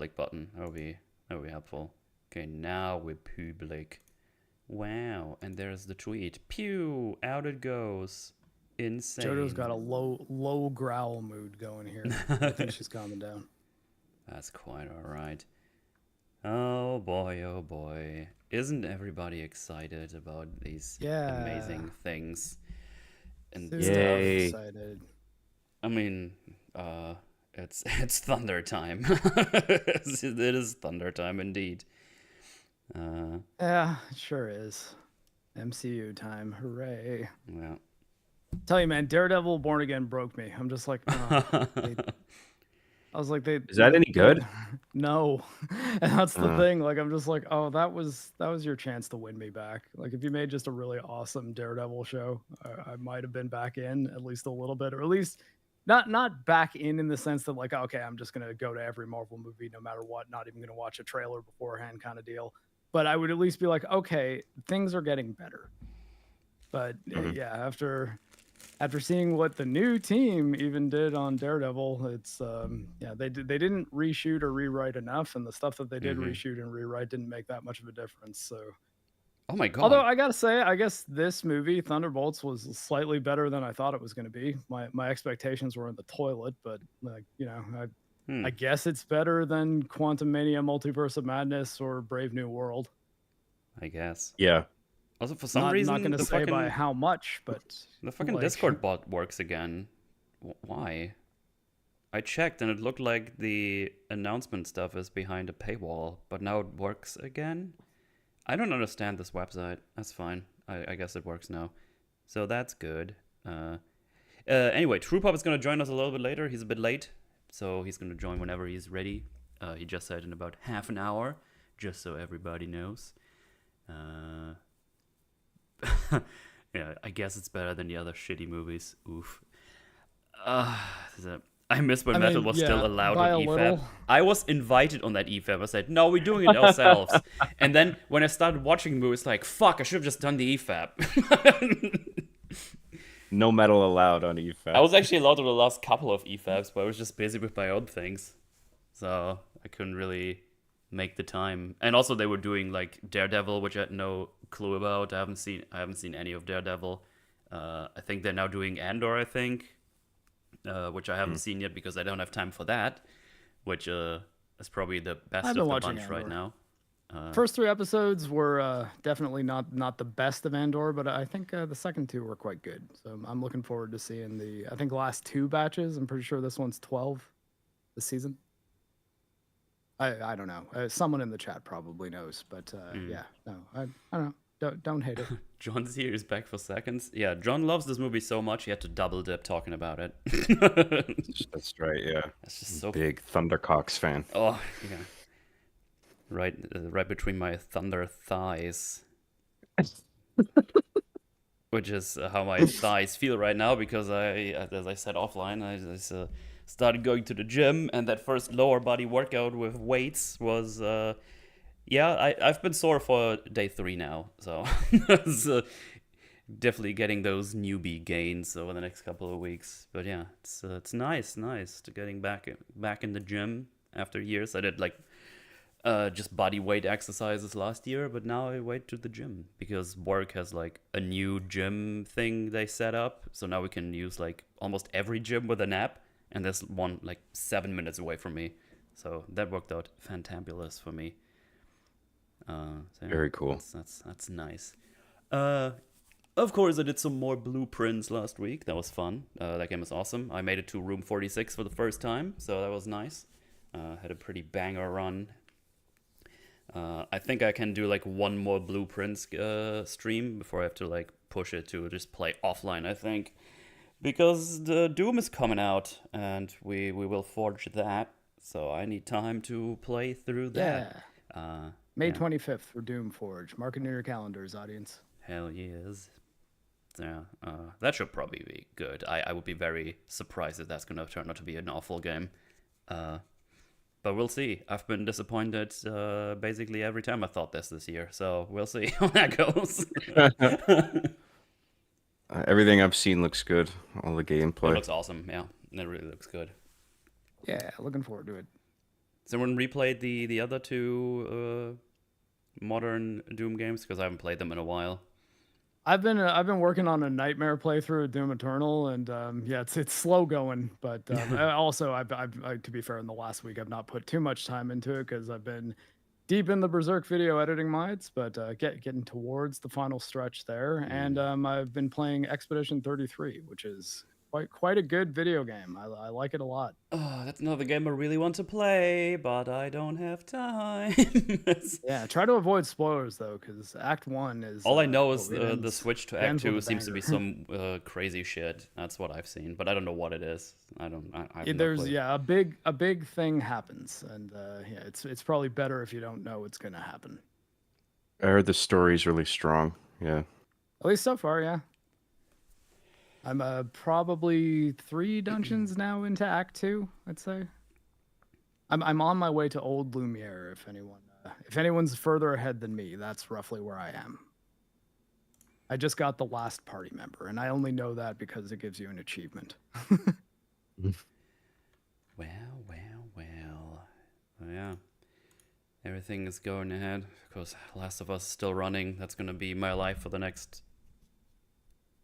public button. That would be helpful. Okay, now we're public. Wow, and there's the tweet. Pew! Out it goes. Jojo's got Insane. a low growl mood going here. I think she's calming down. That's quite alright. Oh boy, oh boy. Isn't everybody excited about these amazing things? And Yay. Excited. I mean, it's thunder time. It is thunder time indeed. Yeah, it sure is. MCU time, hooray! Yeah. Tell you, man, Daredevil Born Again broke me. I'm just like, oh, I was like, Is that any good? No, and that's the thing. Like, I'm just like, oh, that was your chance to win me back. Like, if you made just a really awesome Daredevil show, I might have been back in at least a little bit, or at least not back in the sense that like, okay, I'm just gonna go to every Marvel movie no matter what, not even gonna watch a trailer beforehand, kind of deal. But I would at least be like, okay, things are getting better. But yeah, after seeing what the new team even did on Daredevil, it's yeah, they didn't reshoot or rewrite enough, and the stuff that they did reshoot and rewrite didn't make that much of a difference. So, oh my god! Although I gotta say, I guess this movie Thunderbolts was slightly better than I thought it was going to be. My expectations were in the toilet, but like I guess it's better than Quantumania, Multiverse of Madness, or Brave New World. I guess. Yeah. Also, for some reason, not going to say by how much, but the fucking Discord bot works again. Why? I checked and it looked like the announcement stuff is behind a paywall, but now it works again. I don't understand this website. That's fine. I guess it works now, so that's good. Anyway, TruePop is going to join us a little bit later. He's a bit late, so he's going to join whenever he's ready. He just said in about half an hour, just so everybody knows. Yeah, I guess it's better than the other shitty movies. Oof. I miss when metal was still allowed on EFAB. I was invited on that EFAB. I said, no, we're doing it ourselves. And then when I started watching movies, like, fuck, I should have just done the EFAB. No metal allowed on EFAB. I was actually allowed to the last couple of EFABs, but I was just busy with my own things. So I couldn't really make the time. And also they were doing like Daredevil, which I had no clue about. I haven't seen any of Daredevil. I think they're now doing Andor, I think. Which I haven't seen yet because I don't have time for that, which is probably the best of the bunch Andor right now. First 3 episodes were definitely not the best of Andor, but I think the second 2 were quite good. So I'm looking forward to seeing I think the last 2 batches. I'm pretty sure this one's 12 this season. I don't know. Someone in the chat probably knows, but yeah, no, I don't know. Don't hate it. John's here is back for seconds. Yeah, John loves this movie so much he had to double dip talking about it. That's right. Yeah, that's just so big Thundercocks fan. Oh yeah, right between my thunder thighs, which is how my thighs feel right now because as I said offline, I started going to the gym, and that first lower body workout with weights was. Yeah, I've been sore for day 3 now, so definitely getting those newbie gains over the next couple of weeks. But yeah, it's nice to getting back in the gym after years. I did like just body weight exercises last year, but now I wait to the gym because work has like a new gym thing they set up. So now we can use like almost every gym with an app, and there's one like 7 minutes away from me. So that worked out fantabulous for me. So very cool. That's nice. Of course, I did some more blueprints last week. That was fun. That game was awesome. I made it to room 46 for the first time, so that was nice. Had a pretty banger run. I think I can do like one more blueprints stream before I have to like push it to just play offline, I think. Because the Doom is coming out, and we will forge that. So I need time to play through that. Yeah. May 25th for Doom Forge. Mark it in your calendars, audience. Hell yes. Yeah, that should probably be good. I would be very surprised if that's going to turn out to be an awful game. But we'll see. I've been disappointed basically every time I thought this year. So we'll see how that goes. Everything I've seen looks good. All the gameplay. It looks awesome, yeah. It really looks good. Yeah, looking forward to it. Has anyone replayed the other two modern Doom games? Because I haven't played them in a while. I've been working on a nightmare playthrough of Doom Eternal, and yeah, it's slow going. But also, I to be fair, in the last week I've not put too much time into it because I've been deep in the Berserk video editing mods, but getting towards the final stretch there. And I've been playing Expedition 33, which is quite a good video game. I like it a lot. Oh, that's another game I really want to play, but I don't have time. Yeah, try to avoid spoilers though, because Act 1 is All I know well, is it the ends- switch to it Act ends with 2 a seems to be banger. some crazy shit. That's what I've seen, but I don't know what it is. I have no There's clue. a big thing happens, and yeah, it's probably better if you don't know what's gonna happen. I heard the story's really strong. Yeah. At least so far, yeah. I'm probably 3 dungeons now into Act 2, I'd say. I'm on my way to Old Lumiere. If anyone's further ahead than me, that's roughly where I am. I just got the last party member, and I only know that because it gives you an achievement. Well. Yeah. Everything is going ahead. Of course, Last of Us is still running. That's going to be my life for the next...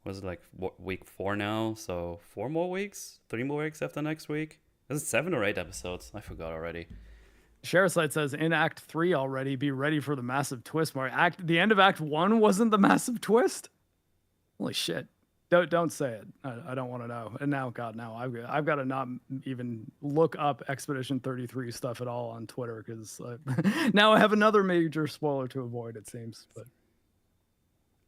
Was it like week 4 now? So 4 more weeks? 3 more weeks after next week? Is it 7 or 8 episodes? I forgot already. Sharesight says in Act 3 already, be ready for the massive twist. Mark, the end of Act 1 wasn't the massive twist? Holy shit. Don't say it. I don't want to know. And now, God, now I've got to not even look up Expedition 33 stuff at all on Twitter because now I have another major spoiler to avoid. It seems. But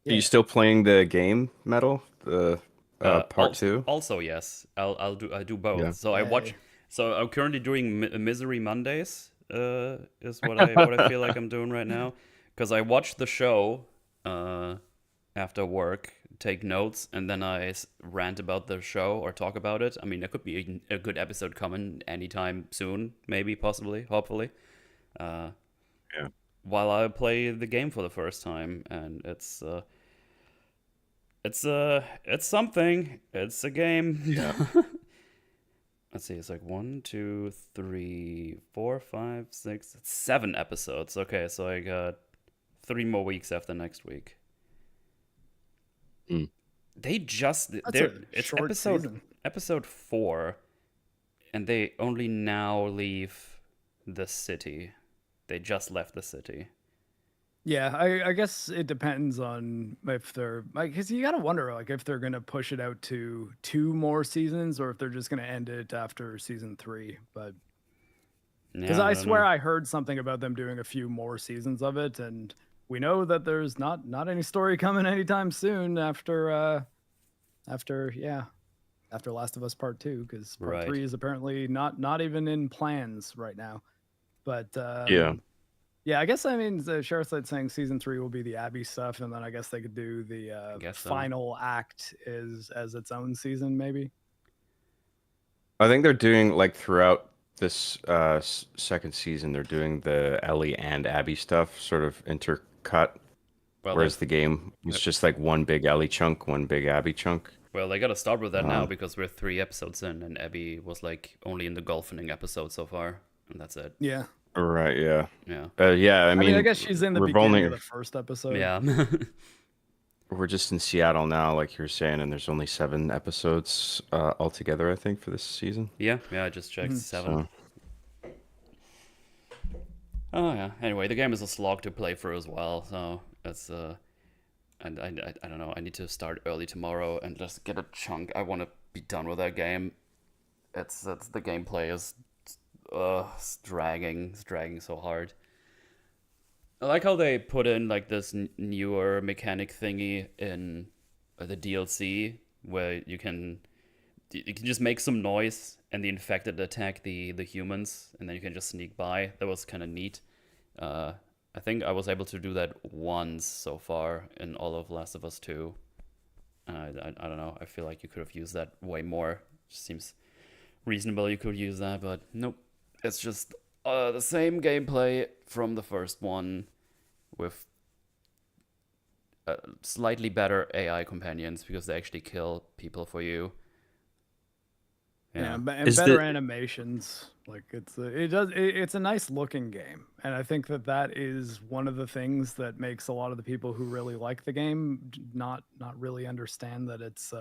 Are you still playing the game, Metal? The part 2? Also, yes. I do both. Yeah. So I watch. Yay. So I'm currently doing Misery Mondays. Is what I feel like I'm doing right now, because I watch the show after work, take notes, and then I rant about the show or talk about it. I mean, there could be a good episode coming anytime soon, maybe, possibly, hopefully. Yeah. While I play the game for the first time, and it's something. It's a game. Yeah. Let's see. It's like 1, 2, 3, 4, 5, 6, 7 episodes. Okay, so I got 3 more weeks after next week. They just it's short season. episode 4, and they only now leave the city. They just left the city. Yeah, I guess it depends on if they're like, because you gotta wonder like if they're gonna push it out to 2 more seasons or if they're just gonna end it after season 3. But because Yeah, I don't swear know. I heard something about them doing a few more seasons of it, and we know that there's not any story coming anytime soon after Last of Us Part 2, because Part Right. 3 is apparently not even in plans right now. But Yeah. yeah, I guess I mean the sheriff's saying season 3 will be the Abby stuff, and then I guess they could do the guess so. final act as its own season, maybe. I think they're doing like throughout this second season, they're doing the Ellie and Abby stuff sort of intercut, Well, whereas the game was just like one big Ellie chunk, one big Abby chunk. they gotta start with that now because we're 3 episodes in, and Abby was like only in the golfing episode so far, and that's it. Yeah. Right. Yeah. Yeah. Yeah. I I mean, I mean, guess she's in the we've beginning only of the first episode. Yeah. we're just in Seattle now, like you're saying, and there's only 7 episodes altogether, I think, for this season. yeah. I just checked 7. So Oh yeah. Anyway, the game is a slog to play through as well, so it's and I don't know. I need to start early tomorrow and just get a chunk. I want to be done with that game. It's the gameplay is it's dragging so hard. I like how they put in like this newer mechanic thingy in the DLC where you can just make some noise and the infected attack the humans, and then you can just sneak by. That was kind of neat. I think I was able to do that once so far in all of Last of Us 2. I don't know. I feel like you could have used that way more. Just seems reasonable you could use that, but nope. It's just the same gameplay from the first one with slightly better AI companions because they actually kill people for you. Yeah, Yeah. and better animations. Like it's a nice looking game, and I think that is one of the things that makes a lot of the people who really like the game not really understand that it's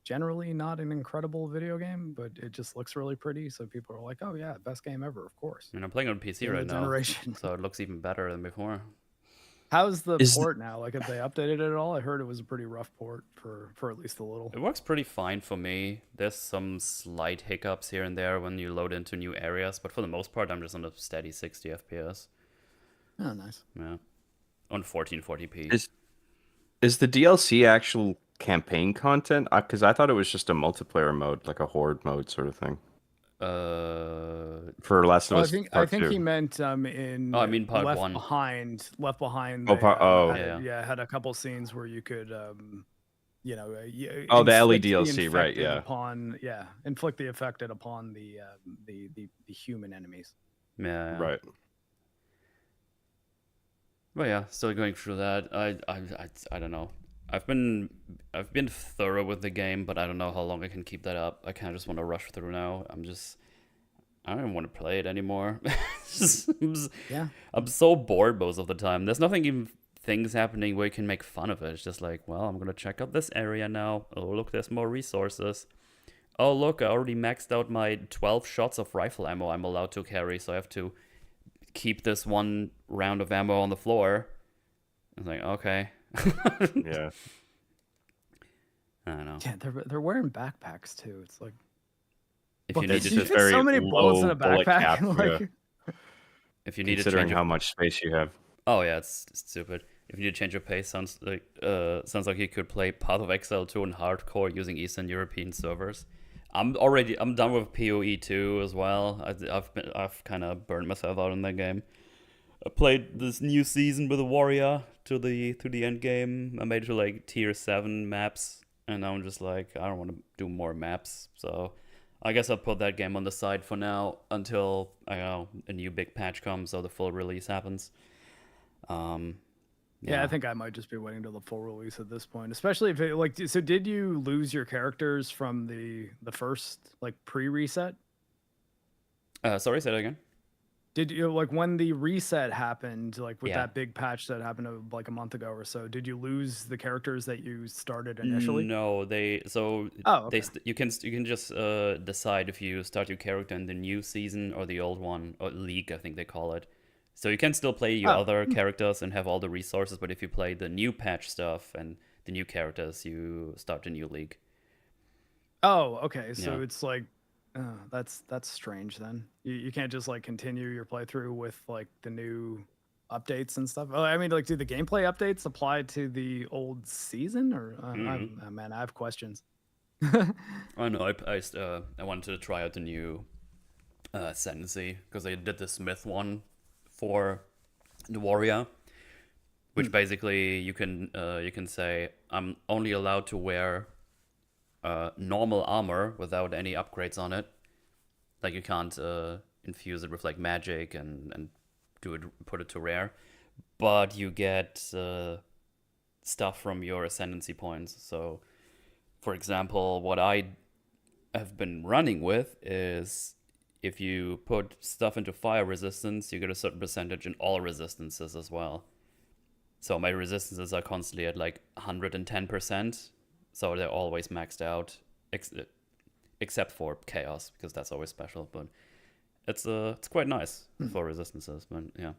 generally not an incredible video game, but it just looks really pretty. So people are like, "Oh yeah, best game ever, of course." I mean, I'm playing on PC Game of right the now, generation. so it looks even better than before. How's the Is port now? Like, have they updated it at all? I heard it was a pretty rough port for at least a little. It works pretty fine for me. There's some slight hiccups here and there when you load into new areas, but for the most part, I'm just on a steady 60 FPS. Oh, nice. Yeah, on 1440p. Is the DLC actual campaign content? Because I thought it was just a multiplayer mode, like a horde mode sort of thing. For Last of Oh, Us I Part think 2. he meant in Oh, I mean part Left one. Behind. Left Behind. Oh, They, Yeah. had a couple scenes where you could Oh, the Ellie inflict the DLC, right? infected Yeah. upon inflict the affected upon the human enemies. Yeah. Right. But yeah, still going through that. I don't know. I've been thorough with the game, but I don't know how long I can keep that up. I kind of just want to rush through now. I don't even want to play it anymore. Yeah. I'm so bored most of the time. There's nothing even things happening where you can make fun of it. It's just like, well, I'm gonna check out this area now. Oh look, there's more resources. Oh look, I already maxed out my 12 shots of rifle ammo I'm allowed to carry, so I have to keep this one round of ammo on the floor. I was like, okay. Yeah. I don't know. Yeah, they're wearing backpacks too. It's like, If you you needed It's to, just fit very so many bullets in a low bullet backpack. cap, like, yeah. if you need to Considering change how much space you have. Oh yeah, it's stupid. If you need to change your pace, sounds like you could play Path of Exile 2 on hardcore using Eastern European servers. I'm done with PoE 2 as well. I've kind of burned myself out in that game. I played this new season with a warrior to the end game. I made it to like tier 7 maps, and now I'm just like, I don't want to do more maps. So I guess I'll put that game on the side for now until a new big patch comes or the full release happens. yeah, I think I might just be waiting till the full release at this point, especially if it like. So, did you lose your characters from the first like pre-reset? Sorry, say that again. Did you like when the reset happened, like with Yeah. that big patch that happened like a month ago or so? Did you lose the characters that you started initially? No, Oh, okay. you can just decide if you start your character in the new season or the old one, or league, I think they call it. So you can still play your other characters and have all the resources, but if you play the new patch stuff and the new characters, you start a new league. Oh, okay. So Yeah. it's like, that's strange. Then you can't just like continue your playthrough with like the new updates and stuff. Oh, I mean, like, do the gameplay updates apply to the old season, or man, I have questions. Oh no, I wanted to try out the new Sentry because they did the Smith one for the warrior, which basically you can say I'm only allowed to wear normal armor without any upgrades on it. Like you can't infuse it with like magic and put it to rare, but you get stuff from your ascendancy points. So, for example, what I have been running with is if you put stuff into fire resistance, you get a certain percentage in all resistances as well. So my resistances are constantly at like 110%, so they're always maxed out, except for chaos, because that's always special. But it's quite nice for resistances. But yeah,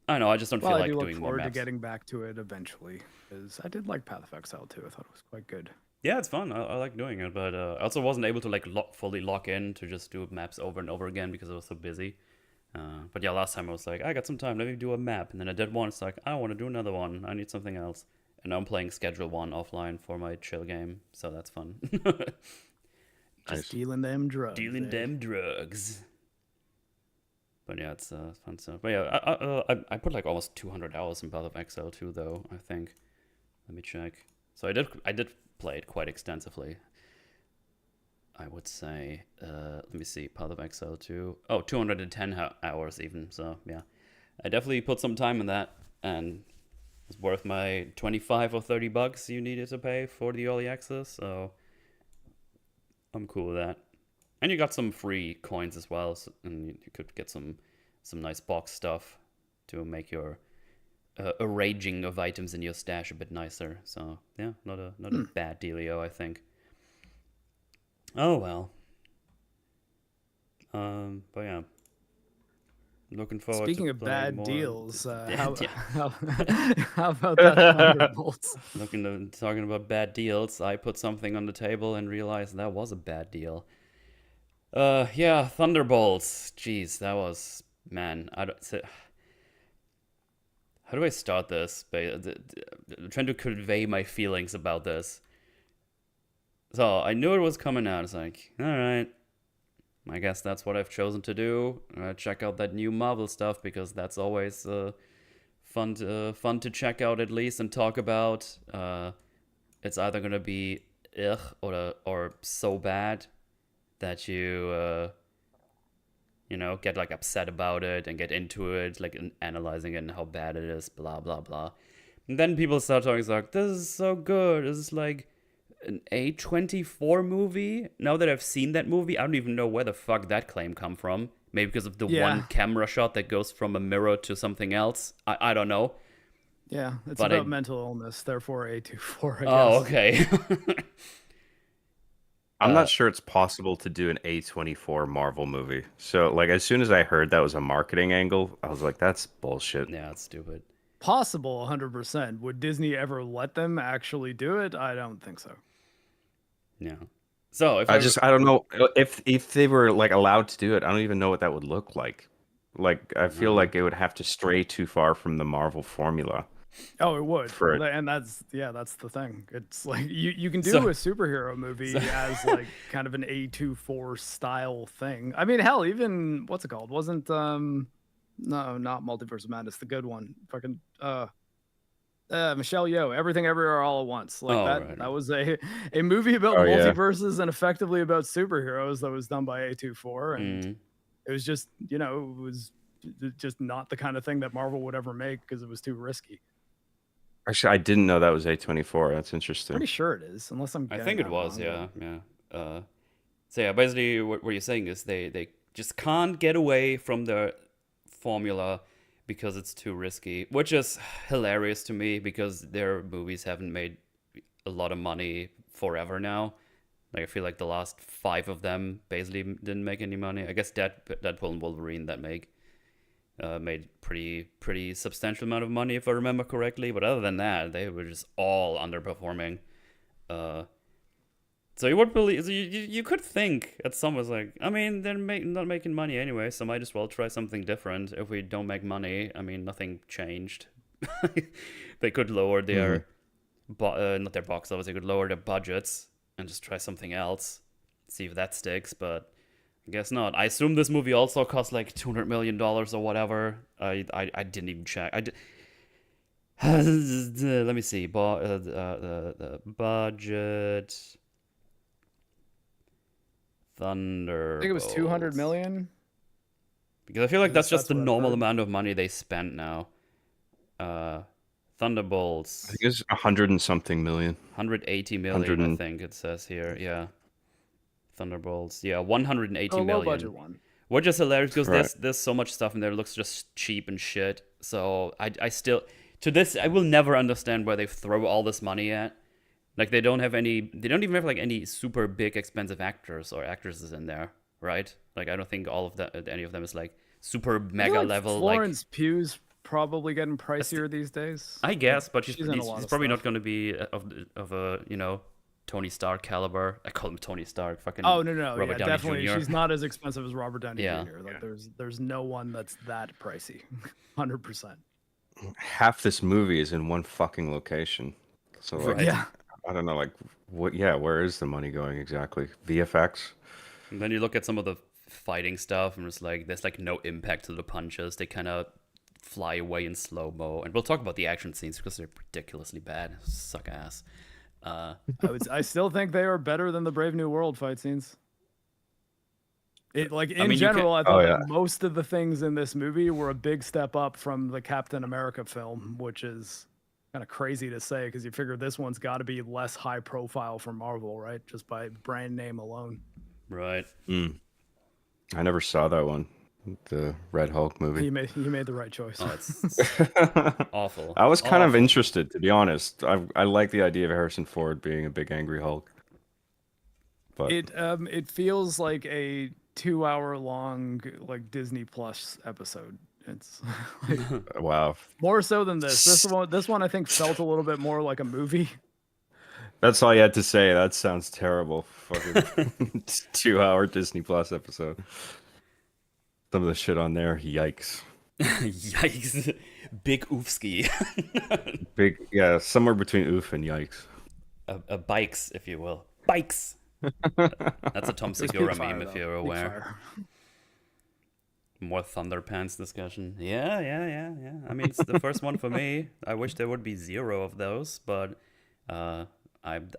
I know I just don't feel like I do look doing more forward to maps. getting back to it eventually, because I did like Path of Exile too. I thought it was quite good. Yeah, it's fun. I like doing it, but I also wasn't able to like fully lock in to just do maps over and over again because I was so busy. But yeah, last time I was like, I got some time, let me do a map, and then I did one. It's like, I don't want to do another one. I need something else. And now I'm playing Schedule 1 offline for my chill game, so that's fun. Just dealing them drugs. Dealing them drugs. But yeah, it's fun stuff. But yeah, I put like almost 200 hours in Path of Exile too, though, I think. Let me check. So I did play it quite extensively. I would say, let me see, Path of Exile 2. Oh, 210 hours even, so yeah. I definitely put some time in that, and it's worth my 25 or 30 bucks you needed to pay for the early access, so I'm cool with that. And you got some free coins as well, so, and you could get some nice box stuff to make your arranging of items in your stash a bit nicer. So yeah, not a bad dealio, I think. Oh well. But yeah, looking forward. Speaking to of playing bad more. deals, how, Yeah. how about that Thunderbolts? Talking about bad deals, I put something on the table and realized that was a bad deal. Yeah, Thunderbolts. Jeez, that was, man. I don't. How do I start this? I'm trying to convey my feelings about this. So I knew it was coming out. It's like, all right, I guess that's what I've chosen to do. Check out that new Marvel stuff because that's always fun to check out at least and talk about. It's either gonna be or so bad that you get like upset about it and get into it, like analyzing it and how bad it is, blah blah blah. And then people start talking like, this is so good. This is like an A24 movie. Now that I've seen that movie, I don't even know where the fuck that claim come from. Maybe because of the one camera shot that goes from a mirror to something else. I don't know. Yeah, it's about mental illness, therefore A24, I guess. Oh, okay. I'm not sure it's possible to do an A24 Marvel movie. So, like, as soon as I heard that was a marketing angle, I was like, that's bullshit. Yeah, it's stupid. Possible, 100%. Would Disney ever let them actually do it? I don't think so. Yeah. So if I don't know if they were like allowed to do it. I don't even know what that would look like. Like, I feel like it would have to stray too far from the Marvel formula. Oh, it would. And that's the thing. It's like you can do a superhero movie as like kind of an A24 style thing. I mean, hell, even what's it called? Wasn't no, not Multiverse of Madness, the good one. Fucking Michelle Yeoh, Everything Everywhere All at Once. Like that was a movie about multiverses and effectively about superheroes that was done by A24, and it was just, it was just not the kind of thing that Marvel would ever make because it was too risky. Actually, I didn't know that was A24. That's interesting. Pretty sure it is, unless I'm. I think it was, wrong. Yeah. So yeah, basically, what you're saying is they just can't get away from the formula because it's too risky, which is hilarious to me because their movies haven't made a lot of money forever now. Like I feel like the last 5 of them basically didn't make any money. I guess Deadpool and Wolverine that made pretty substantial amount of money if I remember correctly. But other than that, they were just all underperforming. So you would believe you could think that someone's like, I mean, they're not making money anyway, so might as well try something different. If we don't make money, I mean, nothing changed. They could lower their not their box office. They could lower their budgets and just try something else, see if that sticks. But I guess not. I assume this movie also cost like $200 million or whatever. I didn't even check. Let me see. The budget. Thunder. I think it was 200 million. Because I feel like that's just the normal amount of money they spent now. Thunderbolts. I think it's 100 and something million. 180 million, I think it says here. Yeah. Thunderbolts. Yeah, 180 million. Low budget one. Which is hilarious because there's so much stuff in there that looks just cheap and shit. So I still, to this, I will never understand where they throw all this money at. Like they don't even have like any super big expensive actors or actresses in there, right? Like I don't think any of them is like super mega level. Florence Pugh's probably getting pricier these days. I guess, but she's probably not going to be of a Tony Stark caliber. I call him Tony Stark. Fucking no, Robert Downey definitely. Jr. She's not as expensive as Robert Downey Jr. Like there's no one that's that pricey. 100%. Half this movie is in one fucking location. So like, I don't know, like what? Yeah, where is the money going exactly? VFX. And then you look at some of the fighting stuff, and it's like there's like no impact to the punches. They kind of fly away in slow mo, and we'll talk about the action scenes because they're ridiculously bad. Suck ass. I still think they are better than the Brave New World fight scenes. I thought that most of the things in this movie were a big step up from the Captain America film, which is kind of crazy to say because you figure this one's got to be less high profile for Marvel, right? Just by brand name alone. Right. Mm. I never saw that one, the Red Hulk movie. You made the right choice. Oh, it's awful. I was kind of Awful. interested, to be honest. I like the idea of Harrison Ford being a big angry Hulk, but It feels like a 2 hour long like Disney Plus episode. It's like, wow. more so than this. This one I think felt a little bit more like a movie. That's all you had to say. That sounds terrible. Fucking 2 hour Disney Plus episode. Some of the shit on there, yikes. Yikes. Big oofski. Big, yeah, somewhere between oof and yikes. A bikes, if you will. Bikes. That's a Tom It was Segura peak fire, meme, if though. you're Peak aware. fire. More Thunderpants discussion. Yeah. I mean, it's the first one for me. I wish there would be zero of those, but I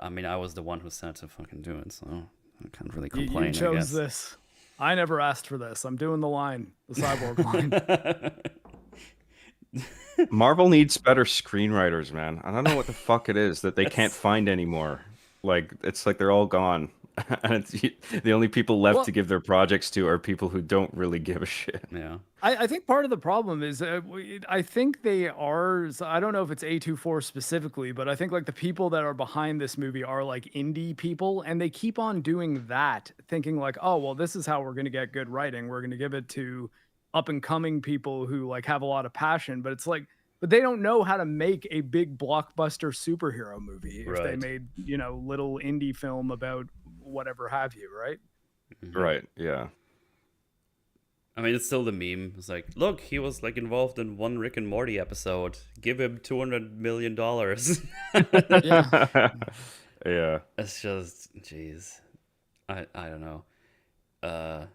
mean, I was the one who said to fucking do it, so I can't really You complain, I chose guess. this. I never asked for this. I'm doing the line, the cyborg line. Marvel needs better screenwriters, man. I don't know what the fuck it is that they can't That's find anymore. Like, it's like they're all gone. And it's, the only people left Well, to give their projects to are people who don't really give a shit. yeah. I think part of the problem is I think they are. So I don't know if it's A24 specifically, but I think like the people that are behind this movie are like indie people, and they keep on doing that, thinking like, oh well, this is how we're going to get good writing. We're going to give it to up and coming people who like have a lot of passion, but it's like, but they don't know how to make a big blockbuster superhero movie if they Right. made little indie film about whatever have you, right? Mhm. Right, yeah. I mean, it's still the meme. It's like, look, he was like involved in one Rick and Morty episode. Give him $200 million. Yeah. Yeah. It's just, jeez. I don't know. Uh,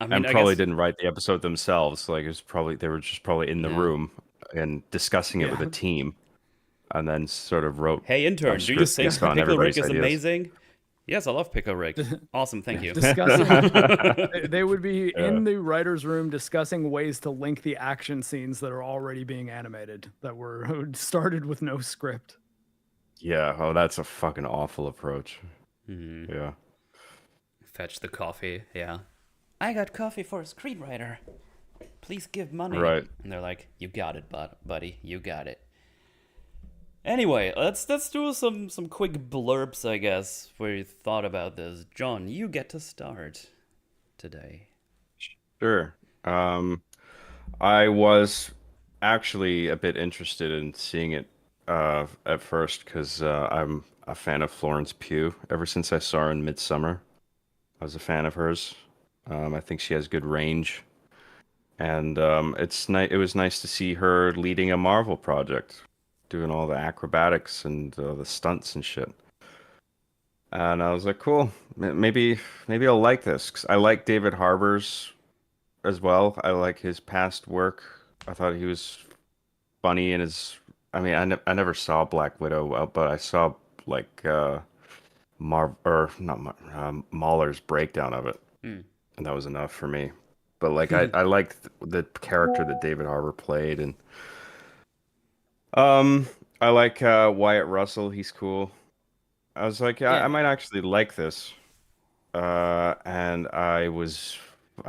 I mean, And I probably guess, didn't write the episode themselves. Like, it was probably, they were just probably in the yeah. room and discussing it with a Yeah. team, and then sort of wrote Hey, a intern, do you script think based on Pickle Rick everybody's is ideas. amazing? Yes, I love Pickle Rick. Awesome, thank you. Discussing they would be Yeah. in the writers room discussing ways to link the action scenes that are already being animated that were started with no script. Yeah. Oh, that's a fucking awful approach. Mhm. Yeah. Fetch the coffee, yeah. I got coffee for a screenwriter. Please give money. Right. And they're like, you got it, buddy. You got it. Anyway, let's do some quick blurbs, I guess, where you thought about this. John, you get to start today. Sure. I was actually a bit interested in seeing it at first because I'm a fan of Florence Pugh. Ever since I saw her in Midsummer, I was a fan of hers. I think she has good range, and it was nice to see her leading a Marvel project, doing all the acrobatics and the stunts and shit. And I was like, cool, maybe I'll like this 'cause I like David Harbour's as well. I like his past work. I thought he was funny in his. I mean, I never saw Black Widow, but I saw like Mahler's breakdown of it, Hmm. and that was enough for me. But like, I liked the character that David Harbour played, and um, I like Wyatt Russell. He's cool. I was like, yeah, I Yeah. might actually like this. And I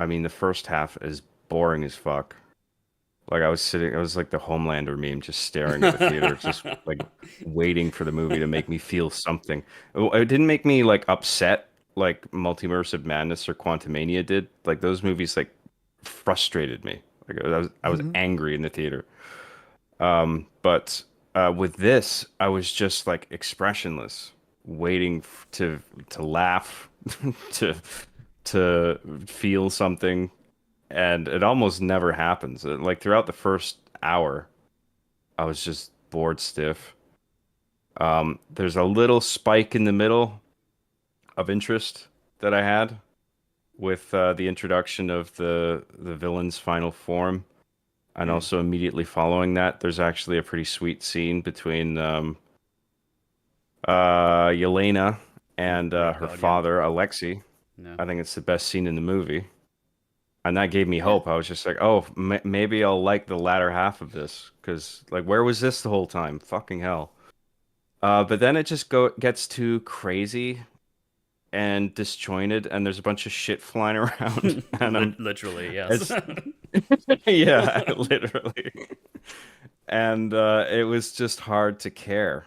mean, the first half is boring as fuck. Like I was like the Homelander meme, just staring at the theater, just like waiting for the movie to make me feel something. It didn't make me like upset like Multiversive Madness or Quantumania did. Like those movies like frustrated me. Like I was Mhm. angry in the theater. But with this, I was just like expressionless, waiting to laugh, to to feel something, and it almost never happens. Like throughout the first hour, I was just bored stiff. There's a little spike in the middle of interest that I had with the introduction of the villain's final form. And Hmm. also immediately following that, there's actually a pretty sweet scene between Yelena and Red her Guardian. father, Alexei. No. I think it's the best scene in the movie. And that gave me Yeah. hope. I was just like, oh, maybe I'll like the latter half of this. Because, like, where was this the whole time? Fucking hell. But then it just gets too crazy. and disjointed, and there's a bunch of shit flying around, and Literally, yes. it's yeah, literally, and it was just hard to care,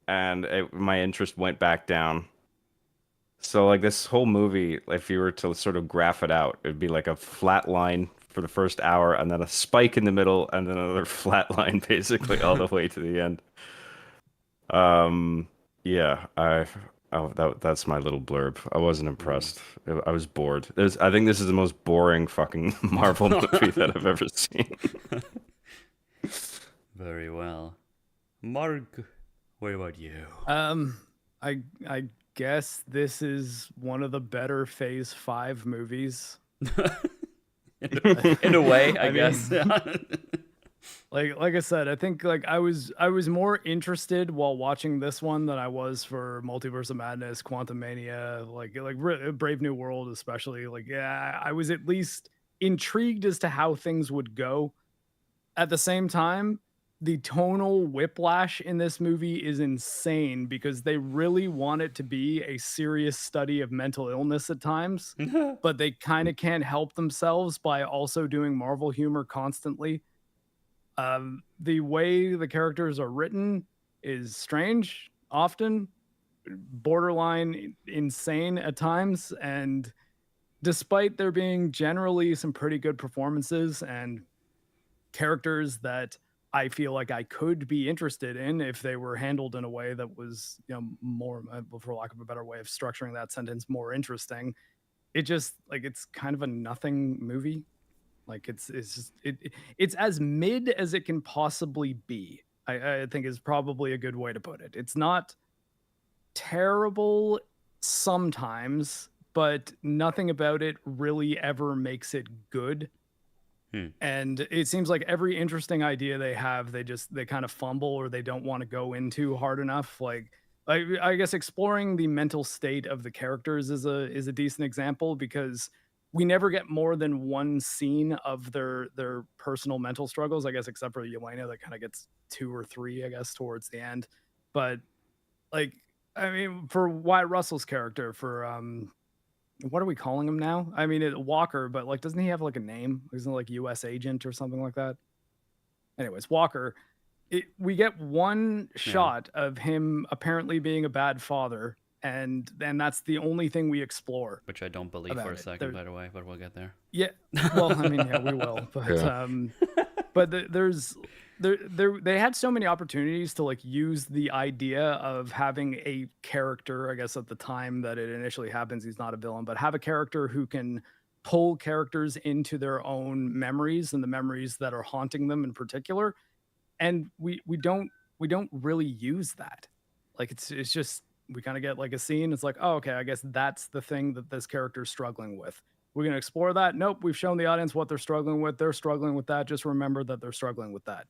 and my interest went back down. So like this whole movie, if you were to sort of graph it out, it'd be like a flat line for the first hour, and then a spike in the middle, and then another flat line basically all the way to the end. Um, yeah, that's my little blurb. I wasn't Mm. impressed. I was bored. I think this is the most boring fucking Marvel movie that I've ever seen. Very well. Mark, what about you? Um, I guess this is one of the better Phase 5 movies. In a way, I I guess. mean, like I said, I think like I was more interested while watching this one than I was for Multiverse of Madness, Quantum Mania, Brave New World, especially. Like, yeah, I was at least intrigued as to how things would go. At the same time, the tonal whiplash in this movie is insane because they really want it to be a serious study of mental illness at times, but they kind of can't help themselves by also doing Marvel humor constantly. The way the characters are written is strange, often borderline insane at times, and despite there being generally some pretty good performances and characters that I feel like I could be interested in if they were handled in a way that was, more, for lack of a better way of structuring that sentence, more interesting. It just like it's kind of a nothing movie. Like it's just it's as mid as it can possibly be. I think is probably a good way to put it. It's not terrible sometimes, but nothing about it really ever makes it good. Hmm. And it seems like every interesting idea they have, they kind of fumble or they don't want to go into hard enough. Like I guess exploring the mental state of the characters is a decent example because we never get more than one scene of their personal mental struggles, I guess, except for Yelena that kind of gets two or three, I guess, towards the end. But like I mean, for Wyatt Russell's character, for what are we calling him now? I mean, Walker, but like, doesn't he have like a name? Isn't it like U.S. agent or something like that? Anyways, Walker. We get one Yeah. shot of him apparently being a bad father, and then that's the only thing we explore Which I don't believe for about a it. second, by the way, but we'll get there. Yeah, well, I mean, yeah, we will, but Yeah. there's they had so many opportunities to like use the idea of having a character. I guess at the time that it initially happens, he's not a villain, but have a character who can pull characters into their own memories and the memories that are haunting them in particular. And we don't really use that. Like it's just we kind of get like a scene. It's like, oh, okay, I guess that's the thing that this character's struggling with. We're going to explore that. Nope, we've shown the audience what they're struggling with. They're struggling with that. Just remember that they're struggling with that.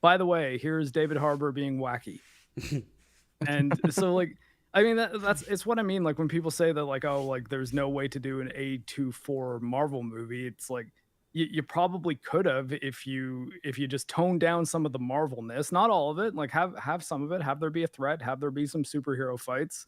By the way, here's David Harbour being wacky. And so like I mean that's it's what I mean like when people say that like oh like there's no way to do an A24 Marvel movie, it's like you probably could have if you just tone down some of the Marvelness, not all of it, like have some of it, have there be a threat, have there be some superhero fights,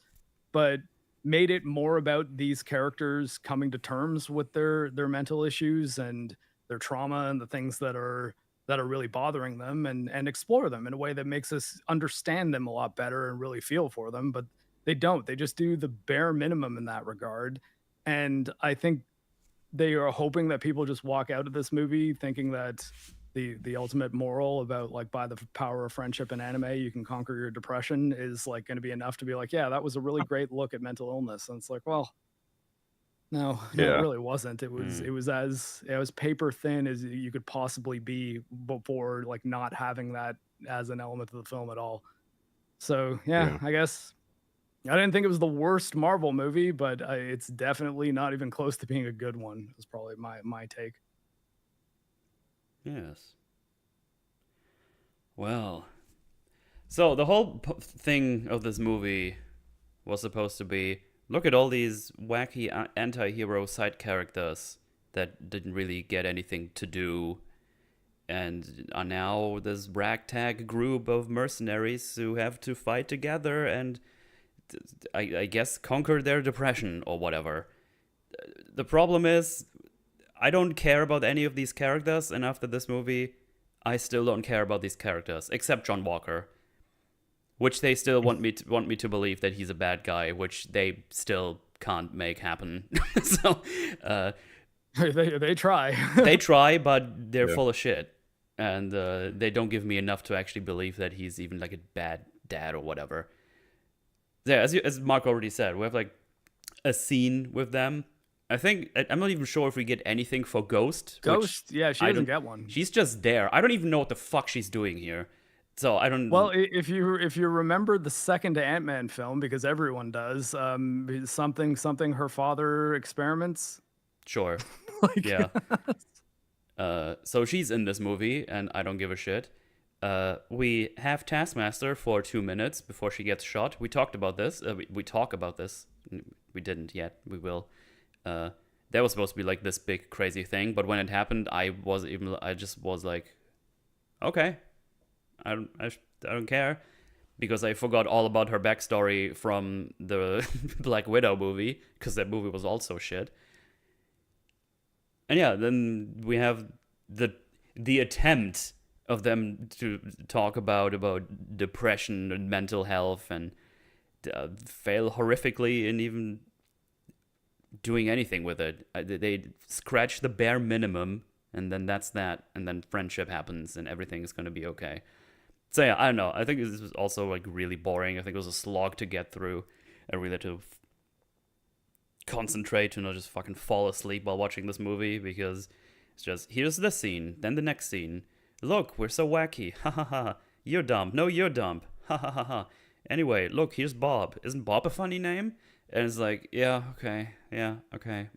but made it more about these characters coming to terms with their mental issues and their trauma and the things that are really bothering them, and explore them in a way that makes us understand them a lot better and really feel for them. But they don't. They just do the bare minimum in that regard. And I think they are hoping that people just walk out of this movie thinking that the ultimate moral about like by the power of friendship and anime you can conquer your depression is like going to be enough to be like, yeah, that was a really great look at mental illness. And it's like, well, no, it Yeah. really wasn't. It was Hmm. it was paper thin as you could possibly be before like not having that as an element of the film at all. So yeah, Yeah. I guess I didn't think it was the worst Marvel movie, but it's definitely not even close to being a good one. Is probably my take. Yes. Well, so the whole thing of this movie was supposed to be look at all these wacky anti hero side characters that didn't really get anything to do and are now this ragtag group of mercenaries who have to fight together and I guess, conquer their depression or whatever. The problem is, I don't care about any of these characters, and after this movie, I still don't care about these characters, except John Walker, which they still want me to believe that he's a bad guy, which they still can't make happen. So they try. They try, but they're full of shit, and they don't give me enough to actually believe that he's even like a bad dad or whatever. Yeah, as Marc already said, we have like a scene with them. I think I'm not even sure if we get anything for Ghost. Yeah, she doesn't get one. She's just there. I don't even know what the fuck she's doing here. So I don't. Well, if you remember the second Ant-Man film, because everyone does, something her father experiments. Sure. Yeah. So she's in this movie, and I don't give a shit. We have Taskmaster for 2 minutes before she gets shot. We talked about this. We talk about this. We didn't yet. We will. That was supposed to be like this big crazy thing, but when it happened, I just was like, okay, I don't care, because I forgot all about her backstory from the Black Widow movie, because that movie was also shit. And yeah, then we have the attempt of them to talk about depression and mental health, and fail horrifically in even doing anything with it. They scratch the bare minimum, and then that's that, and then friendship happens, and everything is going to be okay. So yeah, I don't know. I think this was also like really boring. I think it was a slog to get through. I really had to concentrate to not just fucking fall asleep while watching this movie, because it's just, here's this scene, then the next scene. Look, we're so wacky. Ha ha ha. You're dumb. No, you're dumb. Ha ha ha ha. Anyway, look, here's Bob. Isn't Bob a funny name? And it's like, yeah, okay. Yeah, okay.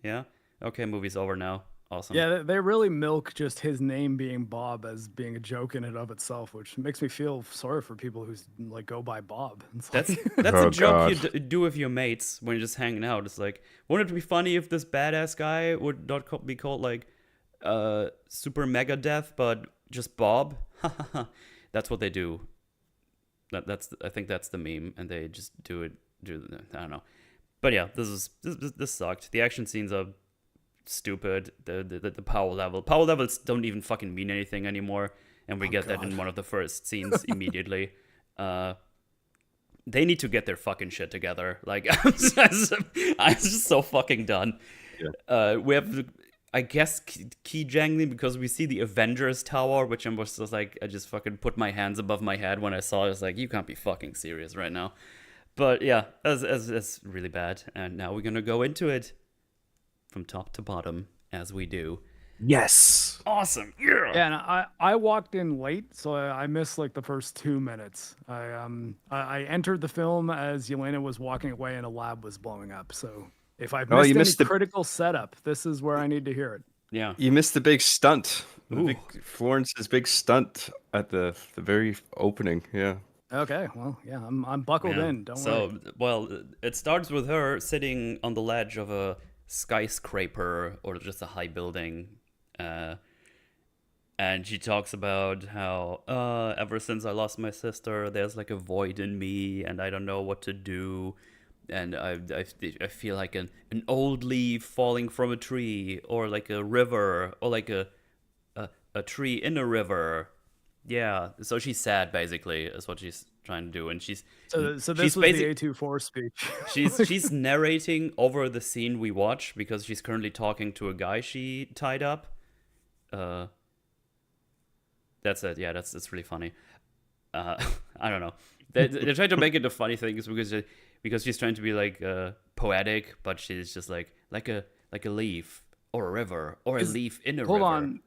Yeah. Okay, movie's over now. Awesome. Yeah, they really milk just his name being Bob as being a joke in and of itself, which makes me feel sorry for people who like go by Bob. That's a joke you do with your mates when you're just hanging out. It's like, wouldn't it be funny if this badass guy would not be called like Super Mega Death, but just Bob? That's what they do. I think that's the meme, and they just do it. I don't know, but yeah, this sucked. The action scenes are stupid. The power levels don't even fucking mean anything anymore, and we get that in one of the first scenes immediately. They need to get their fucking shit together. Like, I'm just so fucking done. Yeah. We have, I guess, key jangling, because we see the Avengers Tower, which I was just like, I just fucking put my hands above my head when I saw it. I was like, you can't be fucking serious right now. But yeah, that's really bad. And now we're gonna go into it from top to bottom, as we do. Yes. Awesome. Yeah. Yeah, and I walked in late, so I missed like the first 2 minutes. I entered the film as Yelena was walking away and a lab was blowing up. So if I've missed any critical setup, this is where I need to hear it. Yeah. You missed the big stunt. Florence's big stunt at the very opening. Yeah. Okay, well, yeah, I'm buckled in. Don't worry. Well, it starts with her sitting on the ledge of a skyscraper or just a high building, and she talks about how ever since I lost my sister, there's like a void in me, and I don't know what to do, and I feel like an old leaf falling from a tree, or like a river, or like a tree in a river. Yeah, so she's sad, basically, is what she's trying to do, and so this was the A24 speech. she's narrating over the scene we watch, because she's currently talking to a guy she tied up. That's it. Yeah, that's really funny. I don't know. They're trying to make it a funny thing, because she's trying to be like poetic, but she's just like a leaf or a river or a leaf in a river. Hold on,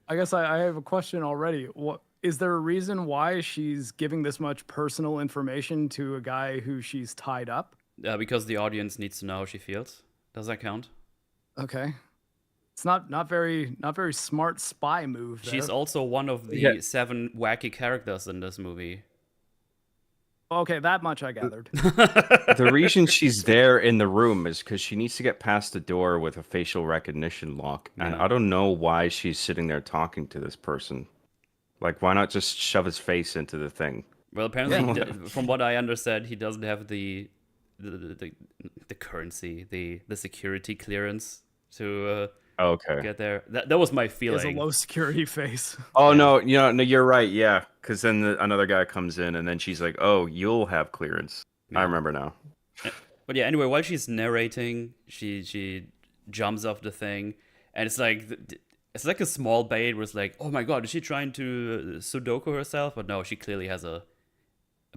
I guess I have a question already. What is there a reason why she's giving this much personal information to a guy who she's tied up? Because the audience needs to know how she feels. Does that count? Okay. It's not very smart spy move there. She's also one of the 7 wacky characters in this movie. Okay, that much I gathered. The reason she's there in the room is because she needs to get past the door with a facial recognition lock. And I don't know why she's sitting there talking to this person. Like, why not just shove his face into the thing? Well, apparently, from what I understood, he doesn't have the currency, the security clearance to Okay. get there. That was my He has a feeling. low security face. Oh Yeah. no, no, you're right. Yeah, because then another guy comes in, and then she's like, "Oh, you'll have clearance." I Yeah. remember now. But yeah, anyway, while she's narrating, she jumps off the thing, and it's like a small bait where it's like, oh my god, is she trying to Sudoku herself? But no, she clearly has a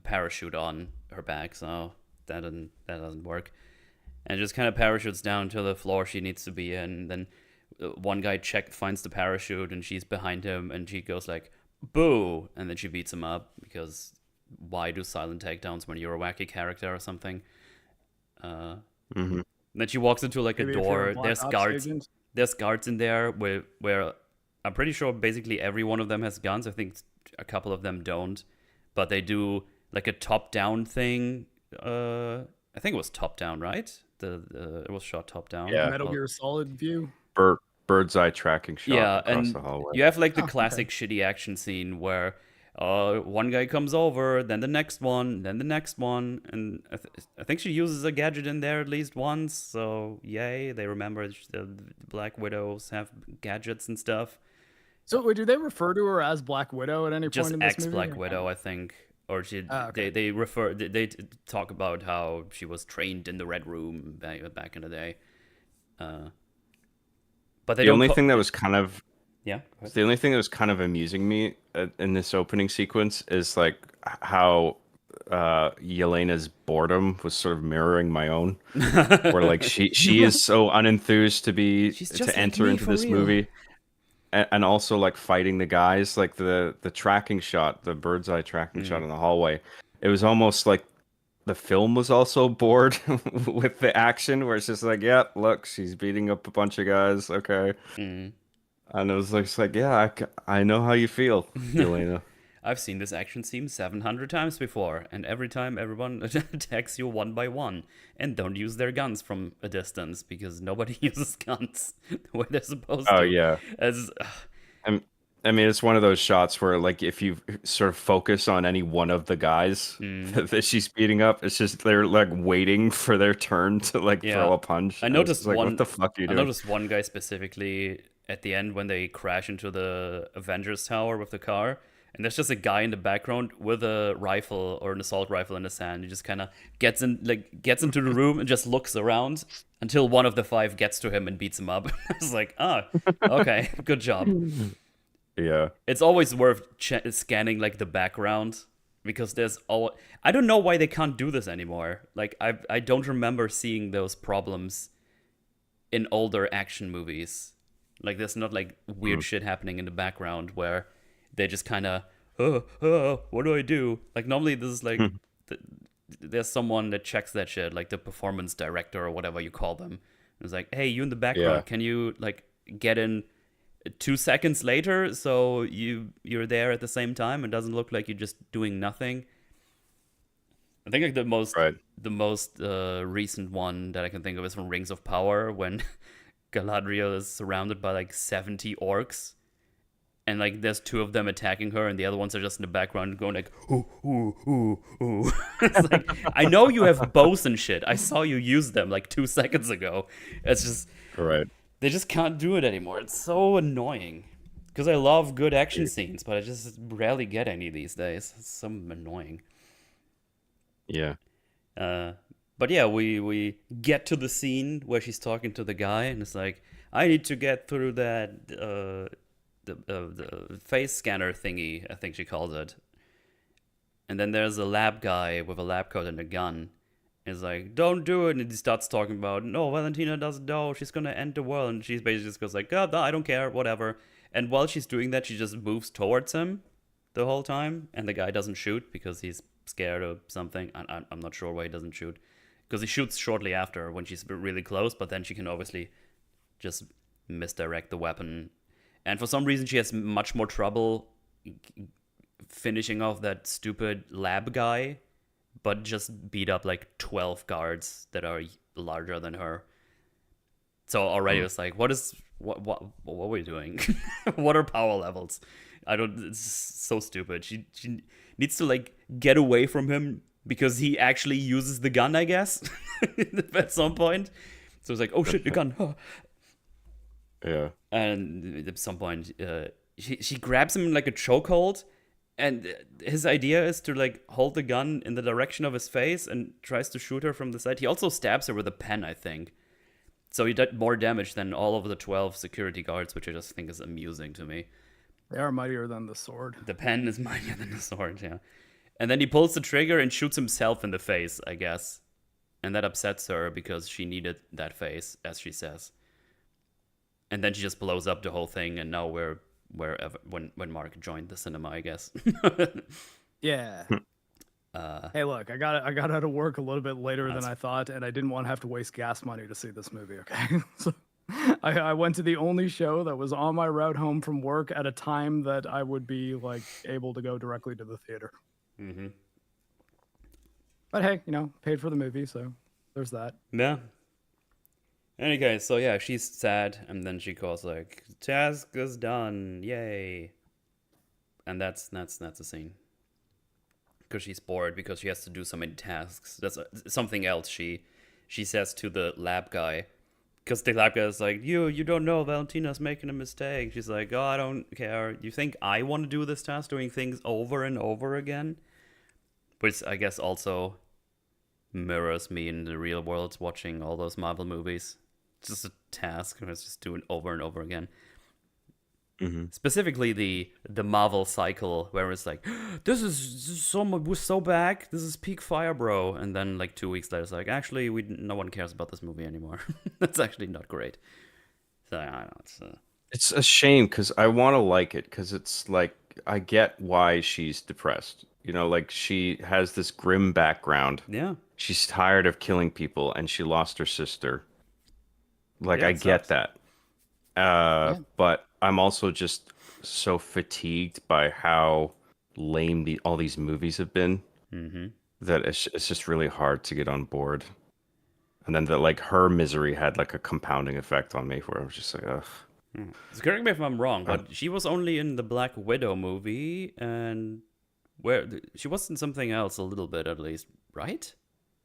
parachute on her back, so that doesn't work. And just kind of parachutes down to the floor she needs to be in. Then one guy finds the parachute, and she's behind him, and she goes like, "Boo!" And then she beats him up because why do silent takedowns when you're a wacky character or something? Then she walks into like Maybe a if you're door. a Black There's Ops guards. agent. There's guards in there where I'm pretty sure basically every one of them has guns. I think a couple of them don't, but they do like a top-down thing. I think it was top-down, right? It was shot top-down. Yeah. Metal Gear Solid view. Bird's eye tracking shot Yeah, across and the hallway. you have like the Oh, okay. classic shitty action scene where one guy comes over, then the next one, then the next one, and I think she uses a gadget in there at least once. So yay, they remember the Black Widows have gadgets and stuff. So wait, do they refer to her as Black Widow at any Just point in this ex movie? Black Widow, I think, or okay. they talk about how she was trained in the Red Room back in the day. But they The don't. only thing that was kind of Yeah. Go ahead. the only thing that was kind of amusing me in this opening sequence is like how Yelena's boredom was sort of mirroring my own, where like she is so unenthused She's just like enter me, into for this real. movie, and also like fighting the guys, like the tracking shot, the bird's eye tracking shot in the hallway. It was almost like the film was also bored with the action, where it's just like, yeah, look, she's beating up a bunch of guys, okay. And it was like, it's like, yeah, I know how you feel, Elena. I've seen this action scene 700 times before, and every time everyone attacks you one by one, and don't use their guns from a distance because nobody uses guns the way they're supposed to. Oh yeah. I mean, it's one of those shots where, like, if you sort of focus on any one of the guys that she's beating up, it's just they're like waiting for their turn to like throw a punch. I And noticed it's like, one. what the fuck are you I doing? noticed one guy specifically at the end when they crash into the Avengers Tower with the car, and there's just a guy in the background with a rifle or an assault rifle in his hand. He just kind of gets into the room and just looks around until one of the five gets to him and beats him up. It's like, okay, good job. Yeah. It's always worth scanning like the background because I don't know why they can't do this anymore. Like I don't remember seeing those problems in older action movies. Like there's not like weird shit happening in the background where they just kind of what do I do? Like normally this is like there's someone that checks that shit, like the performance director or whatever you call them. It's like, hey, you in the background, can you like get in 2 seconds later so you're there at the same time and doesn't look like you're just doing nothing. I think like the most recent one that I can think of is from Rings of Power when Galadriel is surrounded by like 70 orcs and like there's two of them attacking her and the other ones are just in the background going like ooh ooh ooh ooh. It's like, I know you have bows and shit. I saw you use them like 2 seconds ago. It's just Right. They just can't do it anymore. It's so annoying. Because I love good action scenes, but I just rarely get any these days. It's so annoying. Yeah. But yeah, we get to the scene where she's talking to the guy, and it's like, I need to get through that the face scanner thingy, I think she calls it. And then there's a lab guy with a lab coat and a gun. Is like, don't do it, and he starts talking about, no, Valentina doesn't know, she's gonna end the world, and she basically just goes like, oh, I don't care, whatever. And while she's doing that, she just moves towards him the whole time, and the guy doesn't shoot because he's scared of something. I'm not sure why he doesn't shoot, because he shoots shortly after when she's really close, but then she can obviously just misdirect the weapon. And for some reason, she has much more trouble finishing off that stupid lab guy, but just beat up like 12 guards that are larger than her. So already it's like, what were you doing? What are power levels? I don't. It's so stupid. She needs to like get away from him because he actually uses the gun, I guess, at some point. So it's like, oh shit, the gun. Huh. Yeah. And at some point, she grabs him in like a chokehold, and his idea is to like hold the gun in the direction of his face and tries to shoot her from the side. He also stabs her with a pen, I think. So he did more damage than all of the 12 security guards, which I just think is amusing to me. They are mightier than the sword. The pen is mightier than the sword, yeah. And then he pulls the trigger and shoots himself in the face, I guess. And that upsets her because she needed that face, as she says. And then she just blows up the whole thing, and now we're wherever when Marc joined the cinema, I guess. Yeah. Hey, look, I got out of work a little bit later than I thought, and I didn't want to have to waste gas money to see this movie. Okay, so I went to the only show that was on my route home from work at a time that I would be like able to go directly to the theater. Mm-hmm. But hey, paid for the movie, so there's that. Yeah. Anyway, so yeah, she's sad, and then she calls like, "Task is done, yay!" And that's the scene. Because she's bored because she has to do so many tasks. That's something else she says to the lab guy. Because the lab guy is like, you don't know, Valentina's making a mistake. She's like, oh, I don't care. You think I want to do this task, doing things over and over again? Which I guess also mirrors me in the real world watching all those Marvel movies. It's just a task, and it's just doing over and over again. Mm-hmm. Specifically the Marvel cycle where it's like, this is we're so back, this is peak fire, bro, and then like 2 weeks later it's like, actually no one cares about this movie anymore. That's actually not great. So I don't know, it's a shame because I want to like it because it's like I get why she's depressed. Like she has this grim background. Yeah, she's tired of killing people and she lost her sister. Like I get that. But I'm also just so fatigued by how lame all these movies have been that it's just really hard to get on board. And then like her misery had like a compounding effect on me where I was just like, ugh. So correct me if I'm wrong, but she was only in the Black Widow movie, and she was in something else a little bit at least, right?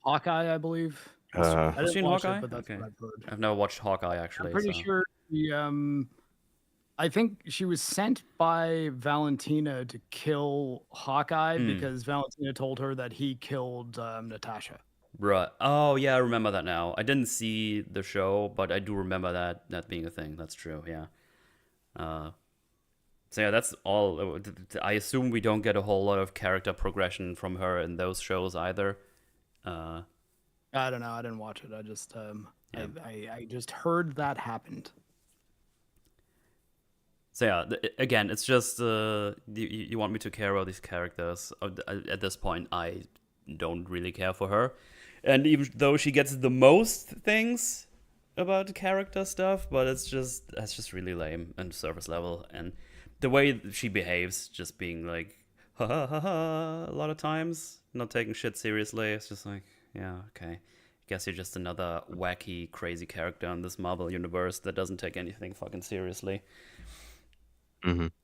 Hawkeye, I believe. Was she in Hawkeye? But that's what I've heard. I've never watched Hawkeye actually. I'm pretty sure I think she was sent by Valentina to kill Hawkeye because Valentina told her that he killed Natasha. Right. Oh, yeah, I remember that now. I didn't see the show, but I do remember that being a thing. That's true, yeah. So yeah, that's all. I assume we don't get a whole lot of character progression from her in those shows either. I don't know. I didn't watch it. I just I just heard that happened. So yeah, again, it's just you want me to care about these characters. At this point, I don't really care for her, and even though she gets the most things about character stuff, but that's just really lame and surface level, and the way she behaves, just being like ha ha ha ha a lot of times, not taking shit seriously. It's just like, yeah, okay. Guess you're just another wacky, crazy character in this Marvel universe that doesn't take anything fucking seriously.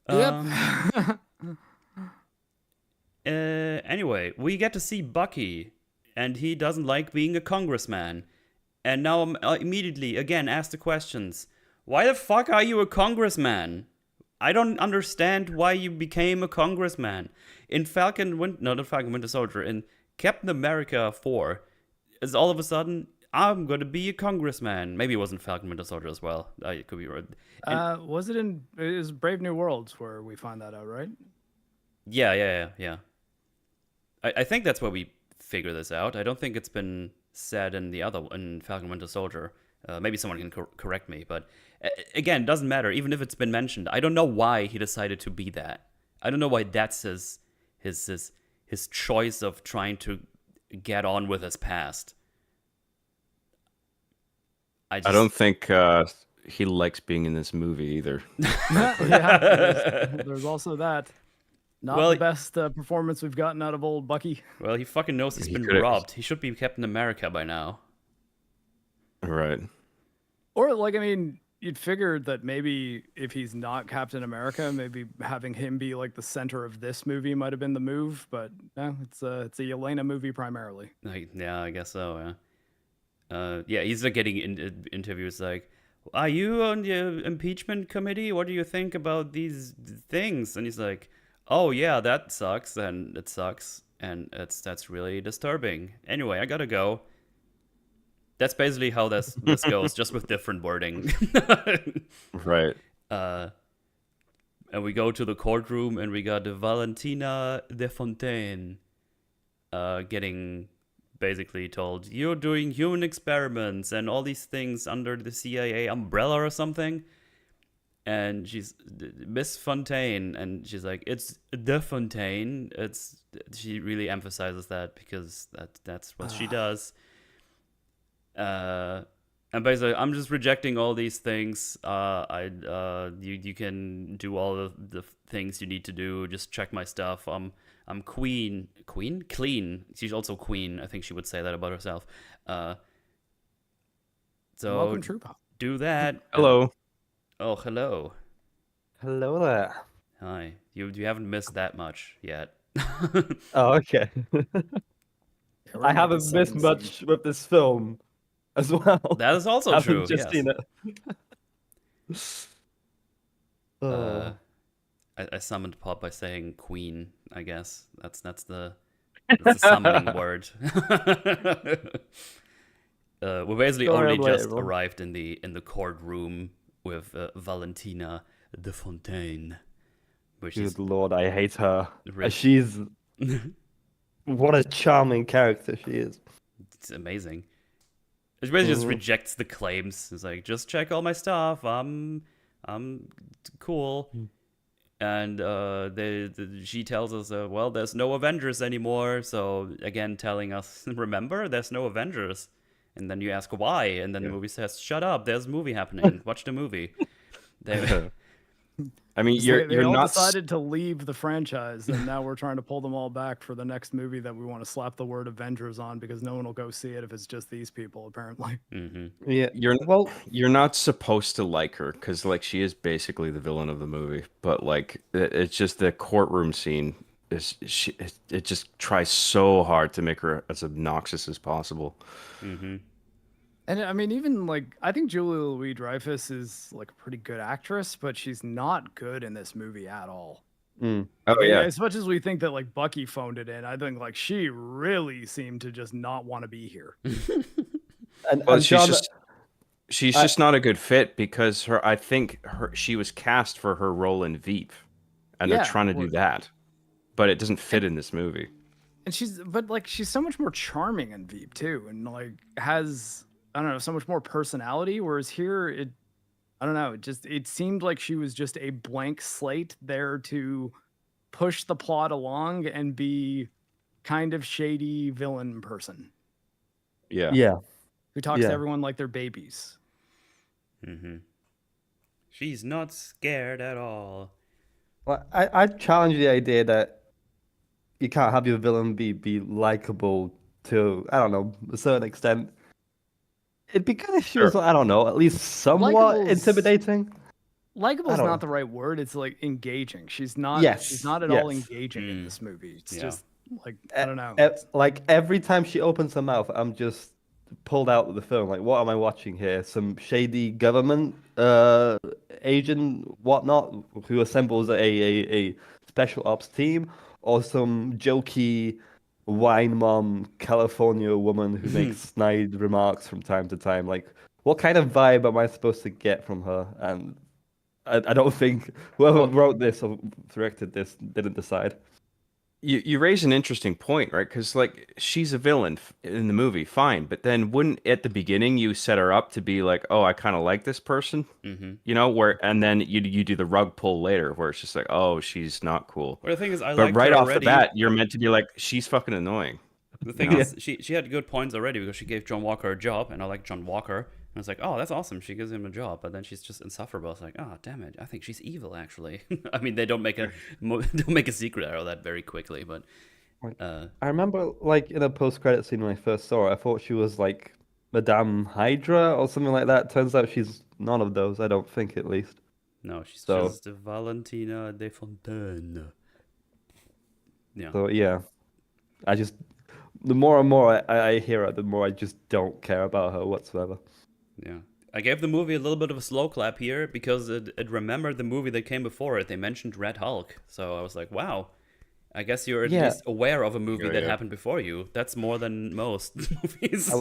Yep. Anyway, we get to see Bucky, and he doesn't like being a congressman. And now I'm immediately, again, ask the questions. Why the fuck are you a congressman? I don't understand why you became a congressman. In Winter Soldier, in Captain America 4, is all of a sudden, I'm going to be a congressman. Maybe it wasn't Falcon Winter Soldier as well. I could be right. Was it was Brave New Worlds where we find that out, right? Yeah. I think that's where we figure this out. I don't think it's been said in Falcon Winter Soldier. Maybe someone can correct me, but again, doesn't matter. Even if it's been mentioned, I don't know why he decided to be that. I don't know why that's his choice of trying to get on with his past. I don't think he likes being in this movie either. Yeah, there's also that. Not the best performance we've gotten out of old Bucky. Well, he fucking knows he's been robbed. He should be Captain America by now. Right. Or, like, I mean, you'd figure that maybe if he's not Captain America, maybe having him be like the center of this movie might have been the move. But no, it's a Yelena movie primarily. Like, yeah, I guess so. Yeah, he's like getting interviews like, "Are you on the impeachment committee? What do you think about these things?" And he's like, "Oh yeah, that sucks, and it sucks, and that's really disturbing. Anyway, I gotta go." That's basically how this goes, just with different wording. Right. And we go to the courtroom, and we got Valentina de Fontaine getting basically told, "You're doing human experiments and all these things under the CIA umbrella or something." And she's Miss Fontaine, and she's like, "It's de Fontaine." She really emphasizes that because that's what she does. And basically, I'm just rejecting all these things. You can do all the things you need to do. Just check my stuff. I'm clean. She's also queen. I think she would say that about herself. So Welcome, TruePop. do that. Hello. Oh, hello. Hello there. Hi. You haven't missed that much yet. Oh, okay. Yeah, we're I in, like, the haven't missed second much scene. with this film as well. That is also Haven't true. just Yes. seen it. I summoned Pop by saying queen. I guess that's the summoning word. We basically Sorry, only I'm late, just everyone. arrived in the courtroom with Valentina de Fontaine, which is Good lord, I hate her. Really? She's what a charming character she is. it's amazing. It basically just Mhm. rejects the claims. It's like, just check all my stuff. I'm cool. And she tells us, well, there's no Avengers anymore. So again, telling us, remember, there's no Avengers. And then you ask why, and then the movie says, "Shut up! There's a movie happening. Watch the movie." They, I mean, They you're all not. decided to leave the franchise, and now we're trying to pull them all back for the next movie that we want to slap the word Avengers on because no one will go see it if it's just these people, apparently. Yeah, Well, you're not supposed to like her because, like, she is basically the villain of the movie. But like, it's just the courtroom scene it just tries so hard to make her as obnoxious as possible. And I mean, even like, I think Julia Louis-Dreyfus is like a pretty good actress, but she's not good in this movie at all. Oh Like, yeah, as much as we think that like Bucky phoned it in, I think like she really seemed to just not want to be here. and, well, and John, she's just not a good fit because I think she was cast for her role in Veep, and they're Yeah, trying to do that, but it doesn't fit in this movie. and but like she's so much more charming in Veep too, and like has, I don't know, so much more personality. Whereas here, I don't know, it seemed like she was just a blank slate there to push the plot along and be kind of shady villain person Yeah. yeah, who talks to Yeah. everyone like they're babies. She's not scared at all. well, I challenge the idea that you can't have your villain be likable to, I don't know, a certain extent. It'd be good if she was, I don't know, at least somewhat Likeable's- intimidating. Likable I is don't not know. the right word. It's like engaging. She's not. Yes, She's not at all yes. engaging in this movie. It's Yeah. just like, I don't know. Like every time she opens her mouth, I'm just pulled out of the film. Like, what am I watching here? Some shady government agent, whatnot, who assembles a special ops team, or some jokey wine mom California woman who makes snide remarks from time to time. Like, what kind of vibe am I supposed to get from her? And I don't think whoever wrote this or directed this didn't decide. You raise an interesting point, right? Because like she's a villain in the movie, fine, but then wouldn't at the beginning you set her up to be like, oh, I kind of like this person, you know, and then you do the rug pull later, where it's just like, oh, she's not cool. Well, the thing is, I But liked right her off already. the bat, you're meant to be like, she's fucking annoying. The thing Yeah. is, she had good points already because she gave John Walker a job, and I like John Walker. And I was like, oh, that's awesome. She gives him a job, but then she's just insufferable. It's like, oh, damn it. I think she's evil, actually. I mean, they don't make a secret out of that very quickly, but I remember, like, in a post-credit scene when I first saw her, I thought she was like Madame Hydra or something like that. Turns out she's none of those. I don't think, at least. No, she's So- just Valentina de Fontaine. Yeah. So yeah, the more and more I hear her, the more I just don't care about her whatsoever. Yeah. I gave the movie a little bit of a slow clap here because it remembered the movie that came before it. They mentioned Red Hulk. So I was like, wow, I guess you're at Yeah. least aware of a movie Yeah, that yeah. happened before you. That's more than most movies.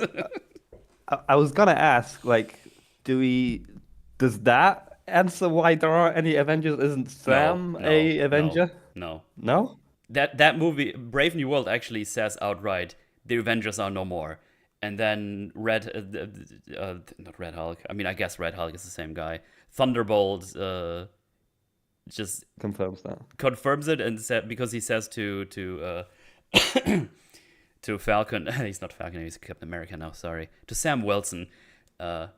I was gonna ask, like, does that answer why there aren't any Avengers? Isn't Sam a Avenger? No. No? That movie, Brave New World, actually says outright, the Avengers are no more. And then not Red Hulk. I mean, I guess Red Hulk is the same guy. Thunderbolts just Confirms that. confirms it and said because he says to to Falcon, he's not Falcon, he's Captain America now. Sorry, to Sam Wilson, I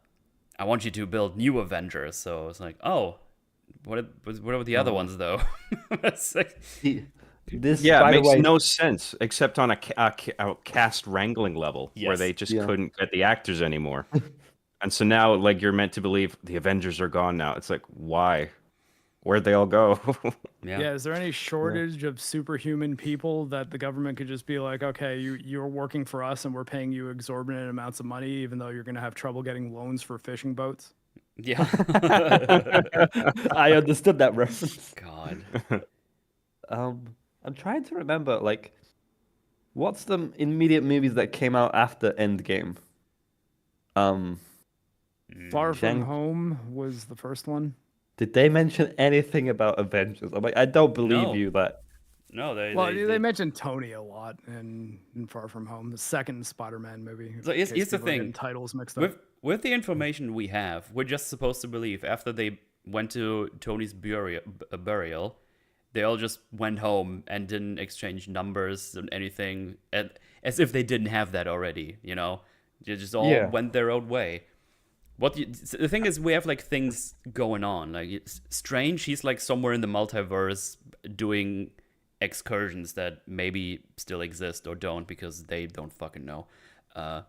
want you to build new Avengers. So it's like, oh, what are the other ones though? It's like, This, Yeah, by it the makes way, no sense except on a cast wrangling level where Yes. they just Yeah. couldn't get the actors anymore. And so now, like, you're meant to believe the Avengers are gone now. It's like, why? Where'd they all go? Yeah, is there any shortage of superhuman people that the government could just be like, okay, you're working for us and we're paying you exorbitant amounts of money, even though you're going to have trouble getting loans for fishing boats? yeah. I understood that reference. God. I'm trying to remember, like, what's the immediate movies that came out after Endgame? Far From Shang- Home was the first one. Did they mention anything about Avengers? I'm like, I don't believe No. you that. No, Well, they mentioned Tony a lot in Far From Home, the second Spider-Man movie. So here's in case the people are getting thing. titles mixed up. With the information we have, we're just supposed to believe after they went to Tony's burial, they all just went home and didn't exchange numbers and anything, as if they didn't have that already. You know, they just all went their own way. The thing is, we have like things going on. Like it's Strange, he's like somewhere in the multiverse doing excursions that maybe still exist or don't because they don't fucking know. I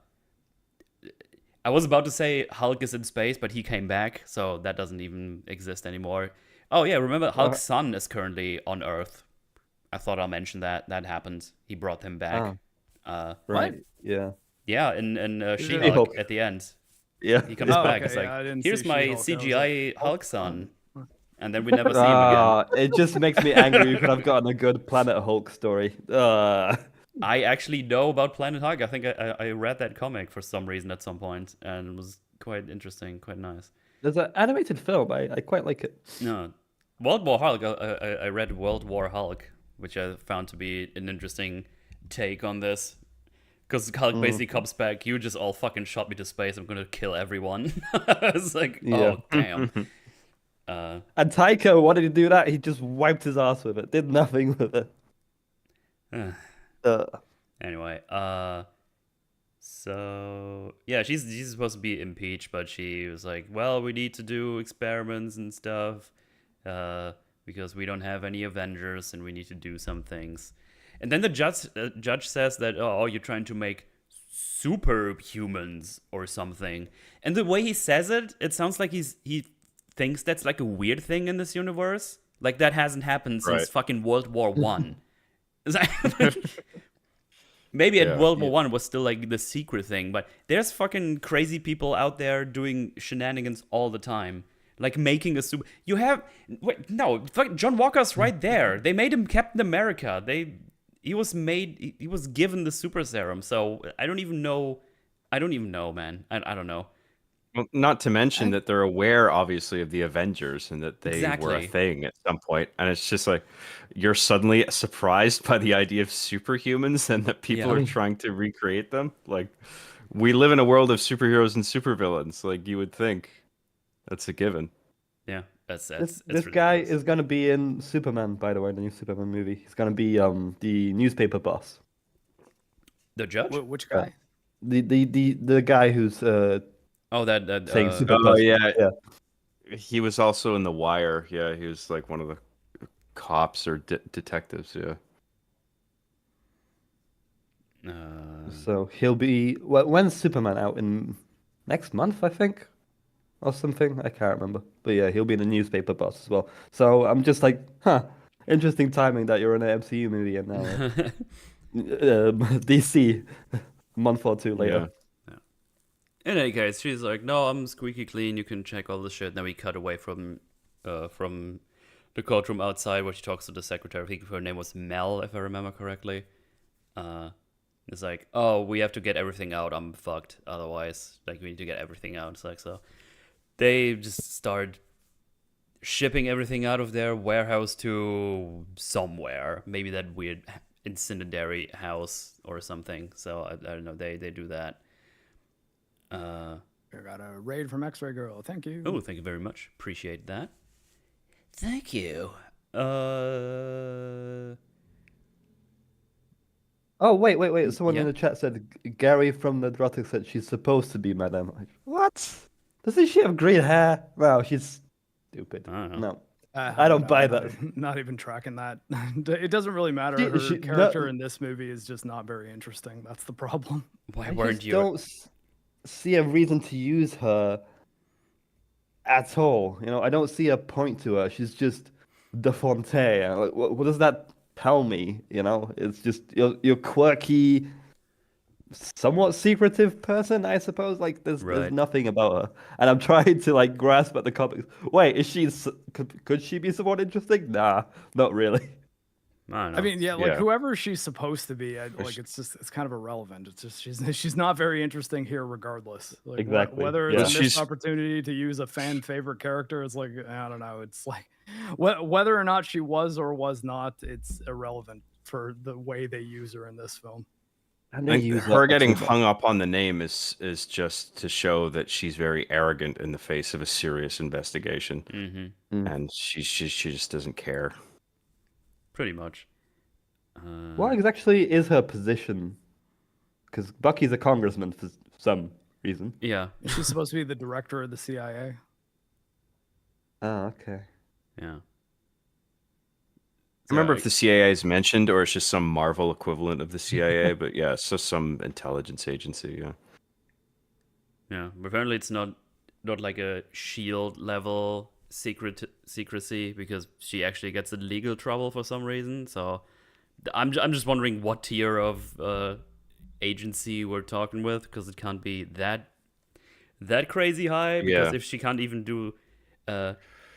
was about to say Hulk is in space, but he came back, so that doesn't even exist anymore. Oh yeah, remember Hulk's son is currently on Earth. I thought I'll mention that. That happened. He brought him back. Right? Yeah. Yeah, in She-Hulk She-Hulk. at the end. Yeah. He comes back. okay, It's like, yeah, I didn't here's see my She-Hulk. I was CGI like, Hulk son. And then we never see him again. It just makes me angry. You could have gotten a good Planet Hulk story. I actually know about Planet Hulk. I think I read that comic for some reason at some point, and it was quite interesting, quite nice. There's an animated film. I quite like it. No, World War Hulk. I read World War Hulk, which I found to be an interesting take on this. Because Hulk basically comes back, you just all fucking shot me to space, I'm gonna kill everyone. It's like, oh, damn. And Taika, why did he do that? He just wiped his ass with it. Did nothing with it. Anyway, so yeah, she's supposed to be impeached, but she was like, well, we need to do experiments and stuff, because we don't have any Avengers and we need to do some things. And then the judge says that, oh, you're trying to make superhumans or something. And the way he says it, it sounds like he thinks that's like a weird thing in this universe. Like that hasn't happened since fucking World War One. Maybe at World War One was still like the secret thing, but there's fucking crazy people out there doing shenanigans all the time. Like making a super. You have John Walker's right there. They made him Captain America. He was given the super serum. So I don't even know, man. I don't know. Well, not to mention that they're aware, obviously, of the Avengers and that they were a thing at some point. And it's just like you're suddenly surprised by the idea of superhumans and that people are trying to recreate them. Like, we live in a world of superheroes and supervillains. Like, you would think that's a given. Yeah, that's this guy is gonna be in Superman, by the way, the new Superman movie. He's gonna be the newspaper boss. The judge? Which guy? The guy who's saying Superman. Yeah. He was also in The Wire. Yeah, he was like one of the cops or detectives. Yeah. So he'll be. When's Superman out? In next month, I think. or something. I can't remember. But yeah, he'll be in the newspaper boss as well. So I'm just like, huh, interesting timing that you're in an MCU movie and now DC a month or two later. Yeah. In any case, she's like, "No, I'm squeaky clean. You can check all the shit." Then we cut away from the courtroom outside, where she talks to the secretary. I think her name was Mel, if I remember correctly. It's like, "Oh, we have to get everything out. I'm fucked. Otherwise, like, we need to get everything out." It's like, so they just start shipping everything out of their warehouse to somewhere. Maybe that weird incendiary house or something. So I don't know. They do that. I got a raid from X-Ray Girl. Thank you. Oh, thank you very much. Appreciate that. Thank you. Oh, wait. Someone Yeah. in the chat said Gary from the Drotic said she's supposed to be Madame. Like, what? Doesn't she have green hair? Wow, she's stupid. I don't know. No. I don't buy I'm that. Not even tracking that. It doesn't really matter. She- Her she- character that- in this movie is just not very interesting. That's the problem. Why I weren't just you? don't see a reason to use her at all. You know, I don't see a point to her. She's just De Fontaine. Like, what does that tell me? You know, it's just you're quirky, somewhat secretive person, I suppose. Like, there's Right. nothing about her, and I'm trying to like grasp at the comics. Wait, is she? Could she be somewhat interesting? Nah, not really. I don't know. I mean, yeah, like Yeah. whoever she's supposed to be, like it's kind of irrelevant. It's just she's not very interesting here, regardless. Like Exactly, whether yeah. it's a She's- missed opportunity to use a fan favorite character, it's like I don't know. It's like whether or not she was or was not, it's irrelevant for the way they use her in this film. And I they think use her getting too much. hung up on the name is just to show that she's very arrogant in the face of a serious investigation, Mm-hmm. and she just doesn't care. Pretty much. What exactly is her position? Because Bucky's a congressman for some reason. Yeah. She's supposed to be the director of the CIA. Oh, okay. Yeah. I remember So, if the CIA is mentioned or it's just some Marvel equivalent of the CIA, but yeah, it's just some intelligence agency. Yeah. yeah. But apparently, it's not like a shield level secrecy because she actually gets in legal trouble for some reason. So I'm just wondering what tier of agency we're talking with, because it can't be that crazy high. Because Yeah. if she can't even do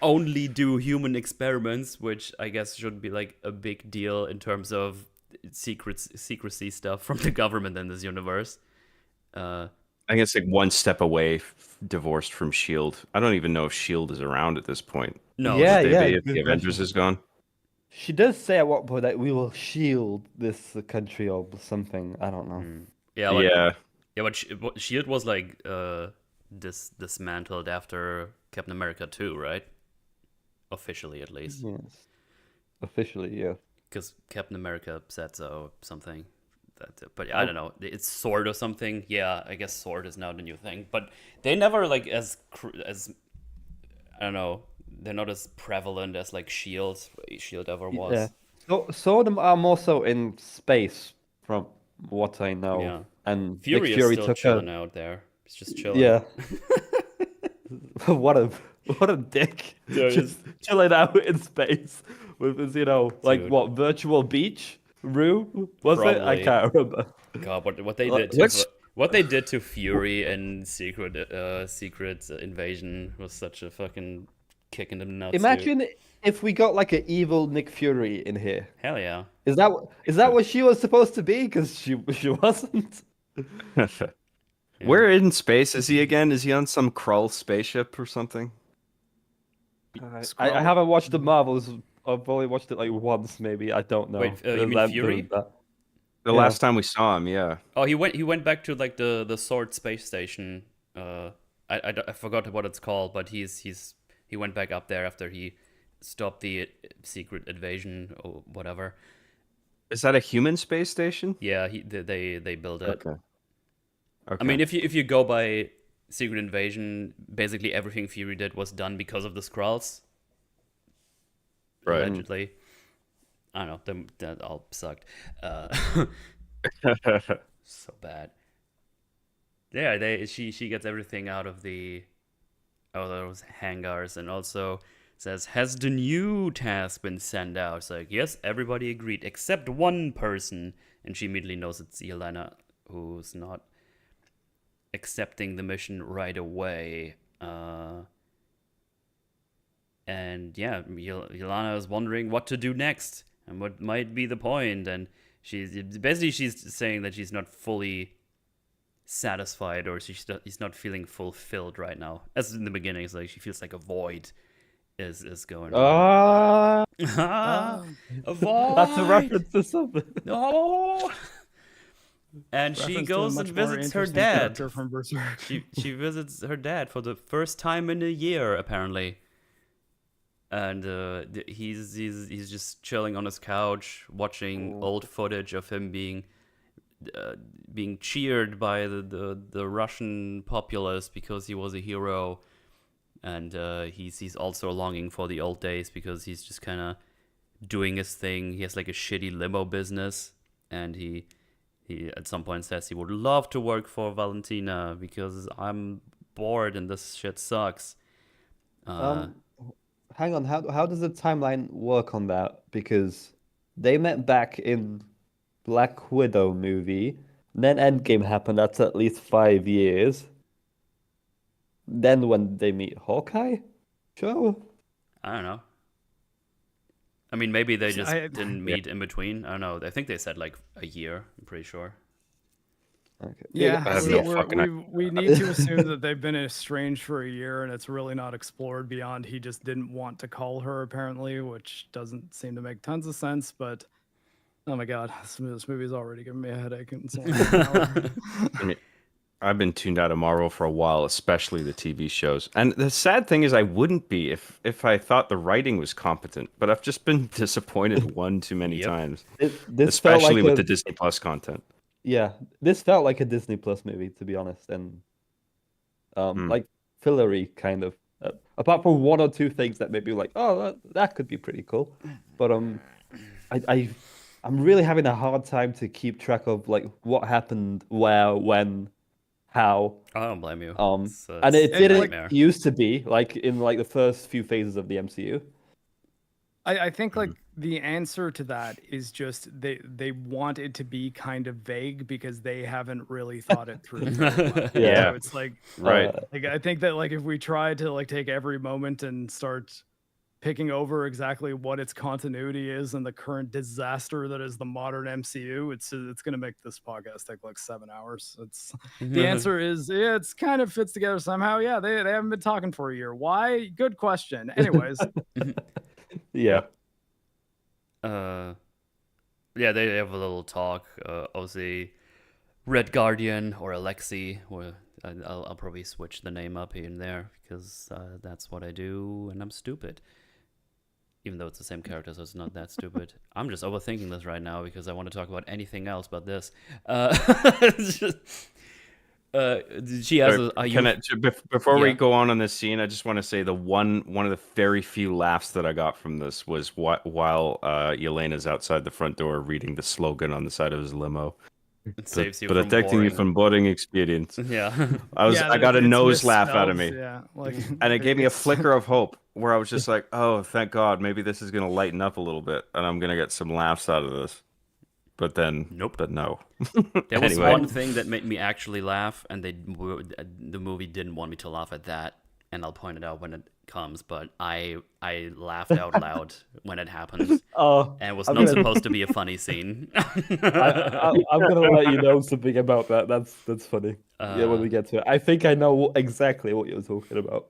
only do human experiments, which I guess should be like a big deal in terms of secrecy stuff from the government in this universe. I think it's like one step away, divorced from Shield. I don't even know if Shield is around at this point. No, Yeah, Would they yeah, be if good the Avengers question. is gone. She does say at one point that we will shield this country or something. I don't know. yeah, but, Yeah, but Shield was like dismantled after Captain America 2, right? Officially, at least, Yes. Officially, yeah. because Captain America said so. Something. But I don't know. It's Sword or something. Yeah, I guess Sword is now the new thing. But they never like as I don't know. They're not as prevalent as like Shield ever was. Yeah. So, some of them are more so in space, from what I know. Yeah. And Fury Nick is Fury still took chilling her. out there. He's just chilling. Yeah. what a dick. There Just chilling out in space with his, like Dude. what, virtual beach? Rue? Was it? I Probably. can't remember. God, what they Like, did to what's- what they did to Fury and Secret Invasion was such a fucking kick in the nuts. dude. Imagine if we got like an evil Nick Fury in here. Hell yeah. Is that what she was supposed to be? Because she wasn't. Where in space is he again? Is he on some Krull spaceship or something? I haven't watched the Marvels. I've only watched it like once, maybe. I don't know. Wait, you mean I'm Fury? doing that. The Yeah. last time we saw him, yeah. Oh, he went back to like the Sword space station. I forgot what it's called, but he went back up there after he stopped the secret invasion or whatever. Is that a human space station? Yeah, they built it. Okay. Okay. I mean, if you go by Secret Invasion, basically everything Fury did was done because of the Skrulls. Right. Allegedly. I don't know. That all sucked. So bad. Yeah, she gets everything out of the those hangars, and also says, has the new task been sent out? It's like, yes, everybody agreed except one person, and she immediately knows it's Yelena, who's not accepting the mission right away. And yeah, Yelena is wondering what to do next and what might be the point, and she's saying that she's not fully satisfied, or she's not feeling fulfilled right now. As in the beginning, it's like she feels like a void is going on. A void. That's a reference to something. No. And she Reference to a goes much and more visits her interesting dad. character from Berserk. She visits her dad for the first time in a year, apparently. And he's just chilling on his couch, watching old footage of him being cheered by the Russian populace because he was a hero, and he's also longing for the old days because he's just kind of doing his thing. He has like a shitty limo business, and he at some point says he would love to work for Valentina because I'm bored and this shit sucks. Hang on, how does the timeline work on that? Because they met back in Black Widow movie, then Endgame happened. That's at least 5 years. Then when they meet Hawkeye, sure. I don't know. I mean, maybe they just didn't meet in between. I don't know. I think they said like a year. I'm pretty sure. Okay. Yeah, I have no fucking we need to assume that they've been estranged for a year, and it's really not explored beyond he just didn't want to call her, apparently, which doesn't seem to make tons of sense. But oh my god, this movie's already giving me a headache. And it's only an hour. I mean, I've been tuned out of Marvel for a while, especially the TV shows. And the sad thing is, I wouldn't be if I thought the writing was competent. But I've just been disappointed one too many times, This felt especially like with the Disney Plus content. Yeah, this felt like a Disney Plus movie, to be honest, and like fillery kind of. Apart from one or two things that made me like, oh, that could be pretty cool, but I'm really having a hard time to keep track of like what happened, where, when, how. I don't blame you. And it didn't nightmare. used to be like in like the first few phases of the MCU. I think like the answer to that is just they want it to be kind of vague because they haven't really thought it through. Yeah. So it's like Right. like I think that like if we try to like take every moment and start picking over exactly what its continuity is and the current disaster that is the modern MCU, it's gonna make this podcast take like 7 hours. It's the answer is it's kind of fits together somehow. Yeah, they haven't been talking for a year. Why? Good question. Anyways. Yeah. Yeah, they have a little talk. Obviously, Red Guardian or Alexei, or I'll probably switch the name up here and there because that's what I do, and I'm stupid. Even though it's the same character, so it's not that stupid. I'm just overthinking this right now because I want to talk about anything else but this. She has before we go on this scene, I just want to say one of the very few laughs that I got from this was while Yelena's outside the front door reading the slogan on the side of his limo. It saves you protecting you from boarding experience. Yeah. I got a nose laugh out of me. Yeah, like, and it gave me a flicker of hope where I was just like, oh, thank God, maybe this is going to lighten up a little bit and I'm going to get some laughs out of this. But then, nope. But no. There was one thing that made me actually laugh, and the movie didn't want me to laugh at that, and I'll point it out when it comes. But I laughed out loud when it happened. Oh, and it was not supposed to be a funny scene. I'm gonna let you know something about that. That's funny. Yeah, when we get to it, I think I know exactly what you're talking about,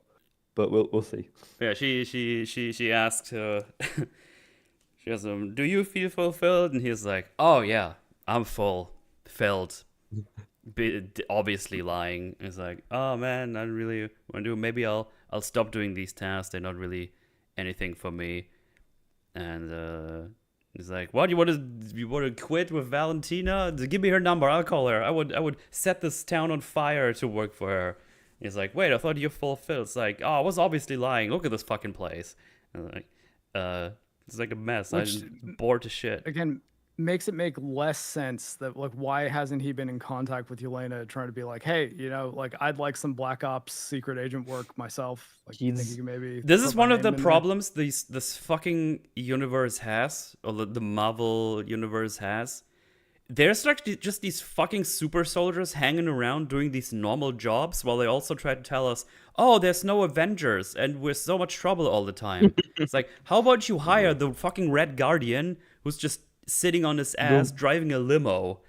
but we'll see. Yeah, she asked. She asked him, "Do you feel fulfilled?" And he's like, "Oh yeah, I'm fulfilled." Obviously lying. He's like, "Oh man, I really want to do. Maybe I'll stop doing these tasks. They're not really anything for me." And he's like, "What? You want to quit with Valentina? Give me her number. I'll call her. I would set this town on fire to work for her." He's like, "Wait, I thought you're fulfilled." It's like, "Oh, I was obviously lying. Look at this fucking place." And like, it's like a mess. I'm bored to shit. Again, makes it make less sense that like why hasn't he been in contact with Yelena trying to be like, hey, you know, like I'd like some Black Ops secret agent work myself. Like, think you can maybe. This put is my one of the name in there? problems this fucking universe has, or the Marvel universe has. There's like just these fucking super soldiers hanging around doing these normal jobs while they also try to tell us, oh, there's no Avengers and we're so much trouble all the time. It's like, how about you hire the fucking Red Guardian who's just sitting on his ass driving a limo?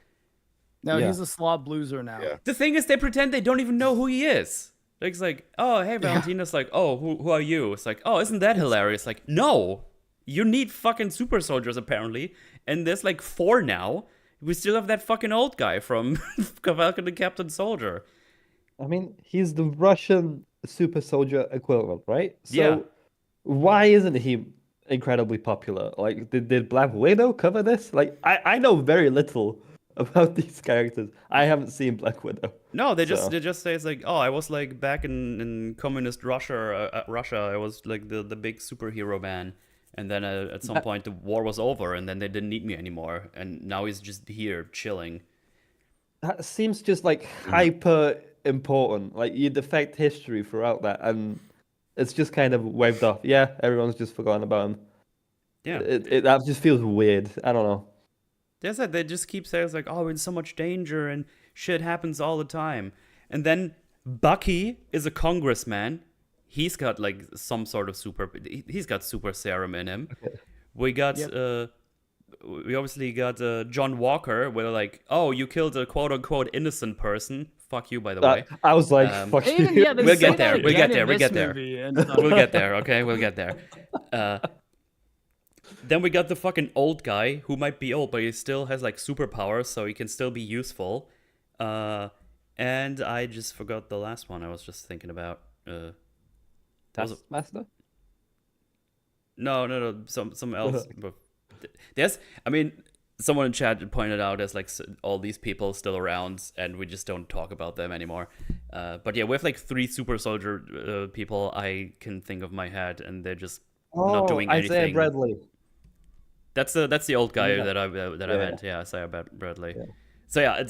No, Yeah. he's a slob loser now. Yeah. The thing is, they pretend they don't even know who he is. Like, it's like, oh, hey, Valentina's like, oh, who are you? It's like, oh, isn't that hilarious? Like, no, you need fucking super soldiers apparently, and there's like 4 now. We still have that fucking old guy from Falcon and Captain Soldier. I mean, he's the Russian super soldier equivalent, right? So Yeah. why isn't he incredibly popular? Like, did Black Widow cover this? Like, I know very little about these characters. I haven't seen Black Widow. No, they So- just say it's like, oh, I was like back in communist Russia. I was like the big superhero man. And then at some point the war was over, and then they didn't need me anymore. And now he's just here chilling. That seems just like hyper important. Like you'd affect history throughout that, and it's just kind of waved off. Yeah, everyone's just forgotten about him. Yeah, That just feels weird. I don't know. that's it. They just keep saying it's like, oh, we're in so much danger and shit happens all the time. And then Bucky is a congressman. He's got like some sort of he's got super serum in him. We got we obviously got John Walker, where like, oh, you killed a quote unquote innocent person. Fuck you, by the way. I was like, fuck They even, you. yeah, they We'll say get there, that we'll get again there, in we'll this get there. movie, and, We'll get there, okay? We'll get there. Then we got the fucking old guy who might be old, but he still has like superpowers, so he can still be useful. And I just forgot the last one I was just thinking about. Taskmaster? No, some else. But there's, I mean, someone in chat pointed out there's like all these people still around, and we just don't talk about them anymore. But yeah, we have like 3 super soldier people I can think of in my head, and they're just not doing Isaiah anything. Bradley. That's the old guy Yeah. that I meant. Yeah, Isaiah Bradley. Yeah. So yeah,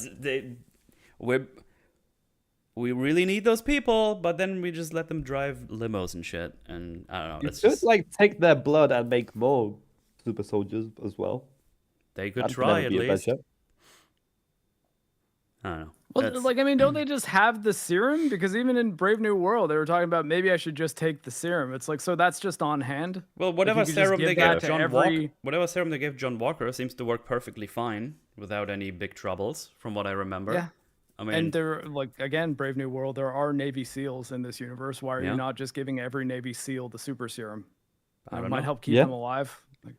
we really need those people, but then we just let them drive limos and shit, and I don't know. You It's should just, like take their blood and make more super soldiers as well. they could That'd try never at be a bad least. show. I don't know. Well, That's- like, I mean, don't they just have the serum? Because even in Brave New World, they were talking about maybe I should just take the serum. It's like, so that's just on hand. well, Like, whatever you could just serum give they that gave to John every- Walker, whatever serum they gave John Walker seems to work perfectly fine without any big troubles, from what I remember. Yeah. I mean, And there, like, again, Brave New World, there are Navy SEALs in this universe. Why are Yeah. you not just giving every Navy SEAL the super serum? I It don't might know. help keep Yeah. them alive. Like,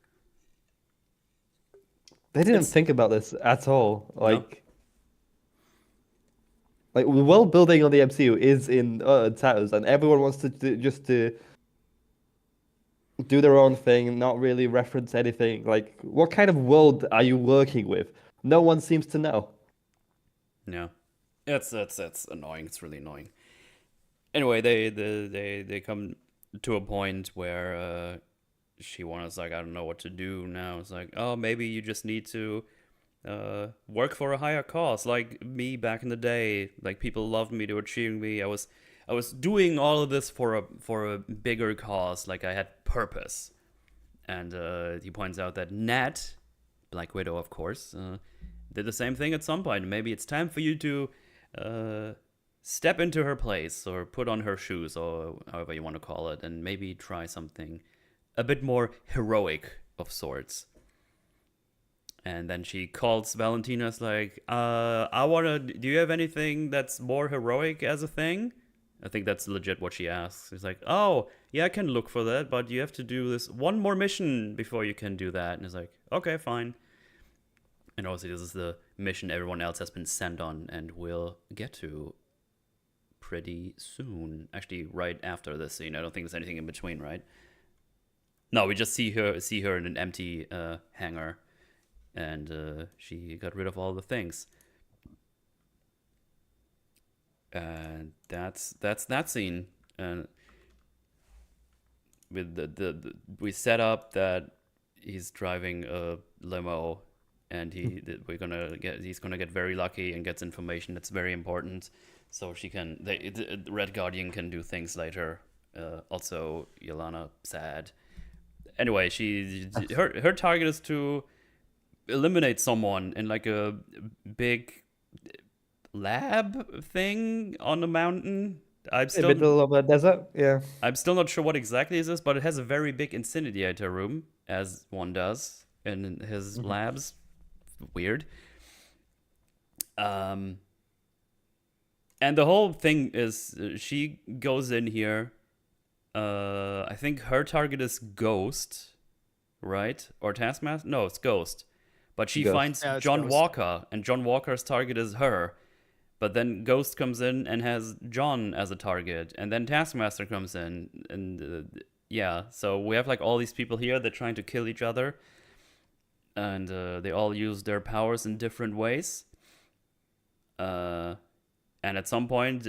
They didn't think about this at all. Like the world building on the MCU is in tatters, and everyone wants to do their own thing, not really reference anything. Like, what kind of world are you working with? No one seems to know. Yeah, it's annoying. It's really annoying. Anyway, they come to a point where Shiwana's like, I don't know what to do now. It's like, oh, maybe you just need to work for a higher cause, like me back in the day. Like, people loved me, they were cheering me. I was doing all of this for a bigger cause. Like, I had purpose. And he points out that Nat, Black Widow, of course, did the same thing at some point. Maybe it's time for you to step into her place, or put on her shoes, or however you want to call it, and maybe try something a bit more heroic of sorts. And then she calls Valentina's like, do you have anything that's more heroic as a thing? I think that's legit what she asks. She's like, oh, yeah, I can look for that, but you have to do this one more mission before you can do that. And it's like, okay, fine. And obviously this is the mission everyone else has been sent on and will get to pretty soon. Actually, right after this scene. I don't think there's anything in between, right? No, we just see her in an empty hangar. And she got rid of all the things. And that's that scene. And with the we set up that he's driving a limo and he's gonna get very lucky and gets information that's very important. So the Red Guardian can do things later. Also, Yelena sad. Anyway, her target is to eliminate someone in like a big lab thing on a mountain. In the middle of a desert, yeah. I'm still not sure what exactly is this, but it has a very big incinerator room, as one does in his labs. Weird. And the whole thing is she goes in here. I think her target is Ghost, right? Or Taskmaster? No, it's Ghost. But she finds John Ghost. Walker, and John Walker's target is her. But then Ghost comes in and has John as a target, and then Taskmaster comes in, and so we have like all these people here that are trying to kill each other, and they all use their powers in different ways. And at some point,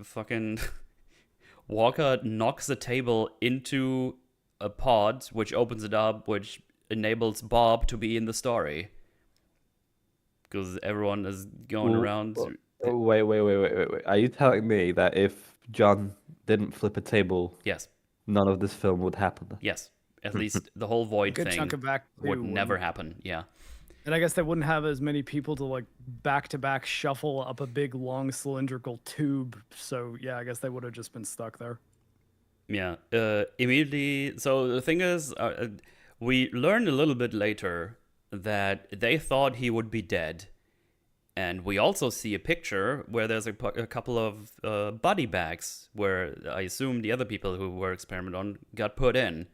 fucking Walker knocks a table into a pod, which opens it up, which enables Bob to be in the story. Because everyone is going around. Wait. Are you telling me that if John didn't flip a table, Yes. none of this film would happen? Yes. At least the whole Void Good thing chunk of Act Two would never wouldn't- happen. Yeah. And I guess they wouldn't have as many people to like back-to-back shuffle up a big long cylindrical tube. So yeah, I guess they would have just been stuck there. Yeah. Immediately. So the thing is, we learned a little bit later that they thought he would be dead. And we also see a picture where there's a couple of body bags where I assume the other people who were experimented on got put in.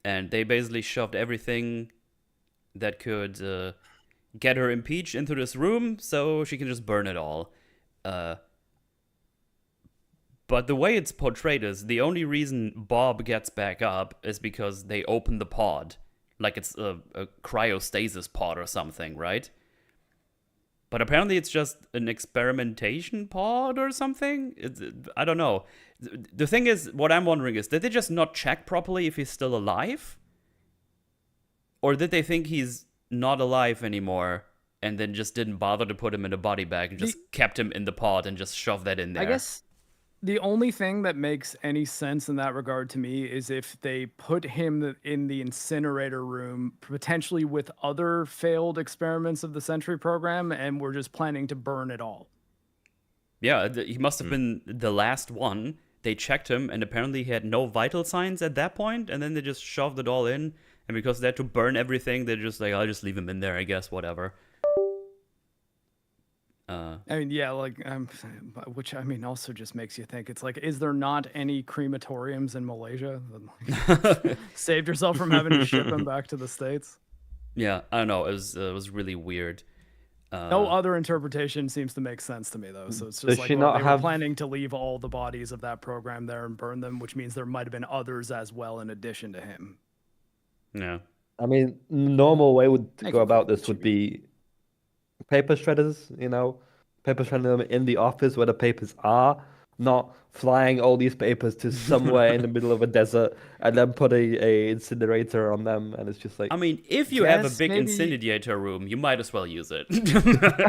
And they basically shoved everything that could get her impeached into this room so she can just burn it all. But the way it's portrayed is the only reason Bob gets back up is because they open the pod. Like it's a cryostasis pod or something, right? But apparently it's just an experimentation pod or something. I don't know. The thing is, what I'm wondering is, did they just not check properly if he's still alive? Or did they think he's not alive anymore and then just didn't bother to put him in a body bag and just kept him in the pod and just shoved that in there? I guess the only thing that makes any sense in that regard to me is if they put him in the incinerator room, potentially with other failed experiments of the Sentry program, and we're just planning to burn it all. Yeah, he must have been the last one. They checked him, and apparently he had no vital signs at that point, and then they just shoved it all in. And because they had to burn everything, they're just like, I'll just leave him in there, I guess, whatever. I mean, yeah, like, which I mean, also just makes you think. It's like, is there not any crematoriums in Malaysia? Saved yourself from having to ship him back to the States. Yeah, I don't know. It was really weird. No other interpretation seems to make sense to me, though. So it's just Does like, she well, not they were have- planning to leave all the bodies of that program there and burn them, which means there might have been others as well in addition to him. Yeah. I mean, normal way to Thank go you, about this Jimmy. would be paper shredders, paper shredding them in the office where the papers are, not flying all these papers to somewhere in the middle of a desert and then put a incinerator on them, and it's just like, I mean, if you have a Yes, big maybe- incinerator room, you might as well use it.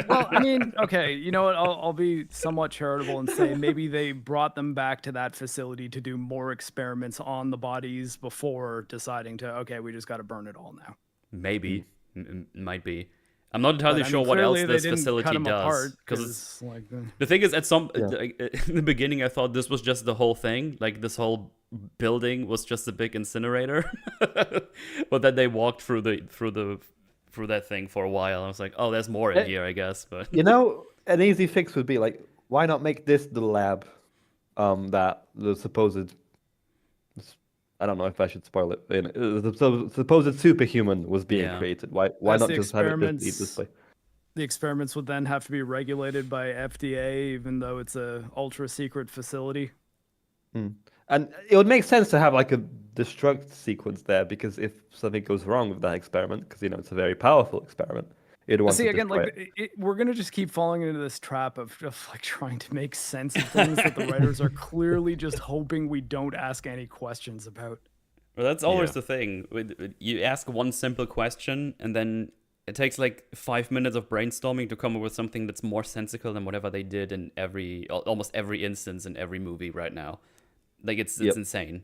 Well, I mean, okay, you know what? I'll be somewhat charitable and say maybe they brought them back to that facility to do more experiments on the bodies before deciding to, okay, we just got to burn it all now. Maybe. Might be. I'm not entirely But, I sure mean, what else clearly they this didn't facility cut 'em does. apart Because it's 'cause, like, the thing is, in Yeah. the beginning, I thought this was just the whole thing. Like this whole building was just a big incinerator. But then they walked through that thing for a while. I was like, oh, there's more in here, I guess. But an easy fix would be like, why not make this the lab that the supposed, I don't know if I should spoil it, the supposed superhuman was being Yeah. created. Why As not the just have it be experiments- this way? The experiments would then have to be regulated by FDA, even though it's a ultra secret facility. And it would make sense to have like a destruct sequence there, because if something goes wrong with that experiment, because it's a very powerful experiment, it But wants see, to again, destroy like it. we're gonna just keep falling into this trap of like trying to make sense of things that the writers are clearly just hoping we don't ask any questions about. Well, that's always Yeah. the thing. You ask one simple question, and then it takes like 5 minutes of brainstorming to come up with something that's more sensical than whatever they did in almost every instance in every movie right now. Like it's Yep. insane.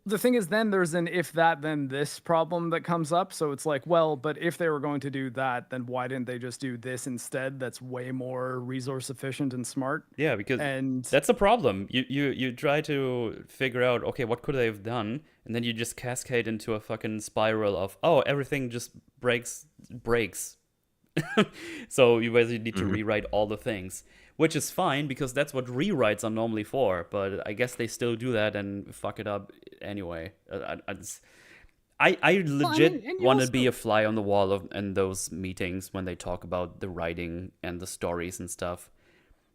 The thing is, then there's an if that then this problem that comes up. So it's like, well, but if they were going to do that, then why didn't they just do this instead? That's way more resource efficient and smart. Yeah, because And that's a problem. You try to figure out, okay, what could they have done, and then you just cascade into a fucking spiral of, oh, everything just breaks. So you basically need to rewrite all the things, which is fine because that's what rewrites are normally for. But I guess they still do that and fuck it up anyway. I legit and you want to also- be a fly on the wall in those meetings when they talk about the writing and the stories and stuff.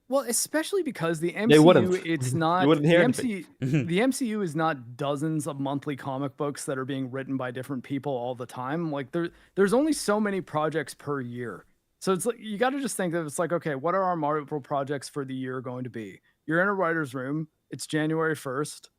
Well, especially because the They MCU, wouldn't. it's You not wouldn't the hear MCU. The MCU is not dozens of monthly comic books that are being written by different people all the time. Like there's only so many projects per year. So it's like you got to just think that it's like, okay, what are our Marvel projects for the year going to be? You're in a writer's room. It's January 1st,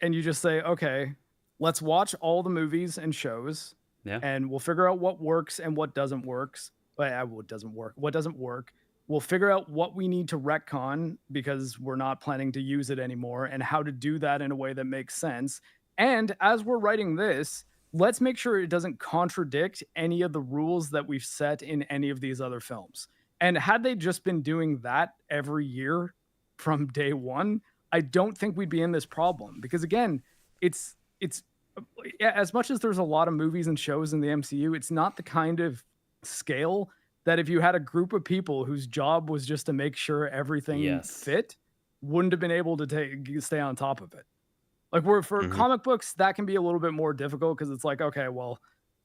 and you just say, okay, let's watch all the movies and shows, Yeah. and we'll figure out what works and what doesn't works. What doesn't work? What doesn't work? We'll figure out what we need to retcon because we're not planning to use it anymore and how to do that in a way that makes sense. And as we're writing this, let's make sure it doesn't contradict any of the rules that we've set in any of these other films. And had they just been doing that every year from day one, I don't think we'd be in this problem because again, it's as much as there's a lot of movies and shows in the MCU, it's not the kind of scale that if you had a group of people whose job was just to make sure everything Yes. fit, wouldn't have been able to stay on top of it. Like for comic books, that can be a little bit more difficult because it's like, okay, well,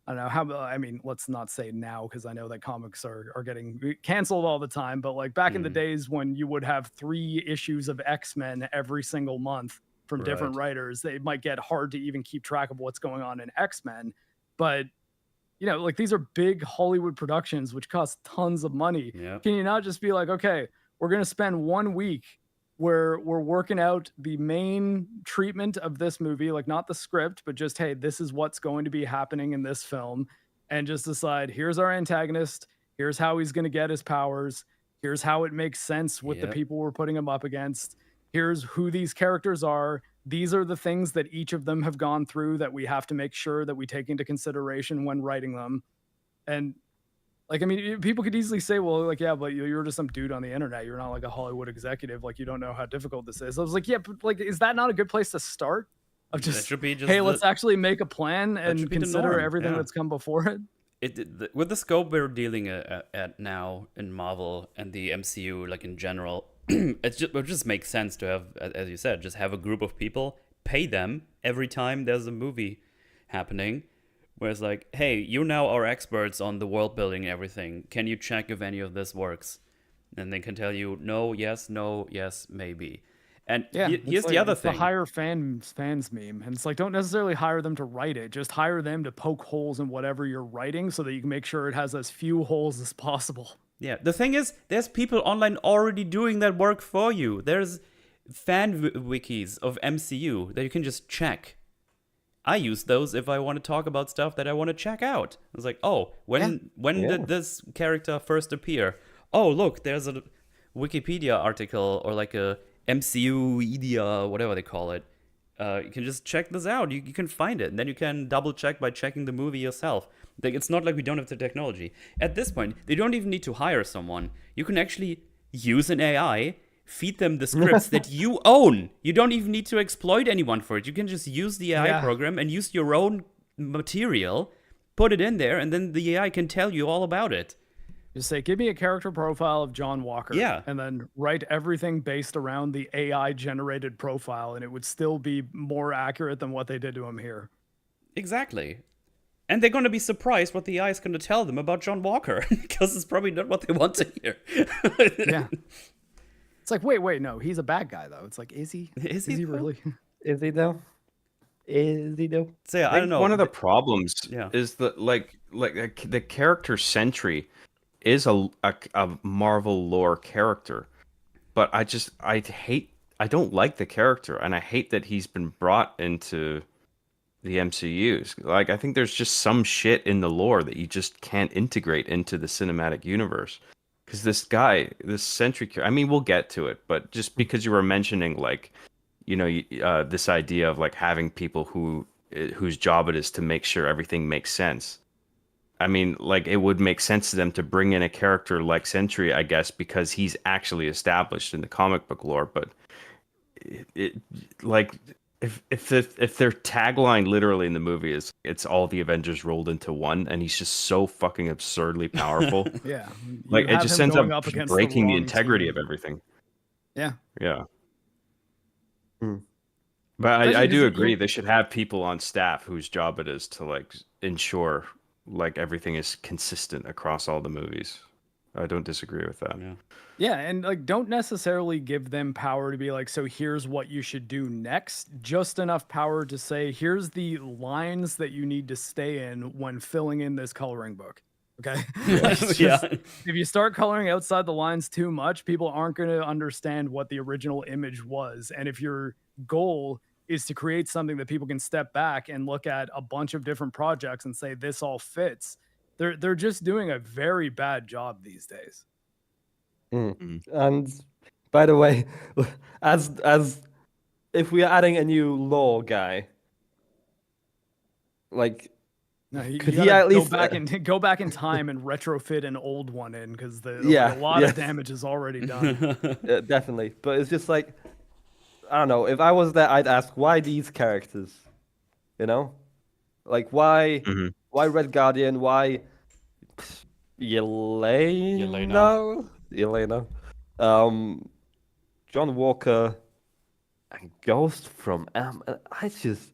I don't know I mean, let's not say now because I know that comics are getting canceled all the time. But like back in the days when you would have 3 issues of X-Men every single month from different writers, it might get hard to even keep track of what's going on in X-Men. But you know, like these are big Hollywood productions which cost tons of money. Yep. Can you not just be like, okay, we're going to spend 1 week where we're working out the main treatment of this movie, like not the script, but just, hey, this is what's going to be happening in this film, and just decide, here's our antagonist, here's how he's going to get his powers, here's how it makes sense with the people we're putting him up against, here's who these characters are, these are the things that each of them have gone through that we have to make sure that we take into consideration when writing them. And like, I mean, people could easily say, well, like, yeah, but you're just some dude on the internet. You're not like a Hollywood executive. Like, you don't know how difficult this is. I was like, yeah, but like, is that not a good place to start? Of just, should be just hey, let's actually make a plan and should be the consider norm, everything yeah. that's come before it. With the scope we're dealing at now in Marvel and the MCU, like in general, it just makes sense to have, as you said, just have a group of people, pay them every time there's a movie happening, where it's like, hey, you now are experts on the world building and everything. Can you check if any of this works? And they can tell you no, yes, maybe. And here's the other thing. The hire fans meme. And it's like, don't necessarily hire them to write it. Just hire them to poke holes in whatever you're writing so that you can make sure it has as few holes as possible. Yeah, the thing is, there's people online already doing that work for you. There's fan wikis of MCU that you can just check. I use those if I want to talk about stuff that I want to check out. It's like, oh, when did this character first appear? Oh, look, there's a Wikipedia article or like a MCU-edia, whatever they call it. You can just check this out. You can find it. And then you can double check by checking the movie yourself. Like, it's not like we don't have the technology. At this point, they don't even need to hire someone. You can actually use an AI, feed them the scripts that you own. You don't even need to exploit anyone for it. You can just use the AI program and use your own material, put it in there, and then the AI can tell you all about it. Just say, give me a character profile of John Walker. Yeah. And then write everything based around the AI generated profile, and it would still be more accurate than what they did to him here. Exactly. And they're going to be surprised what the AI is going to tell them about John Walker, because it's probably not what they want to hear. Yeah. It's like, wait, no, he's a bad guy, though. It's like, is he? Is he really? Is he though? Is he though? So yeah, I don't know. One of the problems Yeah. is that like the character Sentry is a Marvel lore character, but I I don't like the character, and I hate that he's been brought into the MCUs. Like, I think there's just some shit in the lore that you just can't integrate into the cinematic universe. Because this guy, this Sentry, I mean, we'll get to it, but just because you were mentioning, like, this idea of like having people whose job it is to make sure everything makes sense. I mean, like, it would make sense to them to bring in a character like Sentry, I guess, because he's actually established in the comic book lore. But it like if their tagline literally in the movie is it's all the Avengers rolled into one, and he's just so fucking absurdly powerful, Yeah, you like it have just him ends going up against breaking the wrong integrity team. of everything. Yeah. Yeah. Hmm. But Especially I 'cause do you- agree they should have people on staff whose job it is to like ensure like everything is consistent across all the movies. I don't disagree with that. Yeah. Yeah, and like don't necessarily give them power to be like, so here's what you should do next. Just enough power to say, here's the lines that you need to stay in when filling in this coloring book. Okay. Like, it's Yeah. just- if you start coloring outside the lines too much, people aren't going to understand what the original image was. And if your goal is to create something that people can step back and look at a bunch of different projects and say this all fits, they're just doing a very bad job these days. And by the way, as if we are adding a new lore guy, like No, could you he gotta at least go back in time and retrofit an old one in because Yeah, a lot yes. of damage is already done. definitely, but it's just like I don't know. If I was there, I'd ask why these characters, you know, like why Red Guardian, why Yelena, John Walker, and Ghost from I just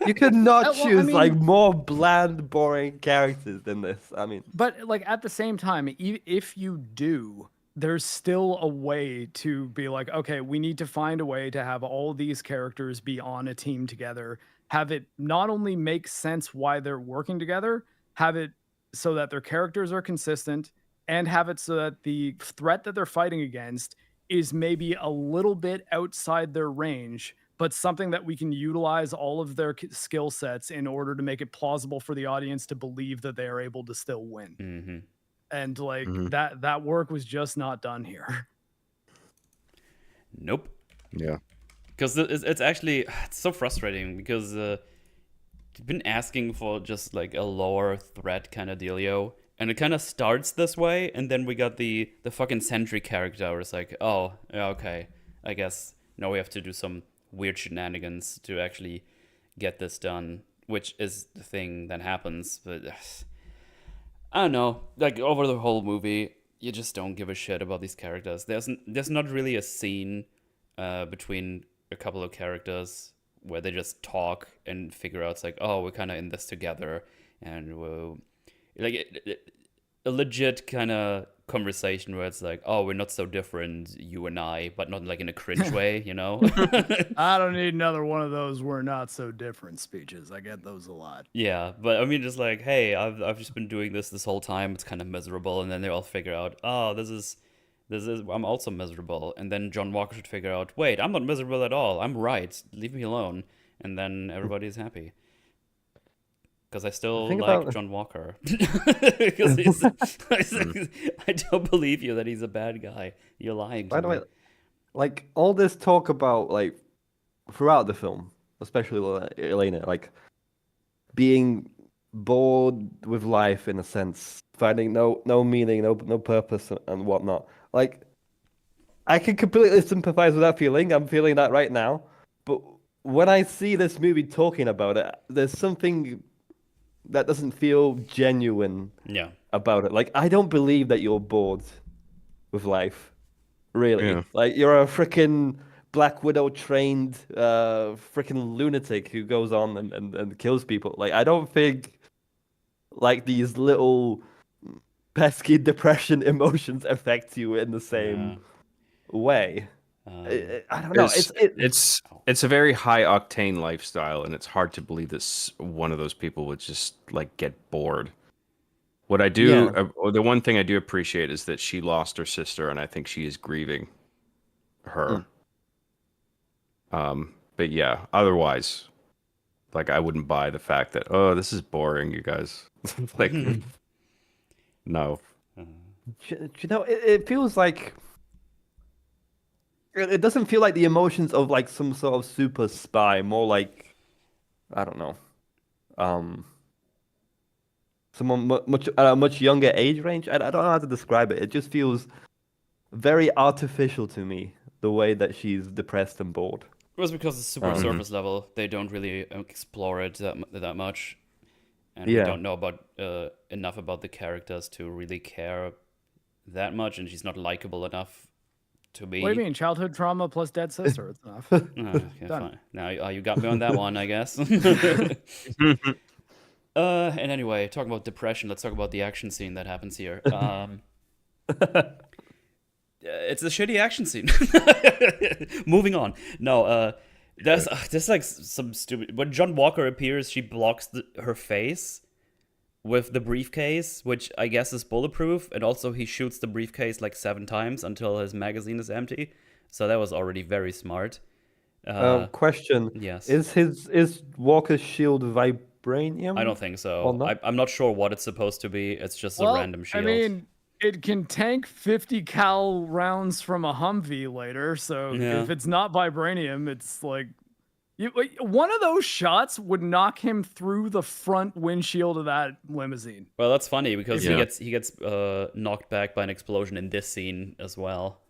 you could not Well, I choose mean- like more bland, boring characters than this. I mean, But like at the same time, if you do, there's still a way to be like, okay, we need to find a way to have all these characters be on a team together, have it not only make sense why they're working together, have it so that their characters are consistent, and have it so that the threat that they're fighting against is maybe a little bit outside their range, but something that we can utilize all of their skill sets in order to make it plausible for the audience to believe that they are able to still win. Mm-hmm. And like that work was just not done here. Nope. Yeah. Because it's actually it's so frustrating because you've been asking for just like a lore threat kind of dealio, and it kind of starts this way, and then we got the fucking Sentry character where it's like, oh yeah, okay, I guess now we have to do some weird shenanigans to actually get this done, which is the thing that happens. But I don't know, like over the whole movie, you just don't give a shit about these characters. There's not really a scene between a couple of characters where they just talk and figure out it's like, oh, we're kind of in this together, and we'll like a legit kind of conversation where it's like, oh, we're not so different, you and I, but not like in a cringe way, you know? I don't need another one of those "we're not so different" speeches. I get those a lot. Yeah, but I mean, just like, hey, I've just been doing this whole time. It's kind of miserable, and then they all figure out, oh, this is I'm also miserable, and then John Walker should figure out, wait, I'm not miserable at all. I'm right. Leave me alone, and then everybody's happy. Because I still Think like about- John Walker. Because I don't believe you that he's a bad guy. You're lying to by the me. way, like all this talk about like throughout the film, especially Elena, like being bored with life in a sense, finding no meaning, no purpose and whatnot. Like I can completely sympathize with that feeling. I'm feeling that right now. But when I see this movie talking about it, there's something that doesn't feel genuine Yeah. about it. Like I don't believe that you're bored with life. Really. Yeah. Like you're a freaking Black Widow trained freaking lunatic who goes on and kills people. Like I don't think like these little pesky depression emotions affect you in the same way. I don't know. It's a very high octane lifestyle, and it's hard to believe that one of those people would just like get bored. What I do, the one thing I do appreciate is that she lost her sister, and I think she is grieving her. But yeah, otherwise, like I wouldn't buy the fact that this is boring, you guys. Like no. You know, it feels like it doesn't feel like the emotions of like some sort of super spy. More like I don't know, um, someone much at a much younger age range. I don't know how to describe it. It just feels very artificial to me, the way that she's depressed and bored. It was because it's super surface level. They don't really explore it that much, and we Yeah. don't know about enough about the characters to really care that much. And she's not likable enough to be. What do you mean? Childhood trauma plus dead sister. It's enough. Okay, Done. fine. Now you got me on that one, I guess. And anyway, talking about depression, let's talk about the action scene that happens here. It's a shitty action scene. Moving on. No, there's like some stupid. When John Walker appears, she blocks her face with the briefcase, which I guess is bulletproof, and also he shoots the briefcase like 7 times until his magazine is empty. So that was already very smart. Question: Yes. Is Walker's shield vibranium? I don't think Or so. not? I'm not sure what it's supposed to be. It's just a random shield. I mean, it can tank 50 cal rounds from a Humvee later. So Yeah. if it's not vibranium, it's like one of those shots would knock him through the front windshield of that limousine. Well, that's funny because Yeah. he gets knocked back by an explosion in this scene as well.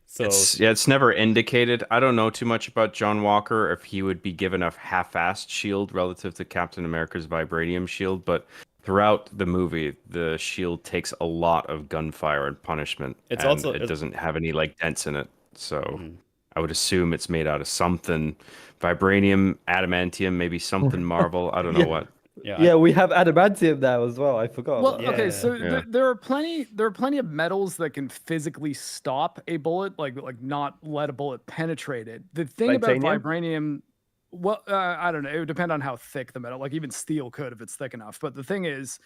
So It's never indicated. I don't know too much about John Walker, if he would be given a half-assed shield relative to Captain America's vibranium shield, but throughout the movie, the shield takes a lot of gunfire and punishment. It's and also- it doesn't have any like dents in it. So I would assume it's made out of something vibranium, adamantium, maybe something Marvel. I don't know Yeah. what. Yeah, we have adamantium now as well. I forgot. Well, about that. okay, so Yeah. there are plenty of metals that can physically stop a bullet, like not let a bullet penetrate it. The thing about Titanium? vibranium, well, I don't know. It would depend on how thick the metal. Like even steel could if it's thick enough. But the thing is,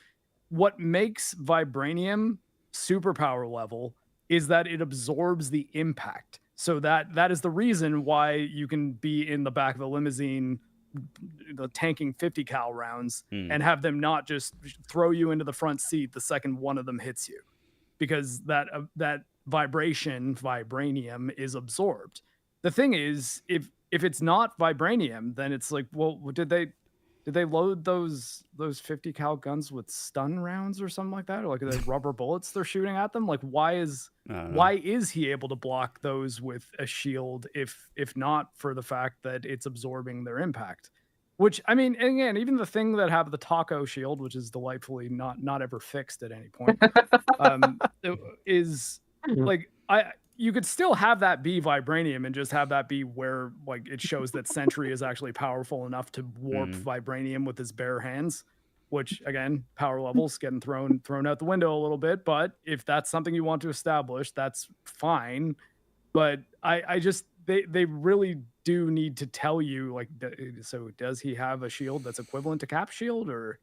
what makes vibranium superpower level is that it absorbs the impact. So that is the reason why you can be in the back of a limousine tanking 50 cal rounds and have them not just throw you into the front seat the second one of them hits you, because that vibranium is absorbed. The thing is, if it's not vibranium, then it's like, well, did they load those 50 cal guns with stun rounds or something like that, or like are they rubber bullets they're shooting at them? Like why is he able to block those with a shield if not for the fact that it's absorbing their impact? Which, I mean, and again, even the thing that have the taco shield, which is delightfully not ever fixed at any point, is like you could still have that be vibranium and just have that be where like it shows that Sentry is actually powerful enough to warp vibranium with his bare hands, which again, power levels getting thrown out the window a little bit. But if that's something you want to establish, that's fine. But I just they really do need to tell you, like, so does he have a shield that's equivalent to Cap's shield, or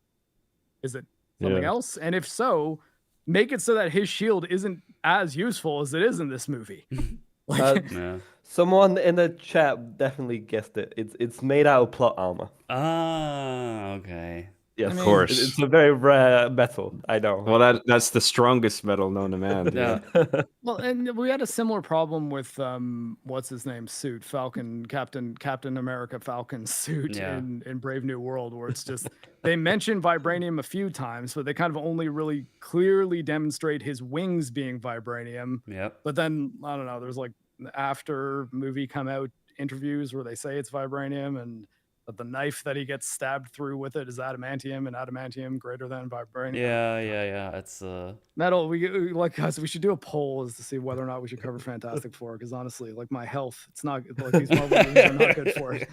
is it something else? And if so, make it so that his shield isn't as useful as it is in this movie. Someone in the chat definitely guessed it. It's made out of plot armor. Ah, okay. Yes, Of course. It's a very rare metal. I know. Well, that's the strongest metal known to man. Yeah. Well, and we had a similar problem with what's his name suit, Captain America Falcon's suit in Brave New World, where it's just they mention vibranium a few times, but they kind of only really clearly demonstrate his wings being vibranium. Yep. But then I don't know, there's like after movie come out interviews where they say it's vibranium, and the knife that he gets stabbed through with it is adamantium, and adamantium greater than vibranium. Yeah. It's Metal. We like, guys. We should do a poll as to see whether or not we should cover Fantastic Four, because honestly, like my health, it's not like these Marvel movies are not good for it.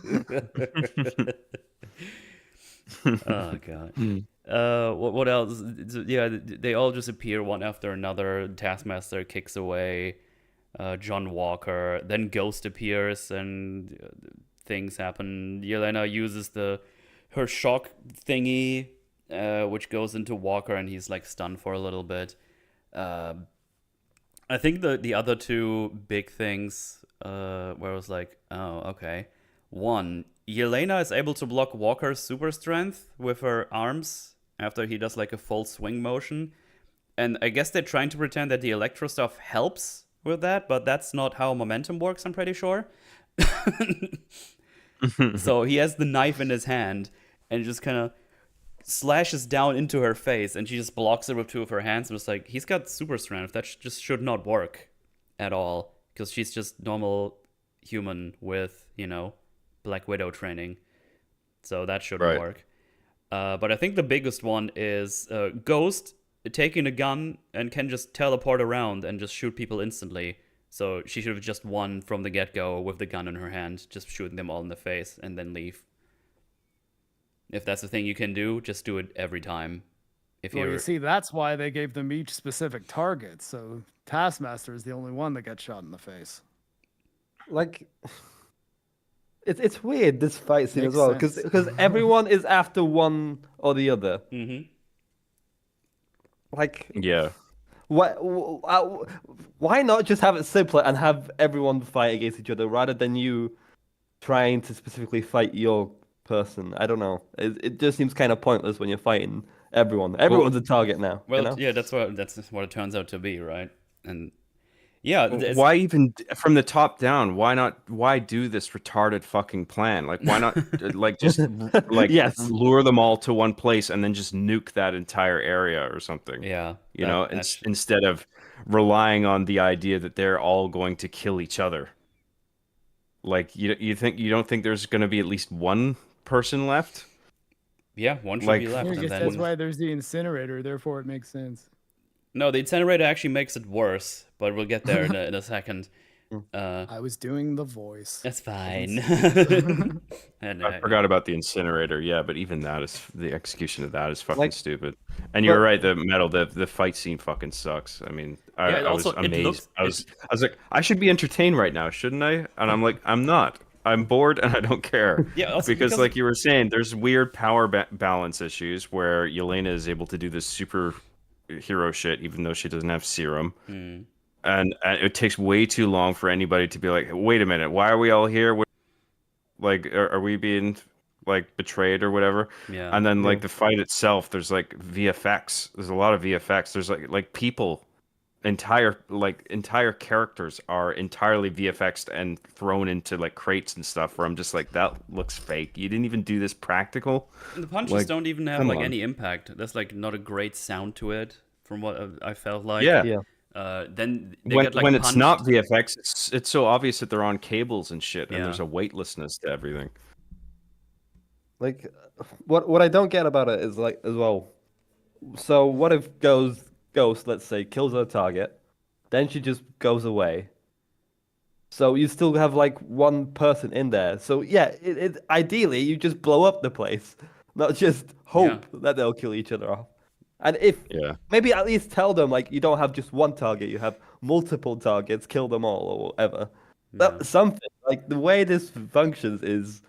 Oh god. What else? Yeah, they all just appear one after another. Taskmaster kicks away John Walker, then Ghost appears, and things happen. Yelena uses her shock thingy, which goes into Walker, and he's like stunned for a little bit. I think the other two big things where I was like, oh, okay. 1, Yelena is able to block Walker's super strength with her arms after he does like a full swing motion. And I guess they're trying to pretend that the electro stuff helps with that, but that's not how momentum works, I'm pretty sure. So he has the knife in his hand and just kind of slashes down into her face, and she just blocks it with 2 of her hands. And it's like, he's got super strength. That just should not work at all, because she's just normal human with, Black Widow training. So that shouldn't work. But I think the biggest one is Ghost taking a gun and can just teleport around and just shoot people instantly. So she should have just won from the get-go with the gun in her hand, just shooting them all in the face and then leave. If that's the thing you can do, just do it every time. Well, you see, that's why they gave them each specific target. So Taskmaster is the only one that gets shot in the face. Like, it's weird, this fight scene Makes as well, sense. because everyone is after one or the other. Mm-hmm. Like, Yeah. why not just have it simpler and have everyone fight against each other rather than you trying to specifically fight your person? I don't know. It just seems kind of pointless when you're fighting everyone. Everyone's a target now. Well, yeah, that's what it turns out to be, right? And yeah, Why even from the top down? Why do this retarded fucking plan? Like, why not like just like Yes. lure them all to one place and then just nuke that entire area or something? Yeah, Instead of relying on the idea that they're all going to kill each other. Like, you don't think there's going to be at least one person left? Yeah, one should be left. I And guess then... that's why there's the incinerator, therefore it makes sense. No, the incinerator actually makes it worse, but we'll get there in a second. I was doing the voice. That's fine. I forgot about the incinerator. Yeah, but even the execution of that is fucking stupid. And you're right. The fight scene fucking sucks. I mean, I was amazed. I was like, I should be entertained right now, shouldn't I? And I'm like, I'm not. I'm bored and I don't care. Yeah, also because like you were saying, there's weird power balance issues where Yelena is able to do this super hero shit even though she doesn't have serum. And it takes way too long for anybody to be like, wait a minute, why are we all here? Like, are we being like betrayed or whatever? Yeah. And then like the fight itself, there's like VFX. There's a lot of VFX. There's like people, entire characters are entirely VFXed and thrown into like crates and stuff. Where I'm just like, that looks fake. You didn't even do this practical. And the punches don't even have like any impact. There's like not a great sound to it, from what I felt like. Yeah. Then they when get, like, when it's punched. not VFX, it's so obvious that they're on cables and shit, and Yeah. there's a weightlessness to everything. Like, what I don't get about it is like as well. So what if Ghost, let's say, kills her target, then she just goes away. So you still have like one person in there. So yeah, it ideally you just blow up the place, not just hope that they'll kill each other off. And if maybe at least tell them like you don't have just one target, you have multiple targets, kill them all or whatever. That's something. Like the way this functions is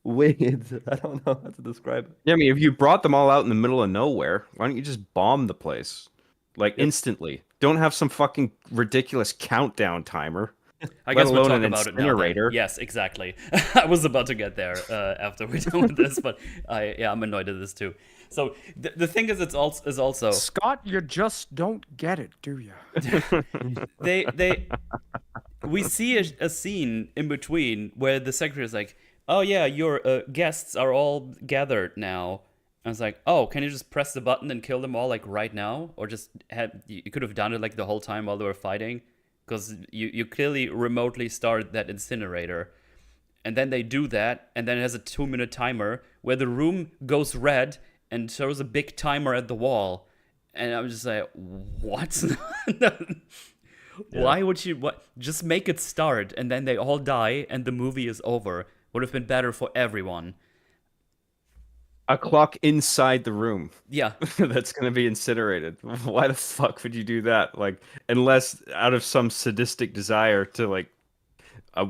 weird. I don't know how to describe it. Yeah, I mean, if you brought them all out in the middle of nowhere, why don't you just bomb the place? Like instantly. Don't have some fucking ridiculous countdown timer. I guess we'll let talk alone an about it now. incinerator. Yes, exactly. I was about to get there after we're done with this, but I'm annoyed at this too. So the thing is, is also Scott, you just don't get it, do you? we see a scene in between where the secretary is like, "Oh yeah, your guests are all gathered now." I was like, "Oh, can you just press the button and kill them all like right now, or just you could have done it like the whole time while they were fighting?" Because you clearly remotely start that incinerator. And then they do that, and then it has a 2-minute timer where the room goes red and shows a big timer at the wall. And I'm just like, what? Why would you... Just make it start, and then they all die, and the movie is over. Would have been better for everyone. A clock inside the room. Yeah. That's going to be incinerated. Why the fuck would you do that? Like, unless out of some sadistic desire to, like,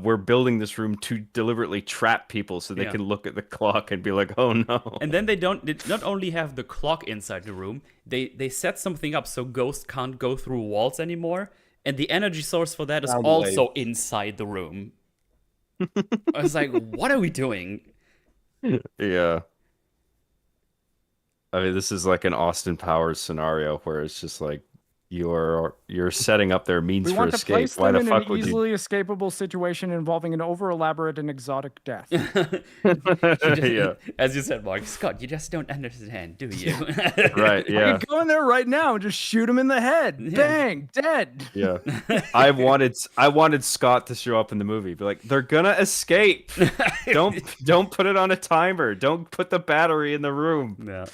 we're building this room to deliberately trap people so they can look at the clock and be like, oh no. And then they not only have the clock inside the room, they set something up so Ghost can't go through walls anymore. and the energy source for that is Sound also wave. inside the room. I was like, what are we doing? Yeah. I mean, this is like an Austin Powers scenario where it's just like you're setting up their means We for want to escape. place Why them the in fuck an would you? easily escapable situation involving an over-elaborate and exotic death. Yeah. As you said, Mark, Scott, you just don't understand, do you? Right. I Yeah. could go in there right now and just shoot him in the head. Bang, dead. Yeah. I wanted Scott to show up in the movie. Be like, they're gonna escape. Don't put it on a timer. Don't put the battery in the room. Yeah.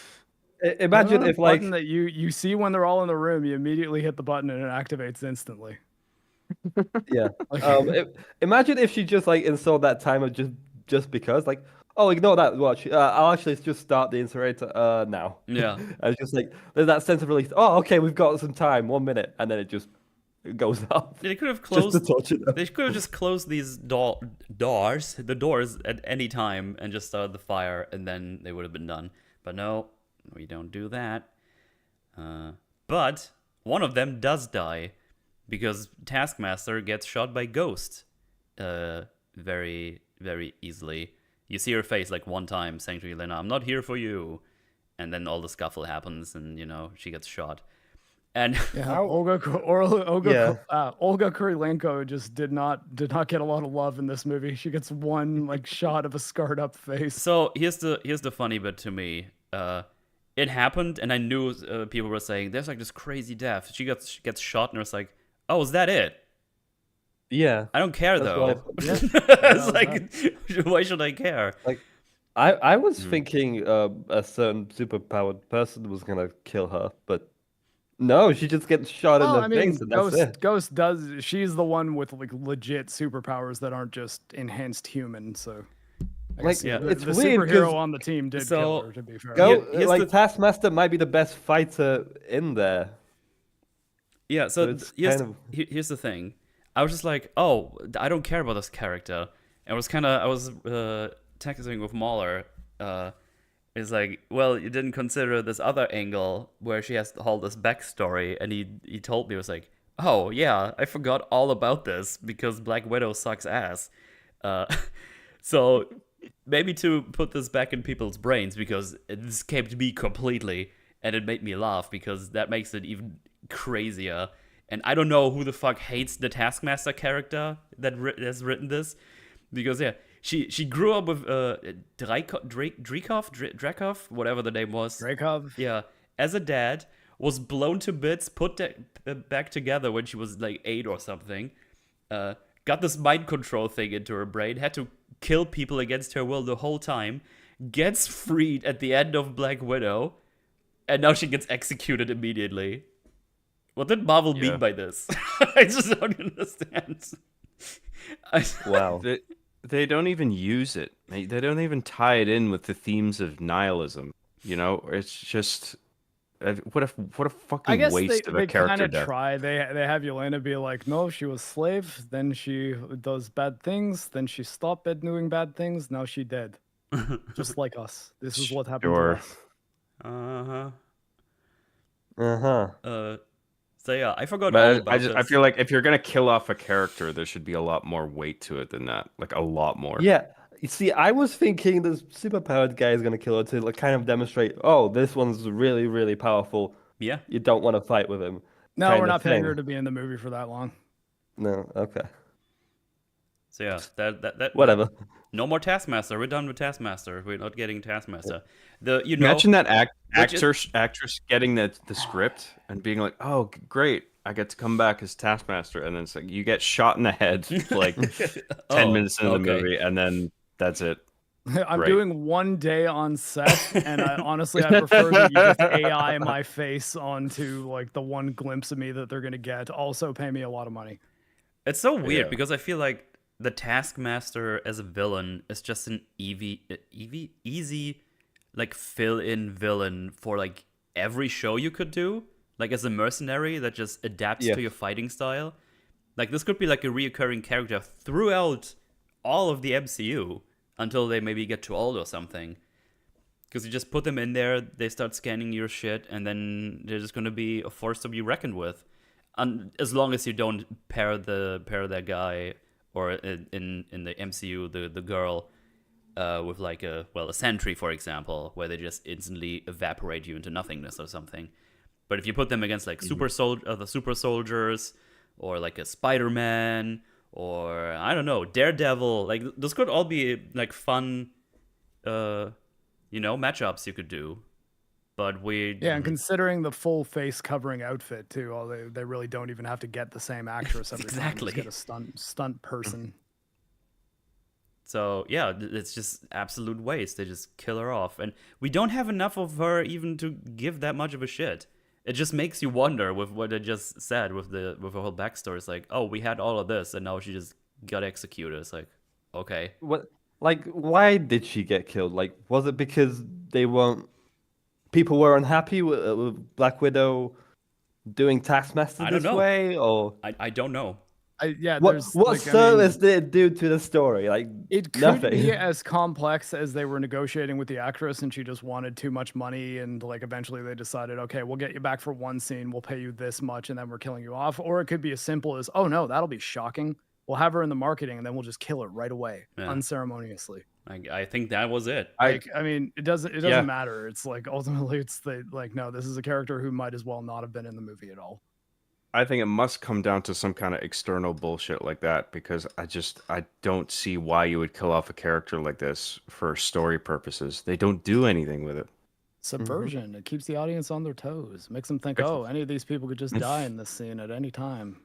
Imagine if like button that you see when they're all in the room, you immediately hit the button and it activates instantly. yeah. Imagine if she just like installed that timer just because like, oh, ignore that. Watch. I'll actually just start the incinerator now. Yeah. And it's just like there's that sense of relief. Oh, okay, we've got some time. 1 minute, and then it goes off. They could have Just closed. to touch it. They could have just closed these doors at any time and just started the fire, and then they would have been done. But no, we don't do that. But one of them does die because Taskmaster gets shot by Ghost very, very easily. You see her face like one time saying to Elena, "I'm not here for you." And then all the scuffle happens and, she gets shot. And Yeah, Olga Kurilenko just did not get a lot of love in this movie. She gets one like shot of a scarred up face. so here's the funny bit to me. It happened, and I knew people were saying there's like this crazy death. She gets shot, and it's like, oh, is that it? Yeah. I don't care That's though. why It's like, why should I care? Like, I was thinking a certain superpowered person was gonna kill her, but no, she just gets shot in the face, and that's it. Ghost does. She's the one with like legit superpowers that aren't just enhanced human. So, I Like, guess yeah. the it's the weird superhero 'cause- on the team did So, kill her. To be fair, here's Like the- Taskmaster might be the best fighter in there. Yeah, so it's here's, kind here's the thing. I was just like, oh, I don't care about this character. And I was texting with Mahler. It's like, well, you didn't consider this other angle where she has all this backstory. And he told me, it was like, oh, yeah, I forgot all about this because Black Widow sucks ass. So maybe to put this back in people's brains because it escaped me completely. And it made me laugh because that makes it even crazier. And I don't know who the fuck hates the Taskmaster character that has written this. Because, yeah, she grew up with Drakov, whatever the name was. Drakov. Yeah, as a dad, was blown to bits, put back together when she was like 8 or something. Got this mind control thing into her brain, had to kill people against her will the whole time, gets freed at the end of Black Widow, and now she gets executed immediately. What did Marvel mean by this? I just don't understand. Wow. They don't even use it. They don't even tie it in with the themes of nihilism. It's just what a fucking I guess waste they of a character kind of death. try. They have Yelena be like, no, she was slave. Then she does bad things. Then she stopped doing bad things. Now she dead. Just like us. This is what happened to Sure. us. Uh-huh. Uh-huh. So yeah, I forgot all But about this. I feel like if you're gonna kill off a character, there should be a lot more weight to it than that. Like a lot more. Yeah. You see, I was thinking this superpowered guy is gonna kill her to like kind of demonstrate, oh, this one's really, really powerful. Yeah. You don't want to fight with him. No, kind we're of not paying thing. her to be in the movie for that long. No, okay. So yeah, that Whatever. No more Taskmaster. We're done with Taskmaster. We're not getting Taskmaster. Imagine that which is- actress getting the script and being like, "Oh, great, I get to come back as Taskmaster," and then it's like you get shot in the head like 10 minutes into the movie, and then that's it. I'm Right. doing 1 day on set, and honestly, I prefer that you just AI my face onto like the one glimpse of me that they're gonna get. Also, pay me a lot of money. It's so weird Yeah. because I feel like the Taskmaster as a villain is just an easy like fill-in villain for like every show you could do, like as a mercenary that just adapts Yeah. to your fighting style. Like this could be like a reoccurring character throughout all of the MCU until they maybe get too old or something. Because you just put them in there, they start scanning your shit, and then they're just going to be a force to be reckoned with. as long as you don't pair that guy, or in the MCU the girl with like a Sentry, for example, where they just instantly evaporate you into nothingness or something. But if you put them against like the super soldiers, or like a Spider-Man, or I don't know, Daredevil, like those could all be like fun matchups you could do. But and considering the full face covering outfit too, they really don't even have to get the same actress every Exactly. time. Just get a stunt person. So yeah, it's just absolute waste. They just kill her off, and we don't have enough of her even to give that much of a shit. It just makes you wonder with what I just said with her whole backstory. It's like, oh, we had all of this, and now she just got executed. It's like, okay, What? Like, why did she get killed? Like, was it because people were unhappy with Black Widow doing Taskmaster I don't this know. way, or I don't know. what service did it do to the story? Like, it could nothing. be as complex as they were negotiating with the actress, and she just wanted too much money, and like eventually they decided, okay, we'll get you back for one scene, we'll pay you this much, and then we're killing you off. Or it could be as simple as, oh no, that'll be shocking. We'll have her in the marketing, and then we'll just kill her right away, unceremoniously. I think that was it. It doesn't matter. It's like ultimately it's no, this is a character who might as well not have been in the movie at all. I think it must come down to some kind of external bullshit like that, because I don't see why you would kill off a character like this for story purposes. They don't do anything with it. Subversion. It keeps the audience on their toes. Makes them think, oh, any of these people could just die in this scene at any time.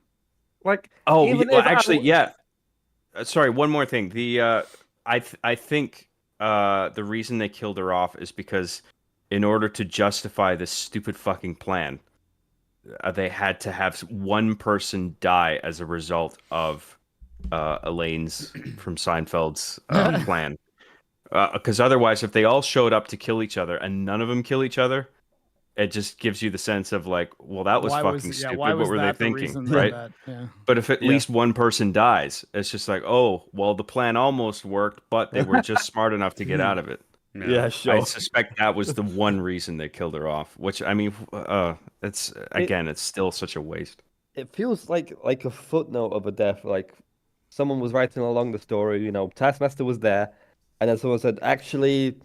Like, yeah. Sorry, one more thing. I think the reason they killed her off is because in order to justify this stupid fucking plan, they had to have one person die as a result of Elaine's from Seinfeld's plan. Because otherwise, if they all showed up to kill each other and none of them kill each other, it just gives you the sense of like, well, that was fucking stupid. What were they thinking, right? But if at least one person dies, it's just like, oh, well, the plan almost worked, but they were just smart enough to get out of it. Yeah, sure. I suspect that was the one reason they killed her off. Which, I mean, it's still such a waste. It feels like a footnote of a death. Like someone was writing along the story. Taskmaster was there, and then someone said, actually,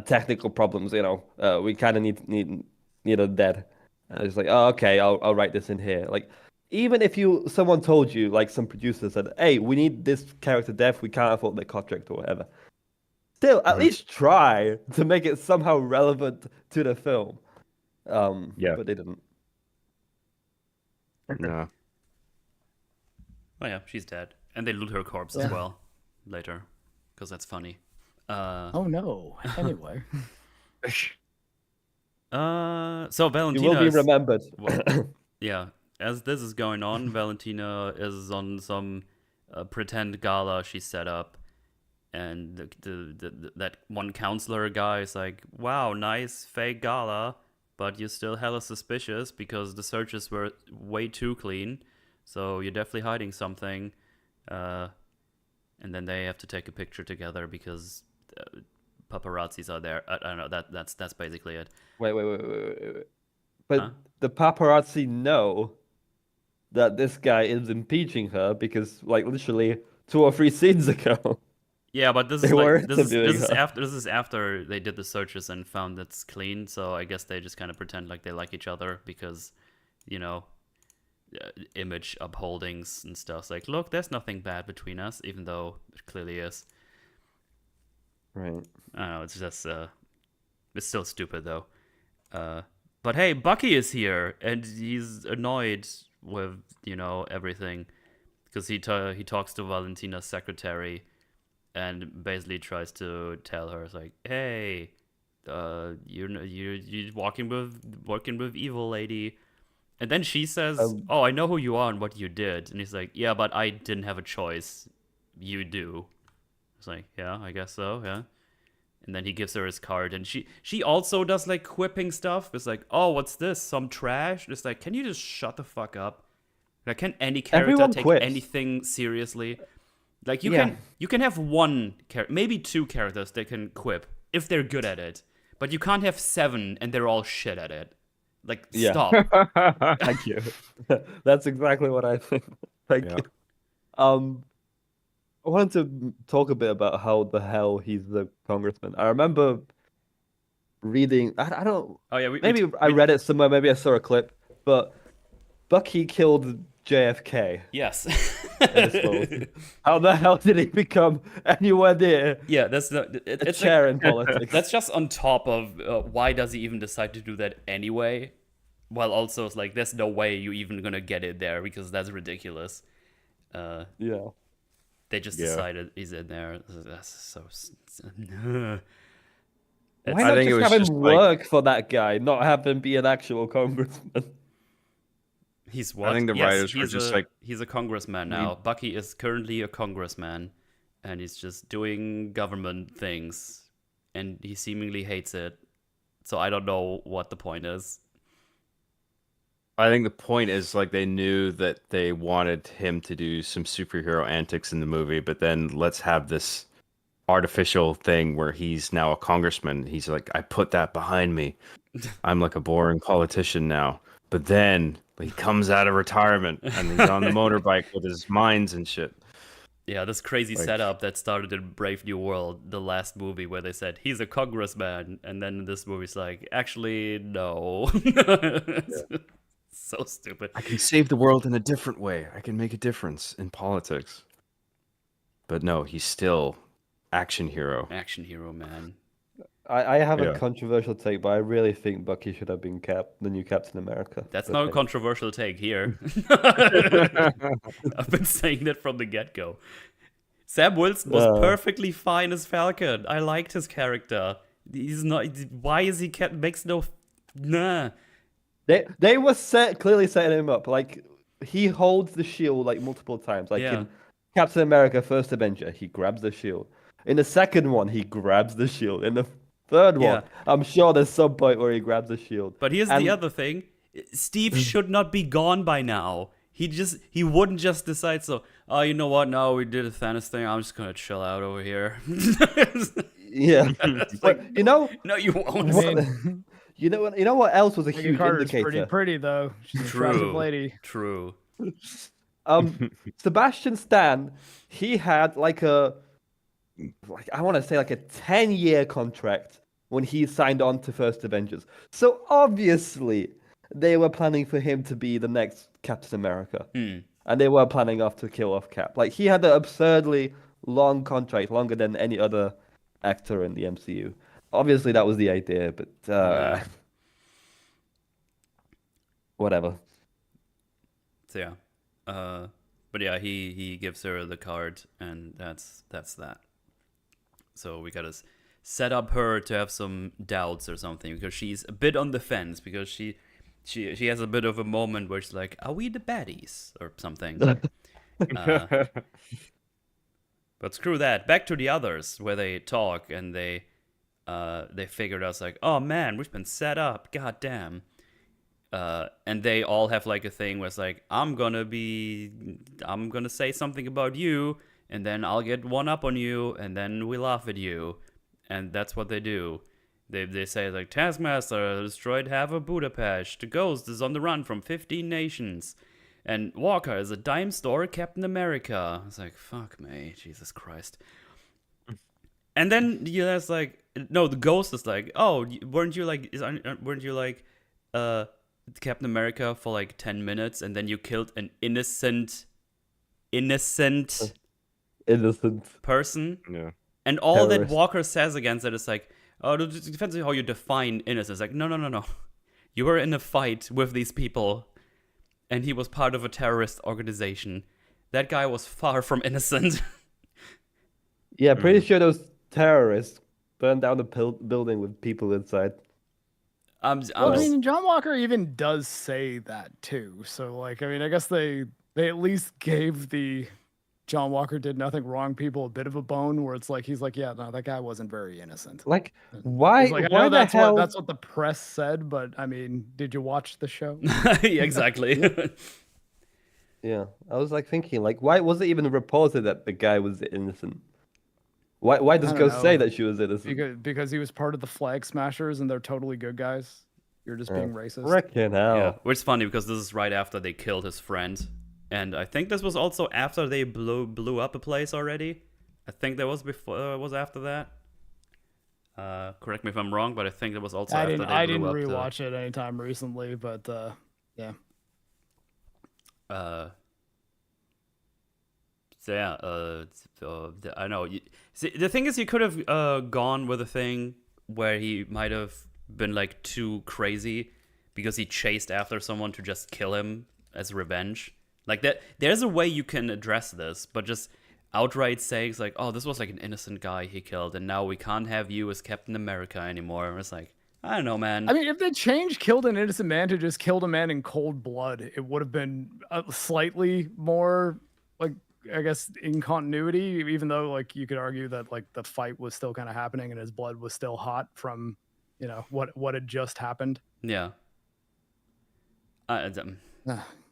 technical problems. We kind of need her dead. And it's like, oh, okay, I'll write this in here. Like, even if someone told you, like some producer said, hey, we need this character death, we can't afford the contract or whatever. Still, at least try to make it somehow relevant to the film. But they didn't. No. Oh yeah, she's dead, and they loot her corpse as well later, because that's funny. Oh no. Anyway. So Valentina You will be remembered. Yeah, as this is going on, Valentina is on some pretend gala she set up, and that one counselor guy is like, wow, nice fake gala, but you're still hella suspicious because the searches were way too clean, so you're definitely hiding something. And then they have to take a picture together because paparazzis are there. I don't know, that's basically it. Wait. But the paparazzi know that this guy is impeaching her because, like, literally 2 or 3 scenes ago. Yeah, but this is after they did the searches and found it's clean. So I guess they just kind of pretend like they like each other because, image upholdings and stuff. It's like, look, there's nothing bad between us, even though it clearly is. Right. I don't know. It's just it's still stupid though. But hey, Bucky is here, and he's annoyed with everything because he talks to Valentina's secretary, and basically tries to tell her, it's like, hey, you're working with evil lady, and then she says, oh, I know who you are and what you did, and he's like, yeah, but I didn't have a choice. You do. It's like, yeah, I guess so, yeah. And then he gives her his card, and she also does like quipping stuff. It's like, oh, what's this? Some trash? It's like, can you just shut the fuck up? Like, can any character Everyone take quips. anything seriously? Like, you can have one character, maybe 2 characters that can quip if they're good at it, but you can't have 7 and they're all shit at it. Like, Yeah. stop. Thank you. That's exactly what I think. Thank Yeah. you. I wanted to talk a bit about how the hell he's the congressman. I remember reading. I don't. Oh yeah, Maybe I read it somewhere. Maybe I saw a clip. But Bucky killed JFK yes. in this world. How the hell did he become anywhere near Yeah, that's not. a It's chair like, in politics? that's just on top of why does he even decide to do that anyway? While also it's like there's no way you even gonna get it there because that's ridiculous. Yeah. They just Yeah. decided he's in there. That's so. Why I not think it just was have him just, like- work for that guy, not have him be an actual congressman? He's what? think the Yes, writers were he's just a, like, he's a congressman now. Bucky is currently a congressman, and he's just doing government things, and he seemingly hates it. So I don't know what the point is. I think the point is like they knew that they wanted him to do some superhero antics in the movie, but then let's have this artificial thing where he's now a congressman. He's like, I put that behind me. I'm like a boring politician now. But then he comes out of retirement and he's on the motorbike with his mines and shit. Yeah, this crazy Like- setup that started in Brave New World, the last movie where they said he's a congressman, and then this movie's like, actually, no. So stupid. I can save the world in a different way. I can make a difference in politics. But no, he's still action hero. Action hero, man. I have Yeah. a controversial take, but I really think Bucky should have been the new Captain America. That's But not a hey. controversial take here. I've been saying that from the get-go. Sam Wilson was perfectly fine as Falcon. I liked his character. He's not. Why is he kept? Makes no. Nah. They were clearly setting him up. Like he holds the shield like multiple times. Like Yeah. in Captain America: First Avenger, he grabs the shield. In the second one, he grabs the shield. In the third Yeah. one, I'm sure there's some point where he grabs the shield. But here's the other thing. Steve should not be gone by now. He wouldn't just decide so, oh, you know what? No, we did a Thanos thing. I'm just gonna chill out over here. Yeah, but you know, No, you won't. you know what else was a Peggy huge Carter's pretty indicator? pretty though. She's an attractive True. lady. True. Sebastian Stan, he had like I want to say like a 10-year contract when he signed on to First Avengers. So obviously they were planning for him to be the next Captain America. And they were planning to kill off Cap. Like he had an absurdly long contract, longer than any other actor in the MCU. Obviously that was the idea, but whatever. So yeah. But yeah, he gives her the card, and that's that. So we gotta set up her to have some doubts or something, because she's a bit on the fence, because she has a bit of a moment where she's like, are we the baddies or something? But screw that. Back to the others, where they talk and they figured out, like, oh man, we've been set up, god damn. And they all have like a thing where it's like, I'm gonna say something about you, and then I'll get one up on you, and then we laugh at you. And that's what they do. They say like, Taskmaster destroyed half of Budapest. The Ghost is on the run from 15 nations. And Walker is a dime store Captain America. It's like, fuck me, Jesus Christ. And then it's like, no, the Ghost is like, oh, weren't you like Captain America for like 10 minutes, and then you killed an innocent person? Yeah. And all that Terrorist. Walker says against it is like, oh, it depends on how you define innocence. Like, no. You were in a fight with these people, and he was part of a terrorist organization. That guy was far from innocent. Yeah, pretty sure those terrorists burned down the building with people inside. I'm Well, I mean, John Walker even does say that too. So, like, I mean, I guess they at least gave the John Walker did nothing wrong people a bit of a bone, where it's like he's like, yeah, no, that guy wasn't very innocent. Like, why? He's like, I why know the hell? that's what the press said, but I mean, did you watch the show? Yeah, exactly. Yeah, I was like thinking, like, why was it even reported that the guy was innocent? Why does I don't Ghost say know. that she was innocent? because he was part of the Flag Smashers, and they're totally good guys. You're just being racist. Freaking hell. Yeah, which is funny because this is right after they killed his friend, and I think this was also after they blew up a place already. I think that was before was after that. Correct me if I'm wrong, but I think it was also after they blew up. I didn't rewatch it anytime recently, but yeah. So yeah, I know. See, the thing is, you could have gone with a thing where he might have been like too crazy because he chased after someone to just kill him as revenge. Like that, there's a way you can address this, but just outright saying it's like, oh, this was like an innocent guy he killed, and now we can't have you as Captain America anymore. And it's like, I don't know, man. I mean, if they changed killed an innocent man to just killed a man in cold blood, it would have been slightly more, like, I guess, in continuity, even though, like, you could argue that, like, the fight was still kind of happening and his blood was still hot from, you know, what had just happened. Yeah.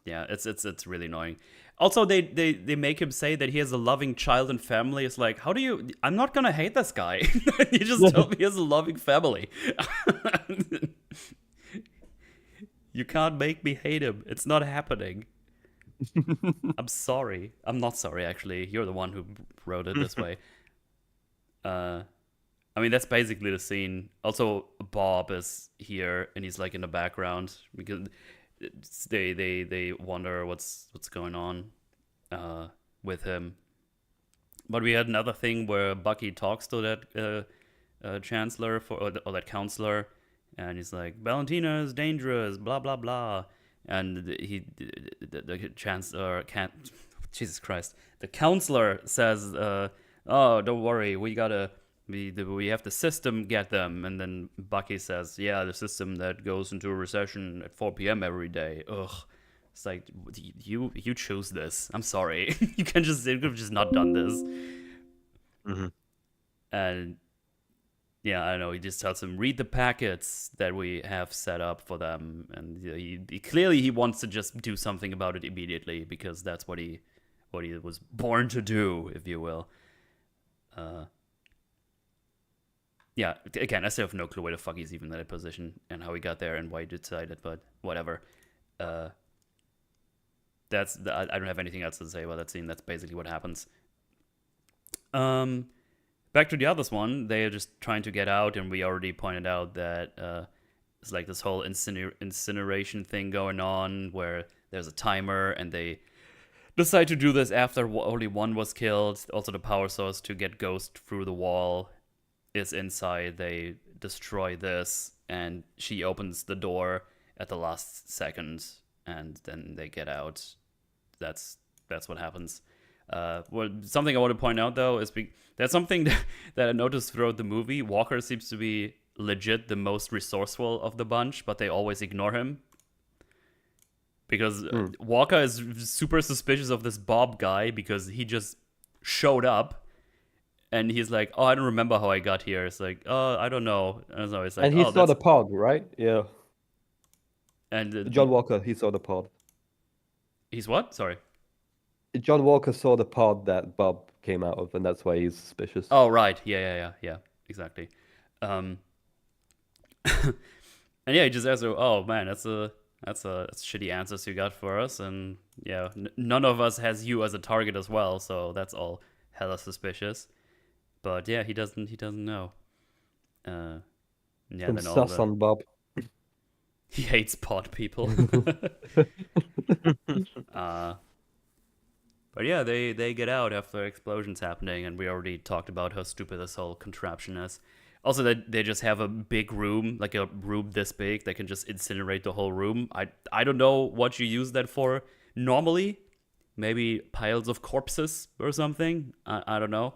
Yeah, it's really annoying. Also, they make him say that he has a loving child and family. It's like, how do you... I'm not gonna hate this guy. You just told me he has a loving family. You can't make me hate him. It's not happening. I'm sorry. I'm not sorry, actually. You're the one who wrote it this way. I mean, that's basically the scene. Also, Bob is here, and he's like in the background because they wonder what's going on with him. But we had another thing where Bucky talks to that chancellor or that counselor, and he's like, Valentina is dangerous, blah blah blah, and the chancellor can't. Jesus Christ! The counselor says, "Oh, don't worry, we have the system get them." And then Bucky says, "Yeah, the system that goes into a recession at 4 p.m. every day." Ugh, it's like you choose this. I'm sorry, you could have just not done this. Mm-hmm. And yeah, I don't know. He just tells him, read the packets that we have set up for them, and he clearly wants to just do something about it immediately because that's what he was born to do, if you will. Yeah, again, I still have no clue where the fuck he's even in that position and how he got there and why he decided, but whatever. I don't have anything else to say about that scene. That's basically what happens. Back to the others one, they are just trying to get out, and we already pointed out that it's like this whole incineration thing going on where there's a timer, and they decide to do this after only one was killed. Also, the power source to get Ghost through the wall is inside. They destroy this, and she opens the door at the last second, and then they get out. That's what happens. Well, something I want to point out though is that's something that I noticed throughout the movie. Walker seems to be legit the most resourceful of the bunch, but they always ignore him because Walker is super suspicious of this Bob guy because he just showed up. And he's like, oh, I don't remember how I got here. It's like, oh, I don't know. And so it's like, And he saw the pod, right? Yeah. And John Walker, he saw the pod. He's what? Sorry. John Walker saw the pod that Bob came out of, and that's why he's suspicious. Oh, right. Yeah. Exactly. And yeah, he just asks, oh man, that's shitty answers you got for us, and yeah, none of us has you as a target as well, so that's all hella suspicious. But yeah, he doesn't know. Yeah, Some then sus on Bob. He hates pod people. But yeah, they get out after explosions happening, and we already talked about how stupid this whole contraption is. Also, they just have a big room, like a room this big, that can just incinerate the whole room. I don't know what you use that for normally. Maybe piles of corpses or something. I don't know.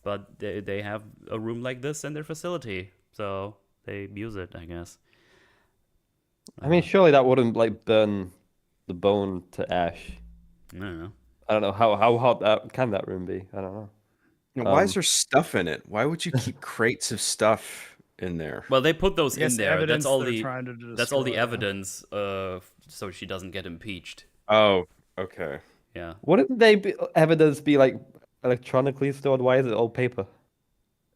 But they have a room like this in their facility, so they use it, I guess. I mean, surely that wouldn't like burn the bone to ash. I don't know. I don't know how hot can that room be. I don't know. Why is there stuff in it? Why would you keep crates of stuff in there? Well, they put those I guess in there. That's evidence all they're the trying to that's all the destroy. evidence. So she doesn't get impeached. Oh, okay. Yeah. Wouldn't evidence be like electronically stored? Why is it all paper?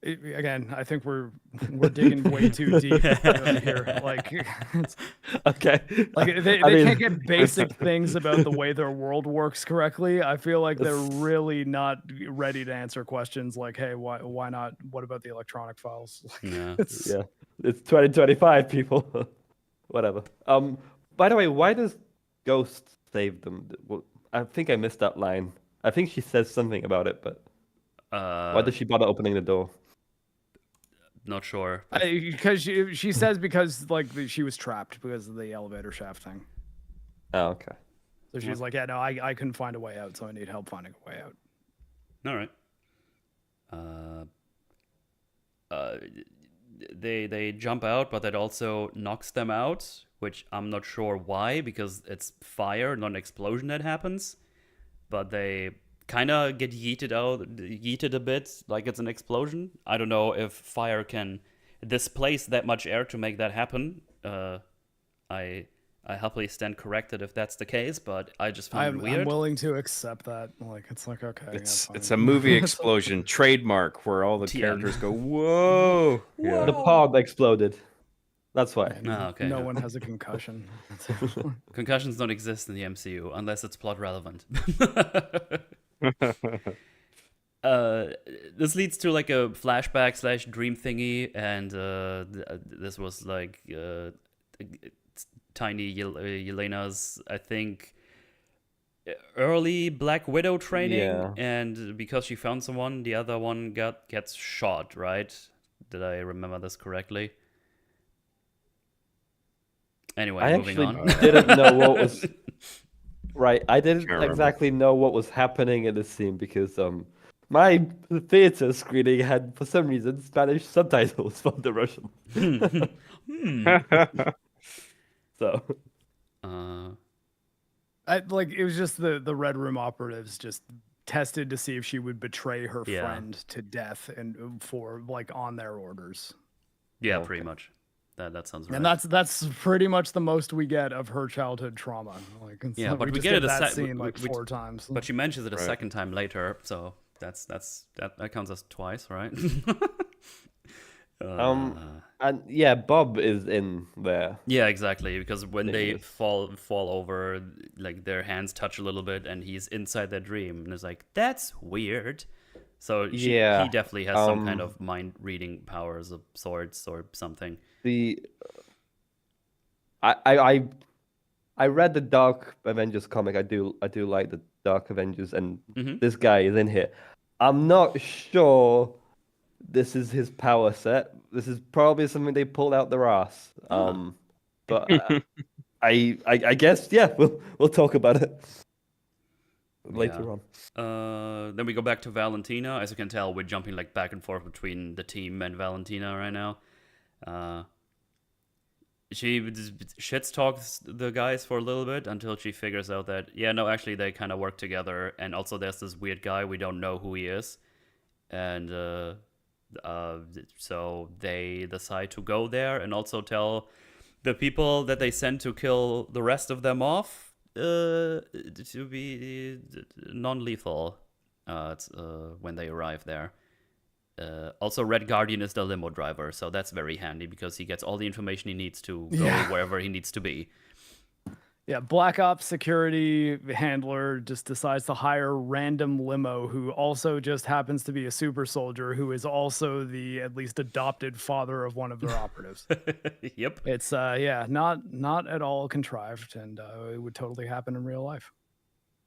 Again, I think we're digging way too deep here. Like, Okay. like they can't get basic things about the way their world works correctly. I feel like they're really not ready to answer questions like, hey, why not? What about the electronic files? Yeah. It's, Yeah, it's 2025, people. Whatever. By the way, why does Ghost save them? Well, I think I missed that line. I think she says something about it, but why does she bother opening the door? Not sure. because she says because like she was trapped because of the elevator shaft thing. Oh, okay. So she's like, yeah, no, I couldn't find a way out, so I need help finding a way out. All right. They jump out, but that also knocks them out, which I'm not sure why, because it's fire, not an explosion that happens. But they kind of get yeeted a bit, like it's an explosion. I don't know if fire can displace that much air to make that happen. I happily stand corrected if that's the case, but I just find it weird. I'm willing to accept that. Like, it's like, okay. It's yeah, it's a movie explosion trademark where all the TM. characters go, whoa. Yeah. The pod exploded. That's why. Oh, okay. No one has a concussion. Concussions don't exist in the MCU unless it's plot relevant. This leads to like a flashback / dream thingy, and this was like tiny Yelena's, I think, early Black Widow training, Yeah. and because she found someone, the other one gets shot, right? Did I remember this correctly? Anyway, I moving actually on. didn't know what was right. I didn't Can't remember. exactly know what was happening in this scene because my theater screening had for some reason Spanish subtitles from the Russian. So It was just the Red Room operatives just tested to see if she would betray her Yeah. friend to death and for like on their orders. Yeah, Okay. pretty much. That sounds right. And that's pretty much the most we get of her childhood trauma. Like, it's Yeah, like but we just get it a that sec- scene like we- 4 times. But she mentions it a Right. second time later, so that counts as twice, right? and yeah, Bob is in there. Yeah, exactly. Because when they Yes. fall over, like their hands touch a little bit, and he's inside their dream, and it's like that's weird. So he Yeah, definitely has some kind of mind reading powers of sorts or something. I read the Dark Avengers comic. I do like the Dark Avengers, and this guy is in here. I'm not sure this is his power set. This is probably something they pulled out their ass. But I guess we'll talk about it later Yeah. on. Then we go back to Valentina. As you can tell, we're jumping like back and forth between the team and Valentina right now. She shits talks the guys for a little bit until she figures out that actually they kind of work together, and also there's this weird guy, we don't know who he is, and so they decide to go there and also tell the people that they sent to kill the rest of them off to be non-lethal when they arrive there. Also, Red Guardian is the limo driver, so that's very handy because he gets all the information he needs to go wherever he needs to be. Yeah, Black Ops security handler just decides to hire random limo who also just happens to be a super soldier who is also the at least adopted father of one of their operatives. Yep. It's not at all contrived, and it would totally happen in real life.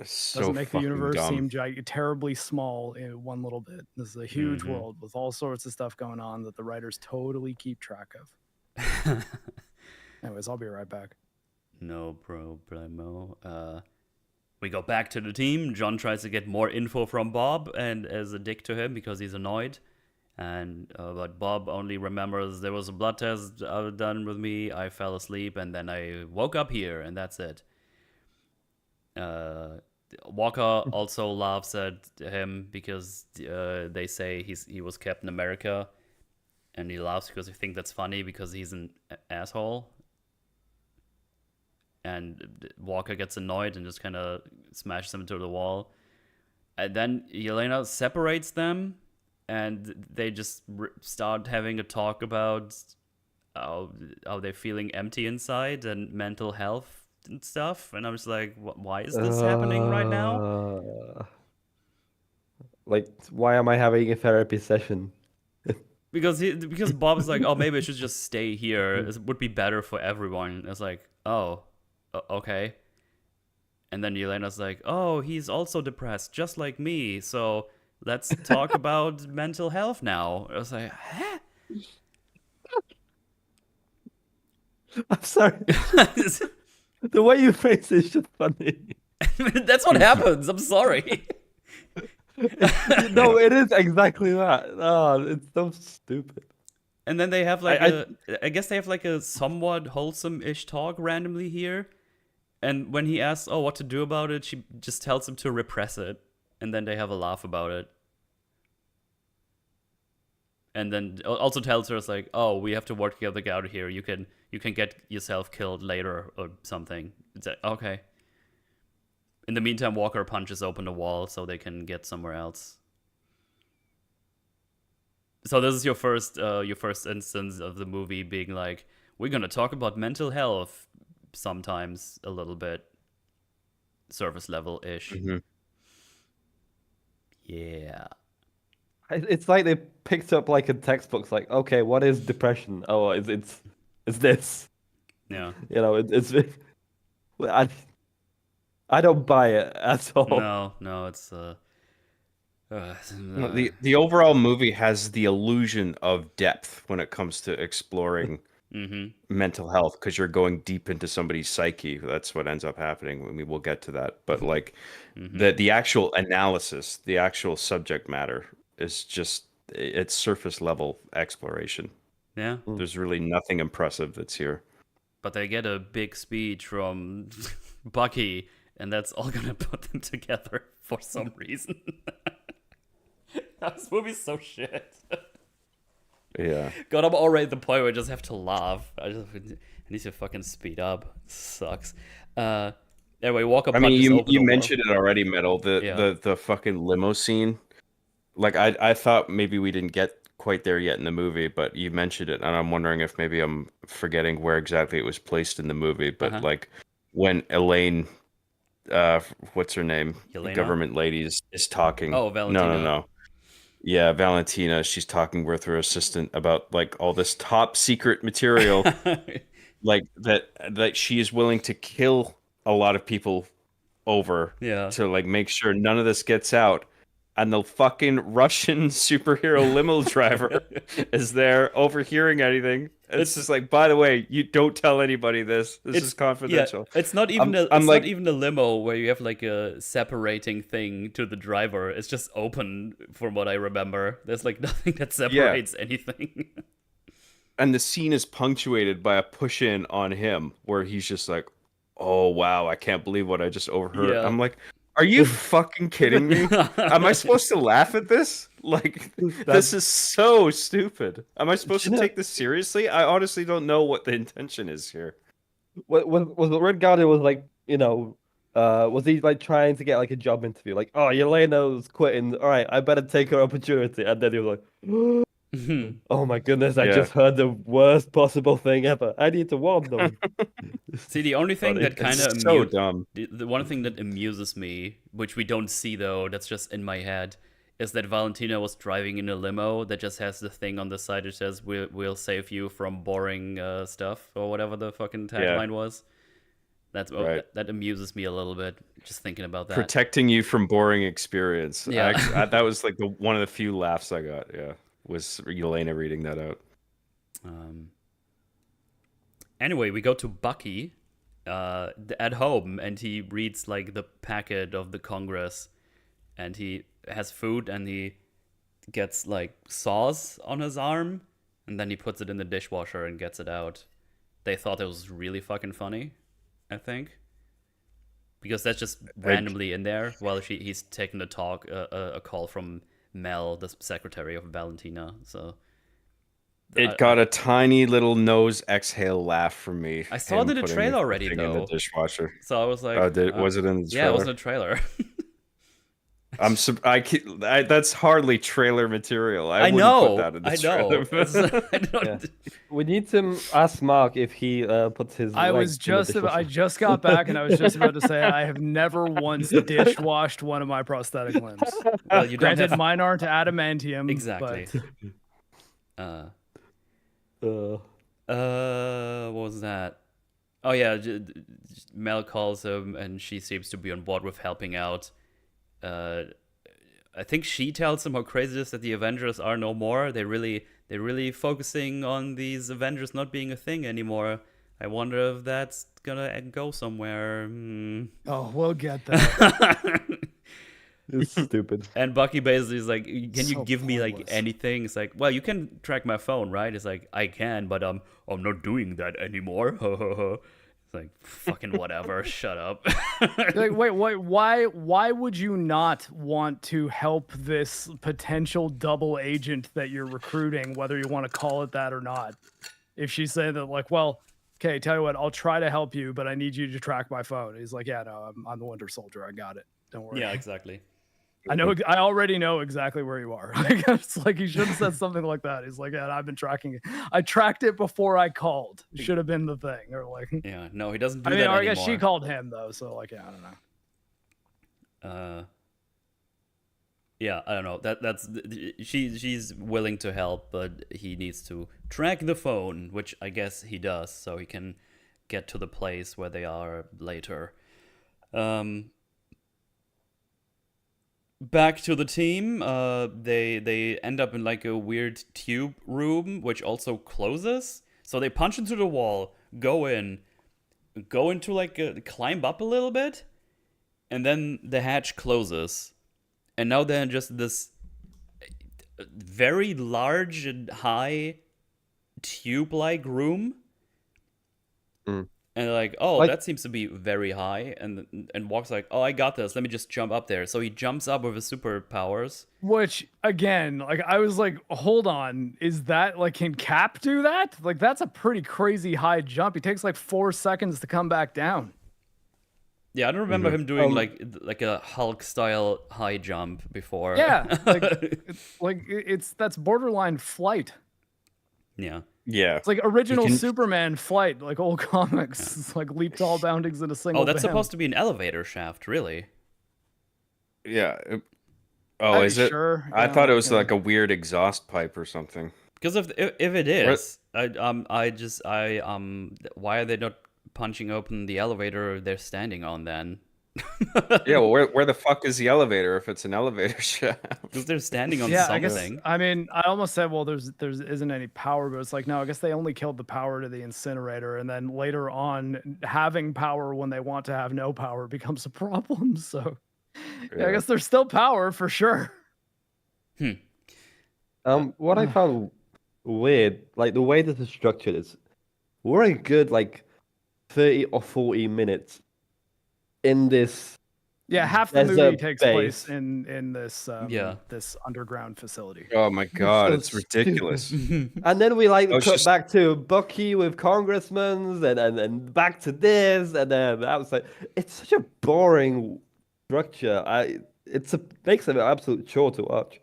So Doesn't make the fucking universe dumb. seem terribly small in one little bit. This is a huge world with all sorts of stuff going on that the writers totally keep track of. Anyways, I'll be right back. No problemo. We go back to the team. John tries to get more info from Bob and is a dick to him because he's annoyed. And but Bob only remembers there was a blood test done with me. I fell asleep and then I woke up here, and that's it. Walker also laughs at him because they say he was Captain America, and he laughs because he thinks that's funny because he's an asshole. And Walker gets annoyed and just kind of smashes him into the wall. And then Yelena separates them, and they just start having a talk about how they're feeling empty inside and mental health and stuff. And I was like, why is this happening right now? Like, why am I having a therapy session? Because Bob is like, oh, maybe I should just stay here. It would be better for everyone. It's like, oh, okay. And then Yelena's like, oh, he's also depressed, just like me. So let's talk about mental health now. I was like, huh? I'm sorry. The way you phrase it is just funny. That's what happens. I'm sorry. No, it is exactly that. Oh, it's so stupid. And then they have like I guess they have like a somewhat wholesome-ish talk randomly here. And when he asks, oh, what to do about it, she just tells him to repress it. And then they have a laugh about it. And then also tells her, it's like, oh, we have to work together to get out of here. You can get yourself killed later or something. It's like, okay. In the meantime, Walker punches open the wall so they can get somewhere else. So this is your first instance of the movie being like, we're gonna talk about mental health sometimes a little bit, surface level ish. Mm-hmm. Yeah. It's like they picked up like a textbook. It's like, okay, what is depression? Oh, it's this. Yeah. You know, I don't buy it at all. No, it's No, the overall movie has the illusion of depth when it comes to exploring mental health, because you're going deep into somebody's psyche. That's what ends up happening. I mean, we'll get to that, but like the actual analysis, the actual subject matter is just, it's surface level exploration. Yeah. There's really nothing impressive that's here. But they get a big speech from Bucky, and that's all gonna put them together for some reason. This movie's so shit. Yeah. God, I'm already at the point where I just have to laugh. I need to fucking speed up. It sucks. Anyway, Walker. I mean, you mentioned it already, Metal. The fucking limo scene. Like I thought maybe we didn't get quite there yet in the movie, but you mentioned it, and I'm wondering if maybe I'm forgetting where exactly it was placed in the movie. But like when Elaine, what's her name, Yelena? Government lady is talking. Oh, Valentina. No. Yeah, Valentina. She's talking with her assistant about like all this top secret material, like that she is willing to kill a lot of people over to like make sure none of this gets out. And the fucking Russian superhero limo driver is there overhearing anything. It's just like, by the way, you don't tell anybody this. This is confidential. Yeah, it's not even not even a limo where you have like a separating thing to the driver. It's just open, from what I remember. There's like nothing that separates anything. And the scene is punctuated by a push in on him where he's just like, oh wow, I can't believe what I just overheard. Yeah. I'm like, are you fucking kidding me? Am I supposed to laugh at this? Like, this is so stupid. Am I supposed to take this seriously? I honestly don't know what the intention is here. Was the Red Guardian was like, you know, was he like trying to get like a job interview? Like, oh, Yelena's quitting. All right, I better take her opportunity. And then he was like, oh my goodness, I just heard the worst possible thing ever. I need to warn them. See, the only thing that kind of so dumb. The one thing that amuses me, which we don't see though, that's just in my head, is that Valentina was driving in a limo that just has the thing on the side that says "We'll save you from boring stuff" or whatever the fucking tagline was. That's that amuses me a little bit, just thinking about that. Protecting you from boring experience. Yeah, that was like one of the few laughs I got. Yeah, was Yelena reading that out. Anyway, we go to Bucky at home, and he reads like the packet of the Congress, and he has food, and he gets like sauce on his arm, and then he puts it in the dishwasher and gets it out. They thought it was really fucking funny, I think, because that's just randomly in there while he's taking a call from Mel, the secretary of Valentina. So it got a tiny little nose exhale laugh from me. I saw it in the trailer already, though. In the dishwasher. So I was like, was it in the trailer? Yeah, it was in the trailer. That's hardly trailer material. I wouldn't know. put that in the I know. trailer. I don't, Yeah. We need to ask Mark if he puts his. I legs was in the just I dishwasher. just got back and I was just about to say I have never once dishwashed one of my prosthetic limbs. well, you don't Granted, have mine aren't adamantium. exactly. But What was that? Oh yeah, Mel calls him, and she seems to be on board with helping out. I think she tells him how crazy it is that the Avengers are no more. They're really focusing on these Avengers not being a thing anymore. I wonder if that's gonna go somewhere. oh, we'll get there. It's stupid. And Bucky basically is like, "Can you So give me like pointless. anything?" It's like, "Well, you can track my phone, right?" It's like, "I can, but I'm not doing that anymore." It's like, fucking whatever. Shut up. Like, wait, why would you not want to help this potential double agent that you're recruiting, whether you want to call it that or not? If she's saying that, like, well, okay, tell you what, I'll try to help you, but I need you to track my phone. He's like, yeah, no, I'm the Winter Soldier. I got it. Don't worry. Yeah, exactly. I already know exactly where you are. Like, it's like he should have said something like that. He's like, yeah, I've been tracking it. I tracked it before I called. Should have been the thing. Or like, Yeah, no, he doesn't do I mean, that or I anymore. guess she called him though. So like, yeah, I don't know. Yeah, I don't know. That's she's willing to help, but he needs to track the phone, which I guess he does, so he can get to the place where they are later. Back to the team. They end up in like a weird tube room, which also closes. So they punch into the wall, go into like climb up a little bit, and then the hatch closes. And now they're in just this very large and high tube-like room. And they're like, oh, Like- that seems to be very high. And Walk's like, oh, I got this. Let me just jump up there. So he jumps up with his superpowers. Which again, like I was like, hold on, is that like can Cap do that? Like that's a pretty crazy high jump. He takes like 4 seconds to come back down. Yeah, I don't remember him doing like a Hulk style high jump before. Yeah, it's that's borderline flight. Yeah. Yeah. It's like original can- Superman flight, like old comics. It's like leap tall boundings in a single. Oh, that's bam. supposed to be an elevator shaft, really. Yeah. Are Is you it? sure? I Yeah, thought it was yeah. like a weird exhaust pipe or something. Because if it is, why are they not punching open the elevator they're standing on then? Yeah, well, where the fuck is the elevator if it's an elevator shaft? Because they're standing on Yeah, something. I mean, I almost said, well, there isn't any power, but it's like, no, I guess they only killed the power to the incinerator, and then later on, having power when they want to have no power becomes a problem. So, yeah, I guess there's still power for sure. What I found weird, like the way this is structured is, we're a good like 30 or 40 minutes in this. Yeah, half the There's movie a takes base. place in this Yeah. this underground facility. Oh my god, so it's ridiculous. And then we like I was cut just- back to Bucky with congressmen, and back to this, and then I was like, it's such a boring structure. Makes it an absolute chore to watch.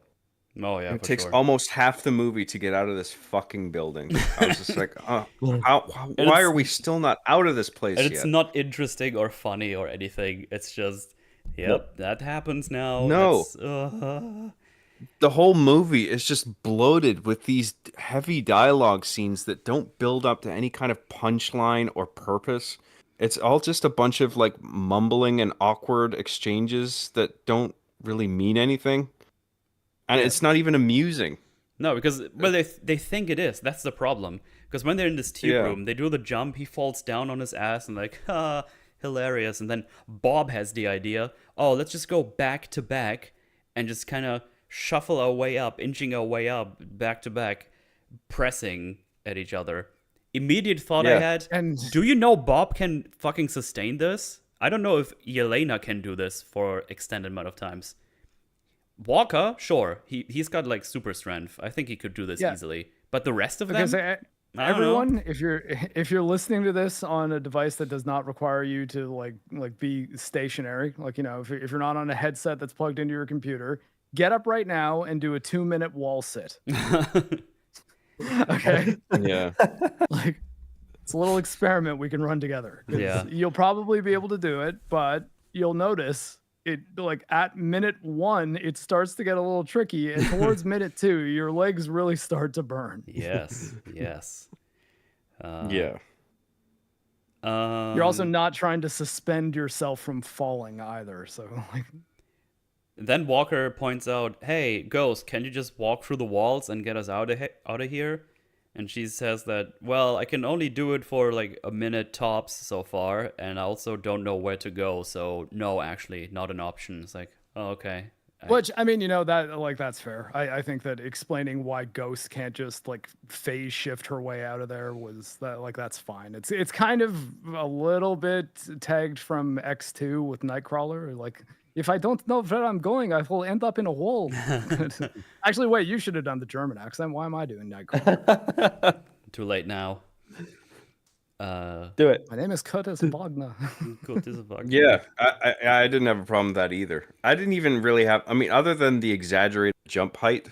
Oh yeah, It for takes sure. almost half the movie to get out of this fucking building. I was just like, And why it's- are we still not out of this place And it's yet? not interesting or funny or anything. It's just, yep, that happens now. No. It's, The whole movie is just bloated with these heavy dialogue scenes that don't build up to any kind of punchline or purpose. It's all just a bunch of like mumbling and awkward exchanges that don't really mean anything. And it's not even amusing. No, because they think it is. That's the problem. Because when they're in this tube Yeah. room, they do the jump. He falls down on his ass and like, hilarious. And then Bob has the idea. Oh, let's just go back to back and just kind of shuffle our way up, inching our way up, back to back, pressing at each other. Immediate thought I Yeah. had. And Do you know Bob can fucking sustain this? I don't know if Yelena can do this for extended amount of times. Walker, sure, he's got like super strength. I think he could do this Yeah. easily. But the rest of because them, I don't know. Everyone, if you're listening to this on a device that does not require you to like be stationary, like if you're not on a headset that's plugged into your computer, get up right now and do a 2-minute wall sit. Okay. Yeah. Like, it's a little experiment we can run together. Yeah. You'll probably be able to do it, but you'll notice it like at minute 1, it starts to get a little tricky, and towards minute 2, your legs really start to burn. Yes. Yeah. You're also not trying to suspend yourself from falling either. So like, Then Walker points out, "Hey, Ghost, can you just walk through the walls and get us out of here?" And she says that, "Well, I can only do it for like a minute tops so far, and I also don't know where to go, so no, actually, not an option." It's like, oh, okay. which I mean, that like that's fair. I think that explaining why Ghost can't just like phase shift her way out of there was that like that's fine. It's kind of a little bit tagged from X2 with Nightcrawler. Like, if I don't know where I'm going, I will end up in a wall. Actually, wait, you should have done the German accent. Why am I doing Nightcrawler? Too late now. Do it. My name is Curtis Wagner. Cool, this is bug. Yeah, I didn't have a problem with that either. I didn't even really have, I mean, other than the exaggerated jump height,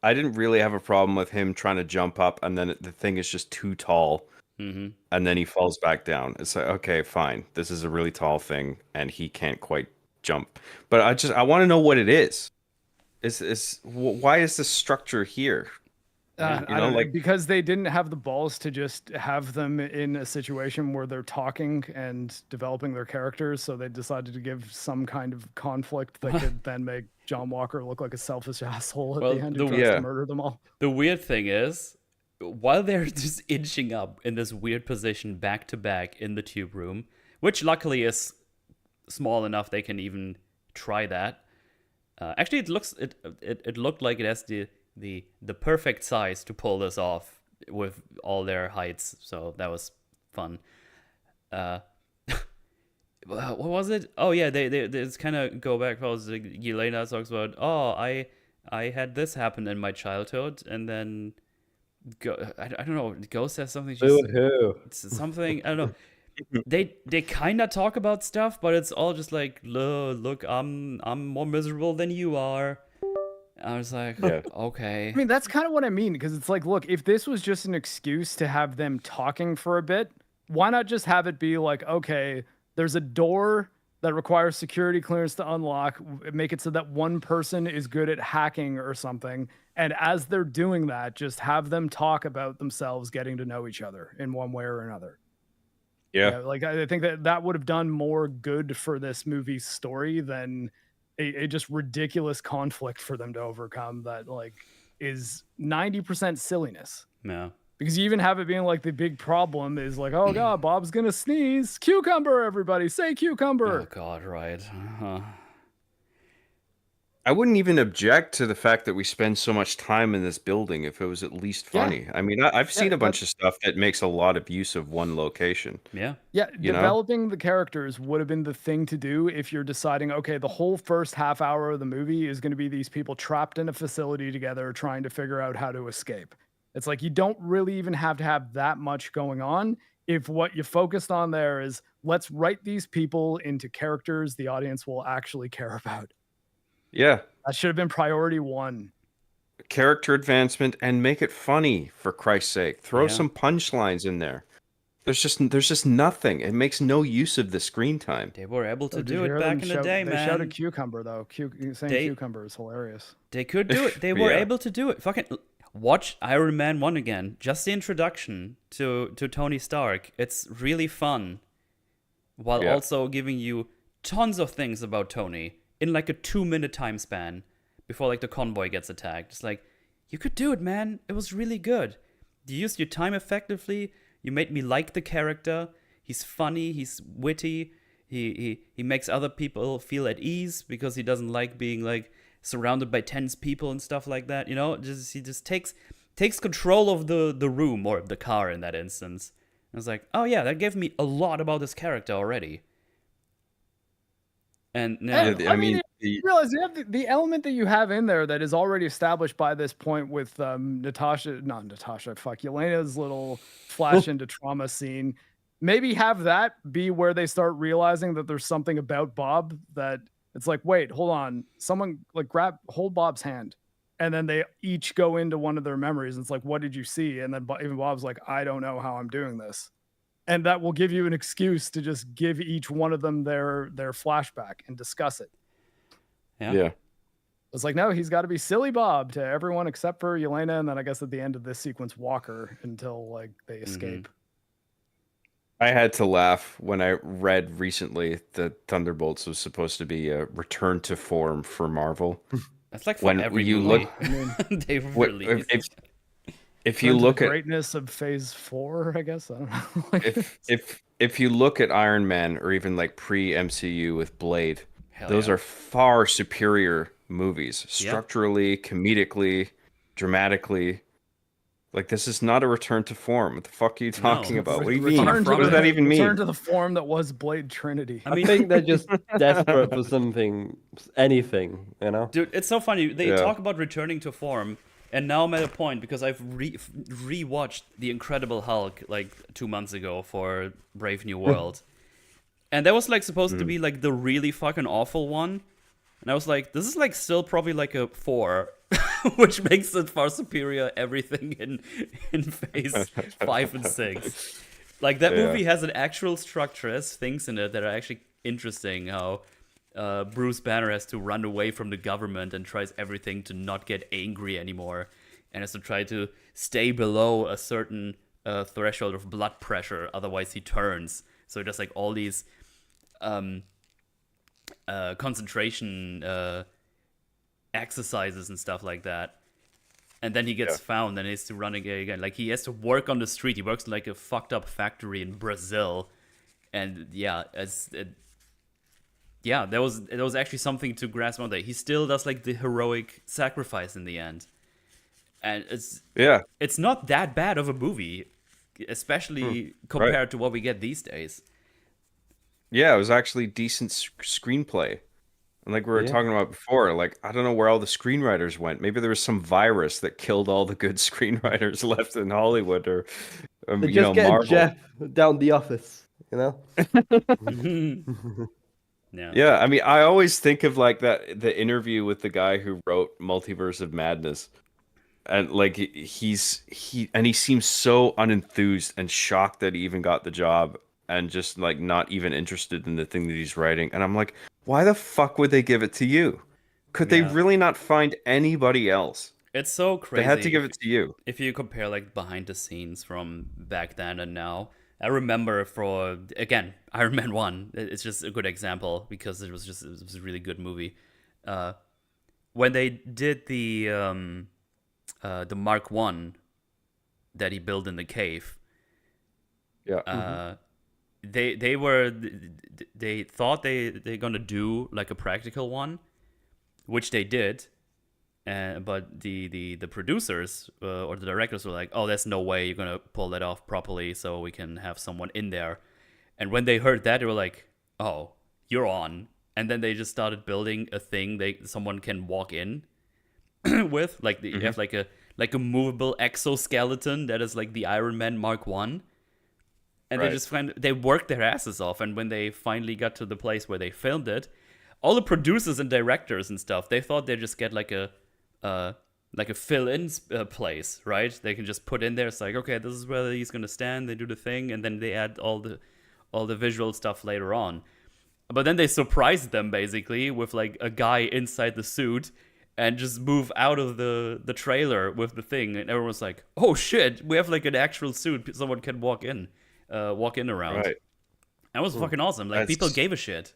I didn't really have a problem with him trying to jump up and then the thing is just too tall. Mm-hmm. And then he falls back down. It's like, okay, fine. This is a really tall thing and he can't quite jump. But I want to know what it is. Why is this structure here? I don't know, because they didn't have the balls to just have them in a situation where they're talking and developing their characters, so they decided to give some kind of conflict that could then make John Walker look like a selfish asshole at the end who tries to murder them all. The weird thing is, while they're just inching up in this weird position back to back in the tube room, which luckily is small enough they can even try that. Actually, it looked like it has the perfect size to pull this off with all their heights, so that was fun. What was it? Oh yeah, they just kind of go back. Yelena talks about, oh, I had this happen in my childhood, and then I don't know. Ghost says something. Something, I don't know. They kind of talk about stuff, but it's all just like, look, I'm more miserable than you are. I was like, okay. I mean, that's kind of what I mean, because it's like, look, if this was just an excuse to have them talking for a bit, why not just have it be like, okay, there's a door that requires security clearance to unlock, make it so that one person is good at hacking or something, and as they're doing that, just have them talk about themselves getting to know each other in one way or another. Yeah. Like, I think that would have done more good for this movie's story than a just ridiculous conflict for them to overcome that like is 90% silliness. Yeah. Because you even have it being like the big problem is like, oh god, Bob's gonna sneeze. Cucumber, everybody, say cucumber. Oh god, right. I wouldn't even object to the fact that we spend so much time in this building if it was at least funny. I mean, I've seen a bunch of stuff that makes a lot of use of one location. Yeah. Yeah, developing the characters would have been the thing to do if you're deciding, okay, the whole first half hour of the movie is going to be these people trapped in a facility together trying to figure out how to escape. It's like you don't really even have to have that much going on if what you focused on there is let's write these people into characters the audience will actually care about. Yeah. That should have been priority 1. Character advancement and make it funny, for Christ's sake. Throw some punchlines in there. There's just nothing. It makes no use of the screen time. They were able to do it back in the day, man. They shouted cucumber though. Saying cucumber is hilarious. They could do it. They were able to do it. Fucking watch Iron Man 1 again. Just the introduction to Tony Stark. It's really fun. While also giving you tons of things about Tony in like a 2-minute time span before like the convoy gets attacked. It's like, you could do it, man. It was really good. You used your time effectively. You made me like the character. He's funny. He's witty. He makes other people feel at ease because he doesn't like being like surrounded by tense people and stuff like that. You know, he just takes control of the room or the car in that instance. And it's like, oh yeah, that gave me a lot about this character already. And I mean, You realize you have the element that you have in there that is already established by this point with Yelena's little flash into trauma scene. Maybe have that be where they start realizing that there's something about Bob that it's like, wait, hold on, someone like hold Bob's hand, and then they each go into one of their memories. And it's like, what did you see? And then even Bob's like, I don't know how I'm doing this. And that will give you an excuse to just give each one of them their flashback and discuss it. Yeah. It's like, no, he's got to be silly Bob to everyone except for Yelena, and then I guess at the end of this sequence, Walker, until like they escape. I had to laugh when I read recently that Thunderbolts was supposed to be a return to form for Marvel. That's like when every you movie look, they release. If you look at greatness of Phase 4, I guess I don't know. if you look at Iron Man or even like pre MCU with Blade, those are far superior movies structurally, comedically, dramatically. Like, this is not a return to form. What the fuck are you talking about? What do you mean? What does that even mean? Return to the form that was Blade Trinity. I think they're just desperate for something, anything, you know? Dude, it's so funny. They talk about returning to form, and now I'm at a point because I've rewatched The Incredible Hulk like 2 months ago for Brave New World. And that was like supposed to be like the really fucking awful one. And I was like, this is like still probably like a 4, which makes it far superior everything in Phase 5 and 6. Like, that movie has an actual structure, has things in it that are actually interesting. How Bruce Banner has to run away from the government and tries everything to not get angry anymore, and has to try to stay below a certain threshold of blood pressure, otherwise he turns. So he does like all these concentration exercises and stuff like that, and then he gets found and he has to run again. Like, he has to work on the street. He works in like a fucked up factory in Brazil, and there was actually something to grasp on there. He still does like the heroic sacrifice in the end, and it's not that bad of a movie, especially compared to what we get these days. Yeah, it was actually decent screenplay. And like we were talking about before, like, I don't know where all the screenwriters went. Maybe there was some virus that killed all the good screenwriters left in Hollywood, or Marvel. Jeff down the office, you know? Yeah, I mean, I always think of like the interview with the guy who wrote Multiverse of Madness. And like he seems so unenthused and shocked that he even got the job, and just like not even interested in the thing that he's writing. And I'm like, why the fuck would they give it to you? Could they really not find anybody else? It's so crazy. They had to give it to you. If you compare like behind the scenes from back then and now, I remember Iron Man 1, it's just a good example because it was a really good movie. When they did the Mark 1 that he built in the cave. Yeah. They thought they're gonna do like a practical one, which they did, but the producers or the directors were like, oh, there's no way you're gonna pull that off properly, so we can have someone in there. And when they heard that, they were like, oh, you're on. And then they just started building a thing someone can walk in with, like you have like a movable exoskeleton that is like the Iron Man Mark 1. And they worked their asses off. And when they finally got to the place where they filmed it, all the producers and directors and stuff, they thought they'd just get like a fill-in place, right? They can just put in there. It's like, okay, this is where he's gonna stand. They do the thing, and then they add all the visual stuff later on. But then they surprised them basically with like a guy inside the suit, and just move out of the trailer with the thing, and everyone's like, oh shit, we have like an actual suit someone can walk in around. Right. That was fucking awesome. Like, people gave a shit.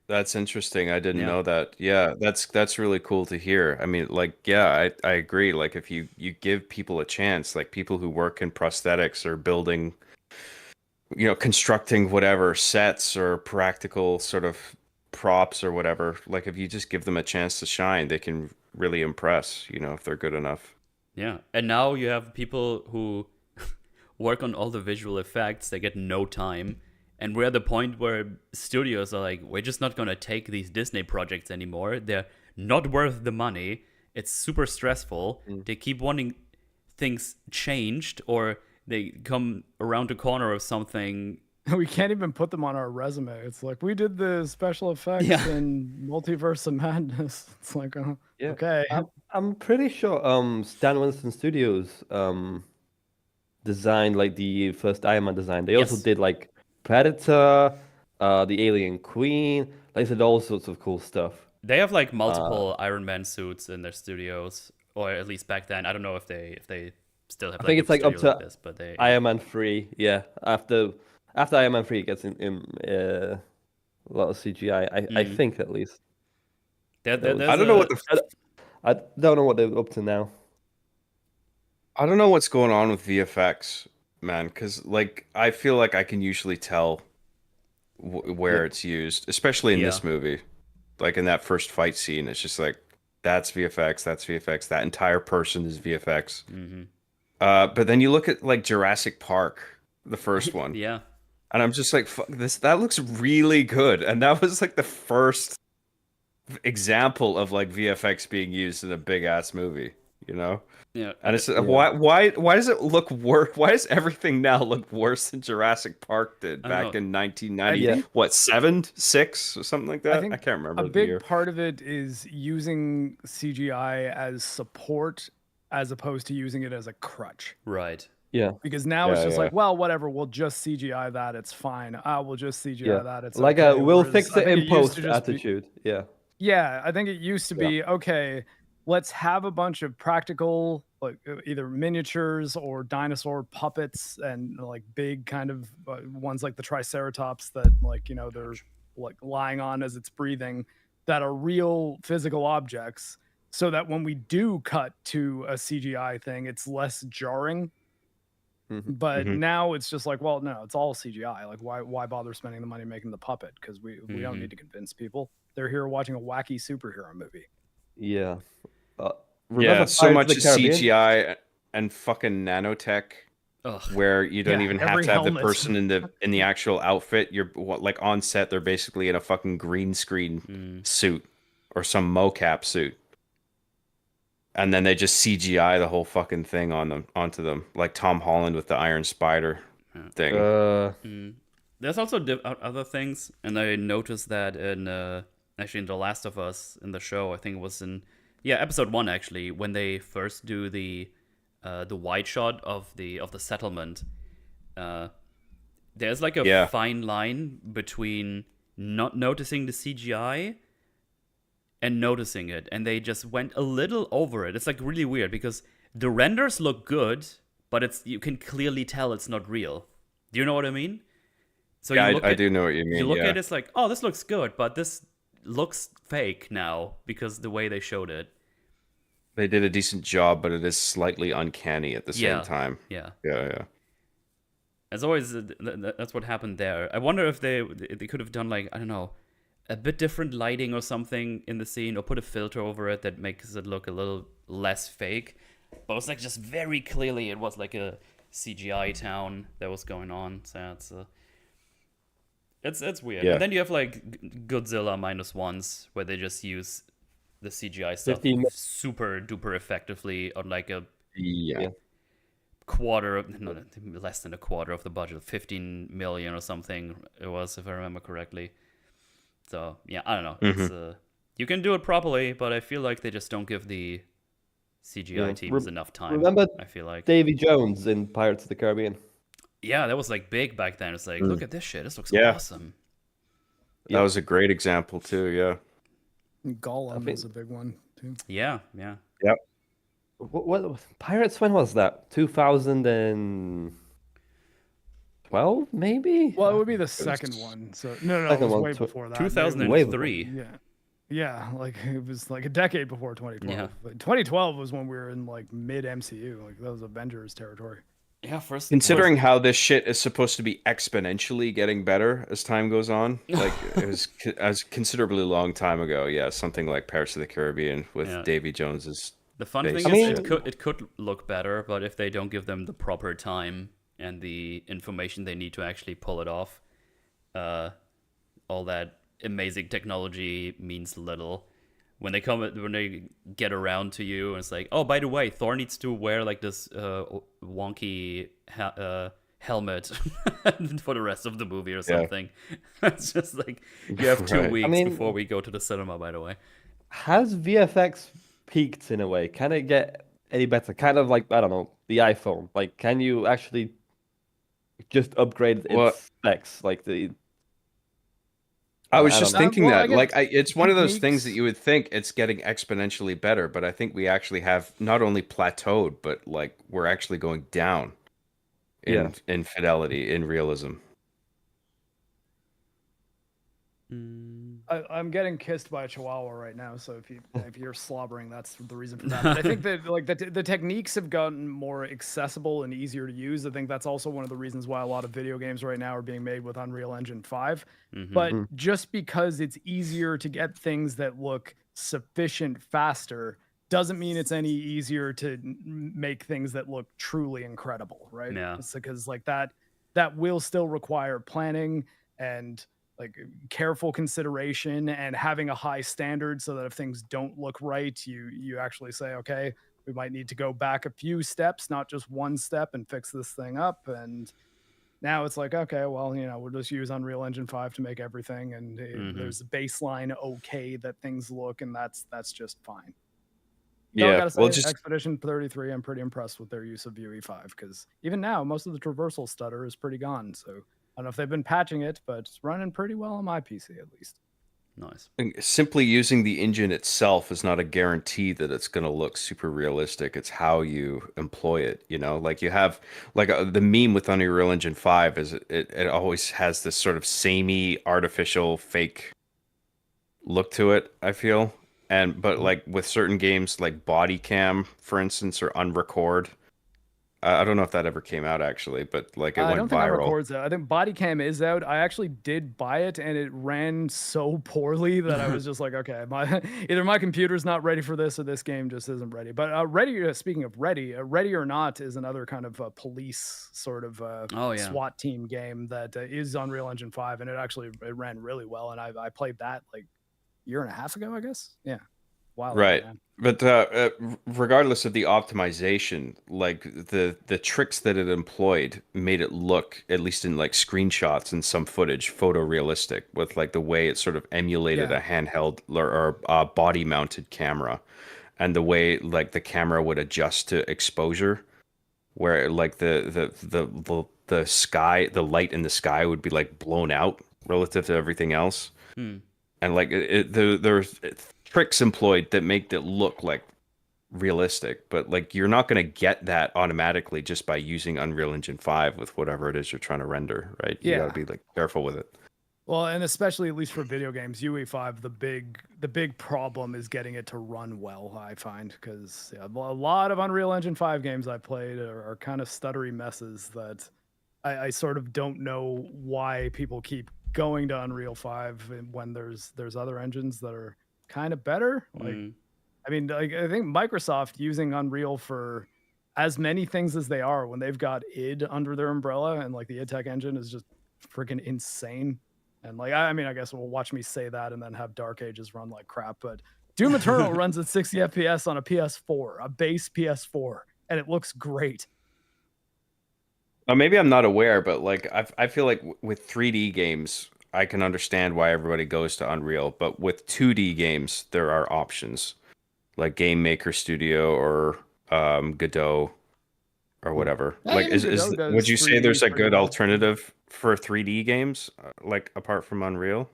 That's interesting. I didn't know that. Yeah, that's really cool to hear. I mean, like, I agree. Like, if you give people a chance, like people who work in prosthetics or building, constructing whatever sets or practical sort of props or whatever, like if you just give them a chance to shine, they can really impress, if they're good enough. Yeah. And now you have people who work on all the visual effects. They get no time, And we're at the point where studios are like, we're just not going to take these Disney projects anymore. They're not worth the money. It's super stressful. They keep wanting things changed, or they come around the corner of something. We can't even put them on our resume. It's like, we did the special effects in Multiverse of Madness. It's like, okay. I'm pretty sure Stan Winston Studios designed like the first Iron Man design. They also did like Predator, the Alien Queen. Like, they did all sorts of cool stuff. They have like multiple Iron Man suits in their studios, or at least back then. I don't know if they still have. I think it's like up to this, but they Iron Man 3. Yeah, after Iron Man 3 gets in a lot of CGI. I think at least. I don't know I don't know what they're up to now. I don't know what's going on with VFX, man, because like I feel like I can usually tell where it's used, especially in this movie. Like in that first fight scene, it's just like that's VFX, that's VFX. That entire person is VFX. But then you look at like Jurassic Park, the first one, yeah, and I'm just like, fuck this. That looks really good, and that was like the first example of like VFX being used in a big ass movie, you know? Yeah. And it's why does it look worse? Why does everything now look worse than Jurassic Park did back in 1990? What, 7, 6, or something like that? I can't remember. A big part of it is using CGI as support as opposed to using it as a crutch. Right. Yeah. Because now it's just like, well, whatever, we'll just CGI that, it's fine. We'll just CGI that, it's like okay. we'll fix it in post attitude. Yeah, I think it used to be, okay, let's have a bunch of practical, like either miniatures or dinosaur puppets and like big kind of ones like the Triceratops that like, you know, they're like lying on as it's breathing, that are real physical objects, so that when we do cut to a CGI thing, it's less jarring. But now it's just like, well, no, it's all CGI. Like, why bother spending the money making the puppet? Because we don't need to convince people. They're here watching a wacky superhero movie. Yeah. So much CGI and fucking nanotech, where you don't even have to have the person in the actual outfit. You're like on set. They're basically in a fucking green screen suit or some mocap suit, and then they just CGI the whole fucking thing onto them, like Tom Holland with the Iron Spider thing. There's also other things, and I noticed that in actually in The Last of Us in the show. I think it was in episode 1 actually, when they first do the wide shot of the settlement. There's like a fine line between not noticing the CGI and noticing it, and they just went a little over it. It's like really weird because the renders look good, but you can clearly tell it's not real. Do you know what I mean? So I do know what you mean. You look at it, it's like, oh, this looks good, but this looks fake now because the way they showed it. They did a decent job, but it is slightly uncanny at the same time. Yeah. As always, that's what happened there. I wonder if they could have done like, I don't know, a bit different lighting or something in the scene, or put a filter over it that makes it look a little less fake. But it was like just very clearly it was like a CGI town that was going on. So it's weird. And then you have like Godzilla -1s where they just use the CGI stuff super duper effectively on like a quarter of, no, less than a quarter of the budget, 15 million or something it was, if I remember correctly. So yeah, I don't know. It's you can do it properly, but I feel like they just don't give the CGI teams enough time. Remember, I feel like Davy Jones in Pirates of the Caribbean. Yeah, that was like big back then. It's like, look at this shit. This looks awesome. That was a great example too. Yeah. Gollum was a big one too. Yeah. Yep. What Pirates? When was that? 2012, maybe. Well, it would be the second one. So no, it was way before that. 2003. Yeah, like it was like a decade before 2012. Yeah. 2012 was when we were in like mid MCU, like that was Avengers territory. Yeah, considering how this shit is supposed to be exponentially getting better as time goes on, like it was a considerably long time ago. Yeah, something like Pirates of the Caribbean with Davy Jones's. The fun thing is, it could look better, but if they don't give them the proper time and the information they need to actually pull it off, all that amazing technology means little. When they get around to you, and it's like, oh, by the way, Thor needs to wear like this wonky helmet for the rest of the movie or something. It's just like, you have 2 Right. weeks I mean- before we go to the cinema, by the way. Has VFX peaked in a way? Can it get any better? Kind of like, I don't know, the iPhone. Like, can you actually just upgrade its Well- specs? Like the I was I just don't know. thinking Well, I that, guess like, it's one of those things that techniques- you would think it's getting exponentially better, but I think we actually have not only plateaued, but like we're actually going down Yeah. in fidelity, in realism. I'm getting kissed by a chihuahua right now, so if you're slobbering, that's the reason for that. But I think that like the techniques have gotten more accessible and easier to use. I think that's also one of the reasons why a lot of video games right now are being made with Unreal Engine 5. But just because it's easier to get things that look sufficient faster doesn't mean it's any easier to make things that look truly incredible, right? Yeah. It's because like that will still require planning and like careful consideration and having a high standard so that if things don't look right, you actually say, okay, we might need to go back a few steps, not just one step, and fix this thing up. And now it's like, okay, well, we'll just use Unreal Engine 5 to make everything, and there's a baseline okay that things look, and that's just fine. No, I Yeah, gotta say, well, just Expedition 33, I'm pretty impressed with their use of UE5 because even now, most of the traversal stutter is pretty gone. So I don't know if they've been patching it, but it's running pretty well on my PC at least. Nice. simply using the engine itself is not a guarantee that it's going to look super realistic. It's how you employ it, like you have like the meme with Unreal Engine 5 is it always has this sort of samey, artificial, fake look to it, I feel. But like with certain games like Body Cam, for instance, or Unrecord, I don't know if that ever came out actually, but like it I went don't think viral. Unrecord's out. I think Body Cam is out. I actually did buy it, and it ran so poorly that I was just like, okay, either my computer's not ready for this, or this game just isn't ready. But speaking of Ready or Not is another kind of police sort of SWAT team game that is Unreal Engine 5, and it ran really well, and I played that like a year and a half ago, I guess. Yeah. Wow. Right. But regardless of the optimization, like the tricks that it employed made it look, at least in like screenshots and some footage, photorealistic with like the way it sort of emulated a handheld or body mounted camera, and the way like the camera would adjust to exposure, where like the sky, the light in the sky would be like blown out relative to everything else. And like there's tricks employed that make it look like realistic, but like you're not going to get that automatically just by using Unreal Engine 5 with whatever it is you're trying to render, right? You got to be like careful with it. Well, and especially at least for video games, UE5, the big problem is getting it to run well, I find, because a lot of Unreal Engine 5 games I played are kind of stuttery messes that I sort of don't know why people keep going to Unreal 5 when there's other engines that are kind of better. Like, I mean, like, I think Microsoft using Unreal for as many things as they are when they've got id under their umbrella, and like the id Tech engine is just freaking insane. And like, I mean, I guess we'll watch me say that and then have Dark Ages run like crap, but Doom Eternal runs at 60 FPS on a PS4, a base PS4, and it looks great. Maybe I'm not aware, but like I feel like with 3D games, I can understand why everybody goes to Unreal, but with 2D games, there are options like Game Maker Studio or Godot or whatever. Like, would you say there's a good alternative for 3D games, like apart from Unreal?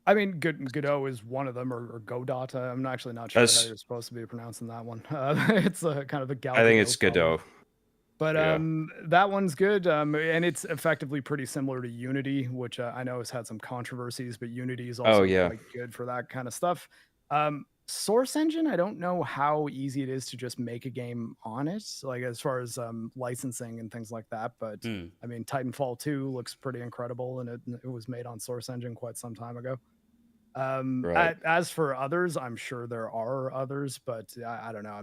I mean, Godot is one of them, or Godot. I'm actually not sure how you're supposed to be pronouncing that one. It's a kind of a gal. I think it's Godot. But that one's good, and it's effectively pretty similar to Unity, which I know has had some controversies, but Unity is also quite good for that kind of stuff. Source Engine, I don't know how easy it is to just make a game on it, like as far as licensing and things like that. But I mean, Titanfall 2 looks pretty incredible, and it was made on Source Engine quite some time ago. As for others, I'm sure there are others, but I don't know.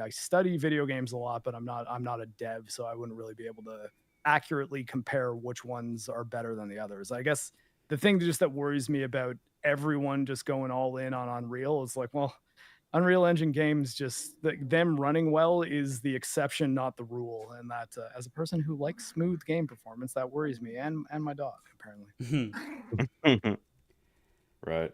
I study video games a lot, but I'm not a dev, so I wouldn't really be able to accurately compare which ones are better than the others. I guess the thing just that worries me about everyone just going all in on Unreal is like, well, Unreal Engine games, just them running well is the exception, not the rule. And that, as a person who likes smooth game performance, that worries me and my dog, apparently. Right.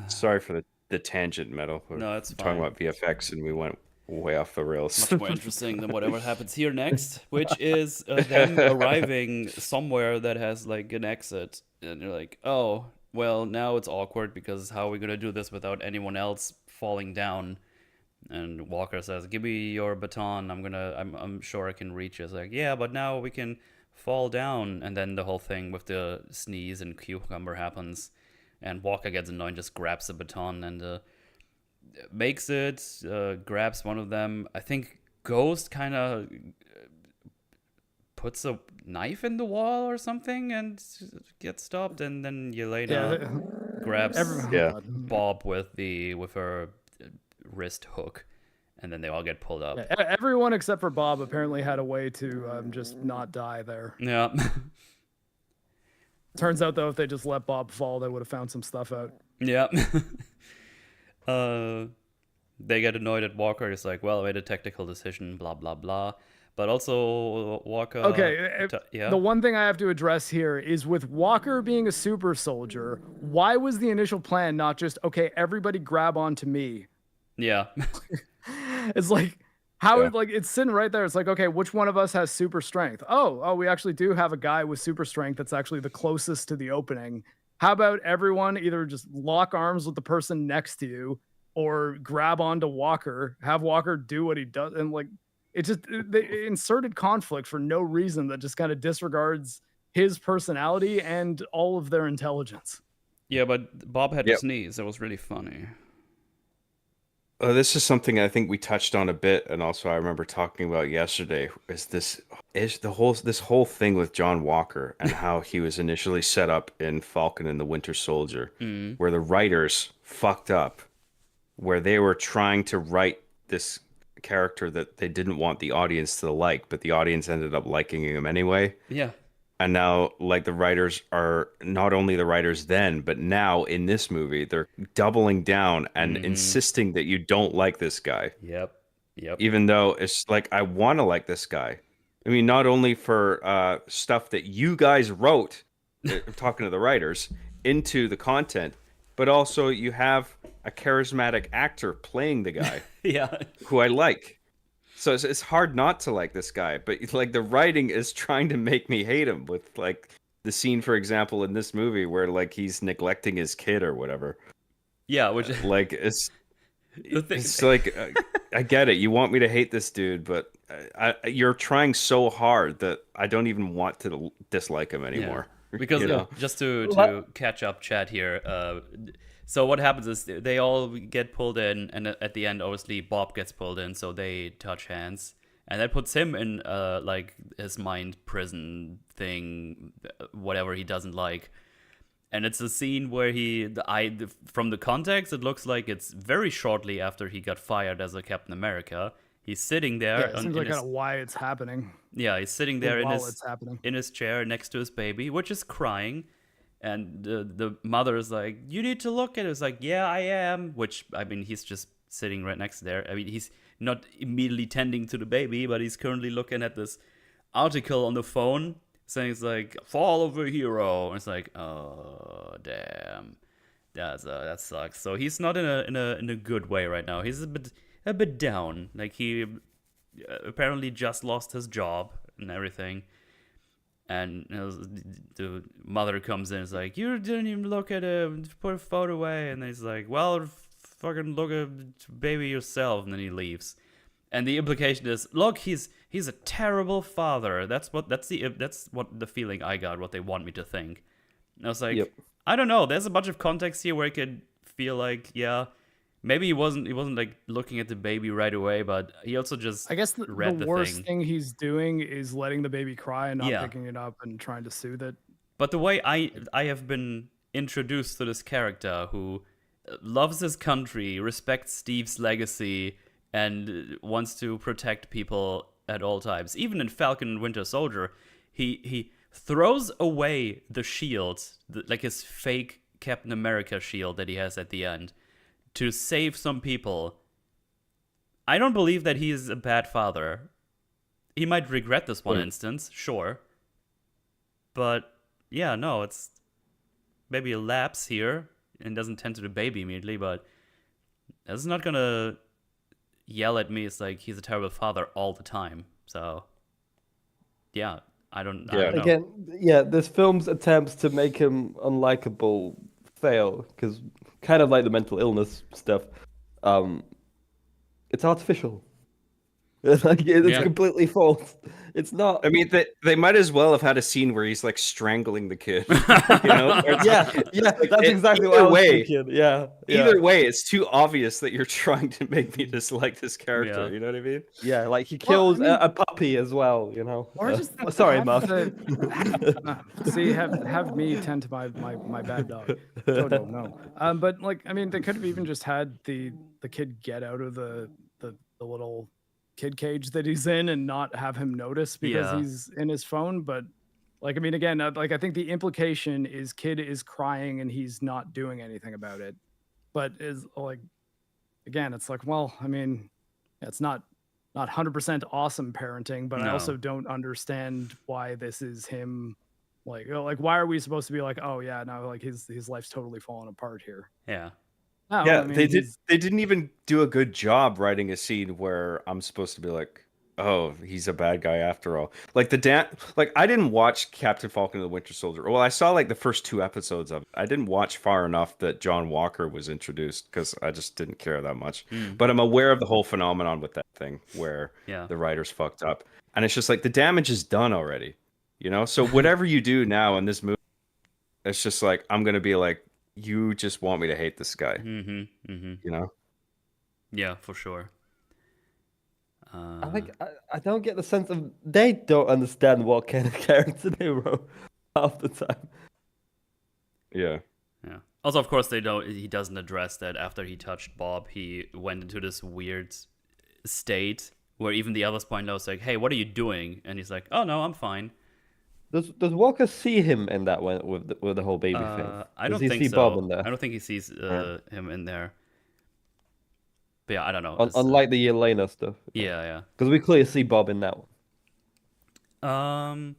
Sorry for the tangent, Metal. We're No, it's talking fine. about VFX and we went way off the rails. Much more interesting than whatever happens here next, which is them arriving somewhere that has like an exit, and you're like, oh, well, now it's awkward because how are we gonna do this without anyone else falling down? And Walker says, "Give me your baton. I'm sure I can reach it." It's like, yeah, but now we can fall down, and then the whole thing with the sneeze and cucumber happens, and Walker gets annoyed, just grabs the baton and makes it, grabs one of them. I think Ghost kind of puts a knife in the wall or something and gets stopped, and then Yelena grabs Bob with her wrist hook, and then they all get pulled up. Yeah, everyone except for Bob apparently had a way to just not die there. Yeah. Turns out, though, if they just let Bob fall, they would have found some stuff out. Yeah. They get annoyed at Walker. It's like, well, I made a technical decision, blah, blah, blah. But also, Walker... Okay, the one thing I have to address here is with Walker being a super soldier, why was the initial plan not just, okay, everybody grab onto me? Yeah. It's like, how like it's sitting right there. It's like, okay, which one of us has super strength? Oh, we actually do have a guy with super strength that's actually the closest to the opening. How about everyone either just lock arms with the person next to you or grab onto Walker, have Walker do what he does, and like they inserted conflict for no reason that just kind of disregards his personality and all of their intelligence. Yeah, but Bob had to sneeze. That was really funny. This is something I think we touched on a bit, and also I remember talking about yesterday. This whole thing with John Walker and how he was initially set up in Falcon and the Winter Soldier, where the writers fucked up, where they were trying to write this character that they didn't want the audience to like, but the audience ended up liking him anyway. Yeah. And now, like, the writers are not only the writers then, but now in this movie, they're doubling down and insisting that you don't like this guy. Yep. Even though it's like, I want to like this guy. I mean, not only for stuff that you guys wrote, talking to the writers, into the content, but also you have a charismatic actor playing the guy. Who I like. So it's hard not to like this guy, but like the writing is trying to make me hate him with like the scene, for example, in this movie where like he's neglecting his kid or whatever. Yeah, which like it's like I get it. You want me to hate this dude, but you're trying so hard that I don't even want to dislike him anymore. Yeah. Because just to catch up, chat here. So what happens is they all get pulled in, and at the end, obviously, Bob gets pulled in, so they touch hands. And that puts him in, like, his mind prison thing, whatever he doesn't like. And it's a scene where from the context, it looks like it's very shortly after he got fired as a Captain America. He's sitting there. Yeah, it seems like kind of why it's happening. Yeah, he's sitting there in his chair next to his baby, which is crying. And the mother is like, you need to look at it. It's like, yeah, I am. Which, I mean, he's just sitting right next to there. I mean, he's not immediately tending to the baby, but he's currently looking at this article on the phone saying it's like, fall of a hero. And it's like, oh, damn. That sucks. So he's not in a good way right now. He's a bit down. Like, he apparently just lost his job and everything. And the mother comes in and is like, you didn't even look at it, put a photo away. And he's like, well, fucking look at baby yourself. And then he leaves. And the implication is, look, he's a terrible father. That's what the feeling I got, what they want me to think. And I was like, I don't know. There's a bunch of context here where I could feel like, yeah, maybe he wasn't like looking at the baby right away, but he also just I guess the worst thing he's doing is letting the baby cry and not picking it up and trying to soothe it. But the way I have been introduced to this character who loves his country, respects Steve's legacy, and wants to protect people at all times. Even in Falcon and Winter Soldier, he throws away the shield, like his fake Captain America shield that he has at the end, to save some people. I don't believe that he is a bad father. He might regret this one instance, sure. But, yeah, no, it's maybe a lapse here, and doesn't tend to the baby immediately, but that's not gonna yell at me. It's like he's a terrible father all the time. So, yeah, I don't know. Again, yeah, this film's attempts to make him unlikable fail, because kind of like the mental illness stuff, it's artificial. It's completely false. It's not. I mean, they might as well have had a scene where he's like strangling the kid. You know? That's exactly what I was thinking. Yeah. Either way, it's too obvious that you're trying to make me dislike this character. Yeah. You know what I mean? Yeah, like he kills a puppy as well. You know. Or just sorry, Marc. See, have me tend to my bad dog. No. But like, I mean, they could have even just had the kid get out of the little kid cage that he's in and not have him notice because he's in his phone. But like, I mean, again, like, I think the implication is kid is crying and he's not doing anything about it. But is like, again, it's like, well, I mean, it's not 100% awesome parenting, but I also don't understand why this is him. Like, why are we supposed to be like, oh yeah, no, like his life's totally falling apart here. Yeah. No, Yeah, I mean, they didn't even do a good job writing a scene where I'm supposed to be like, oh, he's a bad guy after all. Like I didn't watch Captain Falcon and the Winter Soldier. Well, I saw like the first 2 episodes of it. I didn't watch far enough that John Walker was introduced because I just didn't care that much. But I'm aware of the whole phenomenon with that thing where the writers fucked up. And it's just like the damage is done already. You know? So whatever you do now in this movie, it's just like I'm gonna be like, you just want me to hate this guy. You know? Yeah, for sure. I don't get the sense of they don't understand what kind of character they wrote half the time. Yeah. Yeah. Also, of course, he doesn't address that after he touched Bob, he went into this weird state where even the others point out, like, hey, what are you doing? And he's like, oh, no, I'm fine. Does Walker see him in that one with the whole baby thing? I don't think so. Bob in there? I don't think he sees him in there. But yeah, I don't know. Unlike the Yelena stuff. Yeah. Because we clearly see Bob in that one. And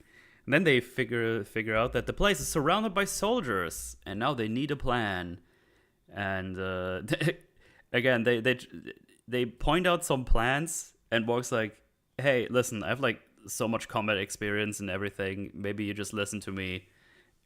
then they figure out that the place is surrounded by soldiers, and now they need a plan. And again, they point out some plans, and Borg's like, "Hey, listen, I have like so much combat experience and everything. Maybe you just listen to me."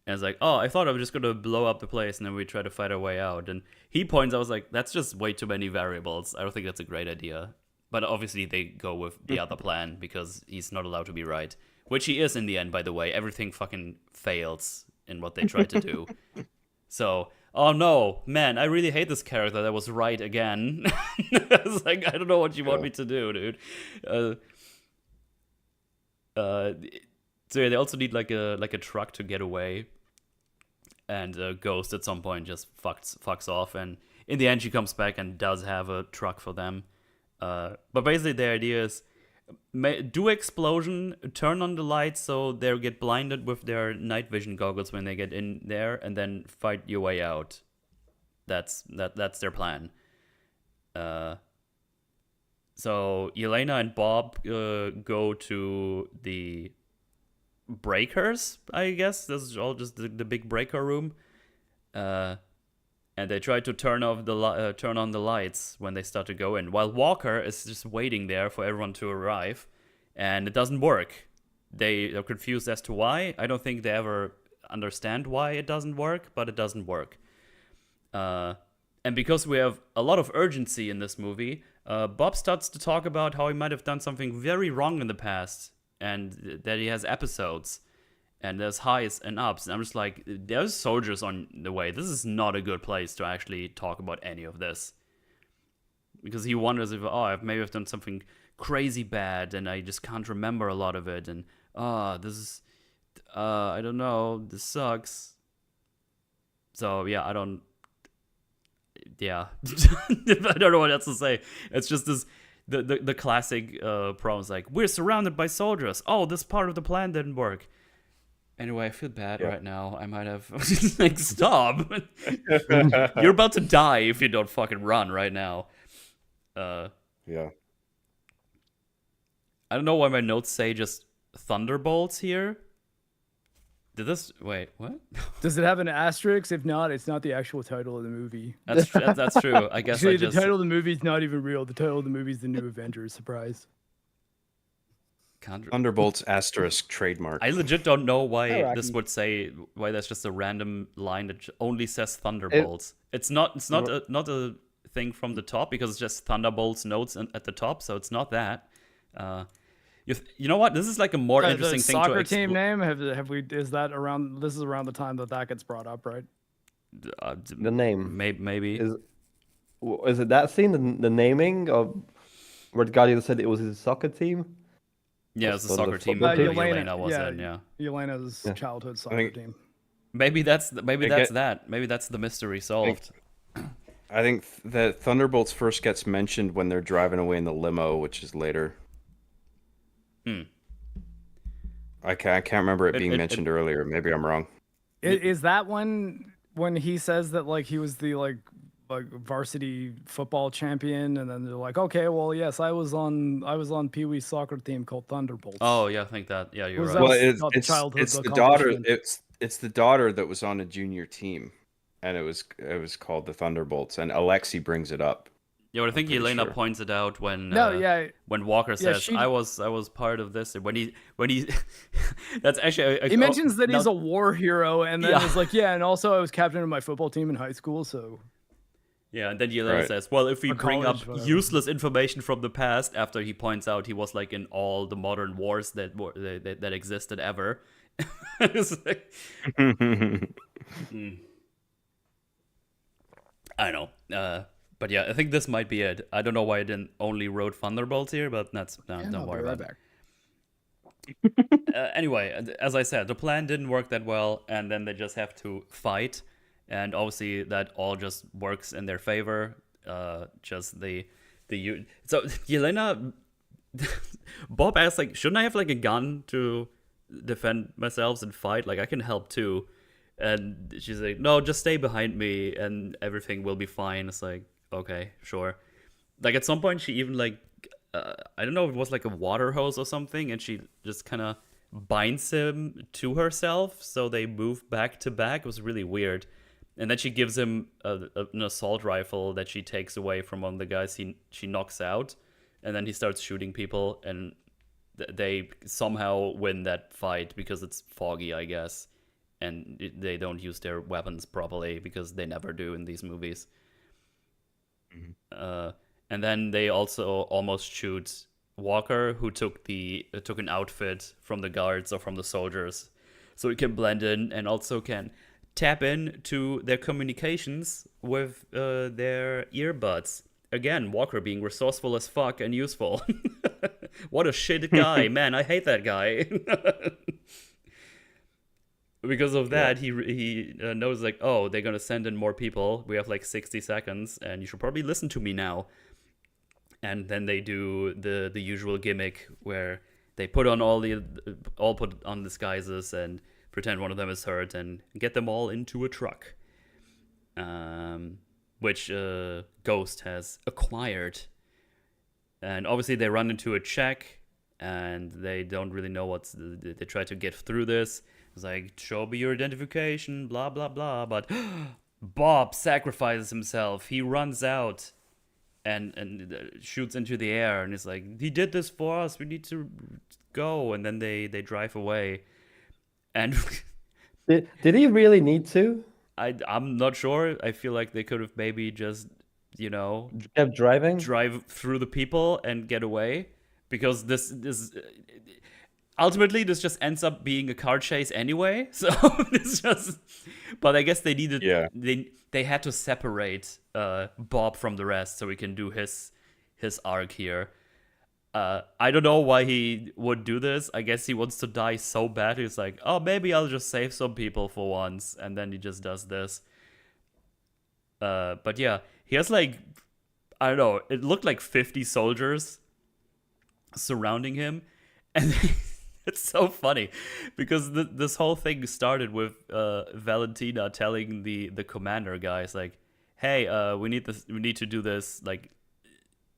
And it's like, "Oh, I thought I was just gonna blow up the place, and then we try to fight our way out." And he points, I was like, "That's just way too many variables. I don't think that's a great idea." But obviously, they go with the other plan because he's not allowed to be right. Which he is in the end, by the way. Everything fucking fails in what they try to do. So, oh no, man, I really hate this character that was right again. It's like, I don't know what you want me to do, dude. So yeah, they also need like a truck to get away. And Ghost at some point just fucks off. And in the end, she comes back and does have a truck for them. But basically, the idea is, do explosion, turn on the lights so they get blinded with their night vision goggles when they get in there, and then fight your way out. That's their plan. So Yelena and Bob go to the breakers, I guess. This is all just the big breaker room. And they try to turn on the lights when they start to go in, while Walker is just waiting there for everyone to arrive, and it doesn't work. They are confused as to why. I don't think they ever understand why it doesn't work, but it doesn't work. And because we have a lot of urgency in this movie, Bob starts to talk about how he might have done something very wrong in the past, and that he has episodes. And there's highs and ups. And I'm just like, there's soldiers on the way. This is not a good place to actually talk about any of this. Because he wonders if, maybe I've done something crazy bad and I just can't remember a lot of it. And, this is, I don't know, this sucks. So, yeah, I don't know what else to say. It's just the classic problems like, we're surrounded by soldiers. Oh, this part of the plan didn't work. Anyway, I feel bad right now. I might have like, stop. You're about to die if you don't fucking run right now. Yeah. I don't know why my notes say just Thunderbolts here. Wait, what? Does it have an asterisk? If not, it's not the actual title of the movie. That's true. I guess See, the title of the movie is not even real. The title of the movie is The New Avengers. Surprise. Thunderbolts asterisk trademark. I legit don't know why Rocky. this would say, why that's just a random line that only says Thunderbolts. It's not a thing from the top, because it's just Thunderbolts notes at the top, so it's not that. You know what? This is like a more interesting the thing soccer to team name, have we? Is that around? This is around the time that gets brought up, right? The name. Maybe. Is it that scene? The naming of where the Guardian said it was his soccer team? Yeah, it's a soccer team. football team? Yelena was in. Yeah. Yelena's childhood soccer think- team. Maybe that's that. Maybe that's the mystery solved. I think that Thunderbolts first gets mentioned when they're driving away in the limo, which is later. I can't remember it being mentioned earlier. Maybe I'm wrong. Is that when he says that like he was the like varsity football champion, and then they're like, okay, well, yes, I was on Pee Wee's soccer team called Thunderbolts. Oh yeah, I think that. Yeah, you're Was right. that- Well, not childhood it's the daughter. accomplishment. It's the daughter that was on a junior team, and it was called the Thunderbolts. And Alexi brings it up. Yeah, but I think pretty Yelena sure. points it out when when Walker Yeah, says, she- I was part of this. And when he that's actually He mentions that he's a war hero, and then Yeah. it's like, yeah, and also I was captain of my football team in high school, so Yeah, and then Yelena Right. says, well, if we Or bring college, up whatever. useless information from the past, after he points out he was like in all the modern wars that existed ever. It's like, I don't know. But yeah, I think this might be it. I don't know why I didn't only wrote Thunderbolts here, but don't worry about it. Anyway, as I said, the plan didn't work that well, and then they just have to fight, and obviously that all just works in their favor. So Yelena, Bob asks like, shouldn't I have like a gun to defend myself and fight? Like I can help too, and she's like, no, just stay behind me, and everything will be fine. It's like, okay, sure. Like at some point, she even like. I don't know if it was like a water hose or something, and she just kind of binds him to herself, so they move back to back. It was really weird. And then she gives him an assault rifle that she takes away from one of the guys she knocks out, and then he starts shooting people, and they somehow win that fight because it's foggy, I guess, and they don't use their weapons properly because they never do in these movies. And then they also almost shoot Walker, who took an outfit from the guards or from the soldiers, so he can blend in and also can tap in to their communications with their earbuds. Again, Walker being resourceful as fuck and useful. What a shit guy, man! I hate that guy. Because of that, he knows like, oh, they're gonna send in more people. We have like 60 seconds, and you should probably listen to me now. And then they do the usual gimmick where they put on disguises and pretend one of them is hurt and get them all into a truck, which Ghost has acquired. And obviously they run into a check, and they don't really know they try to get through this. It's like, show me your identification, blah blah blah. But Bob sacrifices himself. He runs out and shoots into the air, and it's like, he did this for us, we need to go. And then they drive away, and Did he really need to? I'm not sure. I feel like they could have maybe just Kept driving? drive through the people and get away, because this ultimately this just ends up being a car chase anyway. So it's just, but I guess they needed they had to separate Bob from the rest so he can do his arc here. I don't know why he would do this. I guess he wants to die so bad. He's like, oh, maybe I'll just save some people for once, and then he just does this. But yeah, he has like, I don't know, it looked like 50 soldiers surrounding him, and it's so funny because this whole thing started with Valentina telling the commander guys like, hey, we need to do this like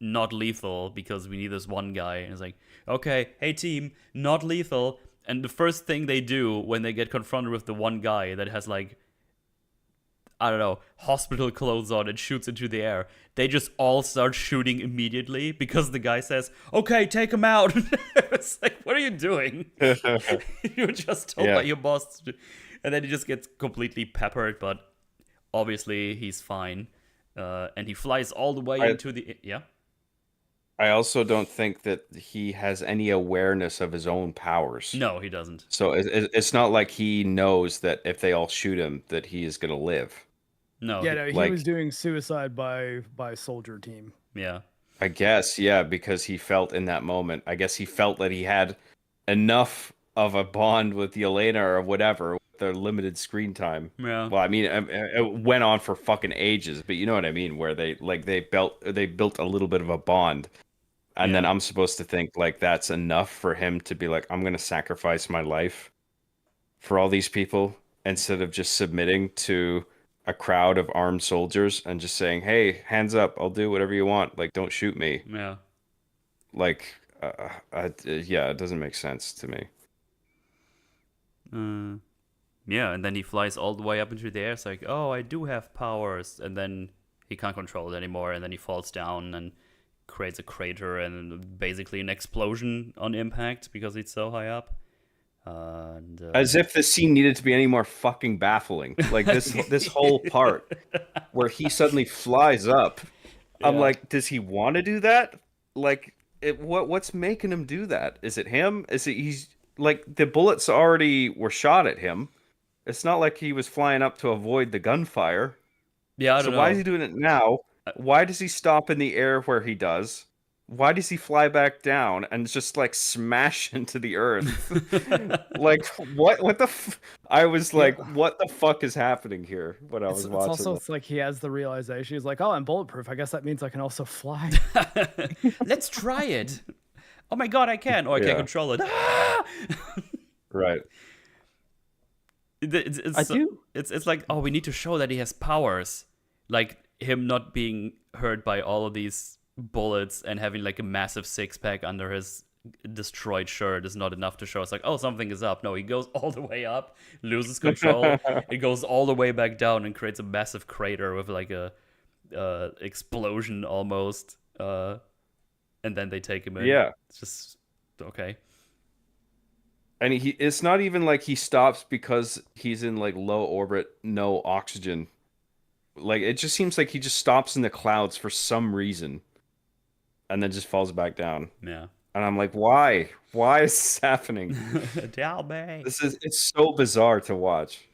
not lethal because we need this one guy. And it's like, okay, hey team, not lethal. And the first thing they do when they get confronted with the one guy that has like, I don't know, hospital clothes on and shoots into the air, they just all start shooting immediately because the guy says, okay, take him out. It's like, what are you doing? You were just told by your boss. And then he just gets completely peppered, but obviously he's fine. And he flies all the way into the... Yeah? I also don't think that he has any awareness of his own powers. No, he doesn't. So it's not like he knows that if they all shoot him, that he is going to live. No. Yeah, no, he like- was doing suicide by soldier team. Yeah. I guess, yeah, because he felt in that moment, I guess he felt that he had enough of a bond with Yelena or whatever, with their limited screen time. Yeah. Well, I mean, it went on for fucking ages, but you know what I mean, where they built a little bit of a bond. And then I'm supposed to think like that's enough for him to be like, I'm going to sacrifice my life for all these people instead of just submitting to a crowd of armed soldiers and just saying, hey, hands up, I'll do whatever you want. Like, don't shoot me. Yeah. Like, yeah, it doesn't make sense to me. Yeah, and then he flies all the way up into the air. It's like, oh, I do have powers. And then he can't control it anymore. And then he falls down and creates a crater and basically an explosion on impact because it's so high up. As if the scene needed to be any more fucking baffling. Like this whole part where he suddenly flies up. I'm like, does he want to do that? Like, what's making him do that? Is it him? Is it he's like the bullets already were shot at him? It's not like he was flying up to avoid the gunfire. Yeah, I don't know. So why is he doing it now? Why does he stop in the air where he does? Why does he fly back down and just like smash into the earth? Like what the I was like, what the fuck is happening here when I was watching It's also it's like he has the realization. He's like, oh, I'm bulletproof. I guess that means I can also fly. Let's try it. Oh my god, I can. Oh, I can't control it. Right. It's like, oh, we need to show that he has powers. Like him not being hurt by all of these bullets and having like a massive six-pack under his destroyed shirt is not enough to show us like, oh, something is up. No, he goes all the way up, loses control, it goes all the way back down and creates a massive crater with like a explosion almost. And then they take him in. Yeah. It's just okay. And it's not even like he stops because he's in like low orbit, no oxygen. Like, it just seems like he just stops in the clouds for some reason and then just falls back down. Yeah. And I'm like, why? Why is this happening? Tell me. It's so bizarre to watch.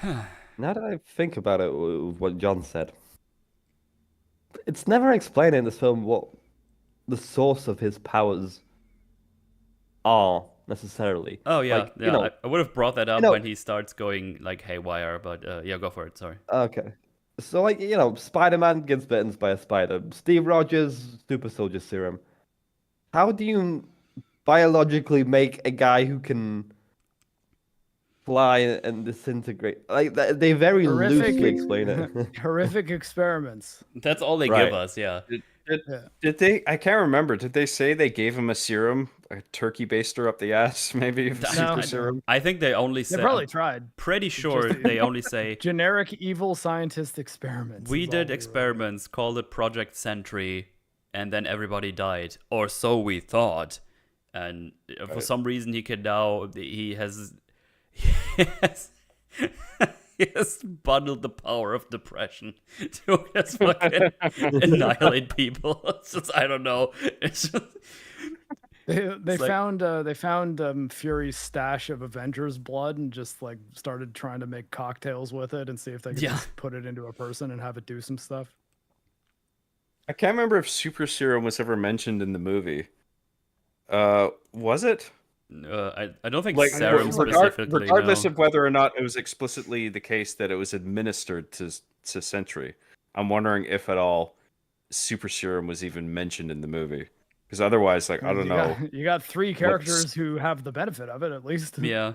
Now that I think about it, what John said, it's never explained in this film what the source of his powers are necessarily. Oh yeah, Like, yeah. you know, I would have brought that up you know- when he starts going like haywire, but yeah, go for it. Sorry. Okay. So, like, you know, Spider-Man gets bitten by a spider. Steve Rogers, super soldier serum. How do you biologically make a guy who can fly and disintegrate? Like, they very loosely explain it. Horrific experiments. That's all they Right. give us. Yeah. Did they? I can't remember. Did they say they gave him a serum, a turkey baster up the ass, maybe? Super serum. I think they only They say. probably tried. Pretty sure they only say Generic evil scientist experiments. we is all did were. experiments, called it Project Sentry, and then everybody died, or so we thought. And for some reason, he can now. He has bundled the power of depression to just fucking annihilate people. It's just, I don't know. It's just, They like- found Fury's stash of Avengers blood and just like started trying to make cocktails with it and see if they could just put it into a person and have it do some stuff. I can't remember if super serum was ever mentioned in the movie. Was it? I don't think Like, serum specifically. regardless no. of whether or not it was explicitly the case that it was administered to Sentry, I'm wondering if at all super serum was even mentioned in the movie. Because otherwise, like, I don't know. You got 3 characters who have the benefit of it, at least. Yeah.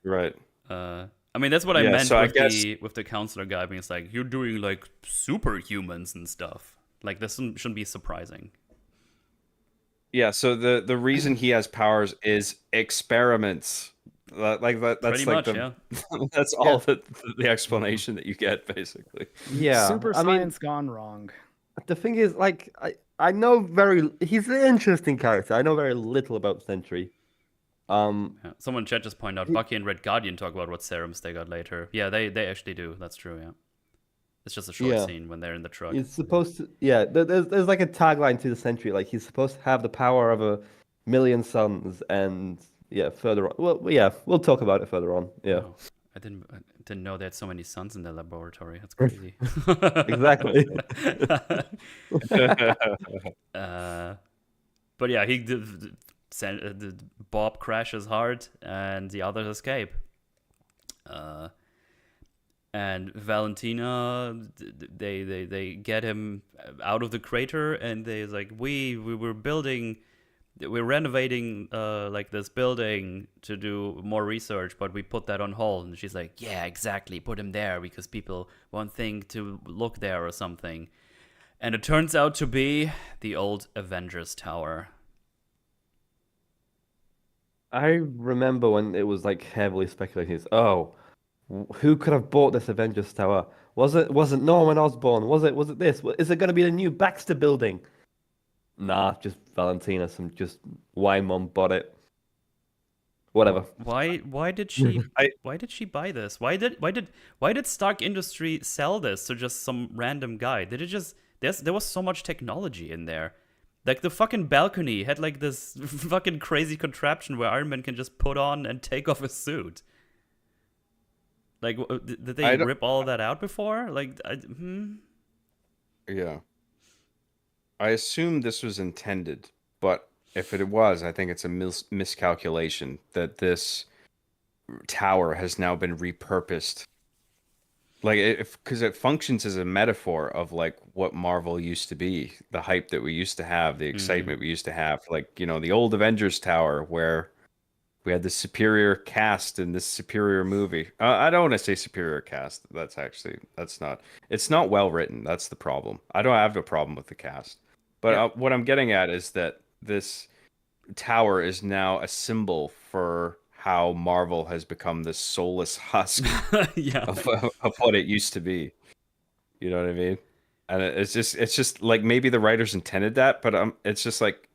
Right. I mean, that's what I meant so I with guess with the counselor guy being it's like, you're doing like superhumans and stuff. Like, this shouldn't be surprising. yeah. So the reason he has powers is experiments. Like that's Pretty like much, the yeah. that's all the explanation that you get basically. Yeah, Super I mean, science gone wrong. the thing is, like, I know he's an interesting character. I know very little about Sentry. Yeah. Someone in chat just pointed out Bucky and Red Guardian talk about what serums they got later. Yeah, they actually do. That's true, yeah. It's just a short Yeah. scene when they're in the truck. He's supposed to, yeah. There's like a tagline to the Sentry, like he's supposed to have the power of 1,000,000 suns, and yeah, further on. Well, yeah, we'll talk about it further on. Yeah, Oh, I didn't know they had so many suns in their laboratory. That's crazy. exactly. But yeah, Bob crashes hard, and the others escape. And Valentina, they get him out of the crater, and they're like, we're renovating like this building to do more research, but we put that on hold. And she's like, yeah, exactly, put him there because people won't think to look there or something. And it turns out to be the old Avengers Tower. I remember when it was like heavily speculated. Oh, who could have bought this Avengers Tower? Was it Norman Osborn? Was it this? Is it going to be the new Baxter building? Nah, just Valentina. Some just wine mom bought it. Whatever. Why did she why did she buy this? Why did Stark Industry sell this to just some random guy? Did it just there was so much technology in there. Like the fucking balcony had like this fucking crazy contraption where Iron Man can just put on and take off his suit. Like, did they rip all that out before? Like, Yeah. I assume this was intended, but if it was, I think it's a miscalculation that this tower has now been repurposed. Like, because it functions as a metaphor of like what Marvel used to be, the hype that we used to have, the excitement we used to have, like, you know, the old Avengers Tower where we had this superior cast in this superior movie. I don't want to say superior cast. It's not well written. That's the problem. I don't have a problem with the cast. But what I'm getting at is that this tower is now a symbol for how Marvel has become this soulless husk of what it used to be. You know what I mean? And it's just like maybe the writers intended that, but it's just like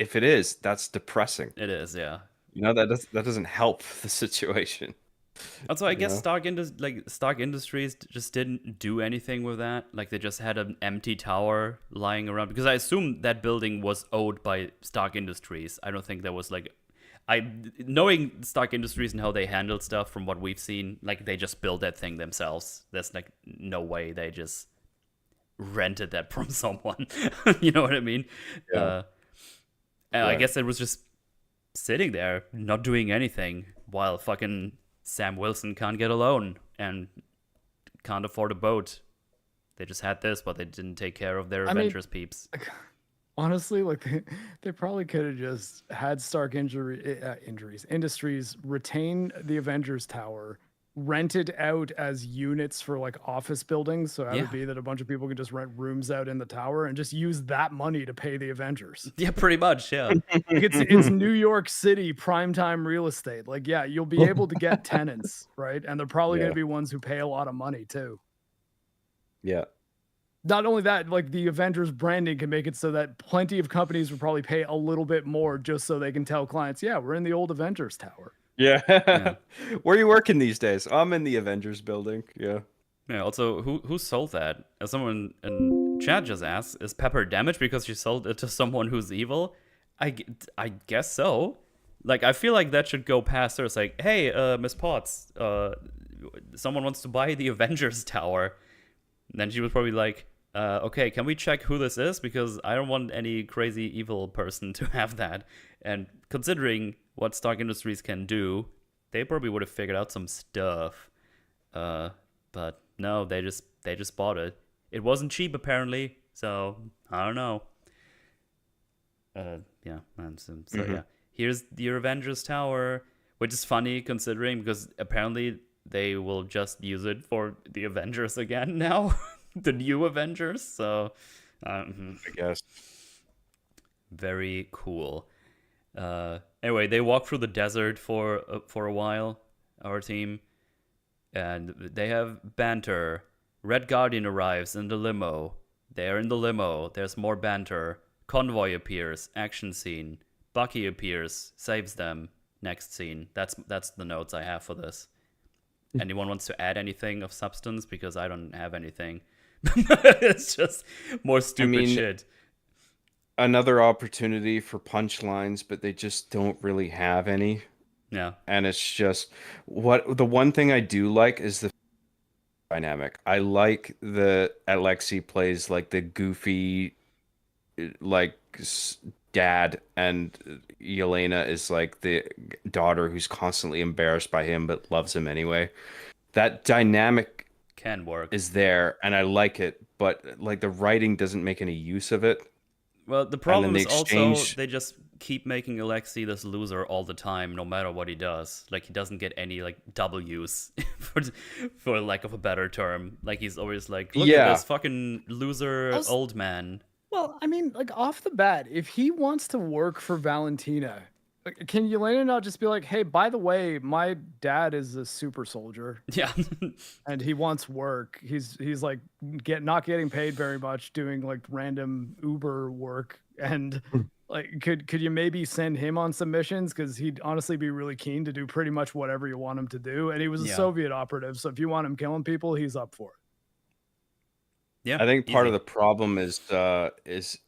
if it is, that's depressing. it is, yeah. You know, that doesn't help the situation. Also, I guess Stark Industries just didn't do anything with that. Like, they just had an empty tower lying around. Because I assume that building was owned by Stark Industries. I don't think there was, like... knowing Stark Industries and how they handled stuff from what we've seen, like, they just built that thing themselves. There's, like, no way they just rented that from someone. You know what I mean? Yeah. And I guess it was just sitting there, not doing anything, while fucking Sam Wilson can't get a loan and can't afford a boat. They just had this, but they didn't take care of their Avengers peeps. Honestly, like they probably could have just had Stark Industries retain the Avengers Tower, rented out as units for like office buildings. So that would be that a bunch of people could just rent rooms out in the tower and just use that money to pay the Avengers. Yeah, pretty much. Yeah, like it's New York City primetime real estate. Like, yeah, you'll be able to get tenants, right? And they're probably going to be ones who pay a lot of money too. Yeah. Not only that, like the Avengers branding can make it so that plenty of companies would probably pay a little bit more just so they can tell clients, yeah, we're in the old Avengers Tower. Yeah. Where are you working these days? I'm in the Avengers building. Yeah. Yeah. Also, who sold that? As someone in chat just asked, is Pepper damaged because she sold it to someone who's evil? I guess so. Like, I feel like that should go past her. It's like, hey, Miss Potts, someone wants to buy the Avengers Tower. And then she was probably like, okay, can we check who this is? Because I don't want any crazy evil person to have that. And considering what Stark Industries can do, they probably would have figured out some stuff. But no, they just bought it. it wasn't cheap apparently, so I don't know. Yeah, and so yeah. Here's your Avengers Tower, which is funny considering because apparently they will just use it for the Avengers again now, the new Avengers. So, I guess. very cool. Anyway, they walk through the desert for a while. Our team, and they have banter. Red Guardian arrives in the limo. They're in the limo. There's more banter. Convoy appears. Action scene. Bucky appears. Saves them. Next scene. That's the notes I have for this. Anyone wants to add anything of substance? Because I don't have anything. It's just more stupid shit. Another opportunity for punchlines, but they just don't really have any. Yeah. And it's just the one thing I do like is the dynamic. I like the Alexei plays like the goofy like dad, and Yelena is like the daughter who's constantly embarrassed by him but loves him anyway. That dynamic Can work. is there, and I like it, but like the writing doesn't make any use of it. Well, the problem the is exchange- also they just keep making Alexei this loser all the time, no matter what he does. Like, he doesn't get any, like, W's, for lack of a better term. Like, he's always like, look at this fucking loser old man. Well, I mean, like off the bat, if he wants to work for Valentina, like, can Yelena not just be like, "Hey, by the way, my dad is a super soldier Yeah. and he wants work. He's like not getting paid very much, doing like random Uber work, and like could you maybe send him on some missions because he'd honestly be really keen to do pretty much whatever you want him to do, and he was a Yeah. Soviet operative, so if you want him killing people, he's up for it." Yeah. I think part easy. of the problem is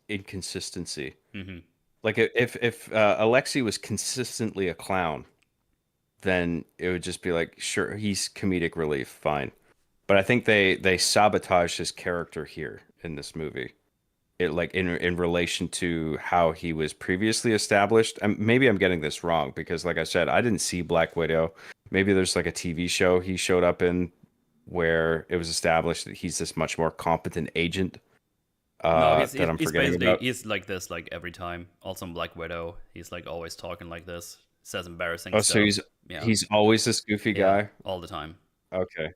inconsistency. Mm-hmm. Like if Alexei was consistently a clown, then it would just be like, sure, he's comedic relief, fine. But I think they sabotaged his character here in this movie. It like in relation to how he was previously established. And maybe I'm getting this wrong because, like I said, I didn't see Black Widow. Maybe there's like a TV show he showed up in where it was established that he's this much more competent agent. No, he's that I'm forgetting basically about. he's like this like every time. Also in Black Widow, he's like always talking like this. Says embarrassing Oh, stuff. so he's always this goofy guy. all the time. Okay.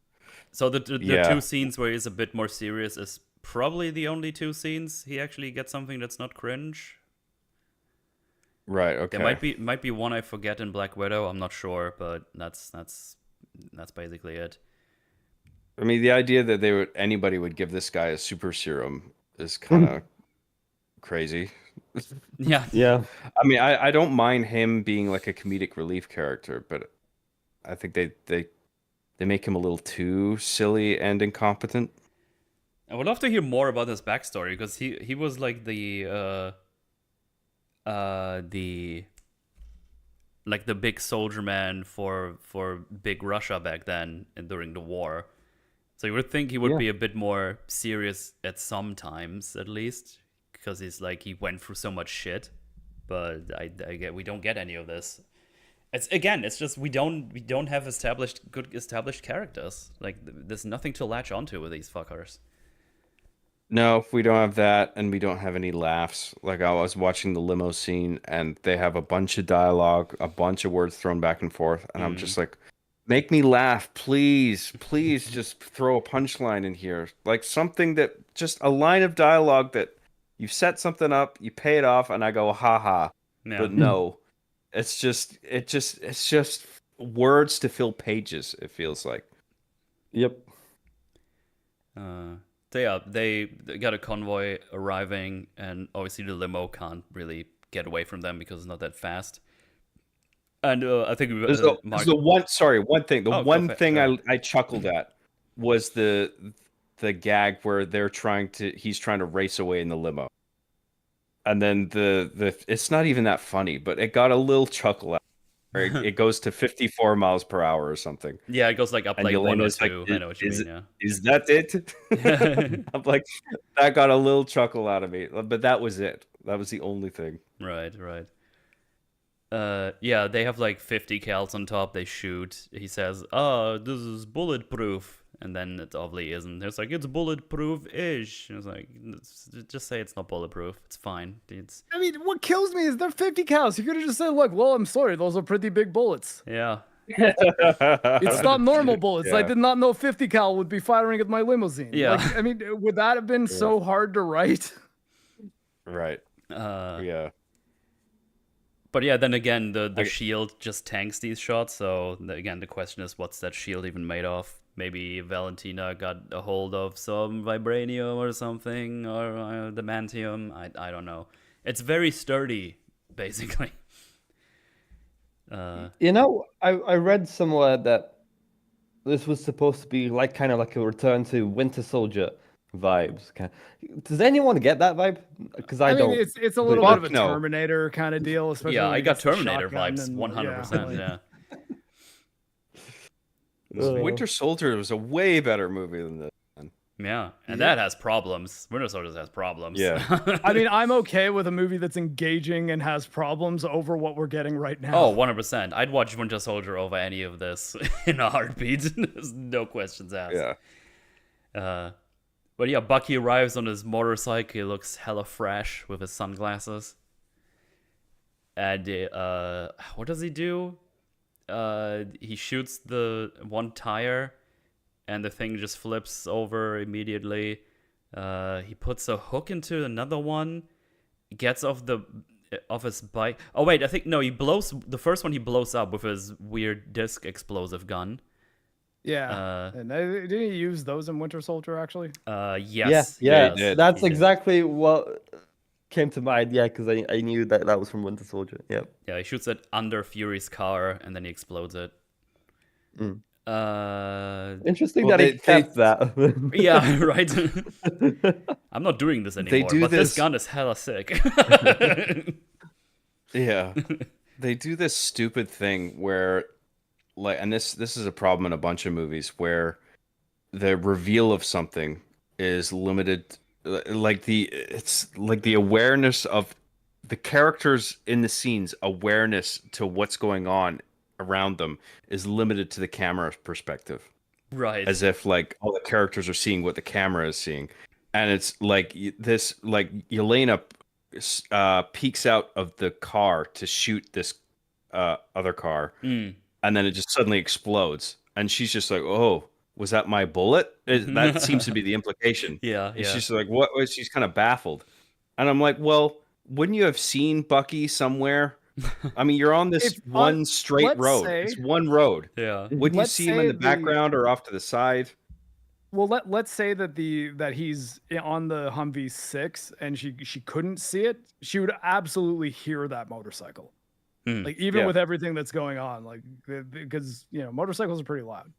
So the Yeah. two scenes where he's a bit more serious is probably the only two scenes he actually gets something that's not cringe. Right. Okay. There might be one I forget in Black Widow. I'm not sure, but that's basically it. I mean, the idea that anybody would give this guy a super serum is kind of crazy. Yeah. Yeah. I mean, I don't mind him being like a comedic relief character, but I think they make him a little too silly and incompetent. I would love to hear more about his backstory because he was like the big soldier man for big Russia back then and during the war. So you would think he would be a bit more serious at some times, at least, because he went through so much shit. But we don't get any of this. It's just we don't have good established characters. Like, there's nothing to latch onto with these fuckers. No, we don't have that, and we don't have any laughs. Like, I was watching the limo scene, and they have a bunch of dialogue, a bunch of words thrown back and forth, and I'm just like, make me laugh, please. Please just throw a punchline in here. Like, something that, just a line of dialogue that you set something up, you pay it off, and I go, haha. Yeah. But no, it's just words to fill pages, it feels like. Yep. So yeah, they got a convoy arriving, and obviously the limo can't really get away from them because it's not that fast. And I think Marc... one thing. The one thing ahead. I chuckled at was the gag where he's trying to race away in the limo, and then the it's not even that funny, but it got a little chuckle out. It goes to 54 miles per hour or something. Yeah, it goes like up And like one or Yelena's like, two. I know what you mean. Yeah. Is that it? I'm like, that got a little chuckle out of me, but that was it. That was the only thing. Right. Yeah, they have like 50 cals on top. They shoot. He says, "Oh, this is bulletproof," and then it obviously isn't. It's like it's bulletproof-ish. It's like just say it's not bulletproof. It's fine. It's I mean, what kills me is they're 50 cals. You could have just said, "Look, well, I'm sorry, those are pretty big bullets. yeah, It's not normal bullets. I Yeah. did not know 50 cal would be firing at my limousine." Yeah. Like, I mean, would that have been so hard to write? Right. Yeah. But yeah, then again, the shield just tanks these shots. So again, the question is, what's that shield even made of? Maybe Valentina got a hold of some vibranium or something, or adamantium. I don't know. It's very sturdy, basically. You know, I read somewhere that this was supposed to be like kind of like a return to Winter Soldier vibes. Does anyone get that vibe? Because I mean, don't. it's a little Fuck bit of a no. Terminator kind of deal, especially. Yeah, when I he got gets the Terminator shotgun vibes, and, 100%. like- Yeah. Winter Soldier was a way better movie than this. Yeah, and that has problems. Winter Soldier has problems. Yeah. I mean, I'm okay with a movie that's engaging and has problems over what we're getting right now. Oh, 100%. I'd watch Winter Soldier over any of this in a heartbeat. There's no questions asked. Yeah. But yeah, Bucky arrives on his motorcycle. He looks hella fresh with his sunglasses. And what does he do? He shoots the one tire, and the thing just flips over immediately. He puts a hook into another one, gets off his bike. Oh wait, I think no. He blows the first one. He blows up with his weird disc explosive gun. Yeah. And didn't he use those in Winter Soldier, actually? Yes. Yeah, he did. that's He did. exactly what came to mind. Yeah, because I knew that was from Winter Soldier. Yeah. Yeah, he shoots it under Fury's car, and then he explodes it. Mm. Uh, Interesting Well, that he they- kept that. yeah, right. I'm not doing this anymore, do but this this- gun is hella sick. Yeah. They do this stupid thing where like and this is a problem in a bunch of movies where the reveal of something is limited it's like the awareness of the characters in the scenes awareness to what's going on around them is limited to the camera's perspective. Right. As if like all the characters are seeing what the camera is seeing, and it's like this like Yelena peeks out of the car to shoot this other car, Mm. and then it just suddenly explodes, and she's just like, "Oh, was that my bullet?" That seems to be the implication. Yeah, And yeah. she's like, "What?" She's kind of baffled, and I'm like, "Well, wouldn't you have seen Bucky somewhere? I mean, you're on this If, one straight let's road. say- It's one road. Yeah. Wouldn't you Let's see him in say the background or off to the side?" Well, let's say that he's on the Humvee 6 and she couldn't see it. She would absolutely hear that motorcycle. Hmm. Like even Yeah. with everything that's going on, like because motorcycles are pretty loud.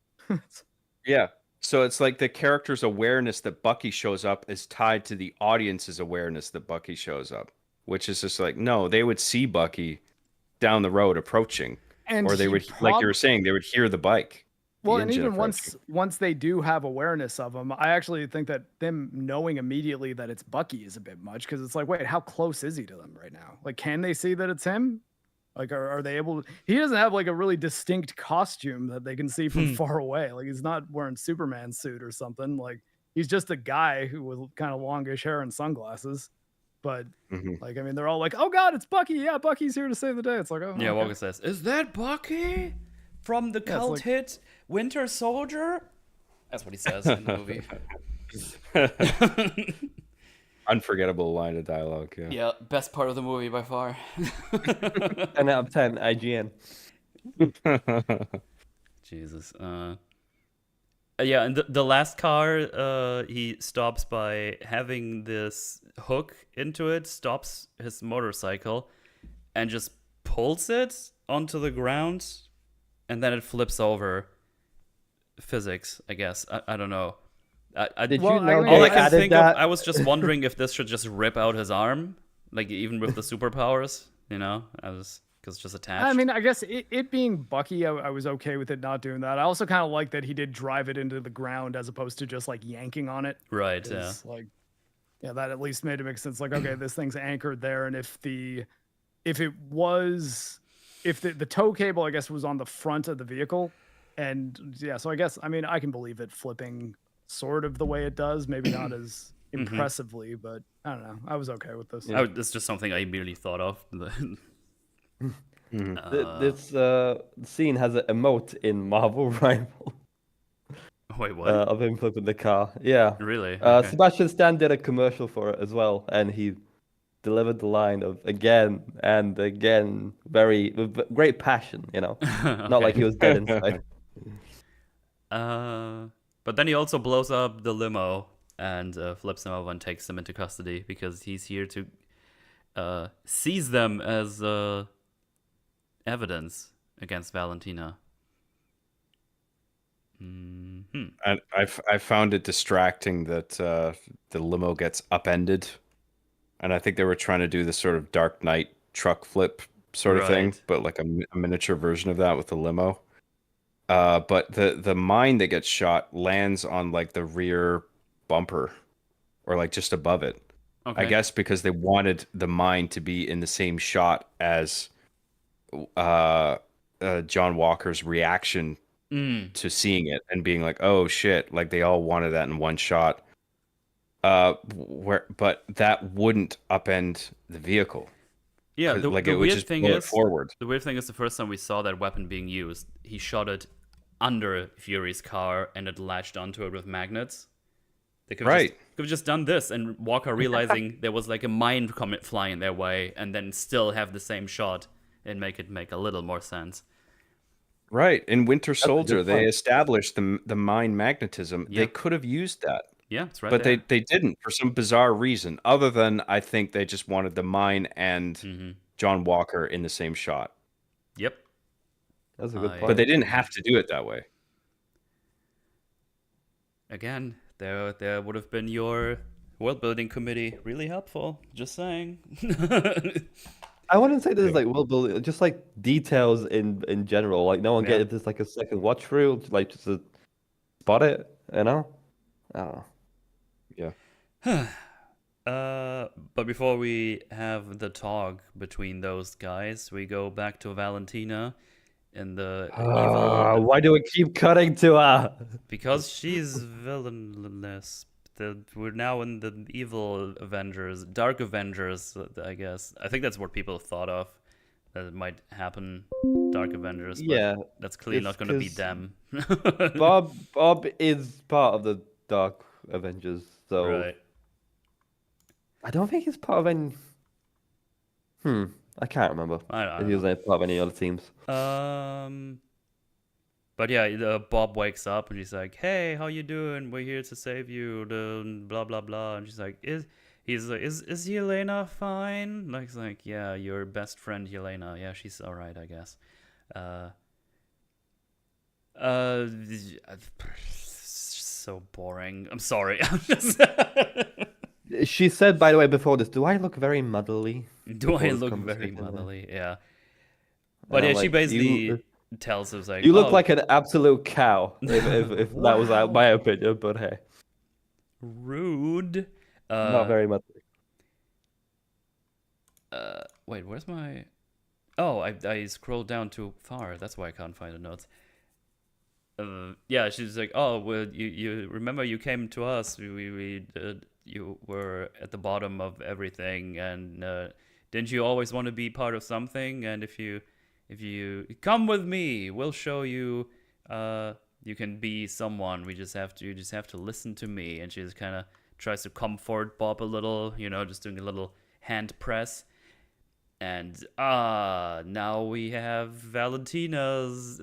Yeah. So it's like the character's awareness that Bucky shows up is tied to the audience's awareness that Bucky shows up, which is just like, no, they would see Bucky down the road approaching, And or they he would, like you were prob- saying, they would hear the bike. the Well, and engine even approaching. once they do have awareness of him, I actually think that them knowing immediately that it's Bucky is a bit much because it's like, wait, how close is he to them right now? Like, can they see that it's him? Like, are they able to? He doesn't have like a really distinct costume that they can see from far away. Like, he's not wearing Superman suit or something. Like, he's just a guy who with kind of longish hair and sunglasses. But Mhm. like, I mean, they're all like, "Oh God, it's Bucky! Yeah, Bucky's here to save the day." It's like, oh Yeah, okay. Walker says, "Is that Bucky from the it's cult like- hit Winter Soldier?" That's what he says in the movie. Unforgettable line of dialogue. Yeah. Yeah, best part of the movie by far. 10 out of 10, IGN. Jesus. Yeah, and the last car, he stops by having this hook into it, stops his motorcycle, and just pulls it onto the ground, and then it flips over. Physics, I guess. I don't know. Did Well, you I know mean, All they I can added think that? of, I was just wondering if this should just rip out his arm, like even with the superpowers, you know? Because it's just attached. I mean, I guess it being Bucky, I was okay with it not doing that. I also kind of like that he did drive it into the ground as opposed to just like yanking on it. right, yeah. 'Cause, like, yeah, that at least made it make sense. Like, okay, this thing's anchored there, and if it was if the tow cable, I guess, was on the front of the vehicle, and yeah, so I guess, I mean, I can believe it flipping sort of the way it does, maybe not as impressively, but I don't know. I was okay with this. Yeah. That's just something I immediately thought of. This scene has an emote in Marvel Rival Wait, what? of him flipping the car. Yeah. Really? Okay. Sebastian Stan did a commercial for it as well, and he delivered the line of again and again, with great passion, you know, not like he was dead inside. But then he also blows up the limo and flips them over and takes them into custody because he's here to seize them as evidence against Valentina. Mm-hmm. And I found it distracting that the limo gets upended, and I think they were trying to do this sort of Dark Knight truck flip sort of thing, Right. but like a miniature version of that with the limo. But the mine that gets shot lands on like the rear bumper, or like just above it. Okay. I guess because they wanted the mine to be in the same shot as John Walker's reaction to seeing it and being like, "Oh shit!" Like they all wanted that in one shot. But that wouldn't upend the vehicle. Yeah, Like the it would weird just thing blow it is, forward. the weird thing is the first time we saw that weapon being used, he shot it under Fury's car and it latched onto it with magnets. They could have just done this, and Walker realizing there was like a mine comet flying their way, and then still have the same shot and make it make a little more sense. Right. In Winter a good Soldier, they point. established the mine magnetism. They Yep. could have used that. Yeah, it's right But there. they didn't for some bizarre reason, other than I think they just wanted the mine and John Walker in the same shot. Yep. That's a good I- But point. they didn't have to do it that way. Again, there would have been your world building committee really helpful. Just saying. I wouldn't say there's like world building, just like details in general. Like no one Yeah. gets this like a second watch through, like just to spot it, you know? I don't know. Yeah. But before we have the talk between those guys, we go back to Valentina and the evil Why do we keep cutting to her? because she's villainous. We're now in the evil Avengers, Dark Avengers, I guess. I think that's what people thought of that it might happen, Dark Avengers. But Yeah, that's clearly not it's going to be 'cause them. Bob is part of the Dark Avengers, so Right. I don't think he's part of any. I can't remember I if he was don't any part of any other teams. know. But yeah, Bob wakes up and she's like, "Hey, how you doing? We're here to save you." Blah blah blah. And she's like, "Is Yelena fine?" Like, it's like, "Yeah, your best friend Yelena. Yeah, she's all right, I guess." So boring. I'm sorry. I'm just. She said, by the way, before this, "Do I look very motherly?" Do I Before this look very conversation, motherly? Yeah. And But I'm yeah, she like, basically tells us like, you look "Oh, like an absolute cow, if that was Wow. my opinion. But hey, rude." not very motherly. Wait, where's my? Oh, I scrolled down too far. That's why I can't find the notes. Yeah, she's like, "Oh, well, you remember you came to us. You were at the bottom of everything, and didn't you always want to be part of something? And if you come with me, we'll show you. You can be someone. You just have to listen to me." And she just kind of tries to comfort Bob a little, just doing a little hand press. And now we have Valentina's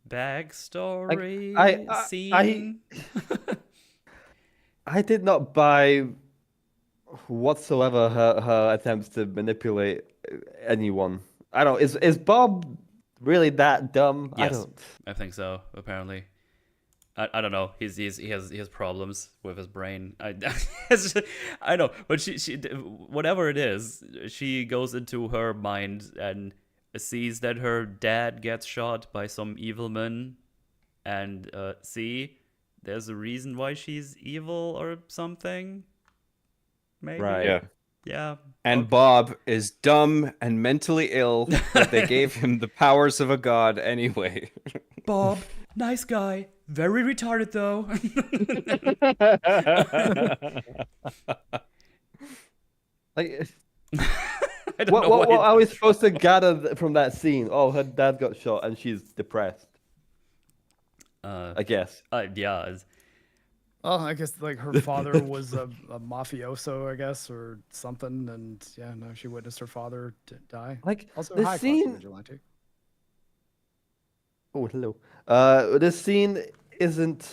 backstory scene. I did not buy whatsoever her attempts to manipulate anyone. I don't. Is Bob really that dumb? Yes, I don't. I think so. Apparently, I don't know. He has problems with his brain. I know, but she whatever it is, she goes into her mind and sees that her dad gets shot by some evil man, and there's a reason why she's evil or something. Maybe. Right. Yeah. Yeah. And Bob is dumb and mentally ill, but they gave him the powers of a god anyway. Bob, nice guy. Very retarded though. Like, I don't know what why are we that's supposed to gather from that scene? Oh, her dad got shot and she's depressed. I guess. Yeah. Well, I guess like her father was a mafioso, I guess, or something, and yeah, no, she witnessed her father die. Like Also, the high scene. vigilante. Oh, hello. This scene isn't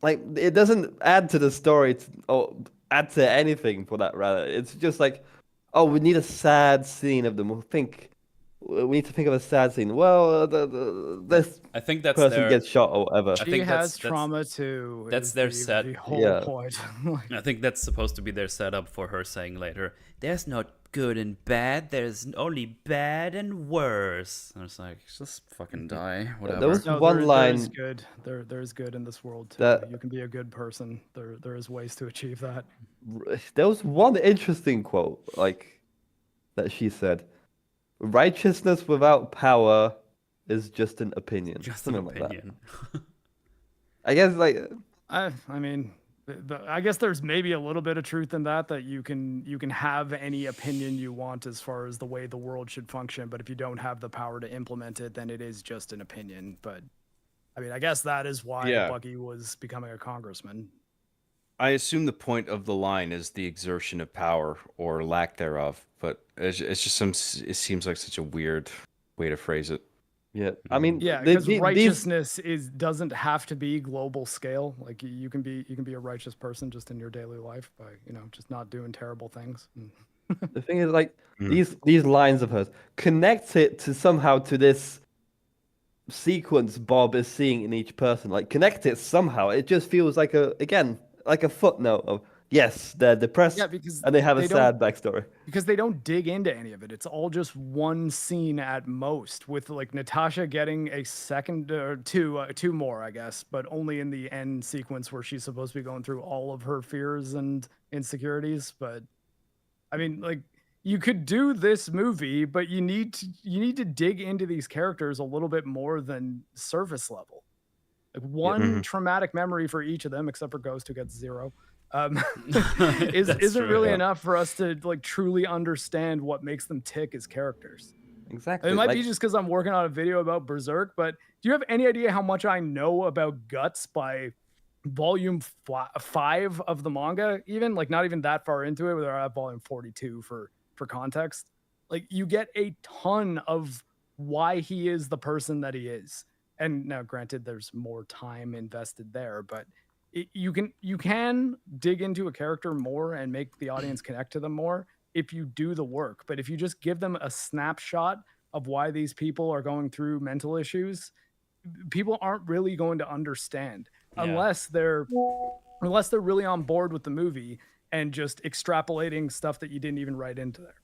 like it doesn't add to the story or add to anything for that. Rather, it's just like, oh, we need a sad scene of them. We need to think of a sad scene. Well, this I think that's person their. gets shot or whatever. I She think has that's trauma too. that's is their the, set. The whole Yeah. point. I think that's supposed to be their setup for her saying later, "There's not good and bad. There's only bad and worse." And it's like, just fucking die, whatever. There was No, one there line is good. There is good in this world too. that- You can be a good person. There is ways to achieve that. There was one interesting quote, like that she said, "Righteousness without power is just an opinion." Just an Something like that. opinion. I guess like I mean, I guess there's maybe a little bit of truth in that you can have any opinion you want as far as the way the world should function, but if you don't have the power to implement it, then it is just an opinion. But I mean, I guess that is why Yeah. Bucky was becoming a congressman. I assume the point of the line is the exertion of power or lack thereof, but it's just it seems like such a weird way to phrase it. yeah. I mean, Yeah, the- because the- these righteousness doesn't have to be global scale. Like you can be a righteous person just in your daily life by just not doing terrible things. the thing is like Mm. these lines of hers connect it to somehow to this sequence Bob is seeing in each person. Like connect it somehow. It just feels like a footnote of yes, they're depressed Yeah, because and they have a they don't- sad backstory. Because they don't dig into any of it. It's all just one scene at most, with like Natasha getting a second or two more, I guess, but only in the end sequence where she's supposed to be going through all of her fears and insecurities. But I mean, like you could do this movie, but you need to dig into these characters a little bit more than surface level. Like one Mhm. traumatic memory for each of them, except for Ghost, who gets 0. That's Isn't true, really yeah. enough for us to like truly understand what makes them tick as characters. Exactly. It might like, be just because I'm working on a video about Berserk, but do you have any idea how much I know about Guts by volume 5 of the manga? Even like not even that far into it, where they're at volume 42 for context. Like you get a ton of why he is the person that he is. And now, granted, there's more time invested there, but you can dig into a character more and make the audience connect to them more if you do the work. But if you just give them a snapshot of why these people are going through mental issues, people aren't really going to understand Yeah. unless they're really on board with the movie and just extrapolating stuff that you didn't even write into there.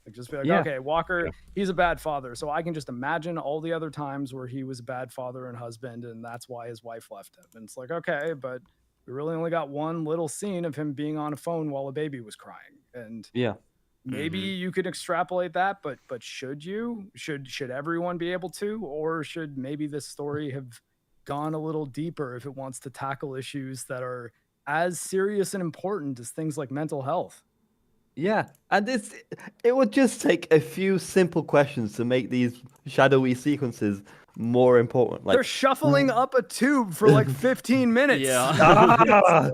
Like just be like, Yeah. okay, Walker, he's a bad father, so I can just imagine all the other times where he was a bad father and husband, and that's why his wife left him. And it's like, okay, but we really only got one little scene of him being on a phone while a baby was crying, and yeah. maybe you could extrapolate that, but should you? Should everyone be able to, or should maybe this story have gone a little deeper if it wants to tackle issues that are as serious and important as things like mental health? Yeah, and it would just take a few simple questions to make these shadowy sequences more important. Like, They're shuffling up a tube for like 15 minutes. Yeah. ah!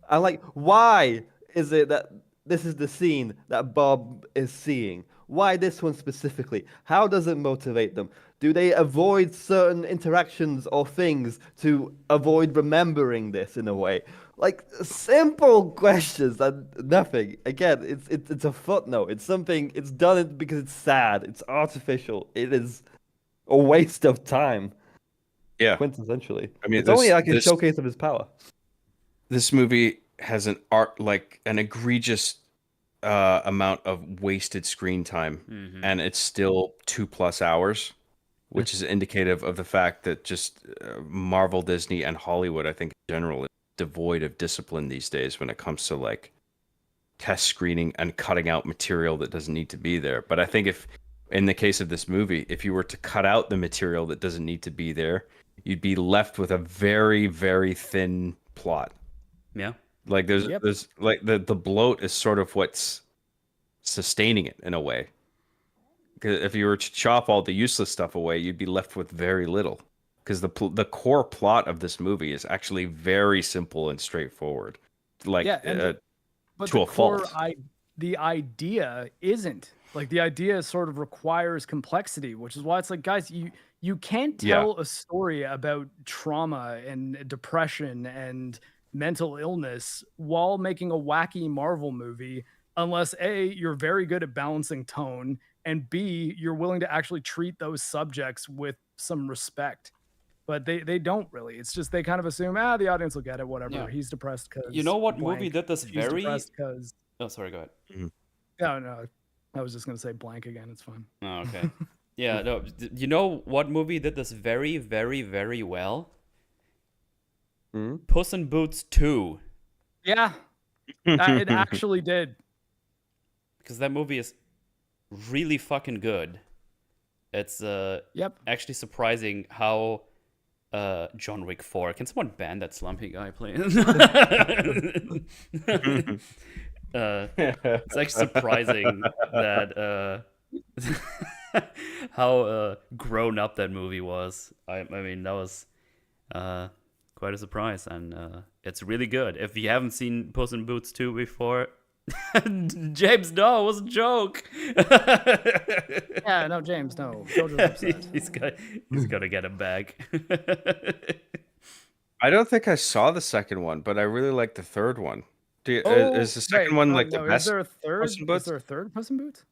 And like, why is it that this is the scene that Bob is seeing? Why this one specifically? How does it motivate them? Do they avoid certain interactions or things to avoid remembering this in a way? Like simple questions and nothing. Again, it's a footnote. It's something. It's done because it's sad. It's artificial. It is a waste of time. Yeah, Quintessentially. I mean, it's only this- like a this- showcase of his power. this movie has an egregious amount of wasted screen time, Mhm. and it's still 2+ hours, which is indicative of the fact that just Marvel, Disney, and Hollywood, I think in general, is devoid of discipline these days when it comes to like test screening and cutting out material that doesn't need to be there. But I think if, in the case of this movie, if you were to cut out the material that doesn't need to be there, you'd be left with a very, very thin plot. Yeah. Like there's like the bloat is sort of what's sustaining it in a way. Because if you were to chop all the useless stuff away, you'd be left with very little. Because the core plot of this movie is actually very simple and straightforward, like but to the a fault. the idea isn't. Like the idea sort of requires complexity, which is why it's like, guys, you can't tell a story about trauma and depression and mental illness while making a wacky Marvel movie unless A, you're very good at balancing tone, and B, you're willing to actually treat those subjects with some respect. But they don't really. It's just they kind of assume, the audience will get it, whatever. Yeah. He's depressed because You know what movie did this She's very... depressed because... Oh, sorry, go ahead. No, I was just going to say blank again. It's fine. Oh, okay. Yeah, no, you know what movie did this very, very, very well? Puss in Boots 2. Yeah, it actually did. Because that movie is really fucking good. It's actually surprising how John Wick 4. Can someone ban that slumpy guy, please? It's actually surprising that how grown up that movie was. I mean, that was quite a surprise, and it's really good. If you haven't seen Puss in Boots 2 before, James, no, it was a joke. Yeah, no, James, no. He's gonna get him back. I don't think I saw the second one, but I really like the third one. Is the second one like the best? Is there a third? Puss in Boots? Is there a third Puss in Boots?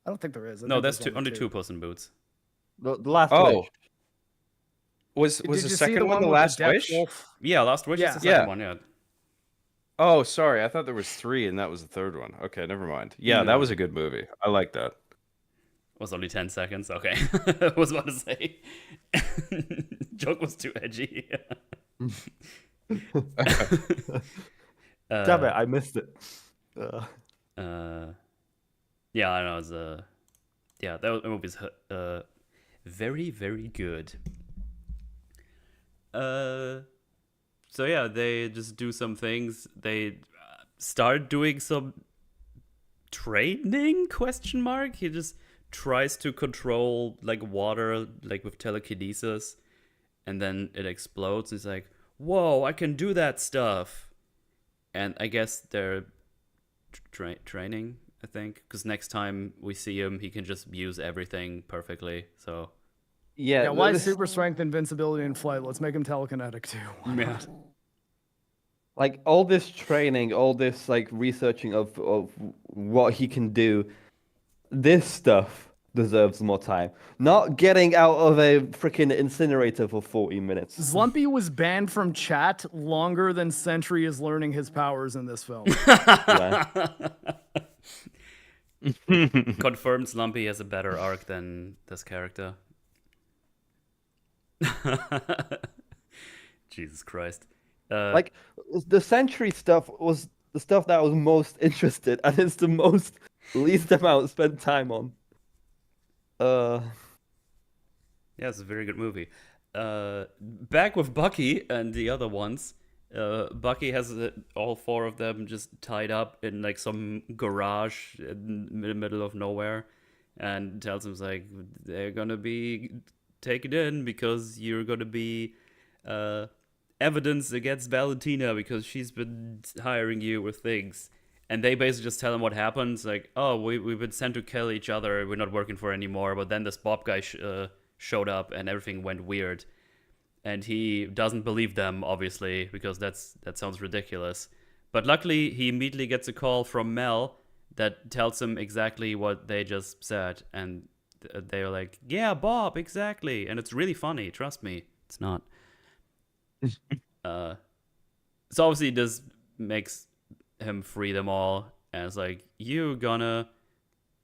I don't think there is. No, that's only two Puss in Boots. The last wish. Was the second one the Last Wish? Yeah, Last Wish is the second one. Yeah. Oh, sorry. I thought there was 3, and that was the third one. Okay, never mind. Yeah, that was a good movie. I like that. It was only 10 seconds. Okay, I was about to say. Joke was too edgy. Damn it, I missed it. Yeah, I know. It was, yeah, that movie's very, very good. So yeah, they just do some things. They start doing some training? ? He just tries to control like water, like with telekinesis, and then it explodes. He's like, "Whoa, I can do that stuff!" And I guess they're training. I think because next time we see him, he can just use everything perfectly. So. Yeah, why super strength, invincibility, and flight? Let's make him telekinetic too. Yeah. Like all this training, all this like researching of what he can do, this stuff deserves more time. Not getting out of a freaking incinerator for 40 minutes. Slumpy was banned from chat longer than Sentry is learning his powers in this film. Confirmed Slumpy has a better arc than this character. Jesus Christ. Like the Sentry stuff was the stuff that I was most interested, and it's the most least amount spent time on. Yeah, it's a very good movie. Back with Bucky and the other ones. Bucky has all 4 of them just tied up in like some garage in the middle of nowhere, and tells him like they're gonna be taken in because you're gonna be evidence against Valentina because she's been hiring you with things. And they basically just tell him what happens, like, oh, we've been sent to kill each other, we're not working for it anymore. But then this Bob guy showed up and everything went weird. And he doesn't believe them, obviously, because that sounds ridiculous. But luckily, he immediately gets a call from Mel that tells him exactly what they just said. And they're like, yeah, Bob, exactly. And it's really funny, trust me. It's not. So obviously this makes him free them all. And it's like, you gonna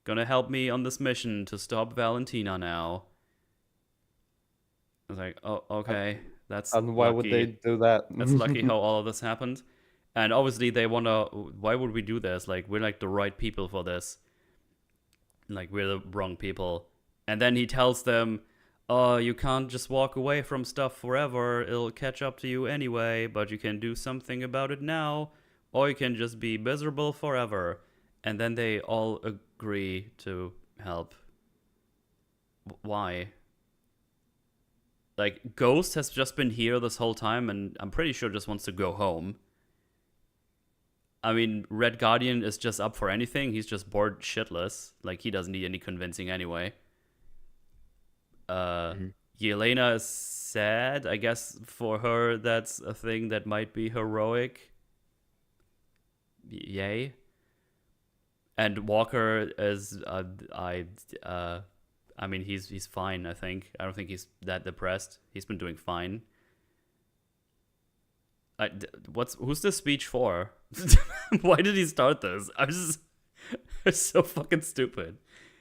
help me on this mission to stop Valentina now. I was like, oh, okay. That's and why lucky. would they do that? That's lucky how all of this happened. And obviously they wanna. Why would we do this? Like we're like the right people for this. Like we're the wrong people. And then he tells them, "Oh, you can't just walk away from stuff forever. It'll catch up to you anyway. But you can do something about it now, or you can just be miserable forever." And then they all agree to help. Why? Like, Ghost has just been here this whole time, and I'm pretty sure just wants to go home. I mean, Red Guardian is just up for anything. He's just bored shitless. Like, he doesn't need any convincing anyway. Yelena is sad. I guess for her, that's a thing that might be heroic. Yay. And Walker is, I mean, he's fine, I think. I don't think he's that depressed. He's been doing fine. Who's this speech for? Why did he start this? It's so fucking stupid.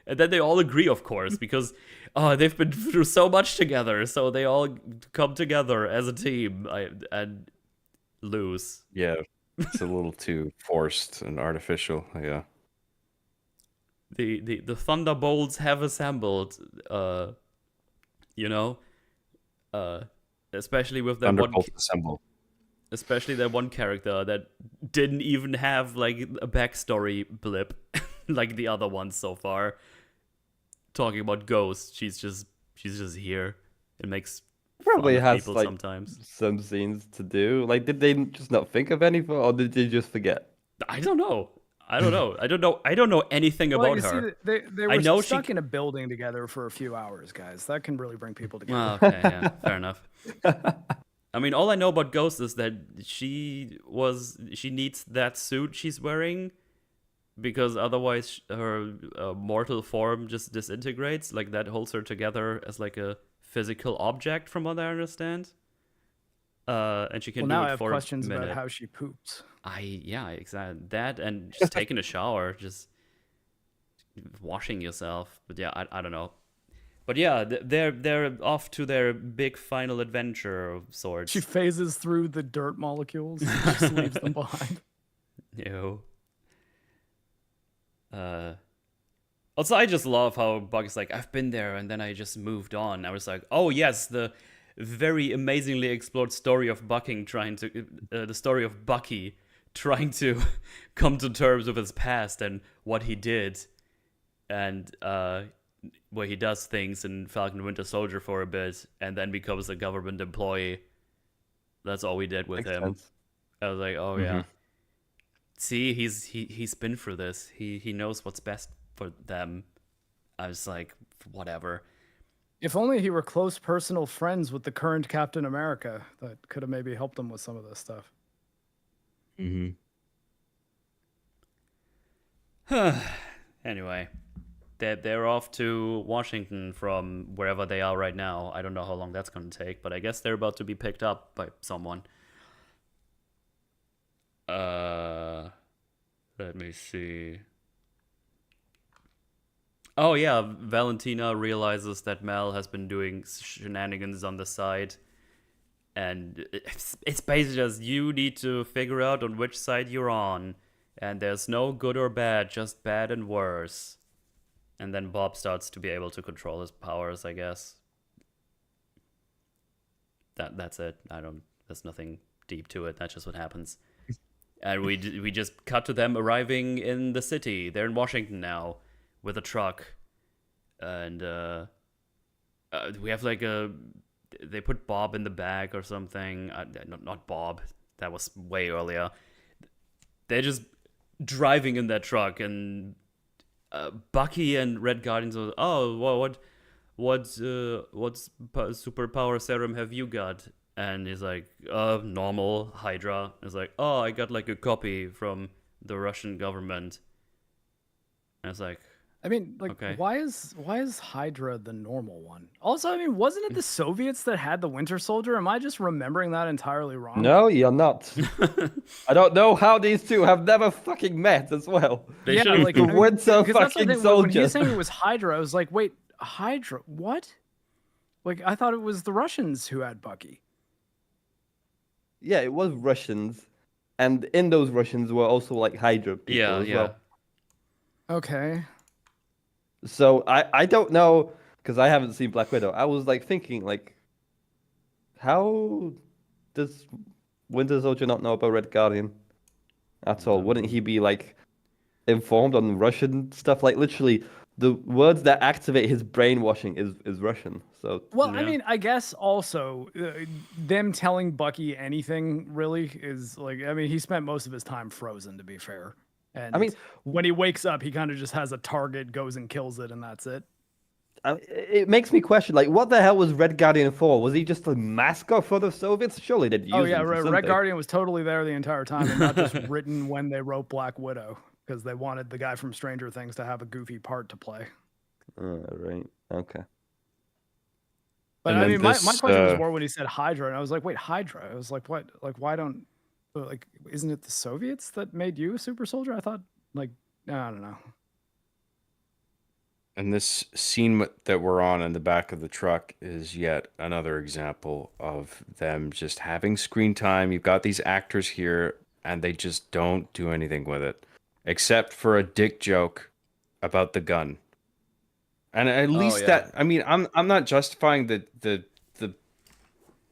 And then they all agree, of course, because they've been through so much together, so they all come together as a team and lose. Yeah, it's a little too forced and artificial. Yeah. The Thunderbolts have assembled, especially with that Thunderbolts assemble. Especially that one character that didn't even have like a backstory blip like the other ones so far. Talking about Ghost, she's just here. It makes Probably fun of has people like sometimes. some scenes to do. Like, did they just not think of anything, or did they just forget? I don't know. I don't know anything Well, about you her. see, they were I know stuck in a building together for a few hours, guys. That can really bring people together. Well, okay, yeah, fair enough. I mean, all I know about Ghost is that she needs that suit she's wearing because otherwise her mortal form just disintegrates. Like, that holds her together as like a physical object, from what I understand. And she can Well, now do I it have for questions a minute. about how she poops. Yeah, exactly. That and just taking a shower, just washing yourself. But yeah, I don't know. But yeah, they're off to their big final adventure of sorts. She phases through the dirt molecules and just leaves them behind. Ew. Also, I just love how Bucky's like, I've been there, and then I just moved on. I was like, oh yes, the very amazingly explored story of Bucky trying to come to terms with his past and what he did, and where he does things in Falcon Winter Soldier for a bit, and then becomes a government employee. That's all we did with Makes him. sense. I was like, oh yeah. See, he's been through this. He knows what's best for them. I was like, whatever. If only he were close personal friends with the current Captain America, that could have maybe helped him with some of this stuff. Anyway, they're off to Washington from wherever they are right now. I don't know how long that's going to take, but I guess they're about to be picked up by someone. Let me see. Oh yeah, Valentina realizes that Mel has been doing shenanigans on the side. And it's basically just, you need to figure out on which side you're on. And there's no good or bad, just bad and worse. And then Bob starts to be able to control his powers, I guess. That's it. There's nothing deep to it. That's just what happens. And we just cut to them arriving in the city. They're in Washington now with a truck. And we have like they put Bob in the back or something. Not Bob. That was way earlier. They're just driving in that truck, and Bucky and Red Guardians are, oh, well, what superpower serum have you got? And he's like, normal Hydra. He's like, oh, I got like a copy from the Russian government. And it's like, I mean, like, okay. why is Hydra the normal one? Also, I mean, wasn't it the Soviets that had the Winter Soldier? Am I just remembering that entirely wrong? No, you're not. I don't know how these two have never fucking met as well. They should like, The Winter because that's the fucking thing, when he Soldier. was saying it was Hydra, I was like, wait, Hydra? What? Like, I thought it was the Russians who had Bucky. Yeah, it was Russians. and in those Russians were also like Hydra people Yeah, as yeah. well. Okay. So I don't know because I haven't seen Black Widow. I was like thinking like, how does Winter Soldier not know about Red Guardian at all? Wouldn't he be like informed on Russian stuff? Like literally, the words that activate his brainwashing is Russian. So Well, I Yeah. mean, I guess also them telling Bucky anything really is like, I mean, he spent most of his time frozen, to be fair. And I mean, when he wakes up, he kind of just has a target, goes and kills it, and that's it. it makes me question like, what the hell was Red Guardian for? Was he just a mascot for the Soviets? Surely they'd use Oh yeah, him for Red something. Guardian was totally there the entire time, and not just written when they wrote Black Widow because they wanted the guy from Stranger Things to have a goofy part to play. Right. Okay. But And I then mean, my this, question was more when he said Hydra, and I was like, wait, Hydra? I was like, what? Like, why don't, like, isn't it the Soviets that made you a super soldier? I thought, like, I don't know. And this scene that we're on in the back of the truck is yet another example of them just having screen time. You've got these actors here, and they just don't do anything with it, except for a dick joke about the gun. And at least yeah. that, I mean, I'm not justifying the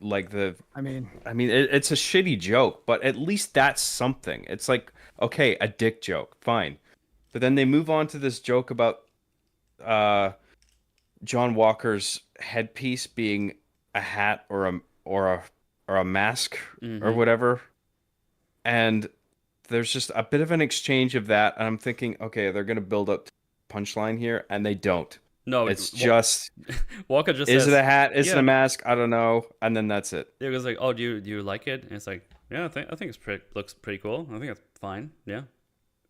like the. I mean, It's a shitty joke, but at least that's something. It's like, okay, a dick joke, fine, but then they move on to this joke about John Walker's headpiece being a hat or a mask or whatever, and there's just a bit of an exchange of that, and I'm thinking, okay, they're gonna build up punchline here, and they don't. No, It's just, Walker just is says, it a hat? Is it yeah. a mask? I don't know, and then that's it. It was like, oh, do you like it? And it's like, yeah, I think looks pretty cool. I think it's fine. Yeah.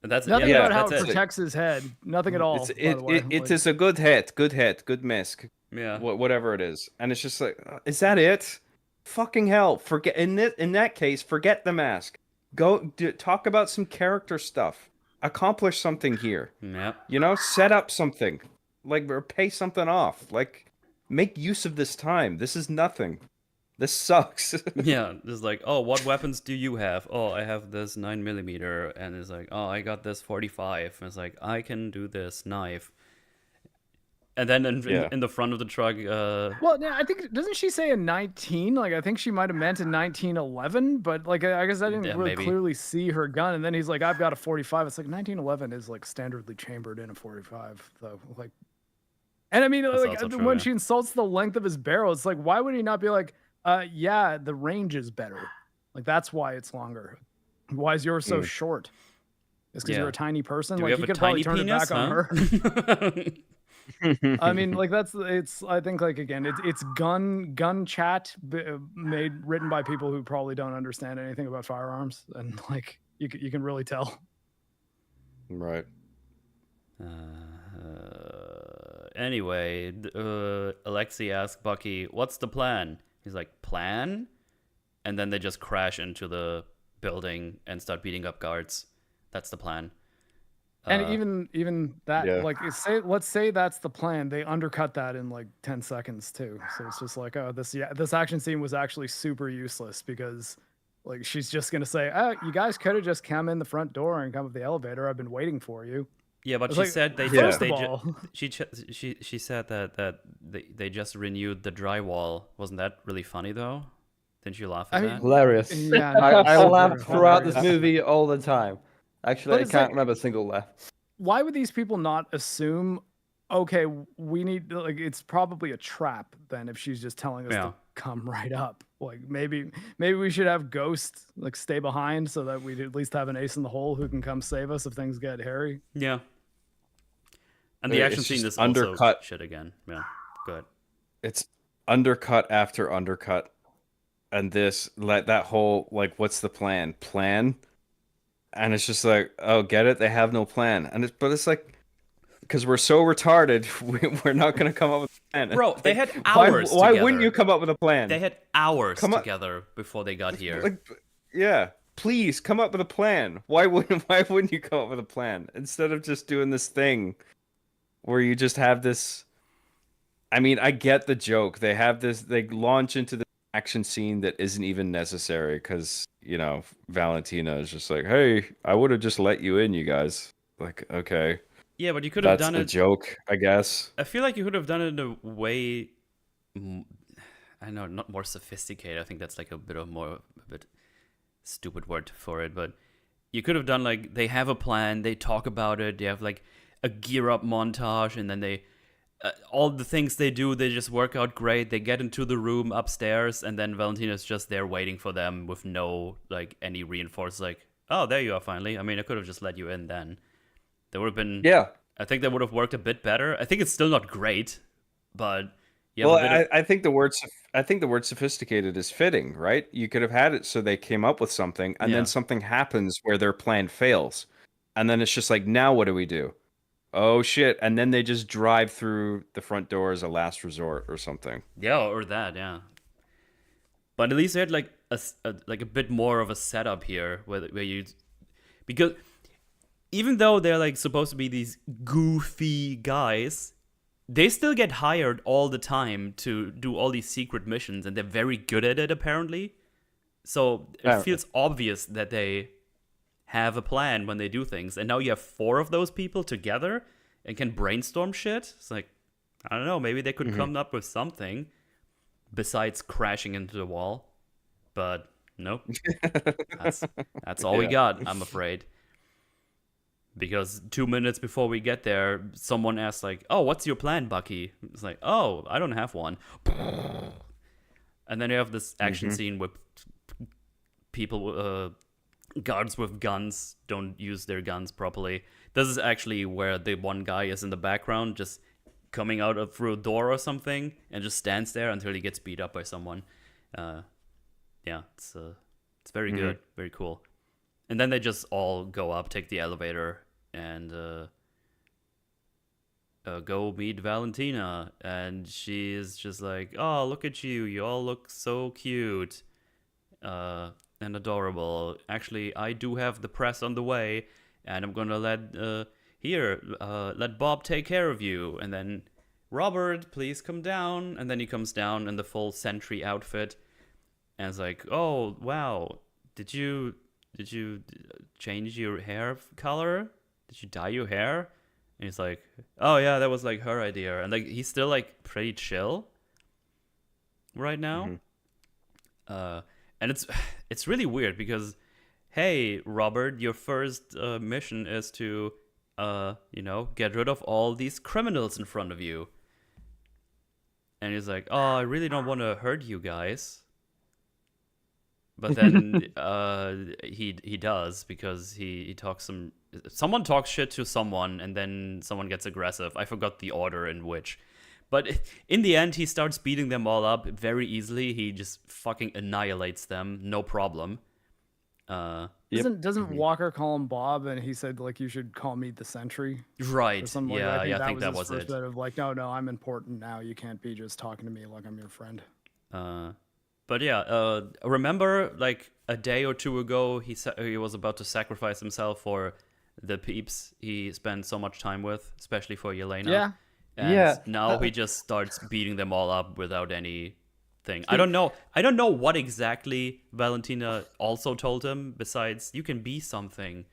And that's nothing yeah, about how that's it protects his head. Nothing at all. By the way. It is a good hat, good mask. Yeah. Whatever it is, and it's just like, is that it? Fucking hell! Forget in that case, forget the mask. Go talk about some character stuff. Accomplish something here. Yeah. You know, set up something, like, or pay something off. Like, make use of this time. This is nothing. This sucks. Yeah, just like, oh, what weapons do you have? Oh, I have this 9mm, and it's like, oh, I got this 45. And it's like, I can do this knife. And then in the front of the truck, Well, yeah, I think doesn't she say in 19? Like I think she might have meant in 1911, but like I guess I didn't really maybe. clearly see her gun. And then he's like, I've got a 45. It's like 1911 is like standardly chambered in a 45, though. Like, and I mean, That's like also true, when yeah. she insults the length of his barrel, it's like, why would he not be like, yeah, the range is better. Like that's why it's longer. Why is yours so short? It's because Yeah. you're a tiny person. do like we have you a could probably tiny turn penis? it back on Huh? her. I mean, like it's. I think like again, it's gun chat written by people who probably don't understand anything about firearms, and like you can really tell. Right. Anyway, Alexei asks Bucky, "What's the plan?" He's like, "Plan?" And then they just crash into the building and start beating up guards. That's the plan. And even that, Yeah. like, let's say that's the plan. They undercut that in like 10 seconds too. So it's just like, oh, this action scene was actually super useless because, like, she's just gonna say, oh, you guys could have just come in the front door and come up the elevator. I've been waiting for you. Yeah, but It's she like, said they first they of all, she said that they just renewed the drywall. Wasn't that really funny though? Didn't you laugh at I mean, that? Hilarious. yeah, I no, laughed super throughout this hilarious. movie all the time. Actually, But I it's can't like- remember a single laugh. Why would these people not assume, okay, we need, like, it's probably a trap then if she's just telling us Yeah. to come right up. Like maybe we should have Ghost like stay behind so that we'd at least have an ace in the hole who can come save us if things get hairy. Yeah. And the action It's scene just is also undercut. shit again. Yeah, good. It's undercut after undercut, and that whole, like, what's the plan? And it's just like, oh, get it? They have no plan, but it's like, because we're so retarded, we're not gonna come up with a plan. Bro, they Like, had hours Why together. wouldn't you come up with a plan? They had hours Come on. together before they got here. Like, yeah, please come up with a plan. Why wouldn't you come up with a plan instead of just doing this thing where you just have this? I mean, I get the joke. They launch into the action scene that isn't even necessary because, Valentina is just like, hey, I would have just let you in, you guys. Like, okay. Yeah, but you could have That's done the it. joke, I guess. I feel like you could have done it in a way. I know, not more sophisticated. I think that's like a bit stupid word for it, but you could have done like they have a plan, they talk about it, they have like a gear up montage, and then they all the things they do, they just work out great. They get into the room upstairs, and then Valentina's just there waiting for them with no like any reinforce. Like, oh, there you are finally. I mean, I could have just let you in then. There would have been. Yeah. I think that would have worked a bit better. I think it's still not great, but you have Well, a bit of. I think the word sophisticated is fitting, right? You could have had it so they came up with something, and Yeah. then something happens where their plan fails, and then it's just like, now what do we do? Oh shit! And then they just drive through the front door as a last resort or something. Yeah, or that, yeah. But at least they had like a bit more of a setup here, where you, because even though they're like supposed to be these goofy guys, they still get hired all the time to do all these secret missions, and they're very good at it apparently. So it feels obvious that they have a plan when they do things, and now you have 4 of those people together and can brainstorm shit. It's like, I don't know, maybe they could come up with something besides crashing into the wall, but nope. that's all we got, I'm afraid. Because 2 minutes before we get there, someone asks like, "Oh, what's your plan, Bucky?" It's like, "Oh, I don't have one." And then you have this action scene with people, guards with guns don't use their guns properly. This is actually where the one guy is in the background, just coming out through a door or something, and just stands there until he gets beat up by someone. Yeah, it's very good, very cool. And then they just all go up, take the elevator, and go meet Valentina. And she's just like, "Oh, look at you! You all look so cute and adorable. Actually, I do have the press on the way, and I'm gonna let Bob take care of you." And then, "Robert, please come down." And then he comes down in the full Sentry outfit, and it's like, "Oh, wow! Did you change your hair color? Did you dye your hair?" And he's like, "Oh yeah, that was like her idea." And like he's still like pretty chill right now. And it's really weird because, hey, Robert, your first mission is to get rid of all these criminals in front of you. And he's like, "Oh, I really don't want to hurt you guys." But then he does, because he talks someone talks shit to someone, and then someone gets aggressive. I forgot the order in which. But in the end, he starts beating them all up very easily. He just fucking annihilates them, no problem. Doesn't Walker call him Bob, and he said like, "You should call me the Sentry"? Right. Or something Yeah, like that. I think that was his it. first bit of like, no, I'm important now. You can't be just talking to me like I'm your friend. But yeah, remember like a day or two ago, he was about to sacrifice himself for the peeps he spent so much time with, especially for Yelena. Yeah. And now he just starts beating them all up without anything. I don't know what exactly Valentina also told him, besides you can be something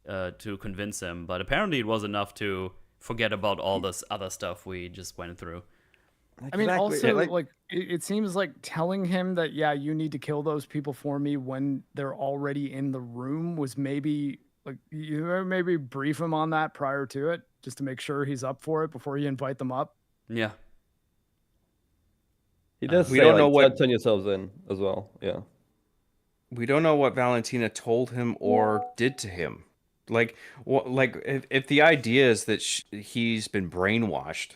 to convince him. But apparently it was enough to forget about all this other stuff we just went through. I mean, also, like, it seems like telling him that, yeah, you need to kill those people for me when they're already in the room was maybe, like, you maybe brief him on that prior to it, just to make sure he's up for it before you invite them up. Yeah. He does we say, don't know like, what turn yourselves in as well. Yeah. we don't know what Valentina told him or did to him. Like, if the idea is that he's been brainwashed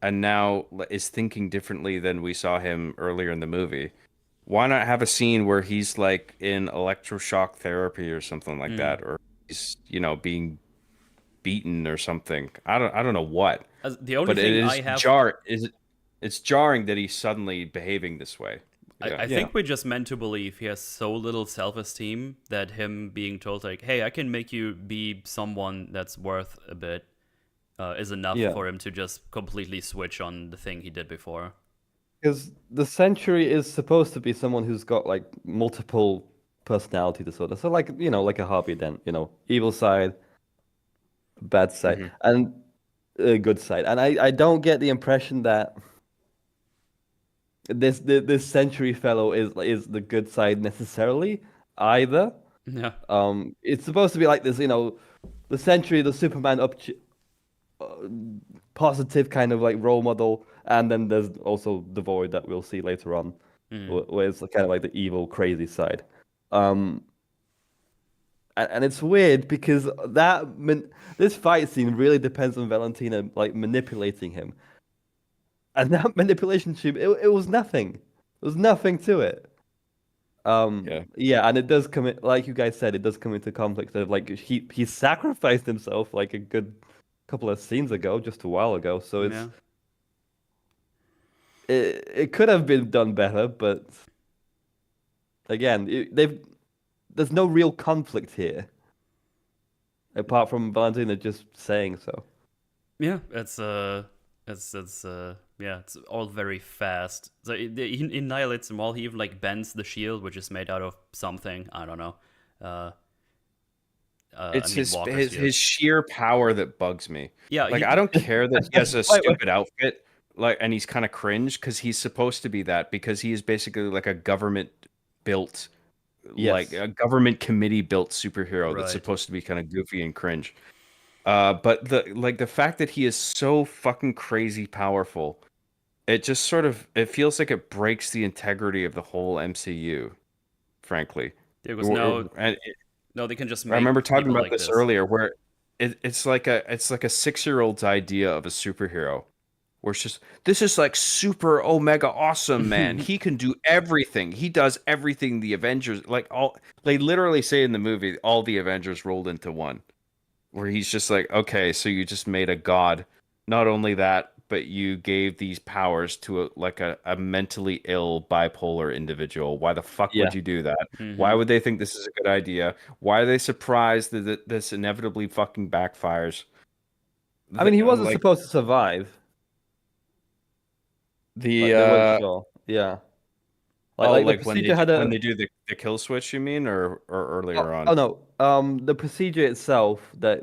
and now is thinking differently than we saw him earlier in the movie, why not have a scene where he's like in electroshock therapy or something like that, or he's being beaten or something? I don't know what. The only thing I have it's jarring that he's suddenly behaving this way. I think we're just meant to believe he has so little self-esteem that him being told like, "Hey, I can make you be someone that's worth a bit," is enough for him to just completely switch on the thing he did before. Because the Sentry is supposed to be someone who's got like multiple personality disorder. So like, like a Harvey Dent, evil side, bad side, Mhm. and a good side. And I don't get the impression that this Sentry fellow is the good side necessarily either. Yeah. It's supposed to be like this, the Sentry, the Superman positive kind of like role model, and then there's also the Void that we'll see later on, where it's kind of like the evil, crazy side. And it's weird because this fight scene really depends on Valentina like manipulating him, and that manipulation tube, it was nothing. There was nothing to it. Yeah. Yeah, and it does come in, like you guys said, it does come into conflict of like he sacrificed himself like a good couple of scenes ago, just a while ago. So Yeah. it could have been done better, but again, there's no real conflict here, apart from Valentina just saying so. Yeah, it's all very fast. So he annihilates them all. He even like bends the shield, which is made out of something. I don't know. It's Walker's his sheer power that bugs me. Yeah, Like I don't care that he has a Wait. stupid outfit, like, and he's kind of cringe because he's supposed to be that because he is basically like a government built, like Yes. a government committee built superhero Right. that's supposed to be kind of goofy and cringe. But the fact that he is so fucking crazy powerful, it just sort of it feels like it breaks the integrity of the whole MCU, frankly. There was no, they can just make I remember talking people about like this earlier, where it's like a 6-year-old's idea of a superhero, where it's just this is like super omega awesome man. He can do everything. He does everything the Avengers like all they literally say in the movie all the Avengers rolled into one. Where he's just like, okay, so you just made a god. Not only that, but you gave these powers to a mentally ill bipolar individual. Why the fuck Yeah. would you do that? Mhm. Why would they think this is a good idea? Why are they surprised that this inevitably fucking backfires? I mean, he wasn't Like supposed to survive. the Like they weren't sure. Yeah. Like the procedure had when a. they do the kill switch, you mean, or earlier on? Oh no. The procedure itself I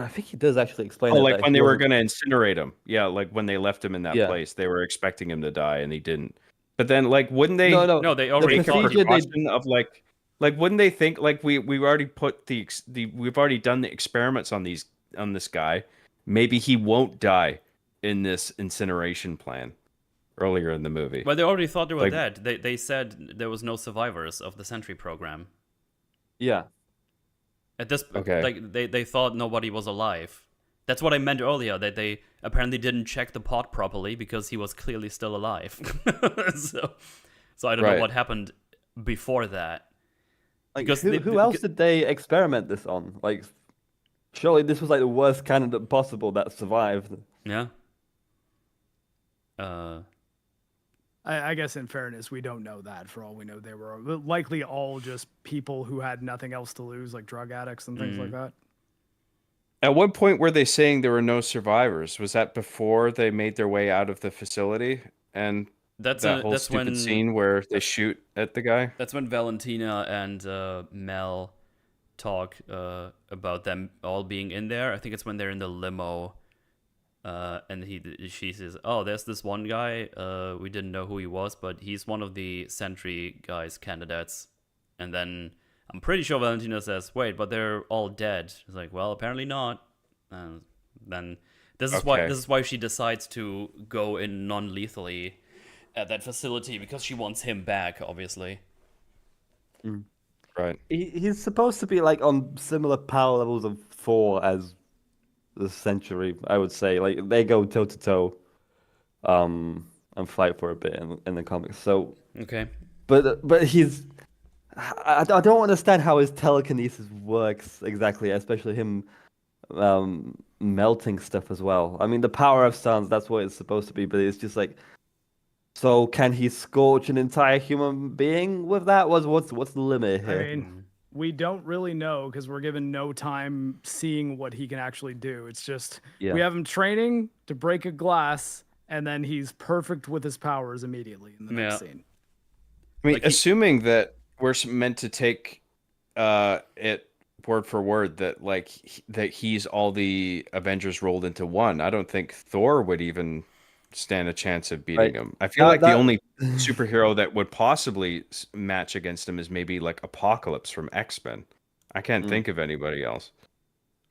think he does actually explain Oh, it like that when he they were wasn't. gonna incinerate him. Yeah, like when they left him in that Yeah. place, they were expecting him to die and he didn't. But then, like, wouldn't they No, they already the take a thought. procedure they. precaution of like wouldn't they think like we've already put we've already done the experiments on this guy. Maybe he won't die in this incineration plan earlier in the movie. Well, they already thought they were Like- dead. They said there was no survivors of the Sentry program. Yeah. At this, Okay. like they thought nobody was alive. That's what I meant earlier. That they apparently didn't check the pod properly because he was clearly still alive. so I don't know Right. what happened before that. Like Because who else did they experiment this on? Like, surely this was like the worst candidate possible that survived. Yeah. I guess in fairness, we don't know that. For all we know, they were likely all just people who had nothing else to lose, like drug addicts and things like that. At what point were they saying there were no survivors? Was that before they made their way out of the facility and That's that whole stupid when scene where they shoot at the guy? That's when Valentina and Mel talk about them all being in there. I think it's when they're in the limo, and she says, "Oh, there's this one guy. We didn't know who he was, but he's one of the Sentry guys' candidates." And then I'm pretty sure Valentina says, "Wait, but they're all dead." She's like, "Well, apparently not." And then this is why she decides to go in non-lethally at that facility, because she wants him back, obviously. Right. He's supposed to be like on similar power levels of Thor as the Sentry, I would say. Like they go toe to toe, and fight for a bit in the comics. So, Okay. but he's. I don't understand how his telekinesis works exactly, especially him melting stuff as well. I mean, the power of suns, that's what it's supposed to be, but it's just like, so can he scorch an entire human being with that? What's the limit here? I mean, we don't really know because we're given no time seeing what he can actually do. It's just we have him training to break a glass, and then he's perfect with his powers immediately in the next scene. I mean, Like he- assuming that we're meant to take it word for word that like that he's all the Avengers rolled into one, I don't think Thor would even stand a chance of beating Right. him. I feel like the only superhero that would possibly match against him is maybe like Apocalypse from X-Men. I can't think of anybody else.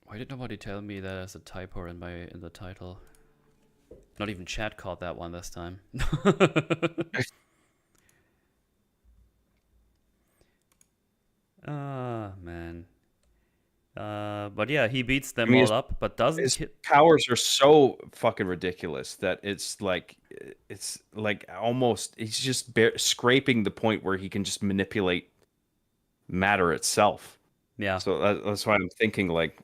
Why did nobody tell me that as a typo in the title? Not even chat caught that one this time. Ah, man. But yeah, he beats them all up, but doesn't his powers are so fucking ridiculous that it's like almost he's just scraping the point where he can just manipulate matter itself. Yeah. So that's why I'm thinking like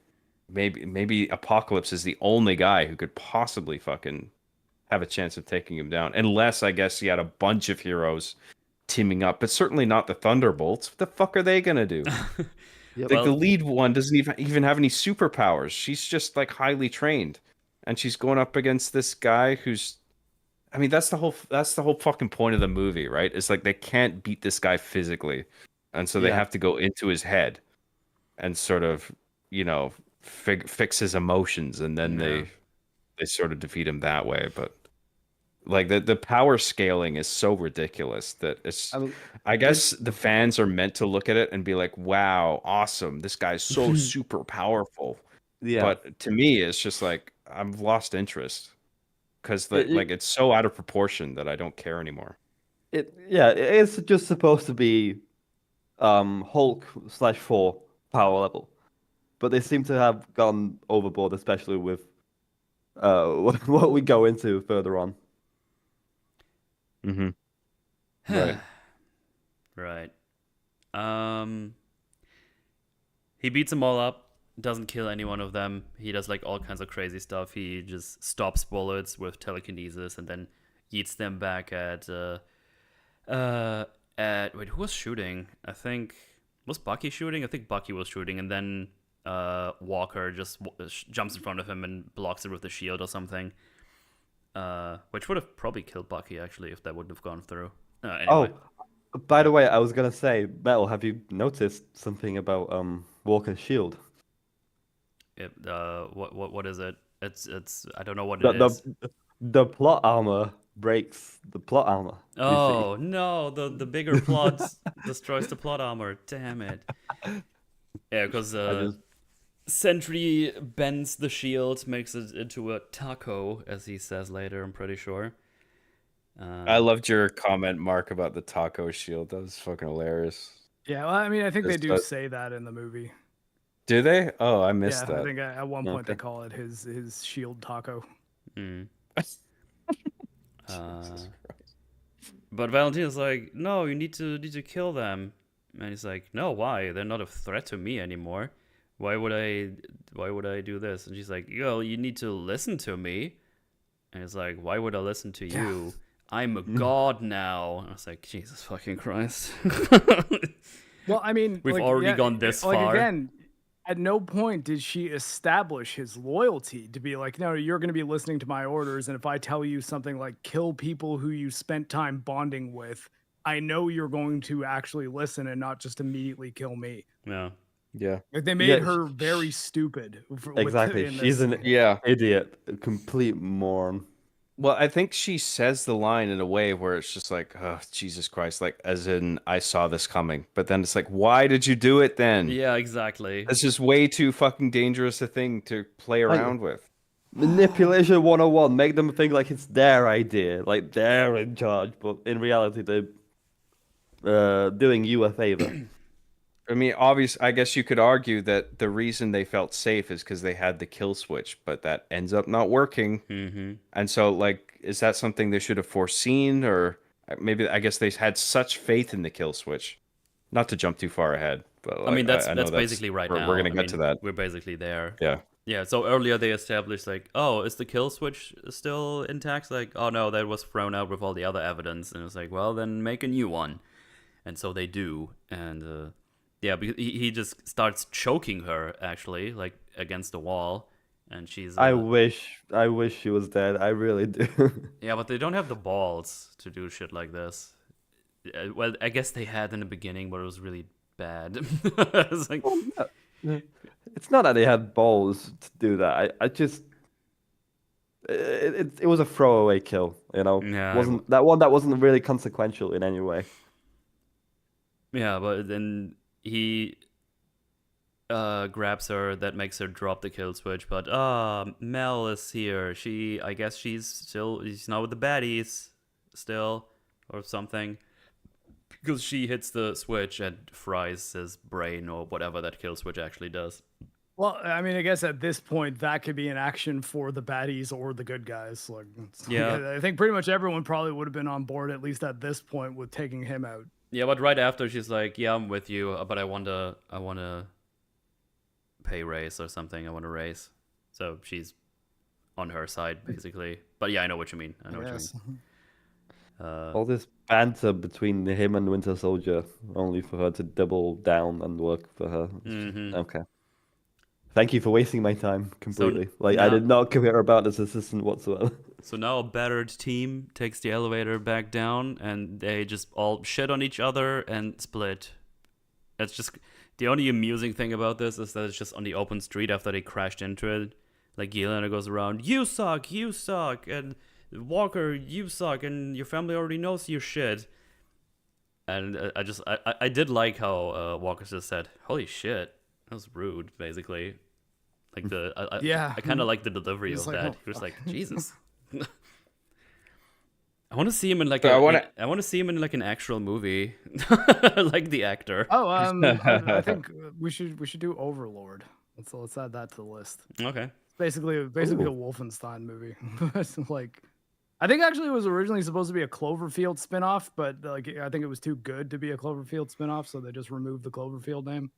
maybe Apocalypse is the only guy who could possibly fucking have a chance of taking him down, unless I guess he had a bunch of heroes teaming up, but certainly not the Thunderbolts. What the fuck are they gonna do? Yep. Like the lead one doesn't even have any superpowers. She's just like highly trained, and she's going up against this guy who's, I mean, that's the whole fucking point of the movie, right? It's like they can't beat this guy physically, and so they have to go into his head, and sort of, you know, fix his emotions, and then they sort of defeat him that way. But like the power scaling is so ridiculous that it's. I guess the fans are meant to look at it and be like, "Wow, awesome! This guy's so super powerful." Yeah. But to me, it's just like I've lost interest because like it's so out of proportion that I don't care anymore. It's just supposed to be Hulk/Thor power level, but they seem to have gone overboard, especially with what we go into further on. Mm-hmm. Right. Right. He beats them all up, doesn't kill any one of them. He does like all kinds of crazy stuff. He just stops bullets with telekinesis and then yeets them back at wait, who was shooting? I think was Bucky shooting? I think Bucky was shooting, and then Walker just jumps in front of him and blocks it with the shield or something. Which would have probably killed Bucky actually if that wouldn't have gone through. Anyway. Oh, by the way, I was gonna say, Metal, have you noticed something about Walker's shield? What is it? It's I don't know what it is. The plot armor breaks the plot armor. Oh no, the bigger plot destroys the plot armor. Damn it. Yeah, because Sentry bends the shield, makes it into a taco, as he says later, I'm pretty sure. I loved your comment, Mark, about the taco shield. That was fucking hilarious. Yeah, well, I mean, I think they do say that in the movie. Do they? Oh, I missed that. I think at one point they call it his shield taco. But Valentina's like, no, you need to kill them, and he's like, no, why? They're not a threat to me anymore. Why would I do this? And she's like, yo, you need to listen to me. And he's like, why would I listen to you? I'm a god now. And I was like, Jesus fucking Christ. Well, I mean, we've already gone this far. Again, at no point did she establish his loyalty to be like, no, you're going to be listening to my orders. And if I tell you something like kill people who you spent time bonding with, I know you're going to actually listen and not just immediately kill me. Yeah. Yeah. Like they made her very stupid. Exactly. She's an idiot, a complete moron. Well, I think she says the line in a way where it's just like, oh, Jesus Christ, like as in I saw this coming. But then it's like, why did you do it then? Yeah, exactly. It's just way too fucking dangerous a thing to play around with. Manipulation 101, make them think like it's their idea, like they're in charge, but in reality they're doing you a favor. I mean, I guess you could argue that the reason they felt safe is because they had the kill switch, but that ends up not working. Mm-hmm. And so, like, is that something they should have foreseen? Or maybe, I guess they had such faith in the kill switch. Not to jump too far ahead, but like, I mean, that's basically right now. We're going to get to that. We're basically there. Yeah. Yeah, so earlier they established, like, oh, is the kill switch still intact? Like, oh no, that was thrown out with all the other evidence. And it's like, well, then make a new one. And so they do. And, yeah, because he just starts choking her, actually, like, against the wall. and she's. I wish she was dead. I really do. Yeah, but they don't have the balls to do shit like this. Well, I guess they had in the beginning, but it was really bad. It's like, It's not that they had balls to do that. I just it was a throwaway kill, you know. Yeah, Wasn't that one that wasn't really consequential in any way. yeah, but then he grabs her. That makes her drop the kill switch. But Mel is here. I guess she's not with the baddies still, or something. Because she hits the switch and fries his brain or whatever that kill switch actually does. Well, I mean, I guess at this point that could be an action for the baddies or the good guys. Like, Yeah. I think pretty much everyone probably would have been on board at least at this point with taking him out. Yeah, but right after she's like, "Yeah, I'm with you, but I want to pay raise or something. I want to raise." So she's on her side basically. But yeah, I know what you mean. I know what you mean. All this banter between him and Winter Soldier, only for her to double down and work for her. Okay. Thank you for wasting my time completely. I now- did not care about this assistant whatsoever. So now a battered team takes the elevator back down, and they just all shit on each other and split. That's just the only amusing thing about this is that it's just on the open street after they crashed into it. Like Yelena goes around, you suck, and Walker, you suck, and your family already knows your shit. And I did like how Walker just said, "Holy shit, that was rude," basically. Like I kind of like the delivery of like, that. "Oh, He was like, Jesus. I want to see him in like So I want to see him in like an actual movie, like the actor. Oh, I think we should do Overlord. Let's add that to the list. Okay. Basically a Wolfenstein movie. It's like, I think actually it was originally supposed to be a Cloverfield spinoff, but like I think it was too good to be a Cloverfield spinoff, so they just removed the Cloverfield name.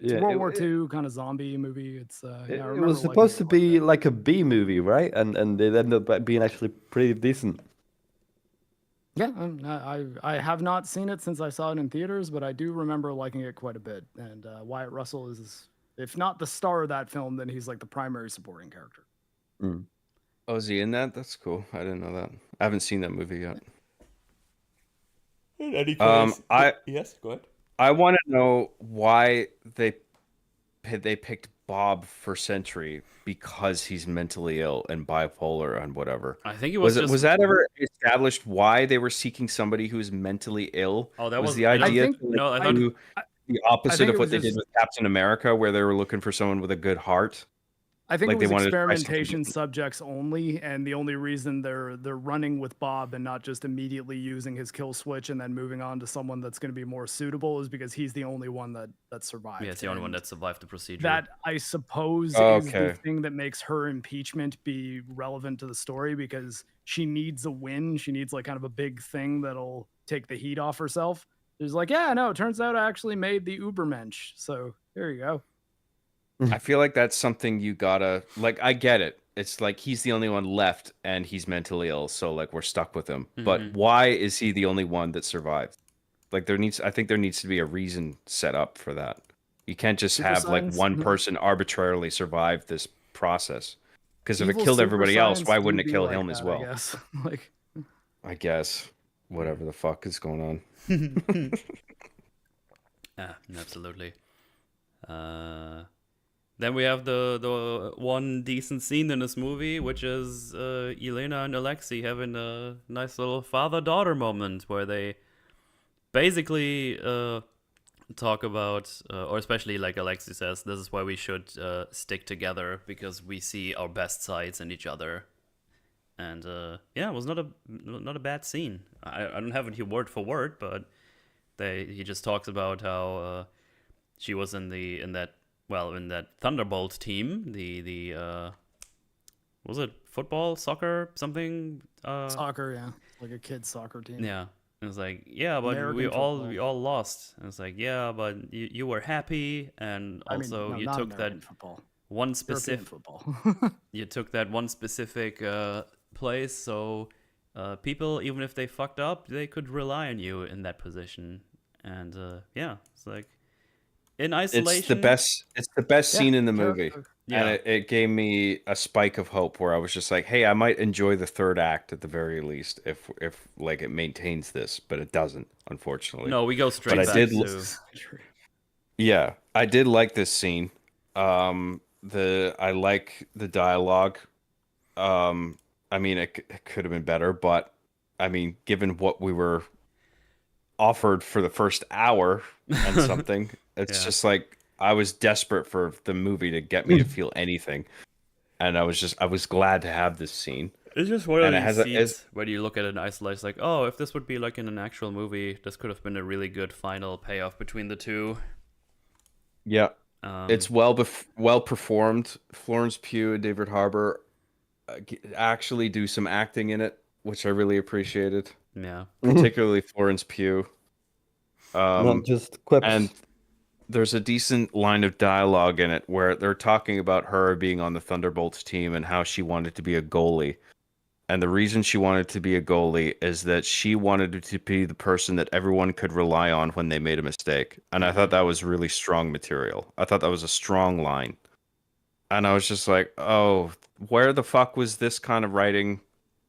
It's World War II kind of zombie movie. It's it was supposed to be like a B movie, right? And it ended up being actually pretty decent. Yeah, I have not seen it since I saw it in theaters, but I do remember liking it quite a bit. And Wyatt Russell is, if not the star of that film, then he's like the primary supporting character. Oh, is he in that? That's cool. I didn't know that. I haven't seen that movie yet. In any case, yes, go ahead. I want to know why they picked Bob for Sentry, because he's mentally ill and bipolar and whatever. I think it was that ever established why they were seeking somebody who is mentally ill? Oh, that was the idea. I thought The opposite of what they just did with Captain America, where they were looking for someone with a good heart. I think Like it they was wanted to try something experimentation different. subjects only, and the only reason they're running with Bob and not just immediately using his kill switch and then moving on to someone that's going to be more suitable is because he's the only one that survived. Yeah, it's the only one And that survived the procedure. that, I suppose, Oh, is the okay. thing that makes her impeachment be relevant to the story, because she needs a win. She needs like kind of a big thing that'll take the heat off herself. She's like, yeah, no, it turns out I actually made the Ubermensch. So here you go. I feel like that's something you gotta like. I get it. It's like he's the only one left, and he's mentally ill, so like we're stuck with him. But why is he the only one that survived? Like I think there needs to be a reason set up for that. You can't just Super have like science? one person arbitrarily survive this process. Because if it Evil killed super everybody else, science why do wouldn't it be kill like him as that, well? I guess. Like, I guess whatever the fuck is going on. Absolutely. Then we have the one decent scene in this movie, which is Yelena and Alexei having a nice little father-daughter moment where they basically talk about, or especially like Alexei says, this is why we should stick together because we see our best sides in each other. And yeah, it was not a bad scene. I don't have it here word for word, but he just talks about how she was in that Thunderbolt team, the was it football, soccer, something? soccer, yeah, like a kid's soccer team. Yeah, and it's like, yeah, but American we football. all lost. And it's like, yeah, but you were happy, and I mean, also no, you not took American that football. one European specific football. you took that one specific place, so people, even if they fucked up, they could rely on you in that position. And yeah, it's like in isolation. It's the best scene in the movie. And Yeah. it gave me a spike of hope where I was just like, hey, I might enjoy the third act at the very least if like it maintains this, but it doesn't, unfortunately. No, we go But straight back to yeah, I did like this scene. I like the dialogue. I mean, it could have been better, but I mean, given what we were offered for the first hour and something, it's Yeah. just like I was desperate for the movie to get me to feel anything, and I was glad to have this scene. It's just one of And it these has scenes when you look at it in isolation, like, oh, if this would be like in an actual movie, this could have been a really good final payoff between the two. yeah, Um, it's well performed. Florence Pugh and David Harbour actually do some acting in it, which I really appreciated, yeah. particularly Florence Pugh. Not Um, just quips. and there's a decent line of dialogue in it where they're talking about her being on the Thunderbolts team and how she wanted to be a goalie. And the reason she wanted to be a goalie is that she wanted to be the person that everyone could rely on when they made a mistake. And I thought that was really strong material. I thought that was a strong line. And I was just like, oh, where the fuck was this kind of writing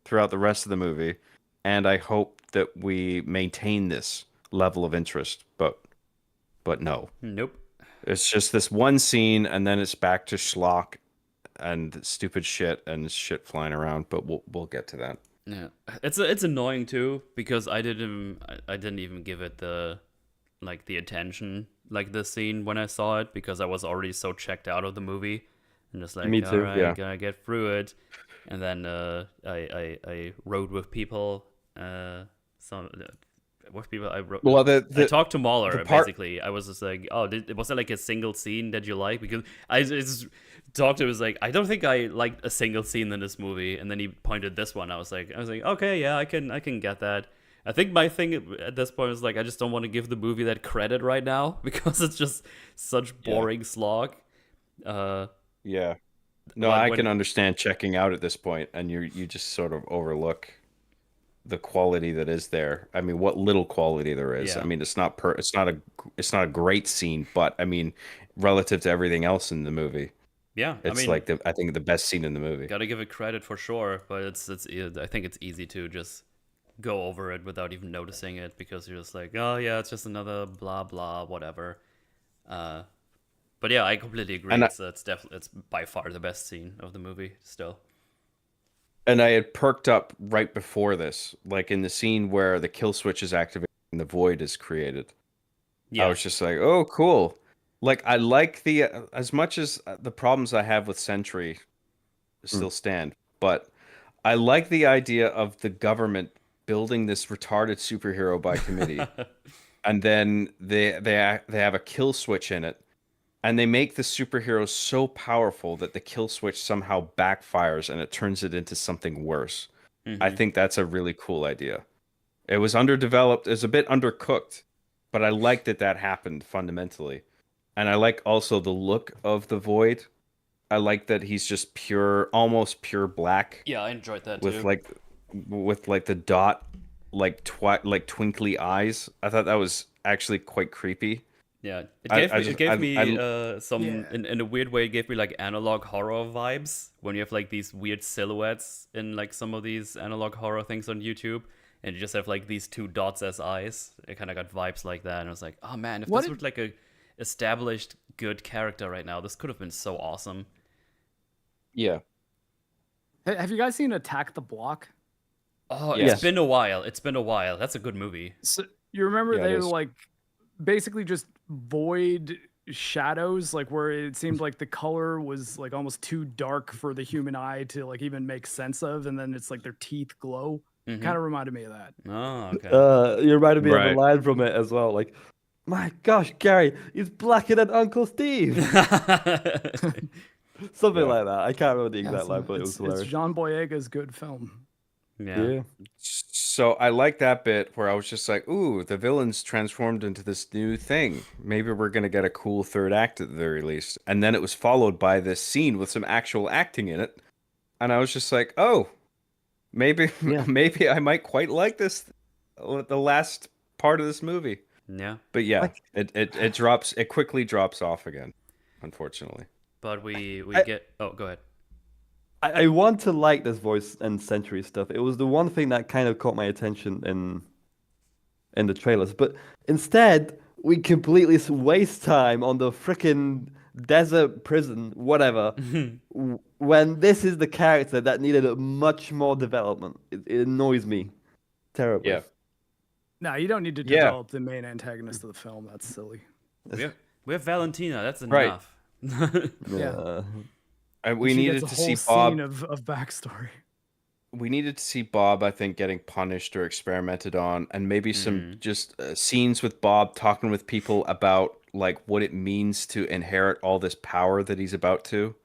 throughout the rest of the movie? And I hope that we maintain this level of interest, but no. Nope. It's just this one scene and then it's back to schlock and stupid shit and shit flying around, but we'll get to that. Yeah. It's annoying too because I didn't even give it the attention like this scene when I saw it because I was already so checked out of the movie and just like, Me too, all right, yeah. gotta get through it. And then I rode with people. Some with people I wrote. Well, I talked to Mahler the part- basically. I was just like, oh, was there like a single scene that you like? Because I just talked to him, was like, I don't think I liked a single scene in this movie. And then he pointed this one. I was like, okay, yeah, I can get that. I think my thing at this point is like, I just don't want to give the movie that credit right now because it's just such boring slog. Yeah. No, But I when- can understand checking out at this point, and you just sort of overlook the quality that is there. I mean, what little quality there is. Yeah. I mean, it's not a great scene, but I mean, relative to everything else in the movie, Yeah, I it's mean, like I think the best scene in the movie. gotta give it credit for sure, but I think it's easy to just go over it without even noticing it because you're just like, oh yeah, it's just another blah blah whatever. But yeah, I completely agree. And It's by far the best scene of the movie still. And I had perked up right before this, like in the scene where the kill switch is activated and the void is created. Yeah, I was just like, oh, cool. Like, I like as much as the problems I have with Sentry still stand, but I like the idea of the government building this retarded superhero by committee, and then they have a kill switch in it, and they make the superhero so powerful that the kill switch somehow backfires and it turns it into something worse. I think that's a really cool idea. It was underdeveloped, it was a bit undercooked, but I like that happened fundamentally. And I like also the look of the void. I like that he's just pure, almost pure black yeah, I enjoyed that with too. like the dot like twinkly eyes. I thought that was actually quite creepy. Yeah, I gave me some Yeah. in a weird way. It gave me like analog horror vibes when you have like these weird silhouettes in like some of these analog horror things on YouTube, and you just have like these two dots as eyes. It kind of got vibes like that, and I was like, oh man, if What this was like a established good character right now, this could have been so awesome. Yeah. Have you guys seen Attack the Block? Oh, Yes. it's been a while. It's been a while. That's a good movie. So you remember Yeah, it they were is. like basically just void shadows, like where it seemed like the color was like almost too dark for the human eye to like even make sense of, and then it's like their teeth glow. Mhm. Kind of reminded me of that. Oh, okay. You reminded me of Right. a line from it as well. Like, my gosh, Gary, he's blacker than Uncle Steve. Something Yeah. like that. I can't remember the Yeah, exact so line, but it was it's hilarious. Jean Boyega's good film. Yeah. So I like that bit where I was just like, ooh, the villain's transformed into this new thing. Maybe we're gonna get a cool third act at the very least. And then it was followed by this scene with some actual acting in it. And I was just like, oh, maybe Yeah. maybe I might quite like this the last part of this movie. Yeah. But yeah, Like- it quickly drops off again, unfortunately. but we get. Oh, go ahead. I want to like this voice and Sentry stuff. It was the one thing that kind of caught my attention in the trailers. But instead, we completely waste time on the freaking desert prison, whatever, when this is the character that needed a much more development. It annoys me terribly. Yeah. No, you don't need to develop the main antagonist of the film. That's silly. We have Valentina. That's Right. enough. Yeah. We She needed gets to a whole see Bob. scene of backstory. We needed to see Bob, I think, getting punished or experimented on, and maybe some just scenes with Bob talking with people about like what it means to inherit all this power that he's about to.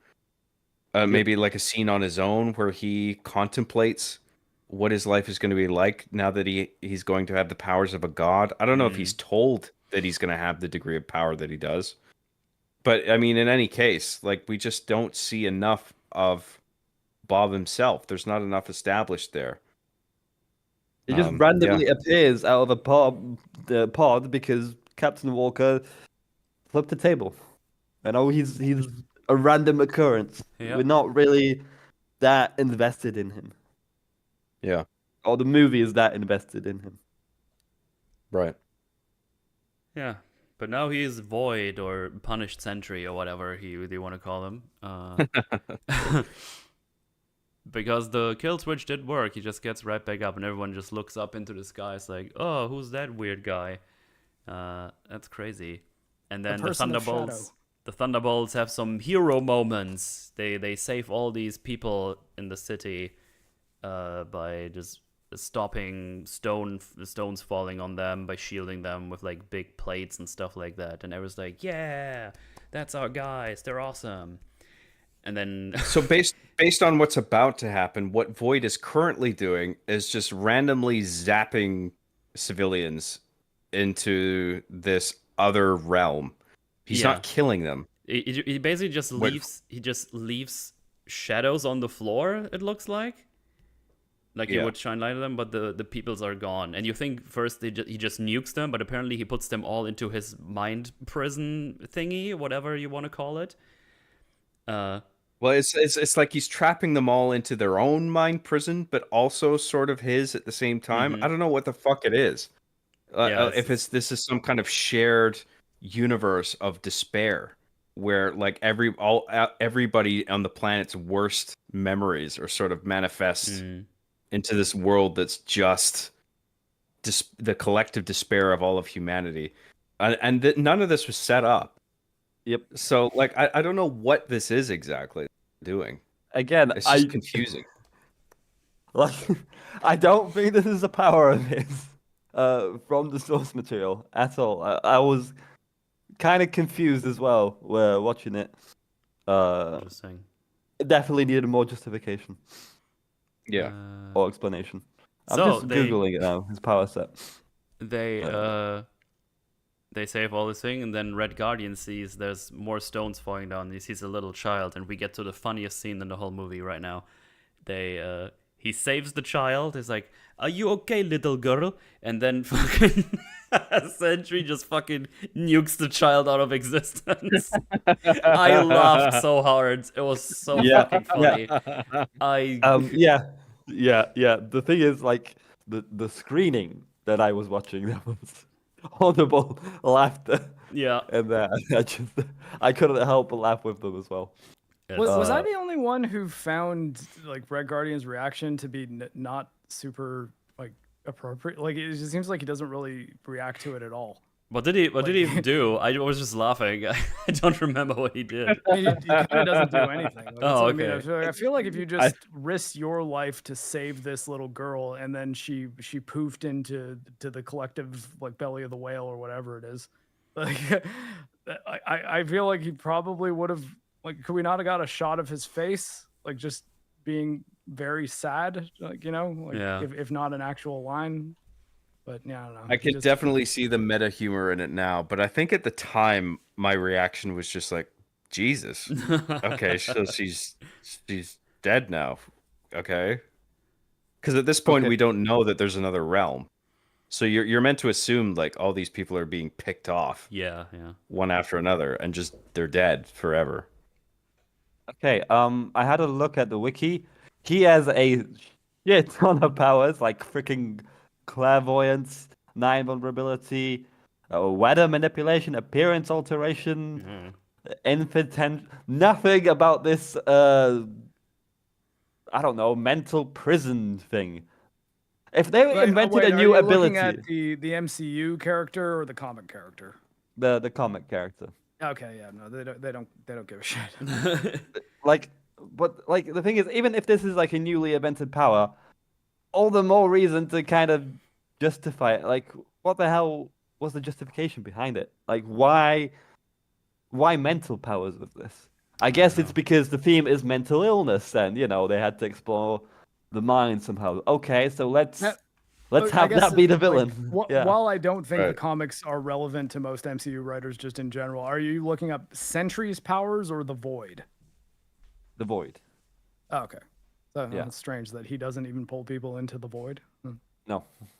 Maybe like a scene on his own where he contemplates what his life is going to be like now that he's going to have the powers of a god. I don't know if he's told that he's going to have the degree of power that he does. But I mean, in any case, like we just don't see enough of Bob himself. There's not enough established there. It just randomly appears out of the pod because Captain Walker flipped the table. I know he's a random occurrence. Yeah. We're not really that invested in him. Yeah. Or the movie is that invested in him. Right. Yeah, but now he is Void or Punished Sentry or whatever they want to call him. Because the kill switch did work. He just gets right back up, and everyone just looks up into the sky. It's like, oh, who's that weird guy? That's crazy. And then the Thunderbolts have some hero moments. They save all these people in the city by just stopping stones falling on them, by shielding them with like big plates and stuff like that. And everyone's like, yeah, that's our guys. They're awesome. And then So based on what's about to happen, what Void is currently doing is just randomly zapping civilians into this other realm. He's not killing them. He basically just leaves shadows on the floor, it looks like he would shine light on them, but the peoples are gone. And you think first he just nukes them, but apparently he puts them all into his mind prison thingy, whatever you want to call it. Well, it's like he's trapping them all into their own mind prison, but also sort of his at the same time. I don't know what the fuck it is. This is some kind of shared universe of despair where like everybody on the planet's worst memories are sort of manifest into this world that's just the collective despair of all of humanity, and none of this was set up. Yep. So like I don't know what this is exactly doing. Again, it's just confusing. Like, I don't think this is a power of his from the source material at all. I was kind of confused as well watching it. Interesting. It definitely needed more justification. Yeah. Or explanation. I'm just Googling it now, his power set. They save all this thing, and then Red Guardian sees there's more stones falling down. He sees a little child, and we get to the funniest scene in the whole movie right now. He saves the child. He's like, "Are you okay, little girl?" And then fucking Sentry just fucking nukes the child out of existence. I laughed so hard. It was so fucking funny. The thing is, like, the screening that I was watching, that was audible laughter. Yeah. And I couldn't help but laugh with them as well. Was I the only one who found like Red Guardian's reaction to be not super like appropriate? Like it just seems like he doesn't really react to it at all. What did he even do? I was just laughing. I don't remember what he did. He kind of doesn't do anything. Like, okay. I mean, I feel like if you just risk your life to save this little girl, and then she poofed into the collective like belly of the whale or whatever it is, like I feel like he probably would have. Like, could we not have got a shot of his face, like just being very sad, like if not an actual line? But yeah, I don't know. I can definitely see the meta humor in it now, but I think at the time my reaction was just like, Jesus. Okay, so she's dead now. Okay, because at this point we don't know that there's another realm, so you're meant to assume like all these people are being picked off, yeah, one after another, and just they're dead forever. Okay, I had a look at the wiki. He has a shit ton of powers, like freaking clairvoyance, 9 vulnerability, weather manipulation, appearance alteration, infant. Nothing about this. I don't know, mental prison thing. If they invented Wait, a are new you looking at ability, the MCU character or the comic character? the comic character, Okay, yeah, no, they don't give a shit. like, but like the thing is, even if this is like a newly invented power, all the more reason to kind of justify it. Like, what the hell was the justification behind it? Like, why mental powers with this? I guess it's because the theme is mental illness, and they had to explore the mind somehow. Okay, so let's Now, let's I have guess that be the like villain. Yeah. while I don't think the Right. comics are relevant to most MCU writers just in general, are you looking up Sentry's powers or the Void? The void. Oh, okay. So Yeah. it's strange that he doesn't even pull people into the Void. No. It's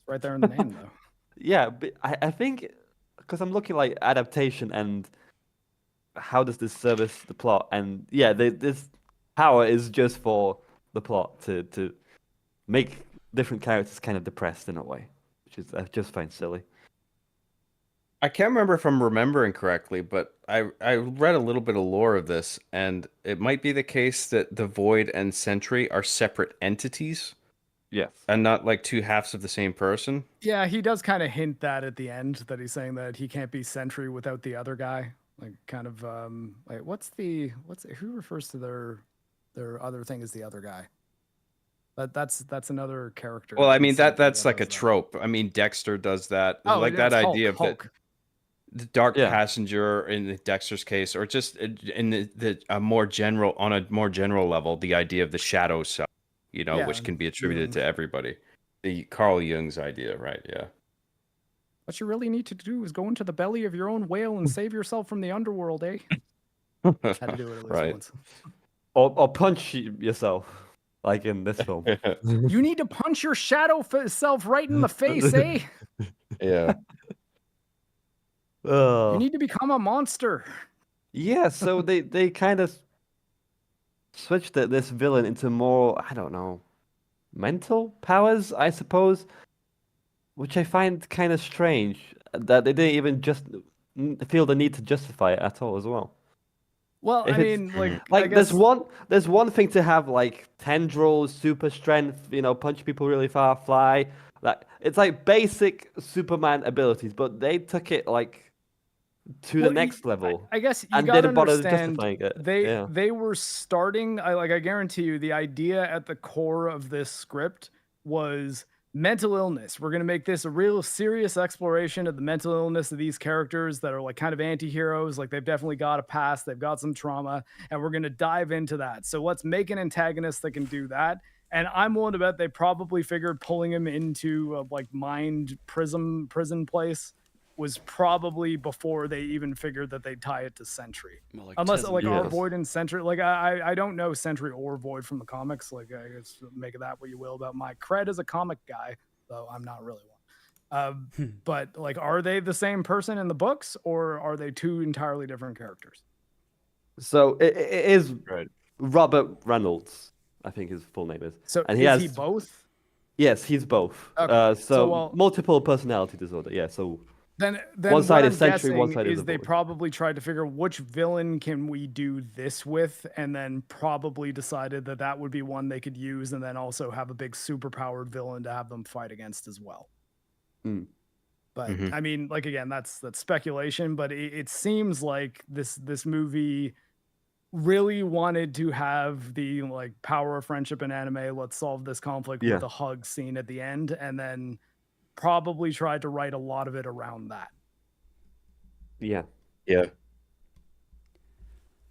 right there in the name, though. Yeah, but I think because I'm looking like adaptation and how does this service the plot, and yeah, this power is just for the plot to make different characters kind of depressed in a way, which is I just find silly. I can't remember if I'm remembering correctly, but I read a little bit of lore of this, and it might be the case that the Void and Sentry are separate entities Yes. and not like two halves of the same person. Yeah, he does kind of hint that at the end that he's saying that he can't be Sentry without the other guy. Like kind of like who refers to their other thing as the other guy? That's another character. Well, I in mean Sentry that's like a does that. trope. I mean, Dexter does that. Oh, Like that it's Hulk, idea of Hulk. the dark Yeah. passenger in Dexter's case, or just in a more general on a more general level, the idea of the shadow self, Yeah, which can be attributed Jung. to everybody. The Carl Jung's idea, right? Yeah. What you really need to do is go into the belly of your own whale and save yourself from the underworld, eh? Had to do it at least Right. once. Or punch yourself, like in this film. You need to punch your shadow self right in the face, eh? Yeah. You Oh. need to become a monster. Yeah, so they kind of switched this villain into more, I don't know, mental powers, I suppose, which I find kind of strange that they didn't even just feel the need to justify it at all as well. Well, If I it's- mean, like, I Like guess there's one thing to have like tendrils, super strength, punch people really far, fly. Like it's like basic Superman abilities, but they took it like to the Well, next level. I guess you and gotta didn't bother understand justifying it. they Yeah. they were starting. I guarantee you, the idea at the core of this script was mental illness. We're gonna make this a real serious exploration of the mental illness of these characters that are like kind of anti-heroes. Like they've definitely got a past, they've got some trauma, and we're gonna dive into that. So let's make an antagonist that can do that. And I'm willing to bet they probably figured pulling him into a like mind prison place was probably before they even figured that they'd tie it to Sentry. More like Unless Tesla. like our Yes. Void and Sentry, like I don't know Sentry or Void from the comics. Like I guess make of that what you will about my cred as a comic guy, though I'm not really one. But like, are they the same person in the books, or are they two entirely different characters? So it is Right. Robert Reynolds, I think his full name is. So And is he he has both? Yes, he's both. Okay, So well- multiple personality disorder. Yeah. So Then One what side I'm is Sentry, one guessing side is is the they Void. probably tried to figure which villain can we do this with, and then probably decided that that would be one they could use, and then also have a big superpowered villain to have them fight against as well. Mm. But Mhm. I mean, like again, that's speculation. But it seems like this movie really wanted to have the like power of friendship in anime. Let's solve this conflict Yeah. with the hug scene at the end, and then probably tried to write a lot of it around that. yeah. Yeah.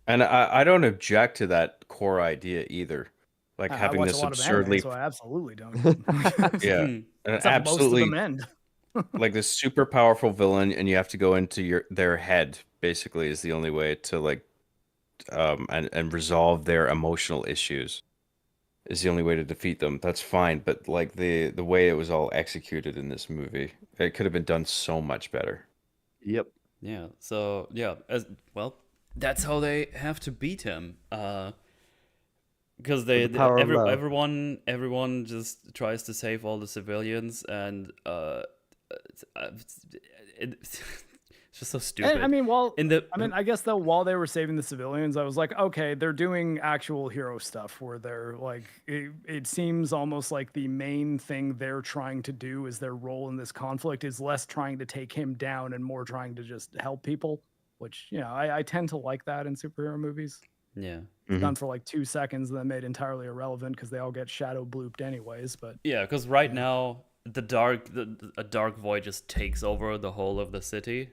And I don't object to that core idea either. Like I having watch this a lot of absurdly, anime, so I absolutely don't. yeah, and That's how most of absolutely them end. like this super powerful villain, and you have to go into their head. Basically, is the only way to like, and resolve their emotional issues. Is the only way to defeat them. That's fine, but like the way it was all executed in this movie, it could have been done so much better. Yep. Yeah. So yeah, as well, that's how they have to beat him. Because The power of love. everyone just tries to save all the civilians, and it's just so stupid. And, I mean, I I guess though, while they were saving the civilians, I was like, okay, they're doing actual hero stuff where they're like, it seems almost like the main thing they're trying to do is their role in this conflict is less trying to take him down and more trying to just help people, which, you know, I tend to like that in superhero movies. yeah. It's done for like 2 seconds and then made entirely irrelevant because they all get shadow blooped anyways. But Yeah, because right now a dark void just takes over the whole of the city,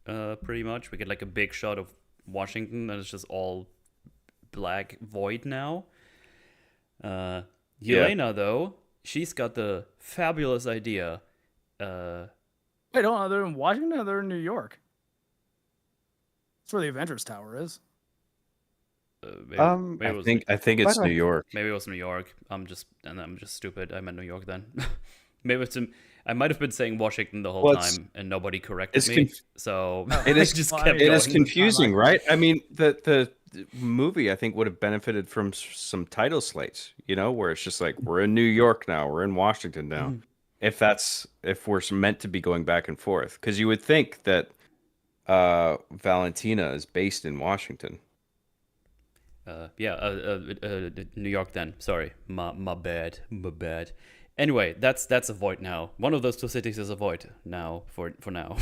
pretty much. We get like a big shot of Washington, and it's just all black void now. Yelena, though, she's got the fabulous idea. wait, hold on, they're in Washington or they're in New York? That's where the Avengers Tower is. Maybe I it was, think it's New York. maybe it was New York. I'm just stupid. I meant New York then. Maybe I might have been saying Washington the whole Well, it's- time, and nobody corrected it's me. So It I is just well, I kept mean, It is going. confusing, right? I mean, the movie I think would have benefited from some title slates, you know, where it's just like we're in New York now, we're in Washington now. If we're meant to be going back and forth, because you would think that Valentina is based in Washington. New York then. Sorry, my bad. Anyway, that's a void now. One of those two cities is a void now for now.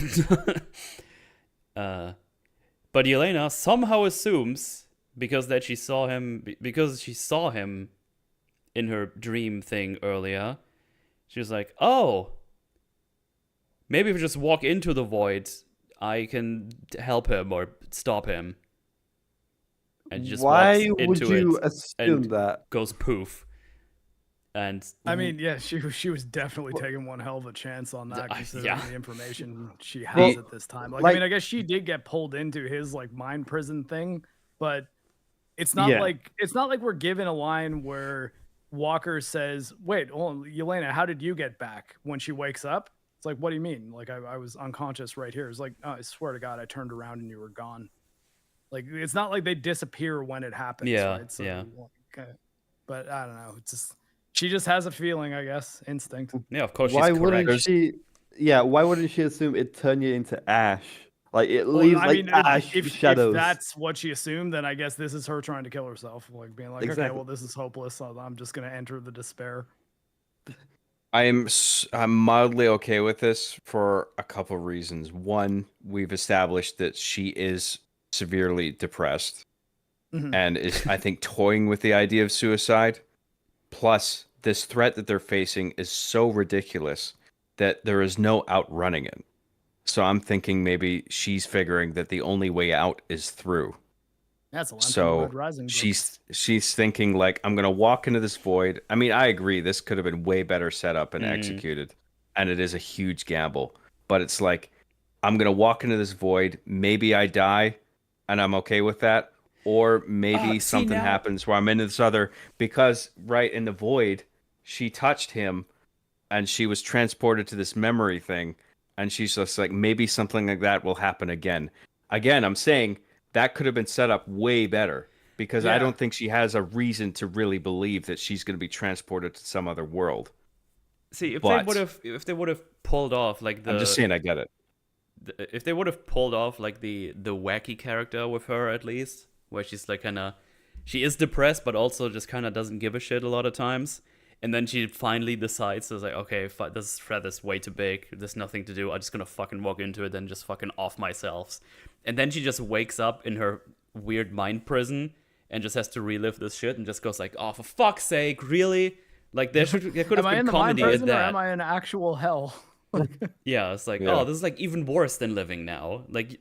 But Yelena somehow assumes because she saw him in her dream thing earlier. She was like, "Oh, maybe if we just walk into the void, I can help him or stop him." And just Why walks would into you it assume and that? goes poof. And I mean, yeah, she was definitely taking one hell of a chance on that, considering yeah. the information she has Well, at this time. Like, I like- mean, I guess she did get pulled into his like mind prison thing, but it's not Yeah. like we're given a line where Walker says, "Wait, hold on, Yelena, how did you get back?" When she wakes up, it's like, "What do you mean? Like, I was unconscious right here." It's like, "Oh, I swear to God, I turned around and you were gone." Like, it's not like they disappear when it happens. Yeah, right? So, yeah. But I don't know. It's just she just has a feeling, I guess, instinct. Yeah, of course Why she's wouldn't correct. she? Yeah, why wouldn't she assume it turned you into ash? Like it Well, leaves I like mean, ash if shadows. that's what she assumed, then I guess this is her trying to kill herself, like being like, okay, Exactly. well, this is hopeless, so I'm just gonna enter the despair. I'm mildly okay with this for a couple of reasons. One, we've established that she is severely depressed Mhm. and is, I think, toying with the idea of suicide. Plus, this threat that they're facing is so ridiculous that there is no outrunning it. So I'm thinking maybe she's figuring that the only way out is through. That's a line from the So Red Rising book. she's thinking like, I'm gonna walk into this void. I mean, I agree this could have been way better set up and executed, and it is a huge gamble. But it's like, I'm gonna walk into this void. Maybe I die, and I'm okay with that. Or maybe See, something now- happens where I'm in this other, because right in the void, she touched him, and she was transported to this memory thing, and she's just like, maybe something like that will happen again. Again, I'm saying that could have been set up way better, because I Yeah. don't think she has a reason to really believe that she's going to be transported to some other world. See, But- if they would have pulled off like I'm just saying, I get it. if they would have pulled off like the wacky character with her at least, where she's like she is depressed but also just kind of doesn't give a shit a lot of times, and then she finally decides to like, okay, this threat is way too big, there's nothing to do, I'm just gonna fucking walk into it and just fucking off myself, and then she just wakes up in her weird mind prison and just has to relive this shit and just goes like, oh, for fuck's sake, really? Like there could have Am I in been the mind comedy in prison or that. am I in actual hell? Yeah, it's like, Yeah. oh, this is like even worse than living now. Like,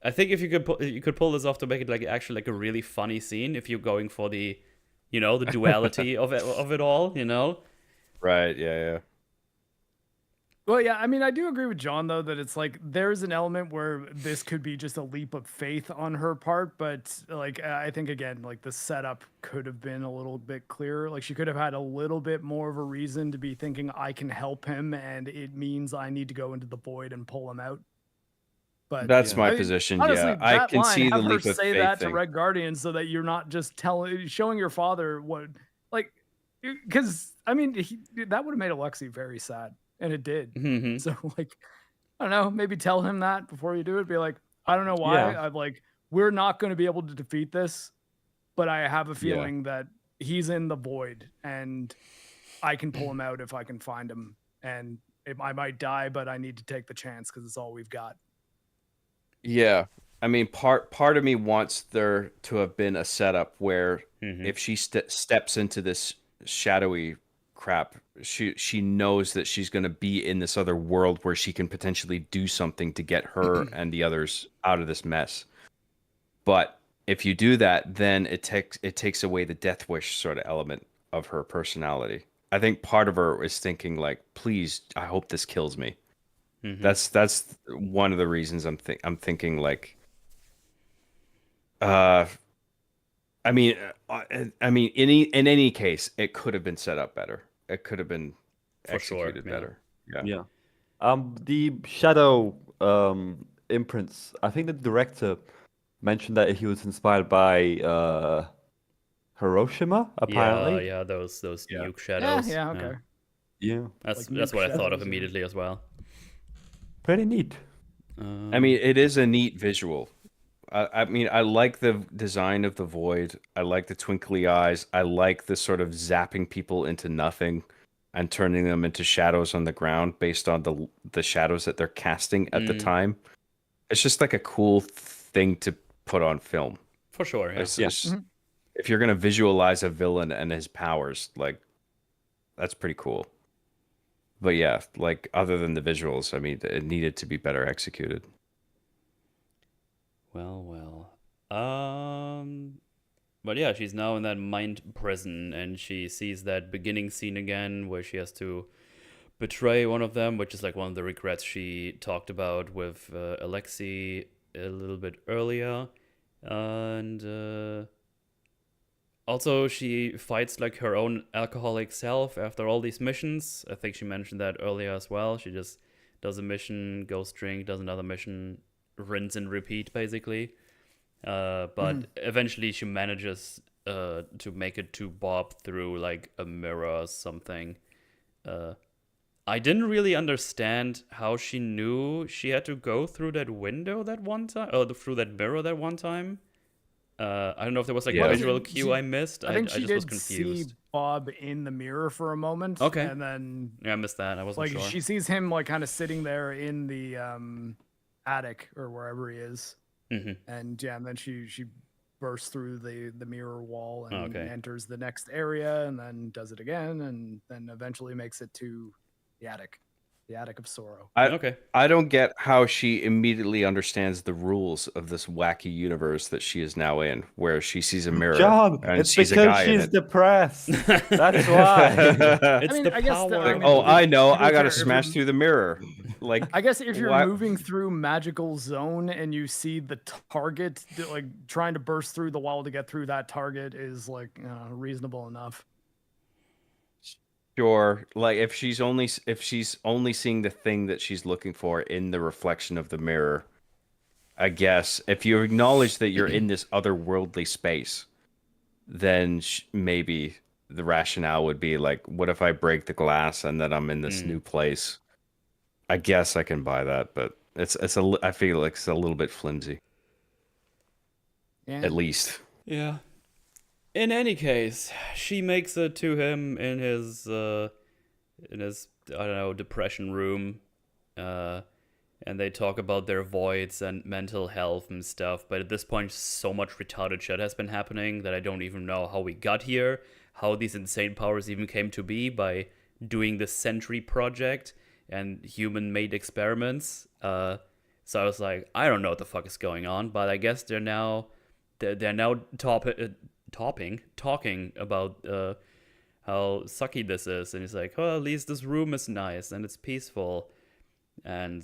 I think if you could pull this off to make it like actually like a really funny scene, if you're going for the, the duality of it all, Right? Yeah. Well, yeah, I mean, I do agree with John, though, that it's like there's an element where this could be just a leap of faith on her part. But like, I think, again, like the setup could have been a little bit clearer. Like, she could have had a little bit more of a reason to be thinking, I can help him, and it means I need to go into the void and pull him out. But That's my I mean, position. honestly, Yeah, I that can line, see the have her leap of say faith that thing. to Red Guardian so that you're not just showing your father what, like, because I mean, that would have made Alexei very sad, and it did. Mm-hmm. So like, I don't know, maybe tell him that before you do it. Be like, I don't know why. Yeah. I'm like, we're not going to be able to defeat this, but I have a Yeah. feeling that he's in the void, and I can pull him out if I can find him, and I might die, but I need to take the chance because it's all we've got. Yeah. I mean, part of me wants there to have been a setup where if she steps into this shadowy crap, she knows that she's going to be in this other world where she can potentially do something to get her and the others out of this mess. But if you do that, then it takes away the death wish sort of element of her personality. I think part of her is thinking like, please, I hope this kills me. That's one of the reasons I'm thinking like, I mean, in any case, it could have been set up better. It could have been For sure, executed yeah. better. Yeah. Yeah. The shadow imprints. I think the director mentioned that he was inspired by Hiroshima. Apparently. Yeah, those Yeah. nuke shadows. Yeah, okay. Yeah. That's Like what I nuke thought of shadows, immediately as well. Pretty neat. I mean, it is a neat visual. I mean, I like the design of the void. I like the twinkly eyes. I like the sort of zapping people into nothing and turning them into shadows on the ground based on the shadows that they're casting at the time. It's just like a cool thing to put on film. For sure, yeah. If you're gonna visualize a villain and his powers, like that's pretty cool. But yeah, like other than the visuals, I mean, it needed to be better executed. Well. But yeah, she's now in that mind prison, and she sees that beginning scene again where she has to betray one of them, which is like one of the regrets she talked about with Alexei a little bit earlier. And also she fights like her own alcoholic self after all these missions. I think she mentioned that earlier as well. She just does a mission, goes drink, does another mission, rinse and repeat basically. But eventually she manages to make it to Bob through like a mirror or something. I didn't really understand how she knew she had to go through that window that one time, or through that mirror that one time. I don't know if there was like a visual cue I missed. I think she just was did confused. see Bob in the mirror for a moment. Okay. And then Yeah, I missed that. I wasn't like sure. she sees him like kind of sitting there in the attic or wherever he is. And yeah, and then she bursts through the mirror wall and enters the next area, and then does it again, and then eventually makes it to the attic of sorrow. I don't get how she immediately understands the rules of this wacky universe that she is now in, where she sees a mirror John, and it's sees a because guy in she's it. depressed. That's why. It's I mean, the I guess power. the- Oh, I know. to be I gotta fair, if smash you're- through the mirror. Like, I guess if you're why- moving through magical zone and you see the target, like trying to burst through the wall to get through that target is like reasonable enough. Sure, like if she's only seeing the thing that she's looking for in the reflection of the mirror, I guess if you acknowledge that you're in this otherworldly space, then maybe the rationale would be like, what if I break the glass and then I'm in this new place? I guess I can buy that, but I feel like it's a little bit flimsy, Yeah. at least. Yeah. In any case, she makes it to him in his I don't know, depression room, and they talk about their voids and mental health and stuff. But at this point, so much retarded shit has been happening that I don't even know how we got here, how these insane powers even came to be by doing the Sentry project and human-made experiments. So I was like, I don't know what the fuck is going on, but I guess they're now talking about how sucky this is, and he's like, oh, at least this room is nice and it's peaceful, and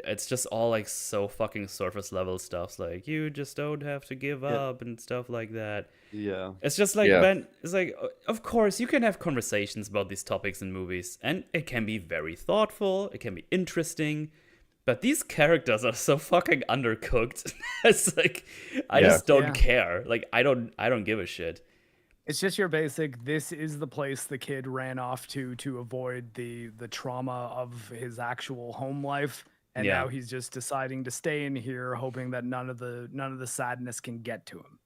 it's just all like so fucking surface level stuff, like you just don't have to give up and stuff like that. Yeah. It's just like, man, it's like, of course you can have conversations about these topics in movies, and it can be very thoughtful, it can be interesting, But these characters are so fucking undercooked. It's like I Yeah. just don't Yeah. care. Like I don't give a shit. It's just your basic, this is the place the kid ran off to avoid the trauma of his actual home life. And Yeah. now he's just deciding to stay in here, hoping that none of the sadness can get to him.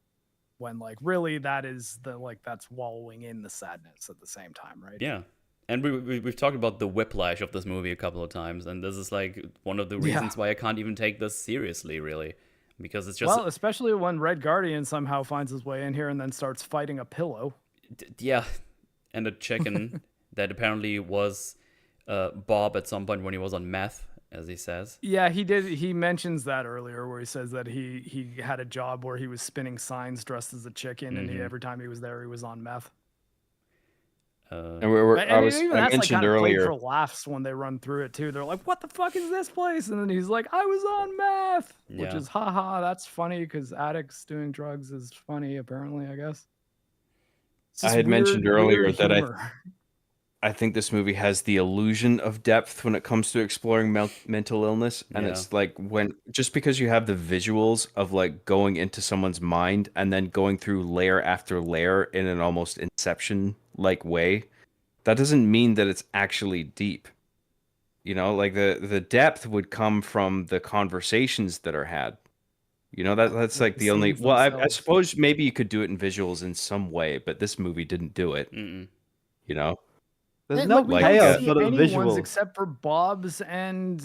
When like really that is that's wallowing in the sadness at the same time, right? Yeah. And we've talked about the whiplash of this movie a couple of times, and this is like one of the Yeah. reasons why I can't even take this seriously, really, because it's just Well, especially when Red Guardian somehow finds his way in here and then starts fighting a pillow. yeah, and a chicken that apparently was Bob at some point when he was on meth, as he says. Yeah, he did. He mentions that earlier, where he says that he had a job where he was spinning signs dressed as a chicken, and every time he was there, he was on meth. And And I even that's mentioned kind of played earlier. for laughs when they run through it too. They're like, "What the fuck is this place?" And then he's like, "I was on meth," which Yeah. is haha. That's funny because addicts doing drugs is funny. Apparently, I guess. It's I just had mentioned weird earlier that humor. I think this movie has the illusion of depth when it comes to exploring mental illness, and Yeah. it's like when just because you have the visuals of like going into someone's mind and then going through layer after layer in an almost Inception like way, that doesn't mean that it's actually deep. You know, like the depth would come from the conversations that are had. You know, that's like the only. scenes Well, I themselves. suppose maybe you could do it in visuals in some way, but this movie didn't do it. Mm-mm. You know. There's And, no like, we like, don't payoff see for the anyone's visuals. except for Bob's and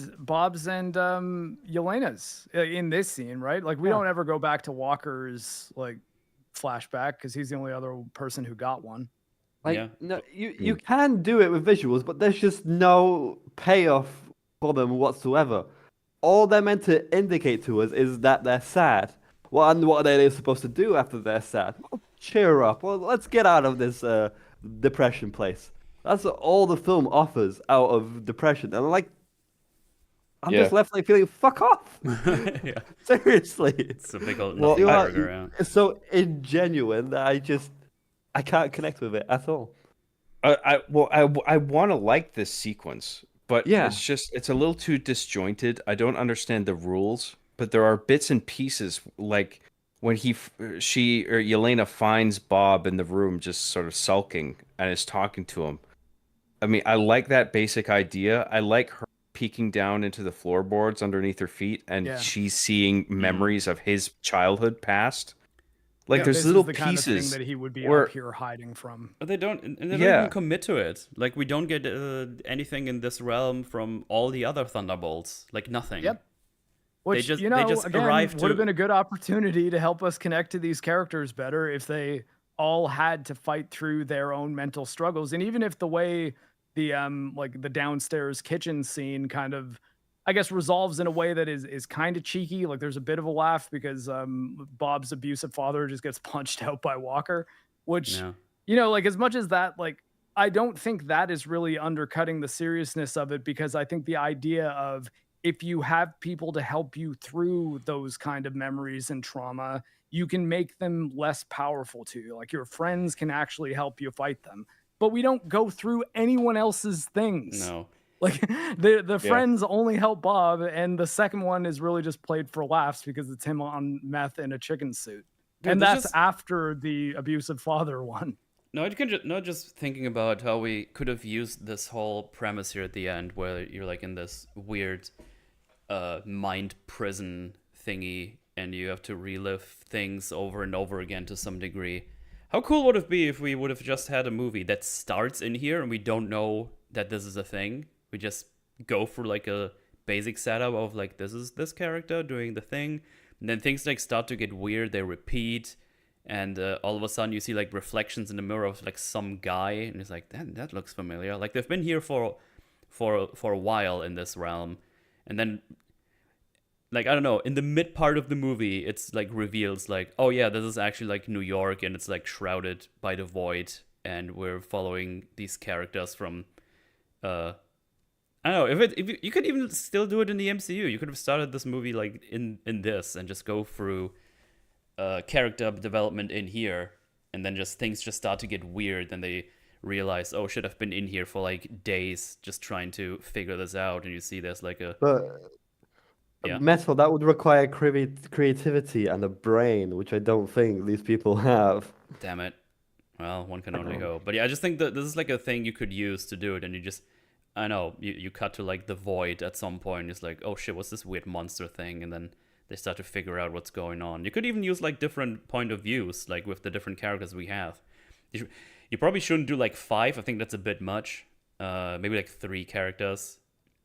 Yelena's in this scene, right? Like we Yeah. don't ever go back to Walker's like flashback because he's the only other person who got one. Like, Yeah. no, you can do it with visuals, but there's just no payoff for them whatsoever. All they're meant to indicate to us is that they're sad. Well, and what are they supposed to do after they're sad? Well, cheer up. Well, let's get out of this depression place. That's all the film offers out of depression. And I'm Yeah. just left like feeling, fuck off. Yeah. Seriously. It's a big old Well, nothing You are- burger. Yeah. It's so ingenuine that I can't connect with it at all. I want to like this sequence, but Yeah. it's a little too disjointed. I don't understand the rules, but there are bits and pieces like when Yelena finds Bob in the room just sort of sulking and is talking to him. I mean, I like that basic idea. I like her peeking down into the floorboards underneath her feet and Yeah. she's seeing memories of his childhood past. Like Yeah, there's this little is the kind of pieces thing that he would be where up here hiding from. But they don't, and they don't Yeah. even commit to it. Like we don't get anything in this realm from all the other Thunderbolts. Like nothing. Yep. Which, just- you they know, just again, arrive would to- have been a good opportunity to help us connect to these characters better if they all had to fight through their own mental struggles. And even if the way the like the downstairs kitchen scene kind of, I guess, resolves in a way that is kind of cheeky. Like there's a bit of a laugh because Bob's abusive father just gets punched out by Walker, which, Yeah. you know, like as much as that, like, I don't think that is really undercutting the seriousness of it, because I think the idea of if you have people to help you through those kind of memories and trauma, you can make them less powerful to you. Like your friends can actually help you fight them, but we don't go through anyone else's things. No. Like the friends only help Bob, and the second one is really just played for laughs because it's him on meth in a chicken suit. Dude, And this that's is- after the abusive father one. No, you can not just thinking about how we could have used this whole premise here at the end, where you're like in this weird mind prison thingy, and you have to relive things over and over again to some degree. How cool would it be if we would have just had a movie that starts in here and we don't know that this is a thing? We just go for like a basic setup of like, this is this character doing the thing, and then things like start to get weird, they repeat, and all of a sudden you see like reflections in the mirror of like some guy, and it's like, that looks familiar. Like they've been here for a while in this realm, and then like, I don't know, in the mid part of the movie, it's like reveals like, oh yeah, this is actually like New York, and it's like shrouded by the void, and we're following these characters from I don't know, if you could even still do it in the MCU. You could have started this movie like in this and just go through character development in here, and then just things just start to get weird, and they realize, oh shit, I've been in here for like days just trying to figure this out, and you see there's like a But Yeah. Metal, that would require creativity and a brain, which I don't think these people have. Damn it. Well, one can only Um, hope. But yeah, I just think that this is like a thing you could use to do it, and you just, I know, you cut to like the void at some point. It's like, oh shit, what's this weird monster thing? And then they start to figure out what's going on. You could even use like different point of views, like with the different characters we have. You probably shouldn't do like 5. I think that's a bit much. Maybe like 3 characters,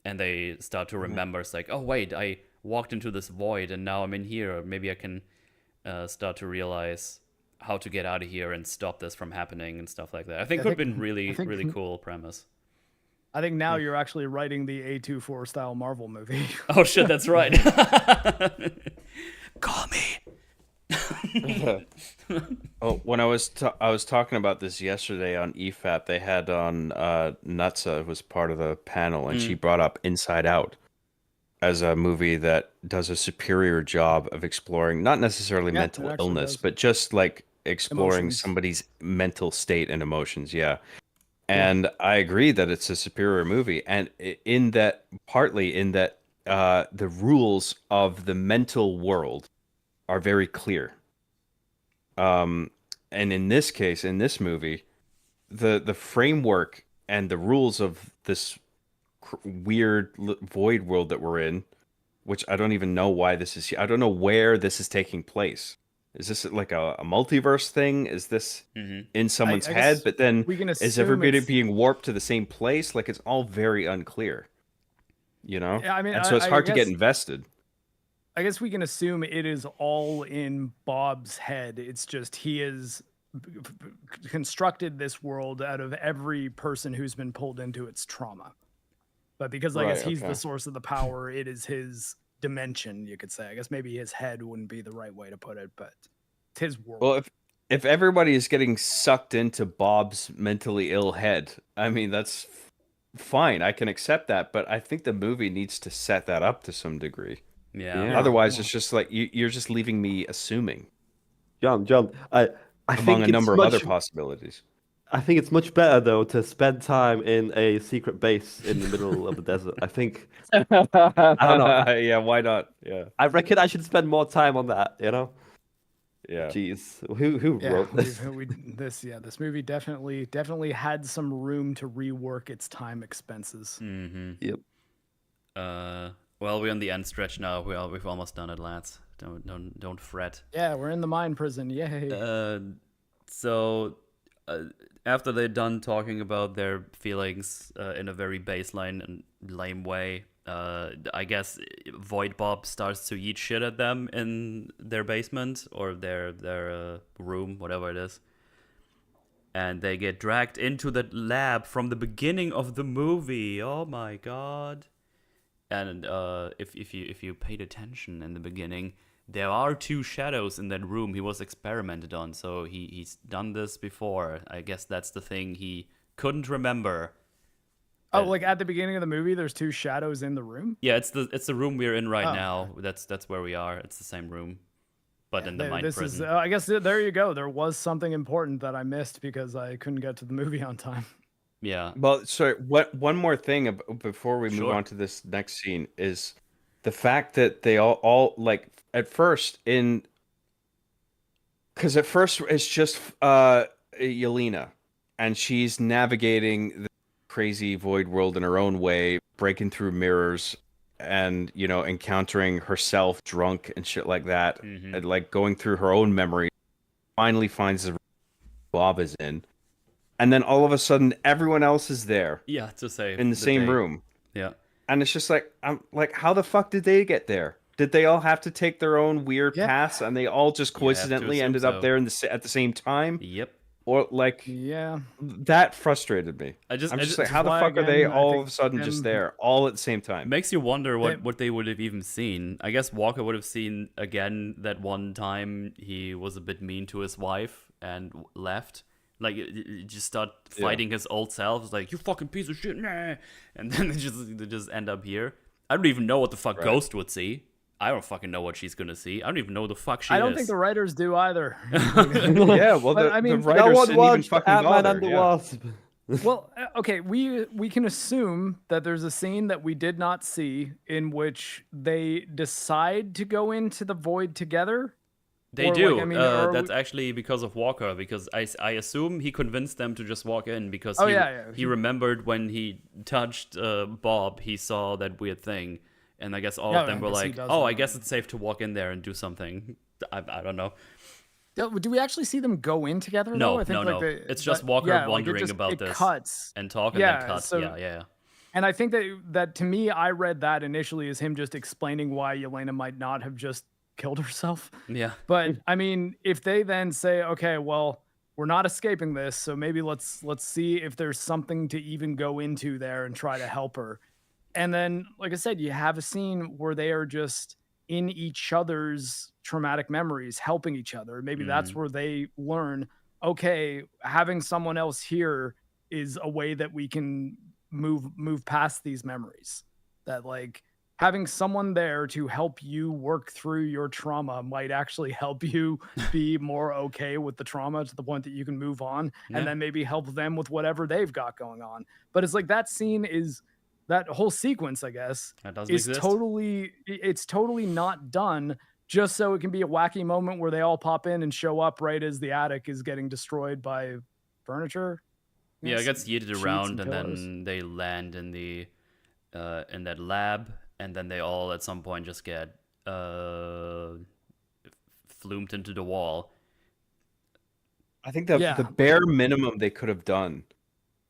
and they start to remember. It's like, oh wait, I walked into this void, and now I'm in here. Or maybe I can start to realize how to get out of here and stop this from happening and stuff like that. I think it would have been really cool premise. I think now you're actually writing the A24 style Marvel movie. Oh shit, that's right. Call me. Oh, when I was talking about this yesterday on EFAP, they had on Nutsa, who was part of the panel, and she brought up Inside Out as a movie that does a superior job of exploring not necessarily Yeah, mental it actually illness, does. but just like exploring Emotions. somebody's mental state and emotions. Yeah. And I agree that it's a superior movie, and partly in that the rules of the mental world are very clear. And in this case, in this movie, the framework and the rules of this weird void world that we're in, which I don't even know why this is. I don't know where this is taking place. Is this like a multiverse thing? Is this in someone's I head? guess But then we can is assume everybody it's- being warped to the same place? Like it's all very unclear, you know? Yeah, I mean, and so it's I hard to get guess- invested. I guess we can assume it is all in Bob's head. It's just he has constructed this world out of every person who's been pulled into its trauma. But because I guess Right, he's okay. the source of the power, it is his dimension, you could say. I guess maybe his head wouldn't be the right way to put it, but it's his world. Well, if everybody is getting sucked into Bob's mentally ill head, I mean that's fine. I can accept that, but I think the movie needs to set that up to some degree. Yeah. Otherwise, it's just like you're just leaving me assuming John, I among think a it's number of much, other possibilities. I think it's much better though to spend time in a secret base in the middle of the desert. I think I don't know. Yeah, why not? Yeah, I reckon I should spend more time on that. You know? yeah. Jeez, who Yeah, wrote this? this movie definitely had some room to rework its time expenses. Yep. Well, we're on the end stretch now. We've almost done it, lads. Don't fret. Yeah, we're in the mine prison. Yay. So after they're done talking about their feelings in a very baseline and lame way, I guess Void Bob starts to eat shit at them in their basement or their room, whatever it is. And they get dragged into the lab from the beginning of the movie. Oh my god. And if you paid attention in the beginning, there are 2 shadows in that room he was experimented on. So he's done this before. I guess that's the thing he couldn't remember. Oh, like at the beginning of the movie, there's 2 shadows in the room. Yeah, it's the room we're in right Oh, now. That's where we are. It's the same room, but in the mind This prison. is, I guess, there you go. There was something important that I missed because I couldn't get to the movie on time. Yeah. Well, sorry. One more thing before we move Sure. on to this next scene is the fact that they all like at first because at first it's just Yelena, and she's navigating the crazy void world in her own way, breaking through mirrors, and encountering herself drunk and shit like that, and like going through her own memory. Finally finds the room Bob is in. And then all of a sudden, everyone else is there Yeah, to save in the same day. room. Yeah. And it's just like, I'm like, how the fuck did they get there? Did they all have to take their own weird Yeah. paths, and they all just You have to coincidentally assume ended so. up there at the same time? Yep. Or like Yeah. that frustrated me. I just like, how the why, fuck are they again, I all think of a sudden just them- there, all at the same time? Makes you wonder They- what they would have even seen. I guess Walker would have seen again that one time he was a bit mean to his wife and left. Like, you just start fighting his old self. It's like, you fucking piece of shit, nah. And then they just end up here. I don't even know what the fuck Right. Ghost would see. I don't fucking know what she's gonna see. I don't even know what the fuck she is. I don't think the writers do either. Yeah, well, But, the I mean, writers no one didn't even watched fucking Ant-Man bother. and the Yeah. Wasp. Well, okay, we can assume that there's a scene that we did not see in which they decide to go into the void together. They Or, do. like, I mean, or That's we- actually because of Walker, because I assume he convinced them to just walk in because Oh, he, yeah. he remembered when he touched Bob, he saw that weird thing. And I guess all Yeah, of them I were guess he like, does oh, I remember. guess it's safe to walk in there and do something. I don't know. Do we actually see them go in together? No, though? I think, no. like, It's just Walker wondering it about this. Cuts. And talk and Yeah, then cut. so- Yeah. And I think that to me, I read that initially as him just explaining why Yelena might not have just killed herself. Yeah. But I mean, if they then say, okay, well, we're not escaping this, so maybe let's see if there's something to even go into there and try to help her. And then, like I said, you have a scene where they are just in each other's traumatic memories, helping each other. Maybe that's where they learn, okay, having someone else here is a way that we can move past these memories. That, like, having someone there to help you work through your trauma might actually help you be more okay with the trauma to the point that you can move on Yeah. and then maybe help them with whatever they've got going on. But it's like that scene is that whole sequence, I guess, That doesn't is exist. totally not done just so it can be a wacky moment where they all pop in and show up right as the attic is getting destroyed by furniture. Yeah, it Yes, gets yeeted sheets around and pillows. then they land in the in that lab, and then they all at some point just get flumed into the wall. I think that Yeah. the bare minimum they could have done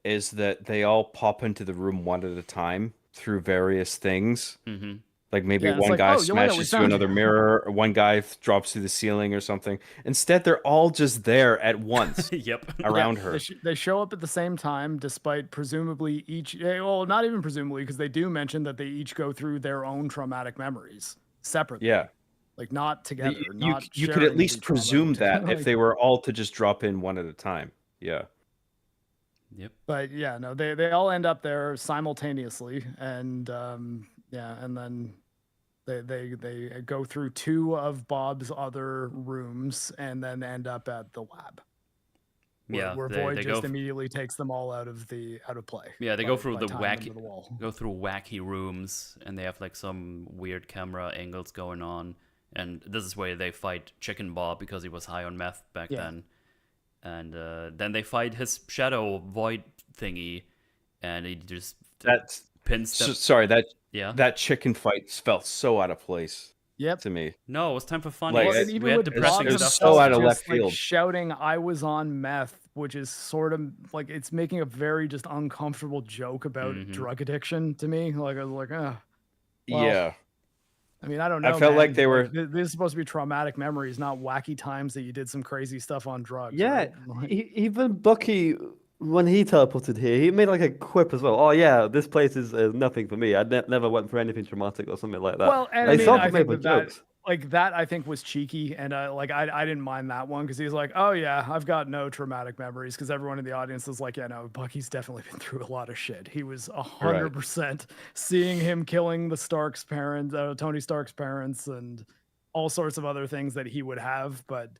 is that they all pop into the room one at a time through various things. Mm-hmm. Like maybe Yeah, it's one like, guy "Oh, Yelena, we smashes through found another you." mirror, or one guy drops through the ceiling or something. Instead, they're all just there at once Yep. around Yeah, her. They show up at the same time, despite presumably well, not even presumably, because they do mention that they each go through their own traumatic memories separately. Yeah. Like, not together. You not could sharing at least the trauma, presume which- that if like- they were all to just drop in one at a time. Yeah. Yep. But yeah, no, they all end up there simultaneously, and and then they go through two of Bob's other rooms, and then end up at the lab. Yeah. where they, Void they just go immediately takes them all out of play. Yeah, they go through by the tying them wacky to the wall. go through wacky rooms, and they have like some weird camera angles going on. And this is where they fight Chicken Bob because he was high on meth back Yeah. then. And then they fight his shadow void thingy, and he just That's pins them. sorry, Yeah. that chicken fight felt so out of place Yep. to me. No, it was time for fun. Like, Well, it- and we even had with depressing Bob it was stuff. so out of just, left like, field. shouting, "I was on meth," which is sort of like it's making a very just uncomfortable joke about Mhm. drug addiction to me. Like, I was like, well, Yeah. I mean, I don't know. I felt like man. they were- This is supposed to be traumatic memories, not wacky times that you did some crazy stuff on drugs. Yeah, right? Like, even Bucky, when he teleported here, he made like a quip as well. Oh yeah, this place is nothing for me. I never went for anything traumatic or something like that. well, and I They mean, sort I of made think the that jokes. like that I think was cheeky, and I didn't mind that one because he's like, oh yeah, I've got no traumatic memories, because everyone in the audience is like, yeah, no, Bucky's definitely been through a lot of shit. He was 100% seeing him killing the Stark's parents, Tony Stark's parents, and all sorts of other things that he would have. But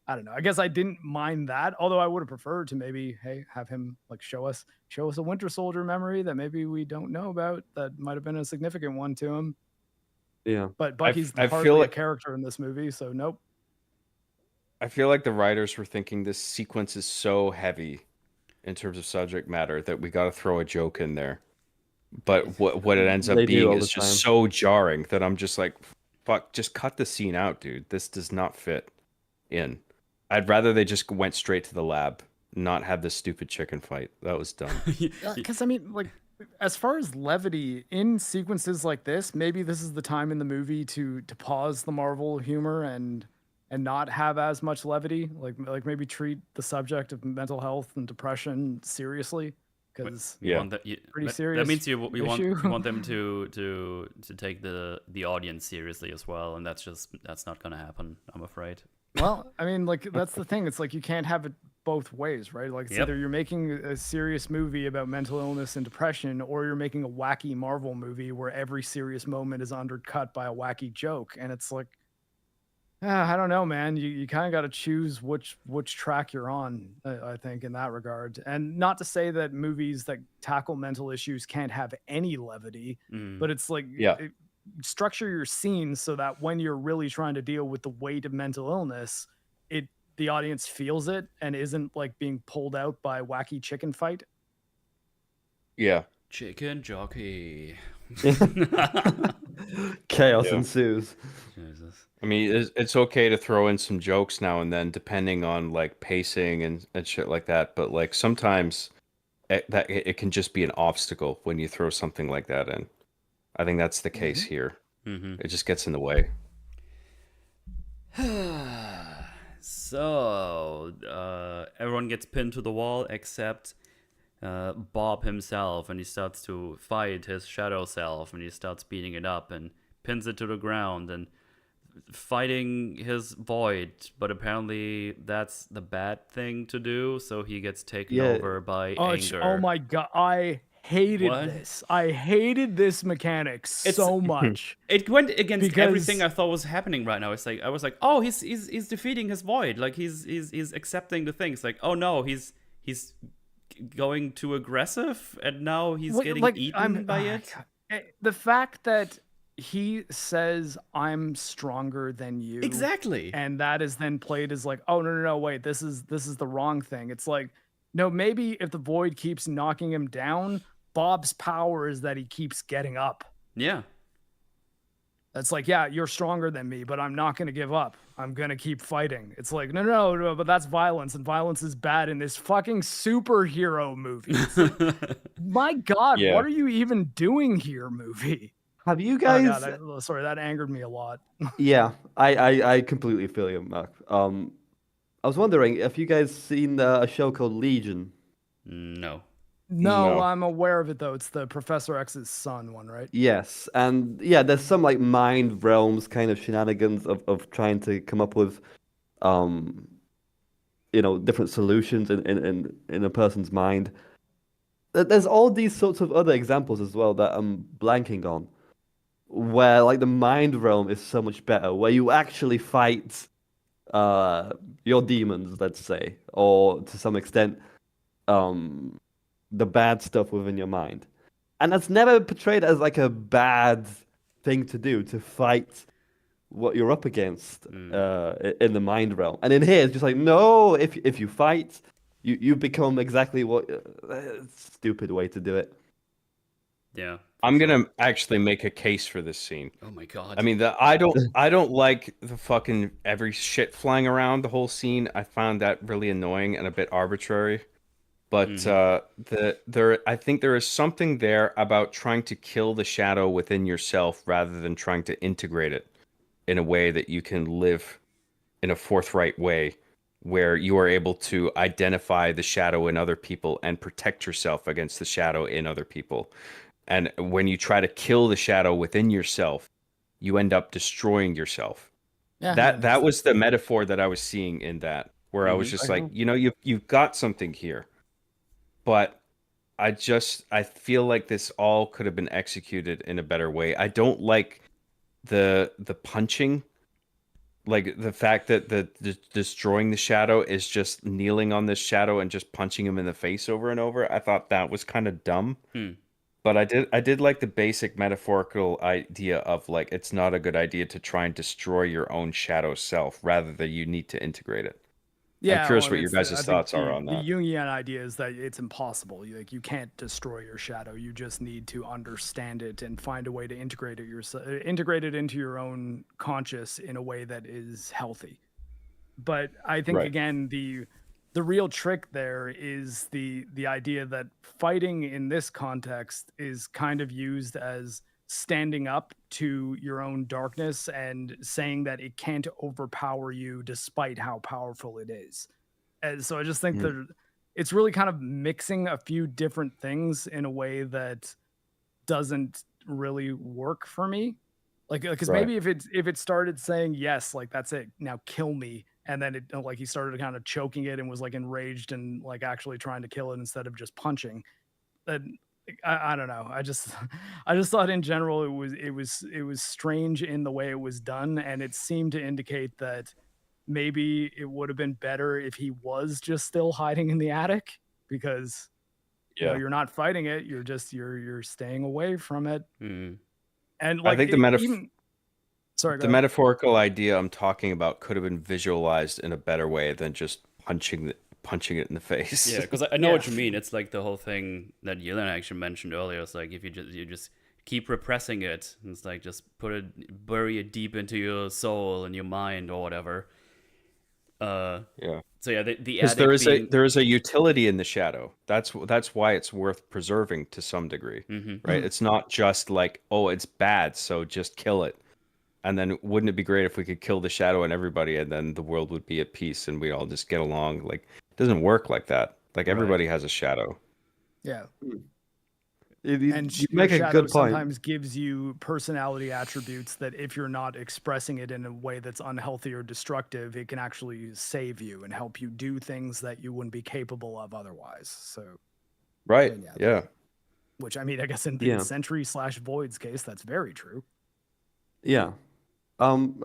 I don't know. I guess I didn't mind that, although I would have preferred to maybe, hey, have him like show us a Winter Soldier memory that maybe we don't know about that might have been a significant one to him. Yeah. But Bucky's I hardly feel a like- character in this movie, so nope. I feel like the writers were thinking this sequence is so heavy in terms of subject matter that we got to throw a joke in there. But what it ends up They do being all is the just time. so jarring that I'm just like, fuck, just cut the scene out, dude. This does not fit in. I'd rather they just went straight to the lab, not have this stupid chicken fight. That was dumb. Because I mean, like, as far as levity in sequences like this, maybe this is the time in the movie to pause the Marvel humor and not have as much levity. Like maybe treat the subject of mental health and depression seriously, because You Yeah. want that, Pretty that serious means you want issue. them to take the audience seriously as well, and that's not gonna happen, I'm afraid. well, I mean, like, that's the thing. It's like you can't have it both ways, right? Like, it's Yep. either you're making a serious movie about mental illness and depression, or you're making a wacky Marvel movie where every serious moment is undercut by a wacky joke. And it's like, I don't know, man. You kind of got to choose which track you're on. I think in that regard, and not to say that movies that tackle mental issues can't have any levity, but it's like Yeah. structure your scenes so that when you're really trying to deal with the weight of mental illness, the audience feels it and isn't like being pulled out by wacky chicken fight. Yeah. Chicken jockey. Chaos Yeah. ensues. Jesus. I mean, it's okay to throw in some jokes now and then, depending on like pacing and shit like that. But like sometimes it can just be an obstacle when you throw something like that in. I think that's the case here. It just gets in the way. So, everyone gets pinned to the wall except Bob himself, and he starts to fight his shadow self, and he starts beating it up and pins it to the ground and fighting his void. But apparently, that's the bad thing to do, so he gets taken over by anger. Oh my god, I hated What? this. I hated this mechanic so much. It went against Because- everything I thought was happening right now. It's like I was like, oh, he's defeating his void. Like he's accepting the things. Like, oh no, he's going too aggressive, and now he's getting eaten by it. The fact that he says I'm stronger than you, Exactly. and that is then played as like, oh no, wait, this is the wrong thing. It's like, no, maybe if the void keeps knocking him down, Bob's power is that he keeps getting up. Yeah. That's like, yeah, you're stronger than me, but I'm not going to give up. I'm going to keep fighting. It's like, no, but that's violence, and violence is bad in this fucking superhero movie. It's like, my God, Yeah. what are you even doing here, movie? Have you Oh, guys? God, sorry, that angered me a lot. Yeah, I completely feel you, Mark. I was wondering if you guys seen a show called Legion. No. No, I'm aware of it, though. It's the Professor X's son one, right? Yes, and yeah, there's some like mind realms kind of shenanigans of trying to come up with, different solutions in a person's mind. There's all these sorts of other examples as well that I'm blanking on, where like the mind realm is so much better, where you actually fight your demons, let's say, or to some extent, the bad stuff within your mind. And that's never portrayed as like a bad thing to do, to fight what you're up against in the mind realm. And in here, it's just like, no, if you fight, you become exactly what... stupid way to do it. Yeah. I'm gonna actually make a case for this scene. Oh my god. I mean, I don't like the fucking every shit flying around the whole scene. I found that really annoying and a bit arbitrary. But I think there is something there about trying to kill the shadow within yourself rather than trying to integrate it in a way that you can live in a forthright way, where you are able to identify the shadow in other people and protect yourself against the shadow in other people. And when you try to kill the shadow within yourself, you end up destroying yourself. Yeah, That was the metaphor that I was seeing in that, where I was just like, you've got something here. But I feel like this all could have been executed in a better way. I don't like the punching, like the fact that the destroying the shadow is just kneeling on this shadow and just punching him in the face over and over. I thought that was kind of dumb. But I did like the basic metaphorical idea of like, it's not a good idea to try and destroy your own shadow self, rather than you need to integrate it. Yeah, I'm curious well, what your guys' thoughts are on that. The Jungian idea is that it's impossible. You can't destroy your shadow. You just need to understand it and find a way to integrate it into your own conscious in a way that is healthy. But I think again, the real trick there is the idea that fighting in this context is kind of used as standing up to your own darkness and saying that it can't overpower you despite how powerful it is. And so I just think that it's really kind of mixing a few different things in a way that doesn't really work for me. Like, because maybe if it started saying, yes, like, that's it, now kill me, and then it, like, he started kind of choking it and was like enraged and like actually trying to kill it instead of just punching, then I don't know. I just I just thought in general it was strange in the way it was done, and it seemed to indicate that maybe it would have been better if he was just still hiding in the attic, because you know, Yeah. you're not fighting it, you're staying away from it. Hmm. And I like think even sorry, go the ahead. metaphorical idea I'm talking about could have been visualized in a better way than just punching it in the face. Yeah, because I know what you Yeah. mean. It's like the whole thing that Yelena actually mentioned earlier. It's like if you just keep repressing it, it's like just bury it deep into your soul and your mind or whatever. Yeah. So yeah, the Because attic being. there is a utility in the shadow. That's why it's worth preserving to some degree, Mhm. right? It's not just like, oh, it's bad, so just kill it. And then wouldn't it be great if we could kill the shadow and everybody, and then the world would be at peace and we all just get along? Like, it doesn't work like that. Like Right. everybody has a shadow. Yeah. You And you your make a shadow good point. sometimes gives you personality attributes that if you're not expressing it in a way that's unhealthy or destructive, it can actually save you and help you do things that you wouldn't be capable of otherwise. So, Right. yeah. Yeah. Which, I mean, I guess in the Yeah. Sentry / Void's case, that's very true. Yeah. I don't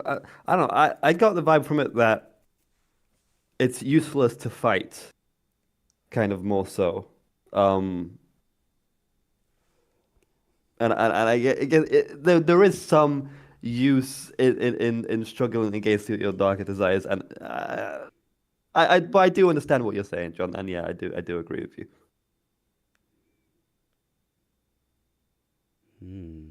know. I got the vibe from it that it's useless to fight, kind of more so. And I get there is some use in struggling against your darker desires, and but I do understand what you're saying, John, and yeah, I do agree with you. Hmm.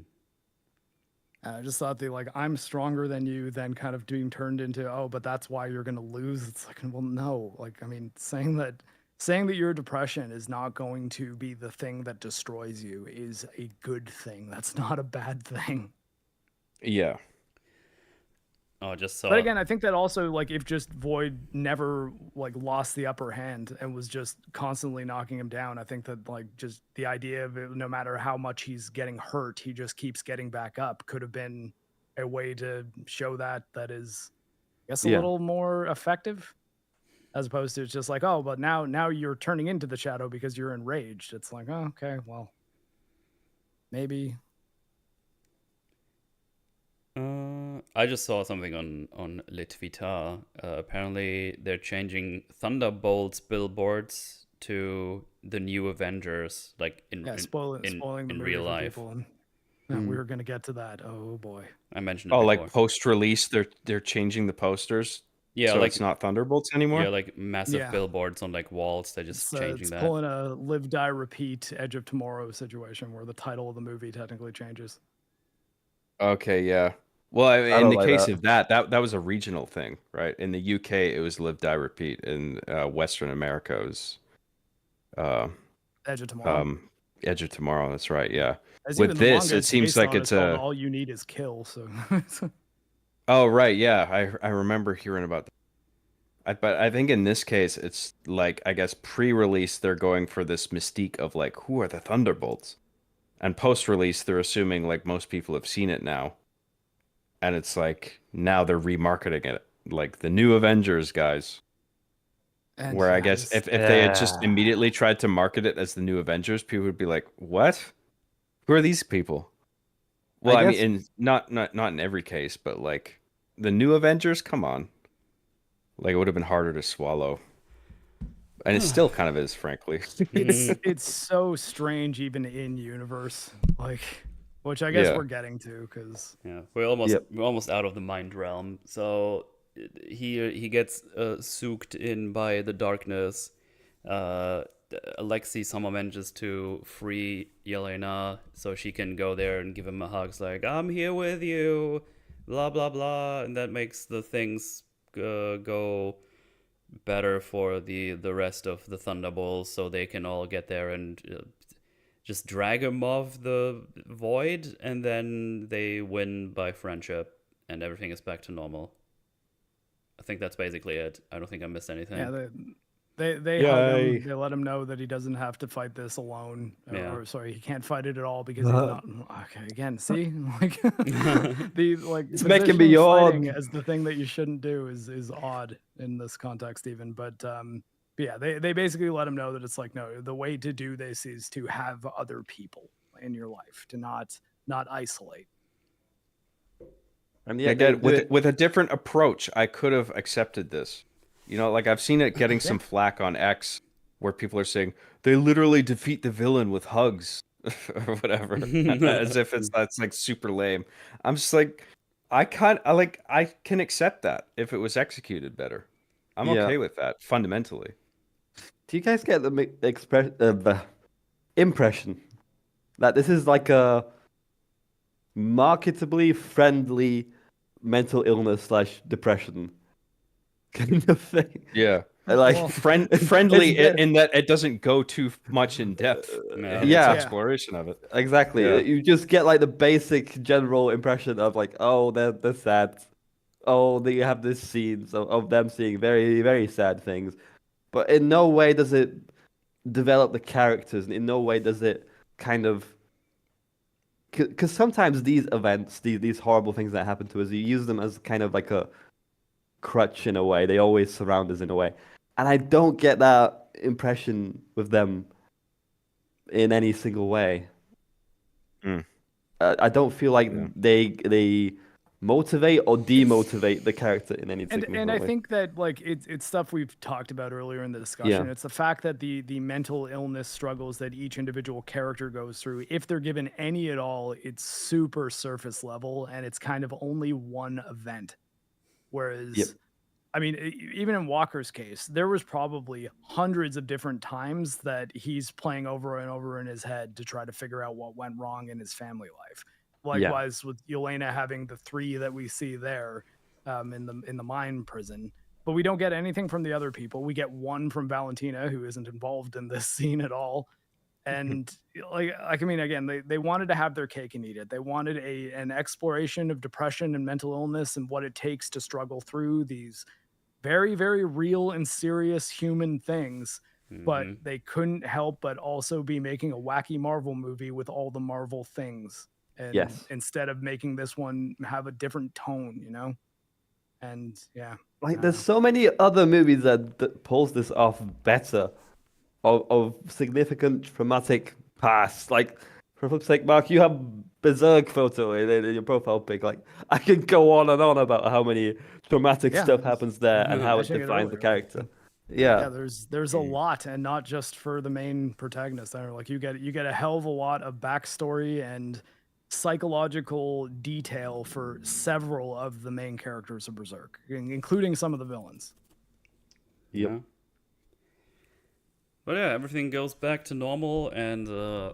I just thought the like I'm stronger than you, then kind of being turned into, oh, but that's why you're gonna lose. It's like, well, no. Like, I mean, saying that your depression is not going to be the thing that destroys you is a good thing. That's not a bad thing. Yeah. Oh, I just saw. But again, I think that also, like, if just Void never like lost the upper hand and was just constantly knocking him down, I think that like just the idea of it, no matter how much he's getting hurt, he just keeps getting back up, could have been a way to show that is, I guess, a Yeah. little more effective, as opposed to it's just like, oh, but now you're turning into the shadow because you're enraged. It's like, oh, okay, well, maybe. I just saw something on Litvita. Apparently, they're changing Thunderbolts billboards to the new Avengers, like Yeah, spoiling the in movie real for life. people. And we were gonna get to that. Oh boy. I mentioned it Oh, before. like post-release, they're changing the posters, Yeah, so like it's not Thunderbolts anymore. yeah, like massive Yeah. billboards on like walls. They're just changing It's that. pulling a live, die, repeat, Edge of Tomorrow situation where the title of the movie technically changes. Okay, yeah. Well, I in don't the like case that. of that was a regional thing, right? In the UK, it was Live, Die, Repeat. In Western America, it was uh, Edge of Tomorrow. Edge of Tomorrow. That's right. Yeah. As With even the this, manga it it's seems based like on it's is called a. All You Need Is Kill. So Oh, right. Yeah, I remember hearing about that. But I think in this case, it's like I guess pre-release they're going for this mystique of like who are the Thunderbolts, and post-release they're assuming like most people have seen it now. And it's like now they're remarketing it like the new Avengers, guys. and Where I yeah, guess if they had just Yeah. immediately tried to market it as the new Avengers, people would be like, "What? Who are these people?" Well, I mean, guess in not in every case, but like the new Avengers, come on. Like it would have been harder to swallow. And it still kind of is, frankly. it's so strange even in universe, like, which I guess Yeah. we're getting to because Yeah, Yep. we're almost out of the mind realm. So he gets soaked in by the darkness. Alexi somehow manages to free Yelena so she can go there and give him a hug. It's like, I'm here with you, blah blah blah, and that makes the things go better for the rest of the Thunderbolts, so they can all get there and just drag him off the void, and then they win by friendship, and everything is back to normal. I think that's basically it. I don't think I missed anything. yeah, they hug him. They let him know that he doesn't have to fight this alone. Yeah. Or sorry, he can't fight it at all because he's not. Okay, again, see, like the like It's making me positioning yawn. fighting as the thing that you shouldn't do is odd in this context even. But But yeah, they basically let him know that it's like, no, the way to do this is to have other people in your life, to not isolate. And yeah, Again, with a different approach, I could have accepted this. You know, like I've seen it getting some flack on X, where people are saying they literally defeat the villain with hugs or whatever, as if that's like super lame. I'm just like, I can accept that if it was executed better. I'm Yeah. okay with that fundamentally. Do you guys get the impression that this is like a marketably friendly mental illness / depression kind of thing? Yeah. Like Well, friendly it's- in that it doesn't go too much in depth in its Yeah. exploration of it. Exactly. Yeah. You just get like the basic general impression of like, oh, they're sad. Oh, they have this scene of them seeing very, very sad things. But in no way does it develop the characters, and in no way does it kind of, because sometimes these events, these horrible things that happen to us, you use them as kind of like a crutch in a way. They always surround us in a way. And I don't get that impression with them in any single way. Mm. I don't feel like Yeah. they motivate or demotivate the character in any single and I way. think that like it's stuff we've talked about earlier in the discussion. Yeah. It's the fact that the mental illness struggles that each individual character goes through, if they're given any at all, it's super surface level, and it's kind of only one event. Whereas, Yep. I mean, even in Walker's case, there was probably hundreds of different times that he's playing over and over in his head to try to figure out what went wrong in his family life. Likewise with Yelena having the 3 that we see there in the mine prison. But we don't get anything from the other people. We get one from Valentina, who isn't involved in this scene at all. And like I mean, again, they wanted to have their cake and eat it. They wanted an exploration of depression and mental illness and what it takes to struggle through these very, very real and serious human things. But they couldn't help but also be making a wacky Marvel movie with all the Marvel things. And Yes. instead of making this one have a different tone, you know? And yeah. Like, there's so many other movies that pulls this off better, of significant traumatic past. Like, for fuck's sake, Mark, you have Berserk photo in your profile pic. Like, I could go on and on about how many traumatic stuff happens there and how it mentioning it defines the earlier. character. Yeah, Yeah. there's a lot, and not just for the main protagonist there. Like you get a hell of a lot of backstory and psychological detail for several of the main characters of Berserk, including some of the villains. Yep. Yeah. But yeah, everything goes back to normal, and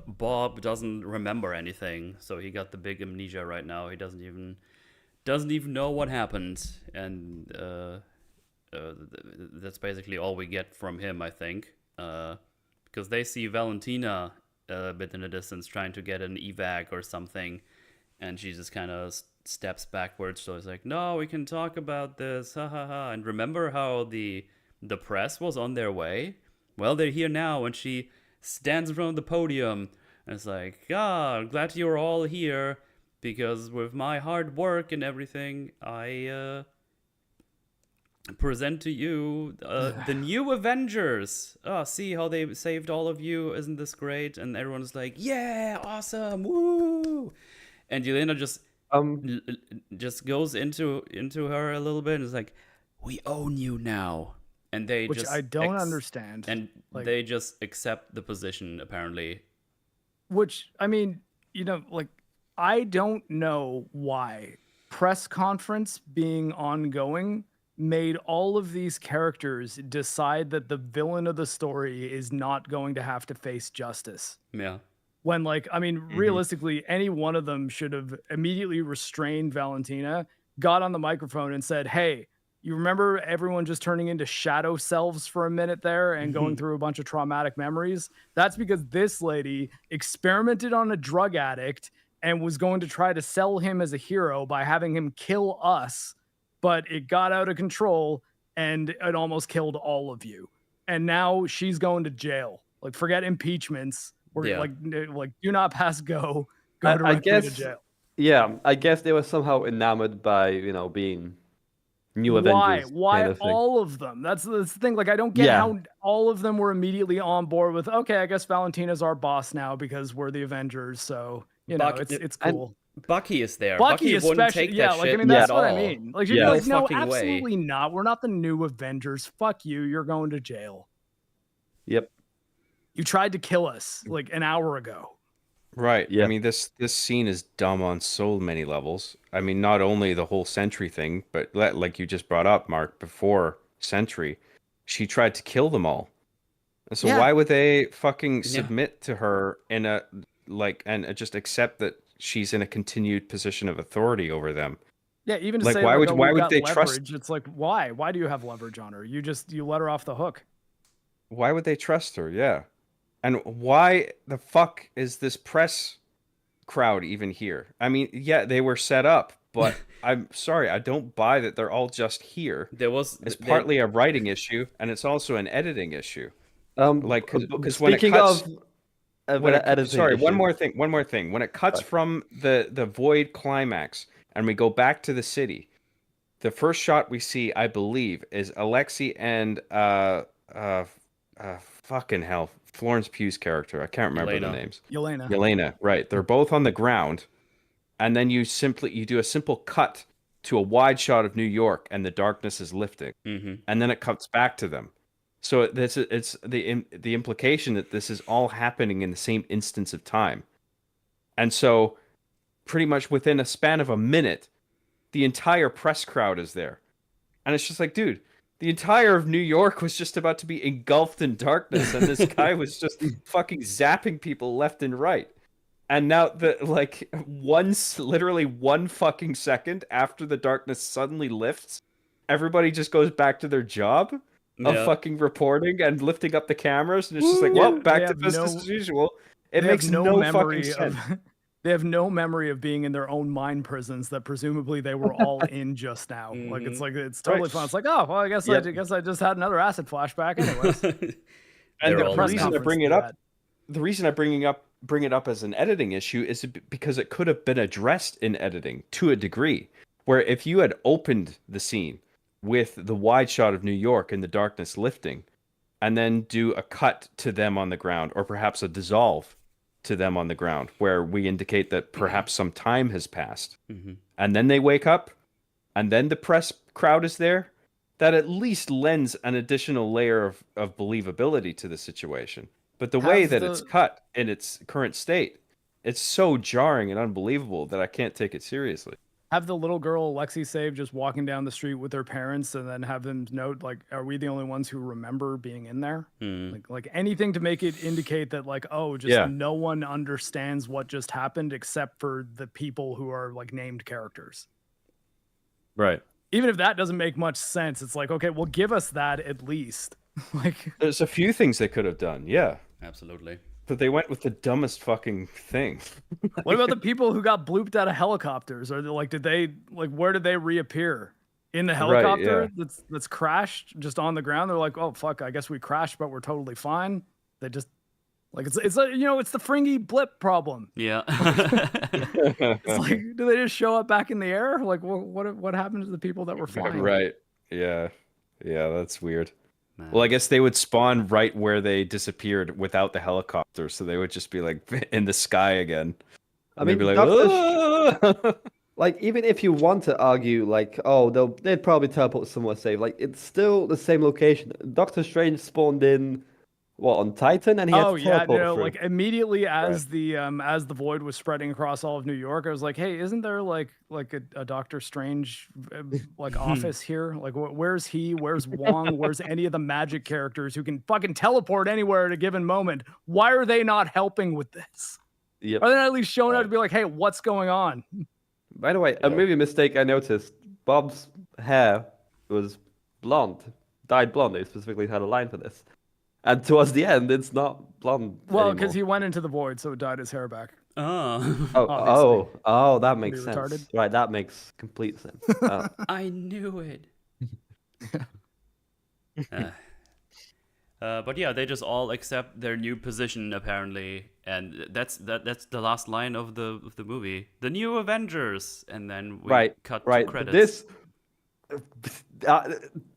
Bob doesn't remember anything, so he got the big amnesia right now. He doesn't even know what happened, and that's basically all we get from him, I think, because they see Valentina a bit in the distance trying to get an evac or something, and she just kind of steps backwards. So it's like, no, we can talk about this, ha ha ha. And remember how the press was on their way? Well, they're here now, and she stands in front of the podium, and it's like, I'm glad you're all here, because with my hard work and everything, I present to you the new Avengers. Oh, see how they saved all of you. Isn't this great? And everyone's like, yeah, awesome, woo. And Yelena just goes into her a little bit and is like, we own you now. And they Which just I don't understand. And Like, they just accept the position, apparently. which, I mean, you know, like, I don't know why press conference being ongoing made all of these characters decide that the villain of the story is not going to have to face justice. Yeah. When, like, I mean, realistically, any one of them should have immediately restrained Valentina, got on the microphone and said, hey, you remember everyone just turning into shadow selves for a minute there and going through a bunch of traumatic memories? That's because this lady experimented on a drug addict and was going to try to sell him as a hero by having him kill us, but it got out of control and it almost killed all of you. And now she's going to jail. Like, forget impeachments. We're like do not pass go. Go directly to jail. Yeah, I guess they were somehow enamored by, being New Why? Avengers Why kind of thing. all of them? That's the thing. Like, I don't get Yeah. how all of them were immediately on board with, okay, I guess Valentina's our boss now because we're the Avengers. So, you know, Buck- it's and- cool. Bucky is there. Bucky wouldn't especially, take yeah, that like, I shit mean, that's at what I all. mean. Like, you'd Yeah. be like, No no, fucking way. absolutely not. We're not the new Avengers. Fuck you. You're going to jail. Yep. You tried to kill us like an hour ago. Right. Yeah. I mean, this scene is dumb on so many levels. I mean, not only the whole Sentry thing, but like you just brought up, Mark, before Sentry, she tried to kill them all. And so Yeah. why would they fucking Yeah. submit to her in a and just accept that she's in a continued position of authority over them? Yeah, even to Like, say why like, would- oh, why we've would got they trust- leverage, it's like, why? Why do you have leverage on her? You let her off the hook. Why would they trust her? Yeah. And why the fuck is this press crowd even here? I mean, yeah, they were set up, but I'm sorry, I don't buy that they're all just here. There was It's they- partly a writing issue, and it's also an editing issue. Like, 'cause when it speaking cuts- of When it, editing sorry, one issue, more thing. When it cuts from the void climax and we go back to the city, the first shot we see, I believe, is Alexei and fucking hell, Florence Pugh's character. I can't remember the Yelena. names. Yelena. Yelena, right? They're both on the ground, and then you do a simple cut to a wide shot of New York, and the darkness is lifting, and then it cuts back to them. So it's the implication that this is all happening in the same instance of time, and so pretty much within a span of a minute, the entire press crowd is there, and it's just like, dude. The entire of New York was just about to be engulfed in darkness, and this guy was just fucking zapping people left and right. And now literally 1 fucking second after the darkness suddenly lifts, everybody just goes back to their job of Yeah. fucking reporting and lifting up the cameras, and it's just like, well, Yeah, back they to have business no- as usual. It They makes have no fucking memory sense. They have no memory of being in their own mind prisons that presumably they were all in just now. Like it's totally Right. fun. It's like, oh well, I guess Yep. I just had another acid flashback anyways. And They're the all press reason I conference bring did it up, that. the reason I bring it up as an editing issue is because it could have been addressed in editing to a degree, where if you had opened the scene with the wide shot of New York and the darkness lifting, and then do a cut to them on the ground, or perhaps a dissolve to them on the ground, where we indicate that perhaps some time has passed, and then they wake up, and then the press crowd is there, that at least lends an additional layer of believability to the situation. But the way Have that it's cut in its current state, it's so jarring and unbelievable that I can't take it seriously. Have the little girl Lexi save just walking down the street with her parents and then have them note, like, are we the only ones who remember being in there? Like anything to make it indicate that, like, oh, just Yeah. no one understands what just happened except for the people who are like named characters. Right. Even if that doesn't make much sense, it's like, okay, well, give us that at least. Like, There's a few things they could have done, yeah. Absolutely. But they went with the dumbest fucking thing. what about the people who got blooped out of helicopters? Or like, where did they reappear? In the helicopter that's crashed just on the ground? They're like, oh fuck, I guess we crashed, but we're totally fine. They just like it's it's the Fringy blip problem. Yeah. It's like, do they just show up back in the air? Like, what happened to the people that were flying? Right. Yeah. Yeah, that's weird. Well, I guess they would spawn right where they disappeared without the helicopter, so they would just be like in the sky again. I mean, they'd be like, Doctor "Ah!" like, even if you want to argue, like, oh, they'd probably teleport somewhere safe. Like, it's still the same location. Doctor Strange spawned in, what, on Titan, and he had Oh to yeah, teleport no, through. like immediately as the void was spreading across all of New York, I was like, hey, isn't there like a Doctor Strange like office here? Like, where's he? Where's Wong? Where's any of the magic characters who can fucking teleport anywhere at a given moment? Why are they not helping with this? Yep. Are they not at least showing up to be like, hey, what's going on? By the way, a movie mistake I noticed: Bob's hair was blonde, dyed blonde. They specifically had a line for this, and towards the end, it's not blonde. Well, because anymore. he went into the void, so it dyed his hair back. Oh. Oh, that Pretty makes sense. retarded. Right, that makes complete sense. I knew it. But yeah, they just all accept their new position apparently, and that's the last line of the movie. The new Avengers, and then we cut to right. credits. This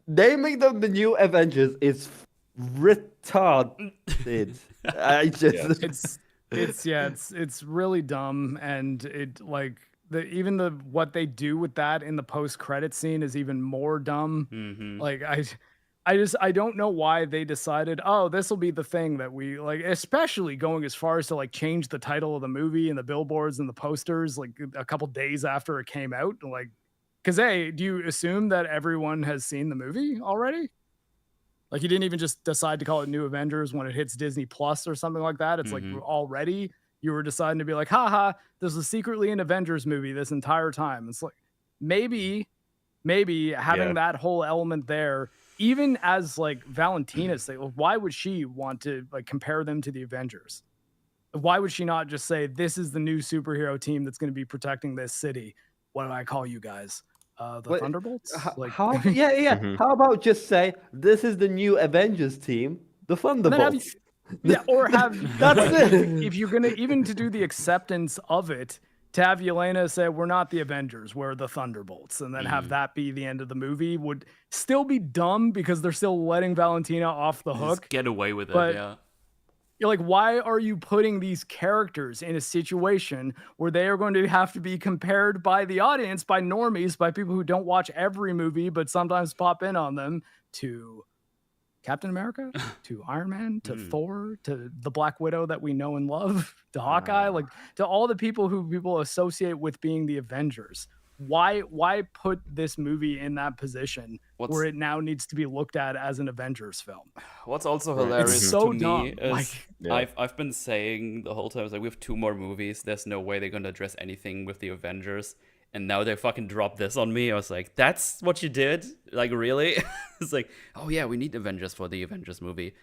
Naming them the new Avengers is retarded. I just It's really dumb, and it like even the what they do with that in the post credit scene is even more dumb. Mm-hmm. Like I don't know why they decided, oh, this will be the thing that we like, especially going as far as to like change the title of the movie and the billboards and the posters like a couple days after it came out. Like, because hey, do you assume that everyone has seen the movie already? Like, you didn't even just decide to call it New Avengers when it hits Disney Plus or something like that. It's like already you were deciding to be like, haha, this was secretly an Avengers movie this entire time. It's like maybe having that whole element there, even as like Valentina say, well, why would she want to like compare them to the Avengers? Why would she not just say, this is the new superhero team that's going to be protecting this city? What do I call you guys? The Thunderbolts? How about just say, this is the new Avengers team, the Thunderbolts? Or have that's it. If you're gonna even to do the acceptance of it, to have Yelena say we're not the Avengers, we're the Thunderbolts, and then have that be the end of the movie would still be dumb because they're still letting Valentina off the hook. Just get away with it, yeah. You're like, why are you putting these characters in a situation where they are going to have to be compared by the audience, by normies, by people who don't watch every movie but sometimes pop in on them, to Captain America, to Iron Man, to Thor, to the Black Widow that we know and love, to Hawkeye, like to all the people who people associate with being the Avengers? Why put this movie in that position where it now needs to be looked at as an Avengers film? What's also hilarious it's so to dumb. me is I've been saying the whole time, like, we have 2 more movies. There's no way they're gonna address anything with the Avengers. And now they fucking dropped this on me. I was like, that's what you did? Like, really? It's like, oh yeah, we need Avengers for the Avengers movie.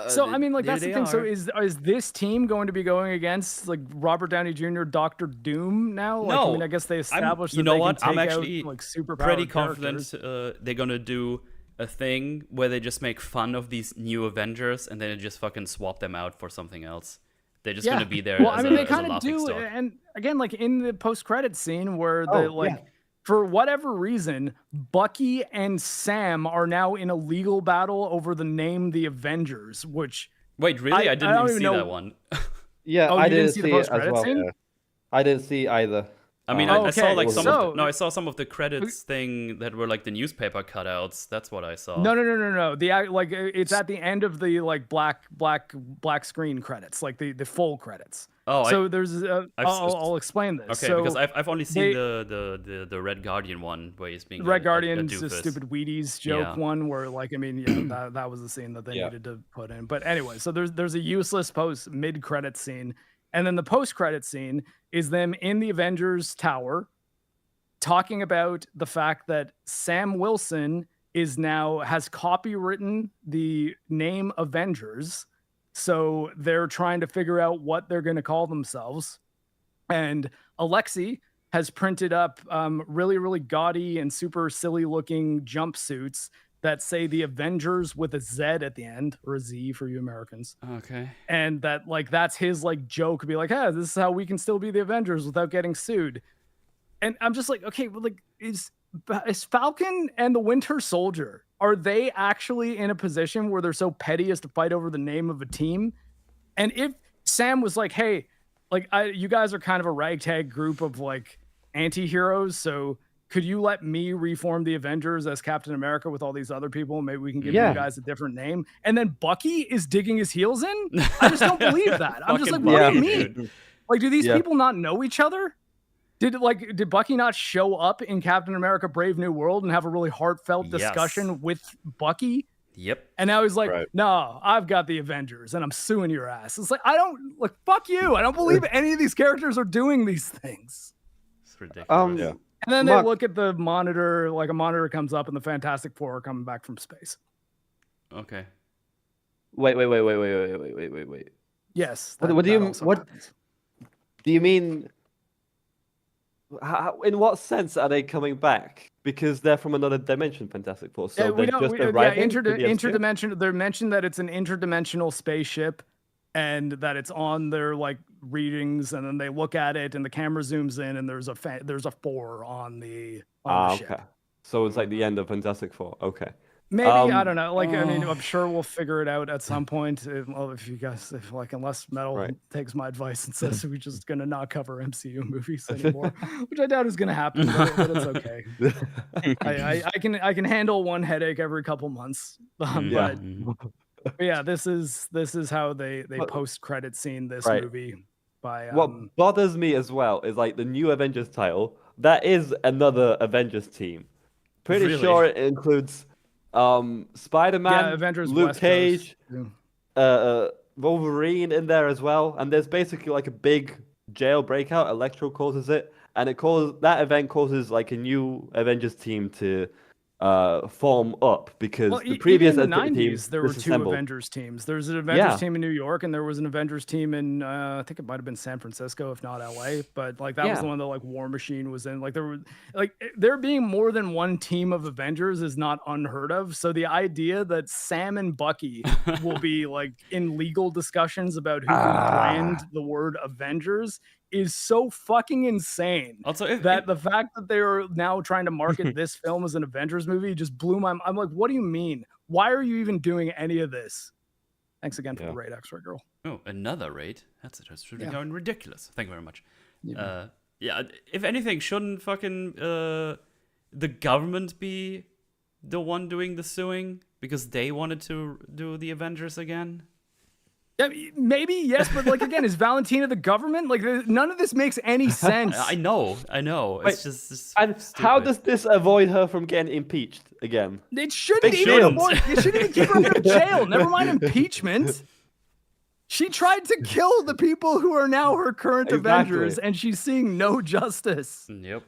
So I mean, like, that's the thing. So is this team going to be going against like Robert Downey Jr., Doctor Doom now? Like, No, I mean, I guess they established. You know what? I'm out, actually like super pretty confident they're gonna do a thing where they just make fun of these new Avengers and then they just fucking swap them out for something else. They're just gonna be there. Well, as I mean, a, they kind of do, stock. and again, like in the post-credit scene where for whatever reason, Bucky and Sam are now in a legal battle over the name The Avengers, which... Wait, really? I didn't even see that one. Yeah, I didn't see the post-credit scene? Yeah. I didn't see either. I mean, I saw like I saw some of the credits thing that were like the newspaper cutouts. That's what I saw. No. It's at the end of the like black screen credits, like the full credits. Oh, so there's I'll explain this. Okay, so because I've only seen the Red Guardian one where he's being Red Guardian's a a stupid Wheaties joke one where like I mean that was the scene that they needed to put in. But anyway, so there's a useless mid credit scene. And then the post-credit scene is them in the Avengers Tower talking about the fact that Sam Wilson has copywritten the name Avengers. So they're trying to figure out what they're going to call themselves. And Alexei has printed up really, really gaudy and super silly looking jumpsuits that say the Avengers with a Z at the end, or a Z for you Americans. Okay. And that like that's his like joke, be like, hey, this is how we can still be the Avengers without getting sued. And I'm just like, okay, well, like is Falcon and the Winter Soldier, are they actually in a position where they're so petty as to fight over the name of a team? And if Sam was like, hey, like you guys are kind of a ragtag group of like anti-heroes, so could you let me reform the Avengers as Captain America with all these other people? Maybe we can give you guys a different name. And then Bucky is digging his heels in? I just don't believe that. I'm just like, what do you mean? Like, do these people not know each other? Did Bucky not show up in Captain America Brave New World and have a really heartfelt discussion with Bucky? Yep. And now he's like, no, I've got the Avengers and I'm suing your ass. It's like, fuck you. I don't believe any of these characters are doing these things. It's ridiculous. And then they look at the monitor, like a monitor comes up and the Fantastic Four are coming back from space. Okay. Wait. Yes. What do you mean? In what sense are they coming back? Because they're from another dimension, Fantastic Four. So interdimensional. They're mentioned that it's an interdimensional spaceship, and that it's on their like readings, and then they look at it, and the camera zooms in, and there's a 4 on the ship. Okay. So it's like the end of Fantastic Four. Okay. Maybe I don't know. Like, I mean, I'm sure we'll figure it out at some point. Well, if you guys, unless Metal takes my advice and says we're just gonna not cover MCU movies anymore, which I doubt is gonna happen, but it's okay. I can handle one headache every couple months. But yeah, this is how they post credit scene this movie by. What bothers me as well is like the new Avengers title. That is another Avengers team. Pretty sure it includes. Spider-Man, Avengers Luke West Cage, Coast. Wolverine in there as well, and there's basically like a big jail breakout. Electro causes it, and that event causes like a new Avengers team to form up because the previous in the 90s team there were two disassembled. Avengers teams. There's an Avengers team in New York, and there was an Avengers team in I think it might have been San Francisco, if not LA. But like that was the one that like War Machine was in. Like there being more than one team of Avengers is not unheard of. So the idea that Sam and Bucky will be like in legal discussions about who can brand the word Avengers is so fucking insane. Also, the fact that they are now trying to market this film as an Avengers movie just blew my. I'm like, what do you mean? Why are you even doing any of this? Thanks again for the raid, X-Ray Girl. Oh, another raid? That's going ridiculous. Thank you very much. Yeah. If anything, shouldn't fucking the government be the one doing the suing because they wanted to do the Avengers again? Yeah, maybe, yes, but like again, is Valentina the government? Like none of this makes any sense. I know. Wait, It's just and how does this avoid her from getting impeached again? It shouldn't even keep her out of jail. Never mind impeachment. She tried to kill the people who are now her current Avengers, and she's seeing no justice. Yep.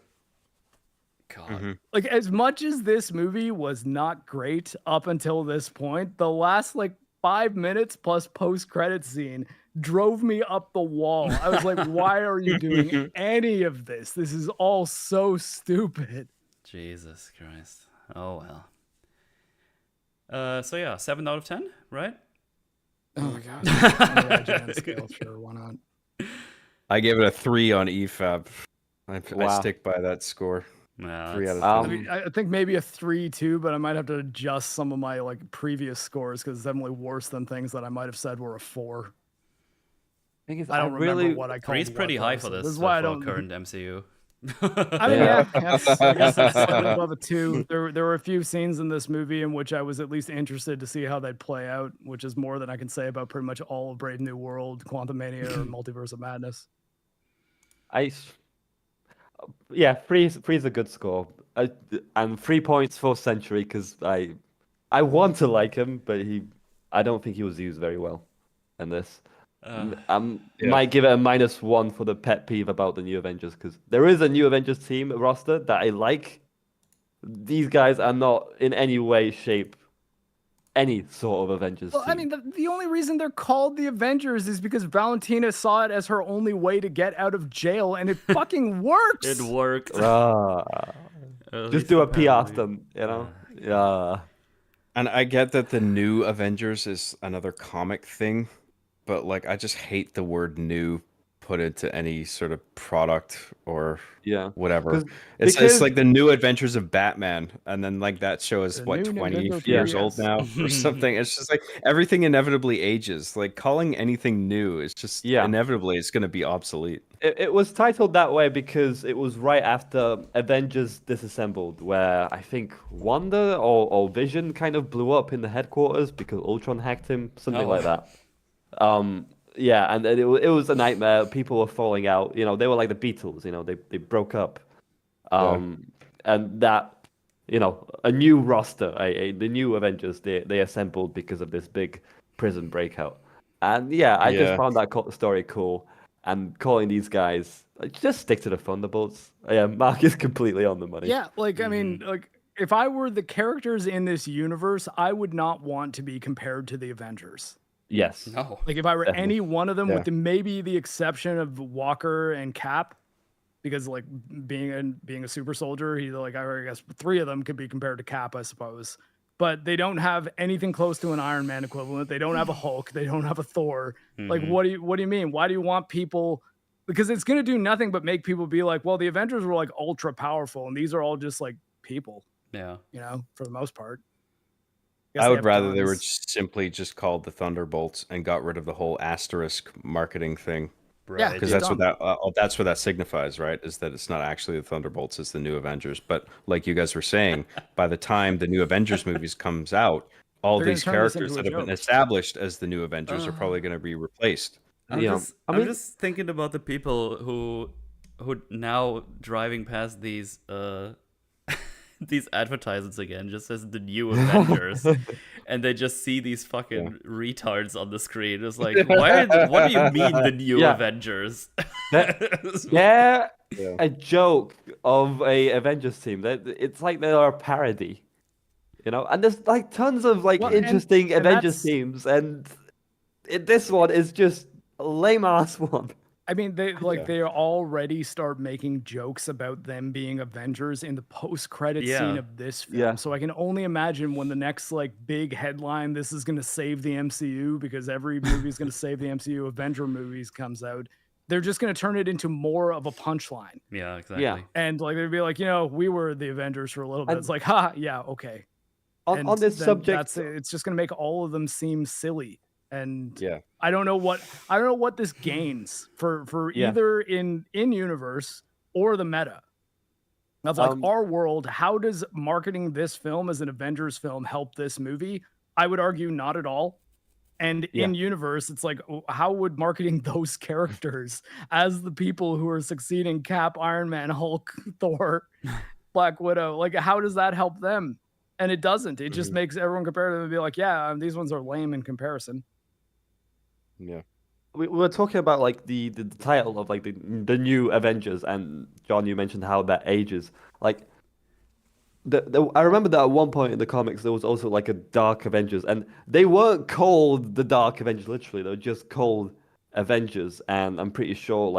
God. Like as much as this movie was not great up until this point, the last like 5 minutes plus post-credit scene drove me up the wall. I was like, why are you doing any of this? This is all so stupid. Jesus Christ. Oh well. So yeah, 7 out of 10, right? Oh my god. IGN scale, sure, why not? I gave it a 3 on EFAB. I stick by that score. Yeah, 3 out of 10. I mean, I think maybe a 3 too, but I might have to adjust some of my like previous scores because it's definitely worse than things that I might have said were a 4. I don't remember what I called. 3 is pretty high for this. This is why I for don't current MCU. I mean, I guess it's slightly above a 2. There were a few scenes in this movie in which I was at least interested to see how they'd play out, which is more than I can say about pretty much all of Brave New World, Quantumania, or Multiverse of Madness. Yeah, 3 is a good score. And 3 points for Sentry because I want to like him, but I don't think he was used very well in this. Might give it a -1 for the pet peeve about the new Avengers because there is a new Avengers team roster that I like. These guys are not in any way, shape, any sort of Avengers team. I mean, the only reason they're called the Avengers is because Valentina saw it as her only way to get out of jail, and it fucking works. It worked. Just do a PR stunt, you know? Yeah. And I get that the new Avengers is another comic thing, but like I just hate the word new put into any sort of product or whatever. It's like the new adventures of Batman, and then like that show is what 20 years old now or something. It's just like everything inevitably ages. Like calling anything new is just inevitably it's going to be obsolete. It was titled that way because it was right after Avengers Disassembled, where I think Wanda or Vision kind of blew up in the headquarters because Ultron hacked him, something like that. Yeah, and it was a nightmare. People were falling out. You know, they were like the Beatles. You know, they broke up. And that, you know, a new roster, the new Avengers, they assembled because of this big prison breakout. And I just found that story cool. And calling these guys, just stick to the Thunderbolts. Yeah, Marc is completely on the money. Yeah, like I mean, like if I were the characters in this universe, I would not want to be compared to the Avengers. Yes. No. Like if I were any one of them, with maybe the exception of Walker and Cap, because like being a super soldier, he's like I guess 3 of them could be compared to Cap, I suppose. But they don't have anything close to an Iron Man equivalent. They don't have a Hulk. They don't have a Thor. Like what do you mean? Why do you want people? Because it's gonna do nothing but make people be like, well, the Avengers were like ultra powerful, and these are all just like people. Yeah. for the most part. I would rather they were simply just called the Thunderbolts and got rid of the whole asterisk marketing thing. Yeah, Because that's what that signifies, right? Is that it's not actually the Thunderbolts, it's the new Avengers. But like you guys were saying, by the time the new Avengers movies comes out, all these characters that have been established as the new Avengers are probably going to be replaced. I'm just thinking about the people who now driving past these these advertisements again just as the new Avengers, and they just see these fucking retards on the screen. It's like, what do you mean the new Avengers? They're a joke of a Avengers team. It's like they're a parody, And there's like tons of interesting Avengers teams, and this one is just a lame ass one. I mean, they already start making jokes about them being Avengers in the post-credit scene of this film. Yeah. So I can only imagine when the next big headline, "This is going to save the MCU," because every movie is going to save the MCU. Avenger movies comes out, they're just going to turn it into more of a punchline. Yeah, exactly. Yeah. And they'd be like, we were the Avengers for a little bit. It's like, yeah, okay. On this subject, it's just going to make all of them seem silly. And yeah, I don't know what this gains for either in universe or the meta of our world. How does marketing this film as an Avengers film help this movie? I would argue not at all. And in universe, it's like, how would marketing those characters as the people who are succeeding Cap, Iron Man, Hulk, Thor, Black Widow, how does that help them? And it doesn't. It just makes everyone compare them and be like, these ones are lame in comparison. Yeah, we were talking about the title of the new Avengers, and John, you mentioned how that ages. I remember that at one point in the comics there was also a Dark Avengers, and they weren't called the Dark Avengers literally; they were just called Avengers. And I'm pretty sure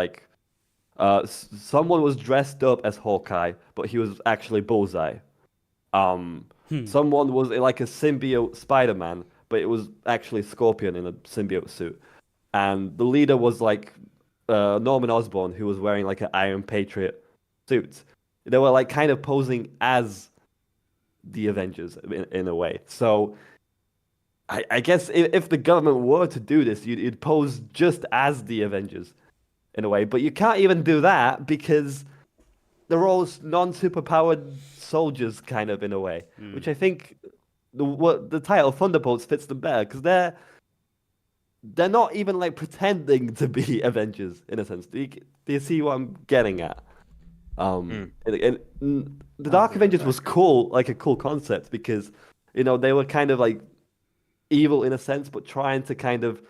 someone was dressed up as Hawkeye, but he was actually Bullseye. Someone was like a symbiote Spider-Man, but it was actually Scorpion in a symbiote suit. And the leader was Norman Osborn, who was wearing an Iron Patriot suit. They were kind of posing as the Avengers in a way. So I guess if the government were to do this, you'd pose just as the Avengers in a way. But you can't even do that because they're all non-superpowered soldiers kind of in a way, which I think the title Thunderbolts fits them better because they're not even pretending to be Avengers in a sense. Do you see what I'm getting at? And the Dark Avengers was cool, a cool concept because they were kind of evil in a sense, but trying to kind of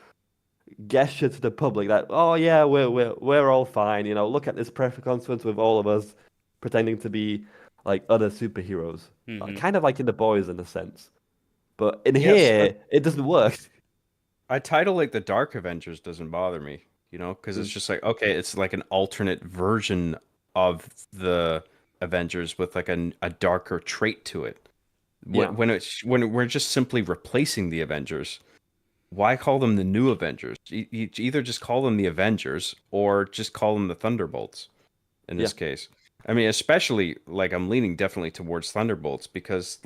gesture to the public that we're all fine. Look at this perfect consequence with all of us pretending to be other superheroes, kind of in The Boys in a sense. But in here, it doesn't work. A title like the Dark Avengers doesn't bother me, because it's just okay, it's an alternate version of the Avengers with a darker trait to it. When we're just simply replacing the Avengers, why call them the new Avengers? You either just call them the Avengers or just call them the Thunderbolts in this case. I mean, especially I'm leaning definitely towards Thunderbolts because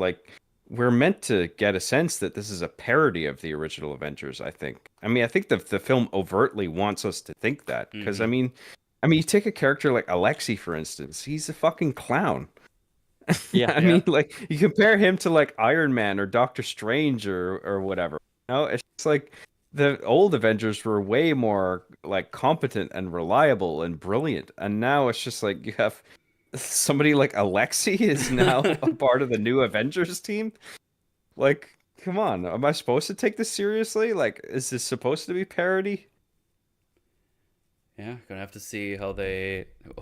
we're meant to get a sense that this is a parody of the original Avengers, I think. I mean, I think the film overtly wants us to think that. Because, I mean, you take a character like Alexei, for instance. He's a fucking clown. I mean, you compare him to, Iron Man or Doctor Strange or whatever. It's just the old Avengers were way more, competent and reliable and brilliant. And now it's just you have somebody like Alexei is now a part of the new Avengers team. Come on, am I supposed to take this seriously? Is this supposed to be parody? Yeah, gonna have to see how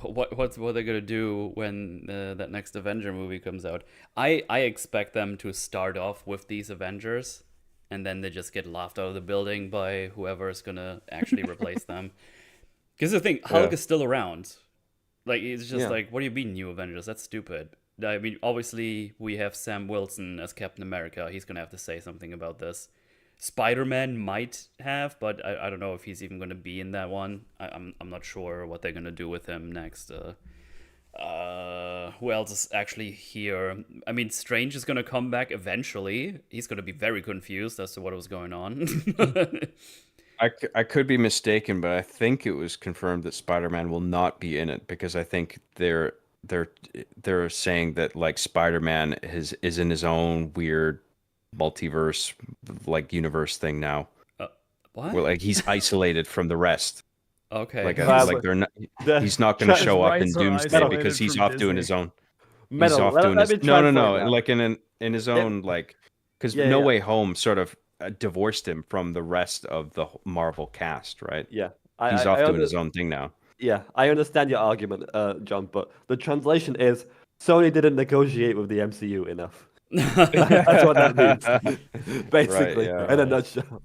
what they're gonna do when that next Avenger movie comes out. I expect them to start off with these Avengers, and then they just get laughed out of the building by whoever is gonna actually replace them. Because the thing, Hulk is still around. It's just what do you mean new Avengers? That's stupid. I mean, obviously, we have Sam Wilson as Captain America. He's going to have to say something about this. Spider-Man might have, but I don't know if he's even going to be in that one. I'm not sure what they're going to do with him next. Who else is actually here? I mean, Strange is gonna come back eventually. He's gonna be very confused as to what was going on. I could be mistaken, but I think it was confirmed that Spider-Man will not be in it because I think they're saying that like Spider-Man is in his own weird multiverse like universe thing now. What? Where like he's isolated from the rest. Okay. Like But they're not. the- He's not going to His show up in rights are Doomsday isolated because he's from off doing Disney. his own. He's Metal, off let- doing let his. me No, translate that. like in his own like because Yeah, No yeah. Way Home sort of divorced him from the rest of the Marvel cast, right? Yeah. He's off doing his own thing now. Yeah, I understand your argument, John, but the translation is Sony didn't negotiate with the MCU enough. That's what that means, basically, yeah. in a nutshell.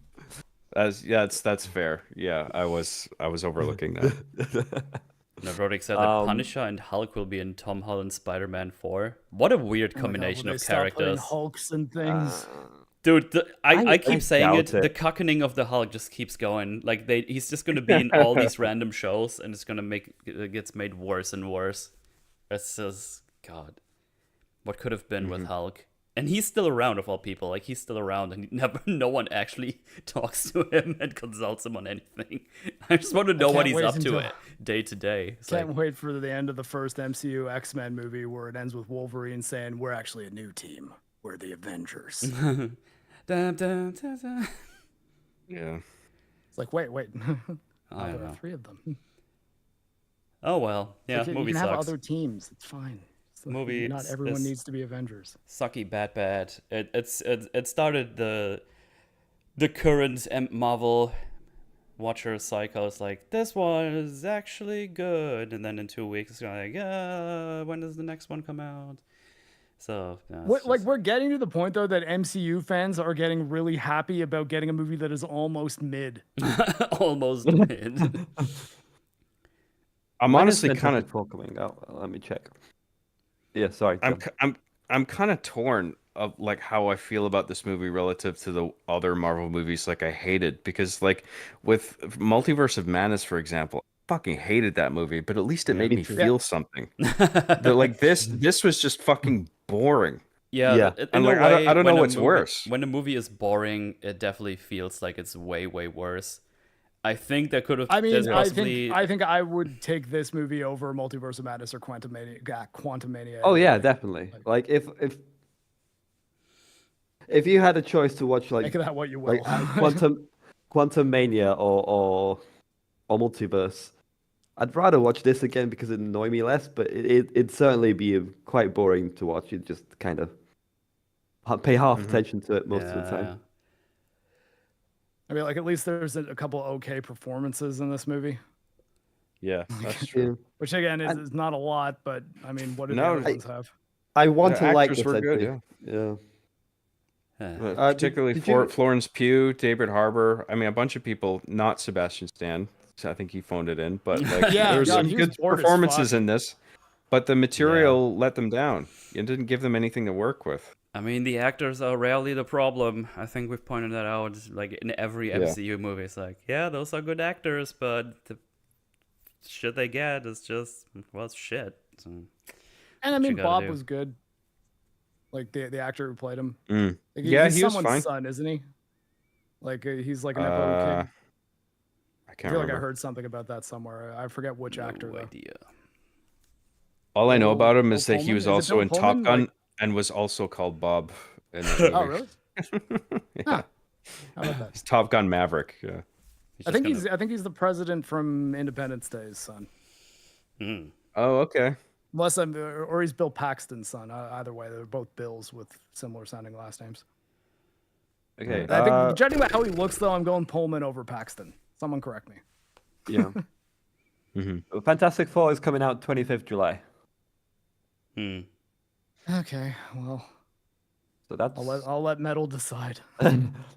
That's fair. Yeah, I was overlooking that. Nevrotic said that Punisher and Hulk will be in Tom Holland's Spider-Man 4. What a weird Oh my God, combination will they of stop putting characters. Hulks and things. Dude, I I keep saying doubt it. it. The cuckening of the Hulk just keeps going. Like he's just gonna be in all these random shows, and it's gonna it gets made worse and worse. It's just God, what could have been with Hulk? And he's still around, of all people. Like he's still around, and no one actually talks to him and consults him on anything. I just want to know what can't he's wait up to until- it day to day. It's Can't like, wait for the end of the first MCU X-Men movie where it ends with Wolverine saying, "We're actually a new team. We're the Avengers." dun, dun, dun, dun. Yeah. It's like, wait. I don't There are know. 3 of them. Oh well, yeah. Like, Movie you can have sucks. other teams. It's fine. It's like, Movie not is- everyone is- needs to be Avengers. Sucky, bad. It started the current Marvel watcher cycle. It's like this one is actually good, and then in 2 weeks it's like, when does the next one come out? So yeah, it's Like just- we're getting to the point though that MCU fans are getting really happy about getting a movie that is almost mid. almost mid. I'm When is honestly kind Fantastic of Four coming out? Let me check. Yeah, sorry. John. I'm kind of torn of like how I feel about this movie relative to the other Marvel movies like I hated because like with Multiverse of Madness for example, I fucking hated that movie, but at least it made me me too. feel something. But like this was just fucking boring. Yeah, Yeah. in And a like way, I don't know when a what's movie- worse. When a movie is boring, it definitely feels like it's way worse. I think there could have. I mean, there's I possibly, think I would take this movie over Multiverse of Madness or Quantumania. Oh yeah, definitely. Like if you had a choice to watch like Make of that what you will. like Quantum Mania or Multiverse, I'd rather watch this again because it annoyed me less. But it'd certainly be quite boring to watch. You'd just kind of pay half attention to it most of the time. I mean, like at least there's a couple okay performances in this movie, Yeah, that's Yeah. true. which again is not a lot, but I mean, what do the No, other ones have? I want The to like actors this. were I good, think. Yeah. Particularly did you- Florence Pugh, David Harbour. I mean, a bunch of people, not Sebastian Stan. So I think he phoned it in, but like Yeah, there were God, some he was good bored as performances fuck. in this. But the material let them down. It didn't give them anything to work with. I mean, the actors are rarely the problem. I think we've pointed that out. Like in every MCU movie, it's like, yeah, those are good actors, but the shit they get is just shit. So, And I mean, gotta Bob do. was good. Like the actor who played him. Mm. Like, Yeah, he's he was someone's fine. son, isn't he? Like he's like a Nepo kid. I I can't feel like I remember. heard something about that somewhere. I forget which actor no though. idea. All I know Bill- about him Bill is that he Pullman? was Is it also Bill in Top Pullman? Gun Like- and was also called Bob in that movie. Oh really? Yeah. Huh. How about that? It's Top Gun Maverick. Yeah. He's I just think gonna- I think he's the president from Independence Day's son. Mm. Oh, okay. Unless or he's Bill Paxton's son. Either way, they're both Bills with similar sounding last names. Okay. I think judging by how he looks, though, I'm going Pullman over Paxton. Someone correct me. Yeah. Fantastic Four is coming out 25th July. Hmm. Okay, well, So that's I'll let Metal decide.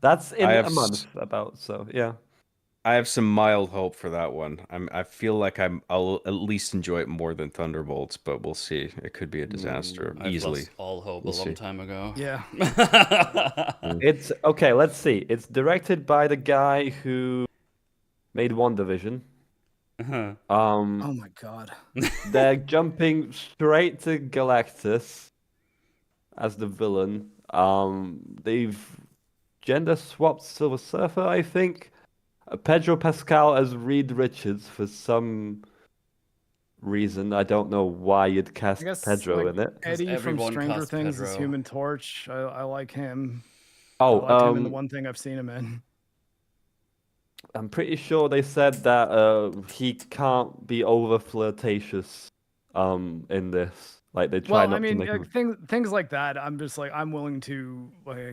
that's in I a have month about. So yeah. I have some mild hope for that one. I feel like I'll at least enjoy it more than Thunderbolts, but we'll see. It could be a disaster I've easily. lost all hope We'll a long see. time ago. Yeah. It's okay. Let's see. It's directed by the guy who made WandaVision. Uh-huh. Oh my god. They're jumping straight to Galactus as the villain. They've gender swapped Silver Surfer, I think. Pedro Pascal as Reed Richards for some reason. I don't know why you'd I cast guess Pedro like in it. Because Eddie from everyone Stranger cast Things is Pedro. Human Torch. I like him. Oh, I liked him in the one thing I've seen him in. I'm pretty sure they said that he can't be over flirtatious in this. Like they try Well, not I mean, to make him. things like that. I'm just like I'm willing to.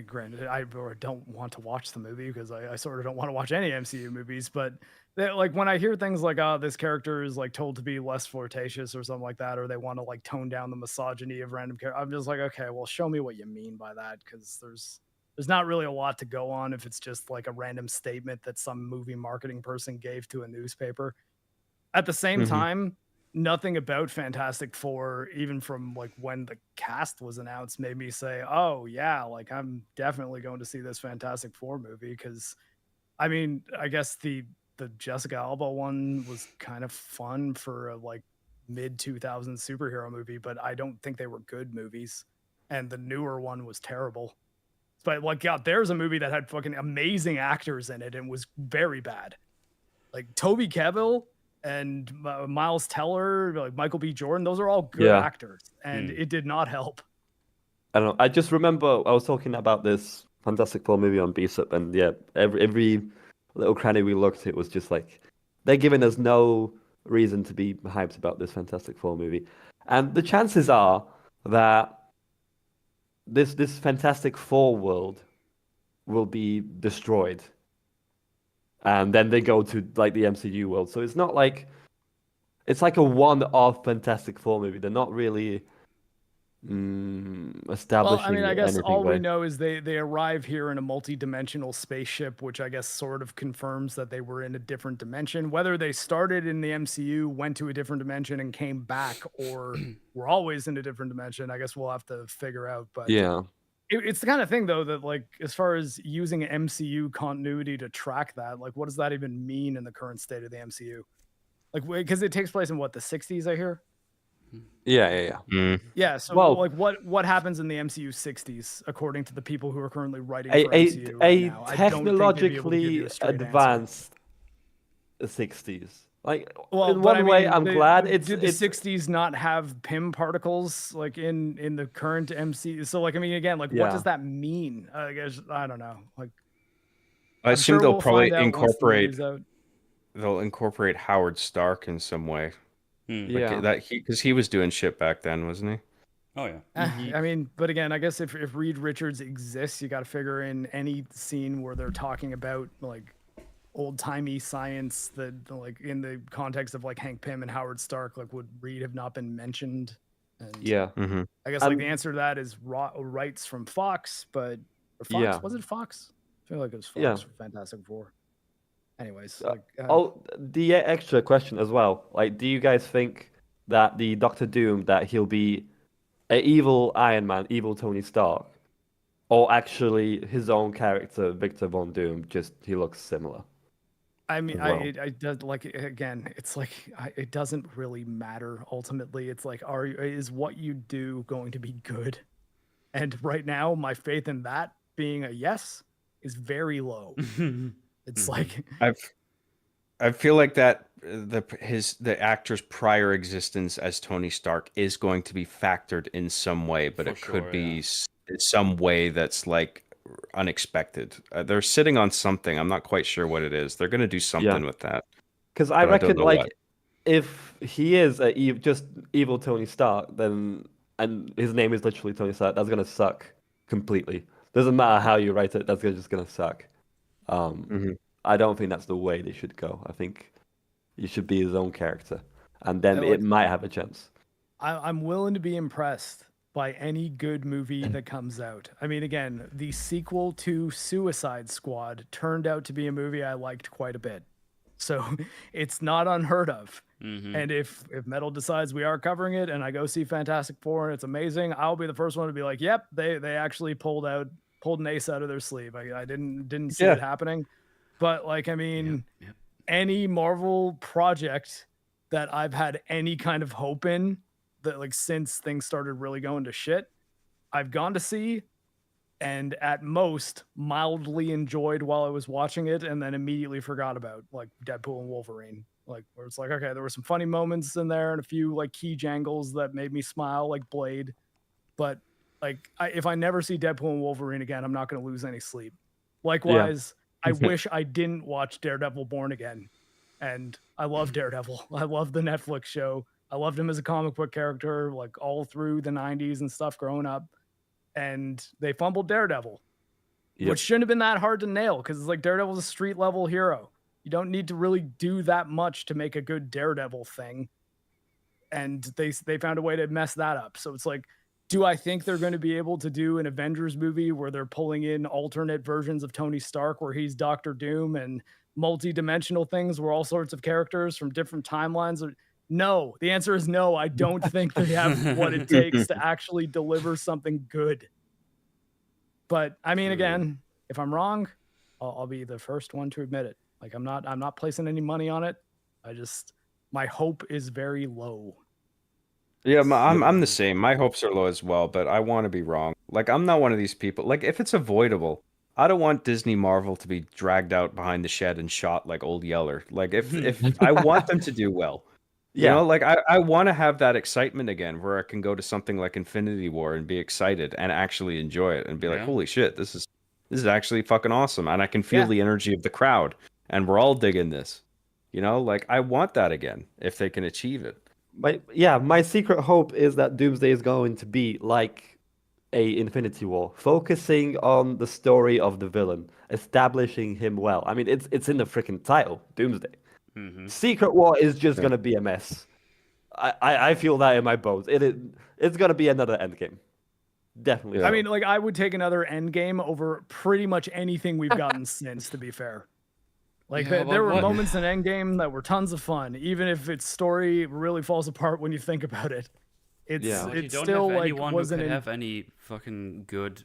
Granted, I don't want to watch the movie because I sort of don't want to watch any MCU movies. But like when I hear things like, "Oh, this character is like told to be less flirtatious" or something like that, or they want to like tone down the misogyny of random characters, I'm just like, okay, well, show me what you mean by that, because there's not really a lot to go on if it's just like a random statement that some movie marketing person gave to a newspaper. At the same Mhm. time, nothing about Fantastic Four, even from like when the cast was announced, made me say, "Oh yeah, like I'm definitely going to see this Fantastic Four movie." Because I mean, I guess the Jessica Alba one was kind of fun for a like mid 2000s superhero movie, but I don't think they were good movies. And the newer one was terrible. But like, yeah, there's a movie that had fucking amazing actors in it and was very bad. Like Toby Kebbell and Miles Teller, like Michael B. Jordan, those are all good Yeah. actors, and it did not help. I don't know. I just remember I was talking about this Fantastic Four movie on BSUP, and yeah, every little cranny we looked, it was just like they're giving us no reason to be hyped about this Fantastic Four movie, and the chances are that this Fantastic Four world will be destroyed, and then they go to like the MCU world. So it's not like it's like a one-off Fantastic Four movie. They're not really Well, establishing I mean, I guess anything. all we Right? know is they arrive here in a multi-dimensional spaceship, which I guess sort of confirms that they were in a different dimension. Whether they started in the MCU, went to a different dimension, and came back, or were always in a different dimension, I guess we'll have to figure out. But Yeah. it's the kind of thing, though, that like as far as using MCU continuity to track that, like what does that even mean in the current state of the MCU? Like, because it takes place in what, the 60s, I hear. Yeah. Mm. Yeah, so Well- like what happes in the MCU 60s according to the people who are currently writing A, for MCU right a now? I don't think they'd be able to give technologically you a straight answer. advanced 60s. Like Well, in but one I way, mean, I'm glad did the it's 60s not have PIM particles like in the current MCU? So like I mean, again, like what Yeah. does that mean? I guess I don't know. Like I I'm assume sure they'll we'll probably find out once the movie's out. they'll incorporate Howard Stark in some way. Hmm. Like Yeah. that because he was doing shit back then, wasn't he? Oh yeah. I mean, but again, I guess if Reed Richards exists, you got to figure in any scene where they're talking about like old timey science that like in the context of like Hank Pym and Howard Stark, like would Reed have not been mentioned? And yeah. Mm-hmm. I guess like And- the answer to that is rights from Fox, but or Fox Yeah. was it Fox? I feel like it was Fox Yeah. for Fantastic Four. Anyways, Uh, like Oh, the extra question as well. Like, do you guys think that the Doctor Doom that he'll be an evil Iron Man, evil Tony Stark, or actually his own character, Victor Von Doom? Just he looks similar. I mean, as well. I does like again. It's like it doesn't really matter. Ultimately, it's like, is what you do going to be good? And right now, my faith in that being a yes is very low. It's like I feel like that the actor's prior existence as Tony Stark is going to be factored in some way, but For it could sure, be yeah. in some way that's like unexpected. They're sitting on something. I'm not quite sure what it is. They're going to do something with that. Because I But I don't reckon, know like, what. if he is just evil Tony Stark, then and his name is literally Tony Stark, that's gonna suck completely. Doesn't matter how you write it, that's just gonna suck. Mhm. I don't think that's the way they should go. I think he should be his own character, and then Yeah, like- it might have a chance. I'm willing to be impressed by any good movie that comes out. I mean, again, the sequel to Suicide Squad turned out to be a movie I liked quite a bit. So it's not unheard of. Mm-hmm. And if Metal decides we are covering it and I go see Fantastic Four and it's amazing, I'll be the first one to be like, yep, they actually pulled an ace out of their sleeve. I didn't see Yeah. it happening. But like, I mean, any Marvel project that I've had any kind of hope in, that like since things started really going to shit, I've gone to see and at most mildly enjoyed while I was watching it, and then immediately forgot about, like Deadpool and Wolverine. Like where it's like, okay, there were some funny moments in there and a few like key jangles that made me smile, like Blade. But like, if I never see Deadpool and Wolverine again, I'm not going to lose any sleep. Likewise, I wish I didn't watch Daredevil Born Again. And I love Daredevil. I love the Netflix show. I loved him as a comic book character, like all through the 90s and stuff growing up. And they fumbled Daredevil, which shouldn't have been that hard to nail because it's like Daredevil's a street level hero. You don't need to really do that much to make a good Daredevil thing. And they found a way to mess that up. So it's like, do I think they're going to be able to do an Avengers movie where they're pulling in alternate versions of Tony Stark where he's Doctor Doom and multi-dimensional things where all sorts of characters from different timelines are... No, the answer is no. I don't think they have what it takes to actually deliver something good. But I mean, again, if I'm wrong, I'll be the first one to admit it. Like I'm not placing any money on it. My hope is very low. Yeah, I'm the same. My hopes are low as well, but I want to be wrong. Like I'm not one of these people. Like if it's avoidable, I don't want Disney Marvel to be dragged out behind the shed and shot like Old Yeller. Like if I want them to do well. You know, like I want to have that excitement again where I can go to something like Infinity War and be excited and actually enjoy it and be like, holy shit, this is actually fucking awesome. And I can feel the energy of the crowd and we're all digging this. You know, like I want that again if they can achieve it. My secret hope is that Doomsday is going to be like a Infinity War, focusing on the story of the villain, establishing him well. I mean, it's in the freaking title, Doomsday. Secret War is just gonna be a mess. I feel that in my bones. It's gonna be another Endgame. Definitely. I mean, like I would take another Endgame over pretty much anything we've gotten since, to be fair. Like there were moments in Endgame that were tons of fun, even if its story really falls apart when you think about it. It's still like wasn't have any fucking good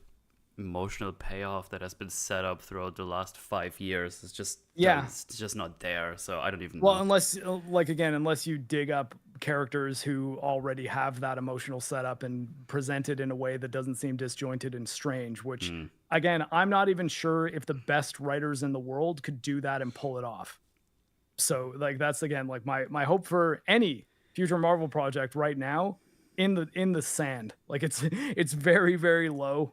emotional payoff that has been set up throughout the last 5 years. It's just it's just not there. So I don't even know. Unless unless you dig up characters who already have that emotional setup and present it in a way that doesn't seem disjointed and strange, which again, I'm not even sure if the best writers in the world could do that and pull it off. So like that's again like my hope for any future Marvel project right now in the sand. Like it's very, very low.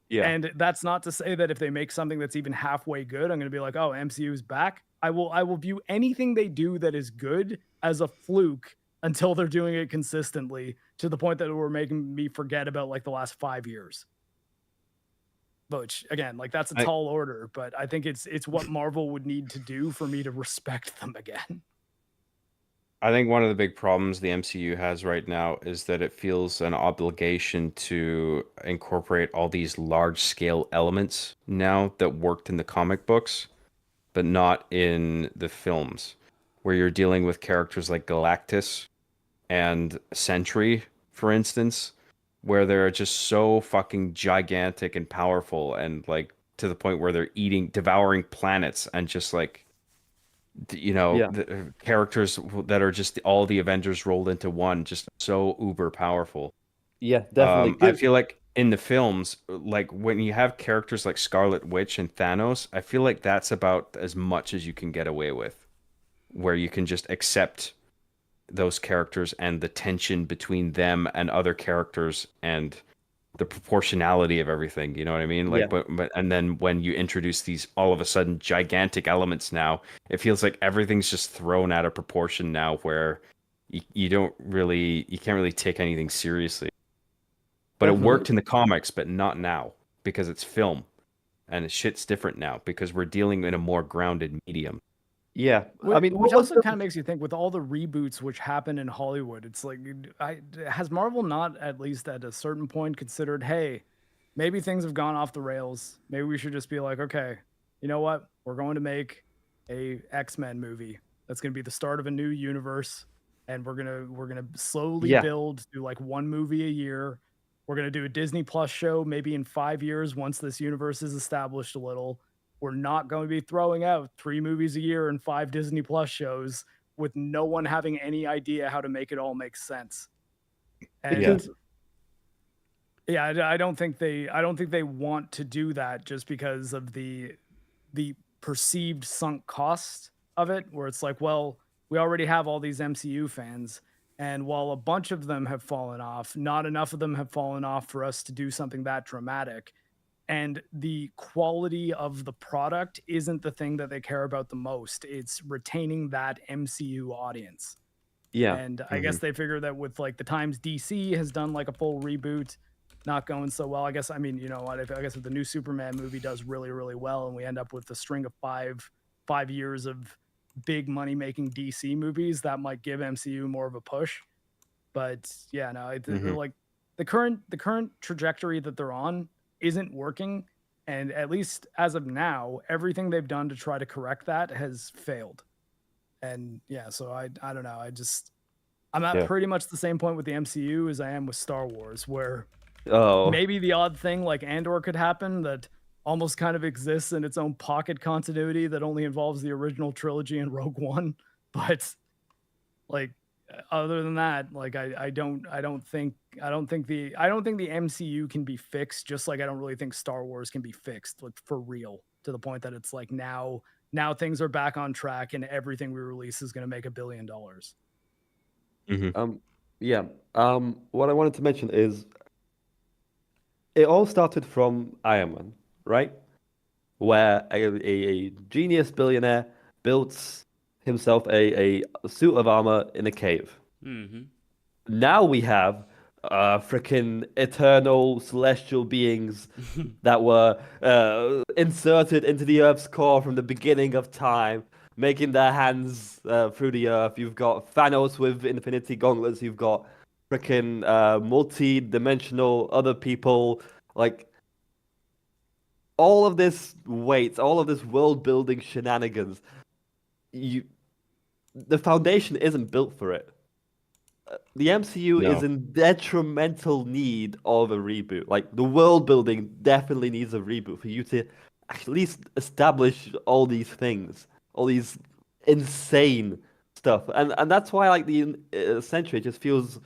Yeah. And that's not to say that if they make something that's even halfway good, I'm going to be like, oh, MCU's back. I will view anything they do that is good as a fluke until they're doing it consistently to the point that we're making me forget about like the last 5 years. Which again, like that's a tall order, but I think it's what Marvel would need to do for me to respect them again. I think one of the big problems the MCU has right now is that it feels an obligation to incorporate all these large-scale elements now that worked in the comic books, but not in the films, where you're dealing with characters like Galactus and Sentry, for instance, where they're just so fucking gigantic and powerful and like to the point where they're devouring planets and just like, you know, the characters that are just all the Avengers rolled into one, just so uber powerful. Yeah, definitely. I feel like in the films, like when you have characters like Scarlet Witch and Thanos, I feel like that's about as much as you can get away with, where you can just accept those characters and the tension between them and other characters and the proportionality of everything, you know what I mean? Like, but and then when you introduce these all of a sudden gigantic elements now, it feels like everything's just thrown out of proportion now, where you can't really take anything seriously. But it worked in the comics, but not now because it's film, and shit's different now because we're dealing in a more grounded medium. Yeah, I mean, which also kind of makes you think with all the reboots which happen in Hollywood, it's like, has Marvel not at least at a certain point considered, hey, maybe things have gone off the rails. Maybe we should just be like, okay, you know what? We're going to make a X-Men movie. That's going to be the start of a new universe, and we're gonna slowly build, do like one movie a year. We're gonna do a Disney Plus show maybe in 5 years once this universe is established a little. we're not going to be throwing out 3 movies a year and 5 Disney Plus shows with no one having any idea how to make it all make sense. And yeah, I don't think they want to do that just because of the perceived sunk cost of it, where it's like, well, we already have all these MCU fans, and while a bunch of them have fallen off, not enough of them have fallen off for us to do something that dramatic. And the quality of the product isn't the thing that they care about the most. It's retaining that MCU audience. Yeah. And I guess they figure that with like the times DC has done like a full reboot, not going so well. I guess, I mean, you know what? I guess if the new Superman movie does really, really well and we end up with a string of five years of big money making DC movies, that might give MCU more of a push. But yeah, no, like the current trajectory that they're on isn't working. And at least as of now, everything they've done to try to correct that has failed. And yeah, so I don't know. I'm at pretty much the same point with the MCU as I am with Star Wars, where maybe the odd thing like Andor could happen that almost kind of exists in its own pocket continuity that only involves the original trilogy and Rogue One. But like other than that, like I don't think the MCU can be fixed, just like I don't really think Star Wars can be fixed, like for real, to the point that it's like now things are back on track and everything we release is going to make $1 billion. What I wanted to mention is it all started from Iron Man, right? Where a genius billionaire built himself a suit of armor in a cave. Now we have freaking eternal celestial beings that were inserted into the Earth's core from the beginning of time, making their hands through the Earth. You've got Thanos with Infinity Gauntlets. You've got freaking multi-dimensional other people. Like, all of this weight, all of this world-building shenanigans, the foundation isn't built for it. The MCU is in detrimental need of a reboot. Like, the world building definitely needs a reboot for you to at least establish all these things, all these insane stuff. And that's why, like, the Sentry just feels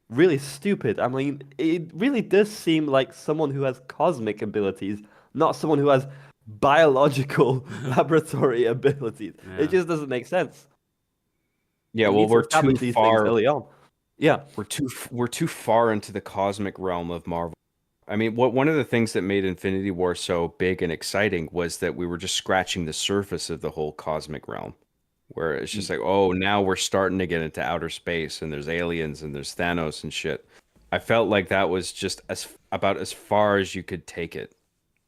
really stupid. I mean, it really does seem like someone who has cosmic abilities, not someone who has biological laboratory abilities. It just doesn't make sense. Yeah, well, we're too far early on. Yeah, we're too far into the cosmic realm of Marvel. I mean, one of the things that made Infinity War so big and exciting was that we were just scratching the surface of the whole cosmic realm, where it's just like, oh, now we're starting to get into outer space, and there's aliens, and there's Thanos and shit. I felt like that was just about as far as you could take it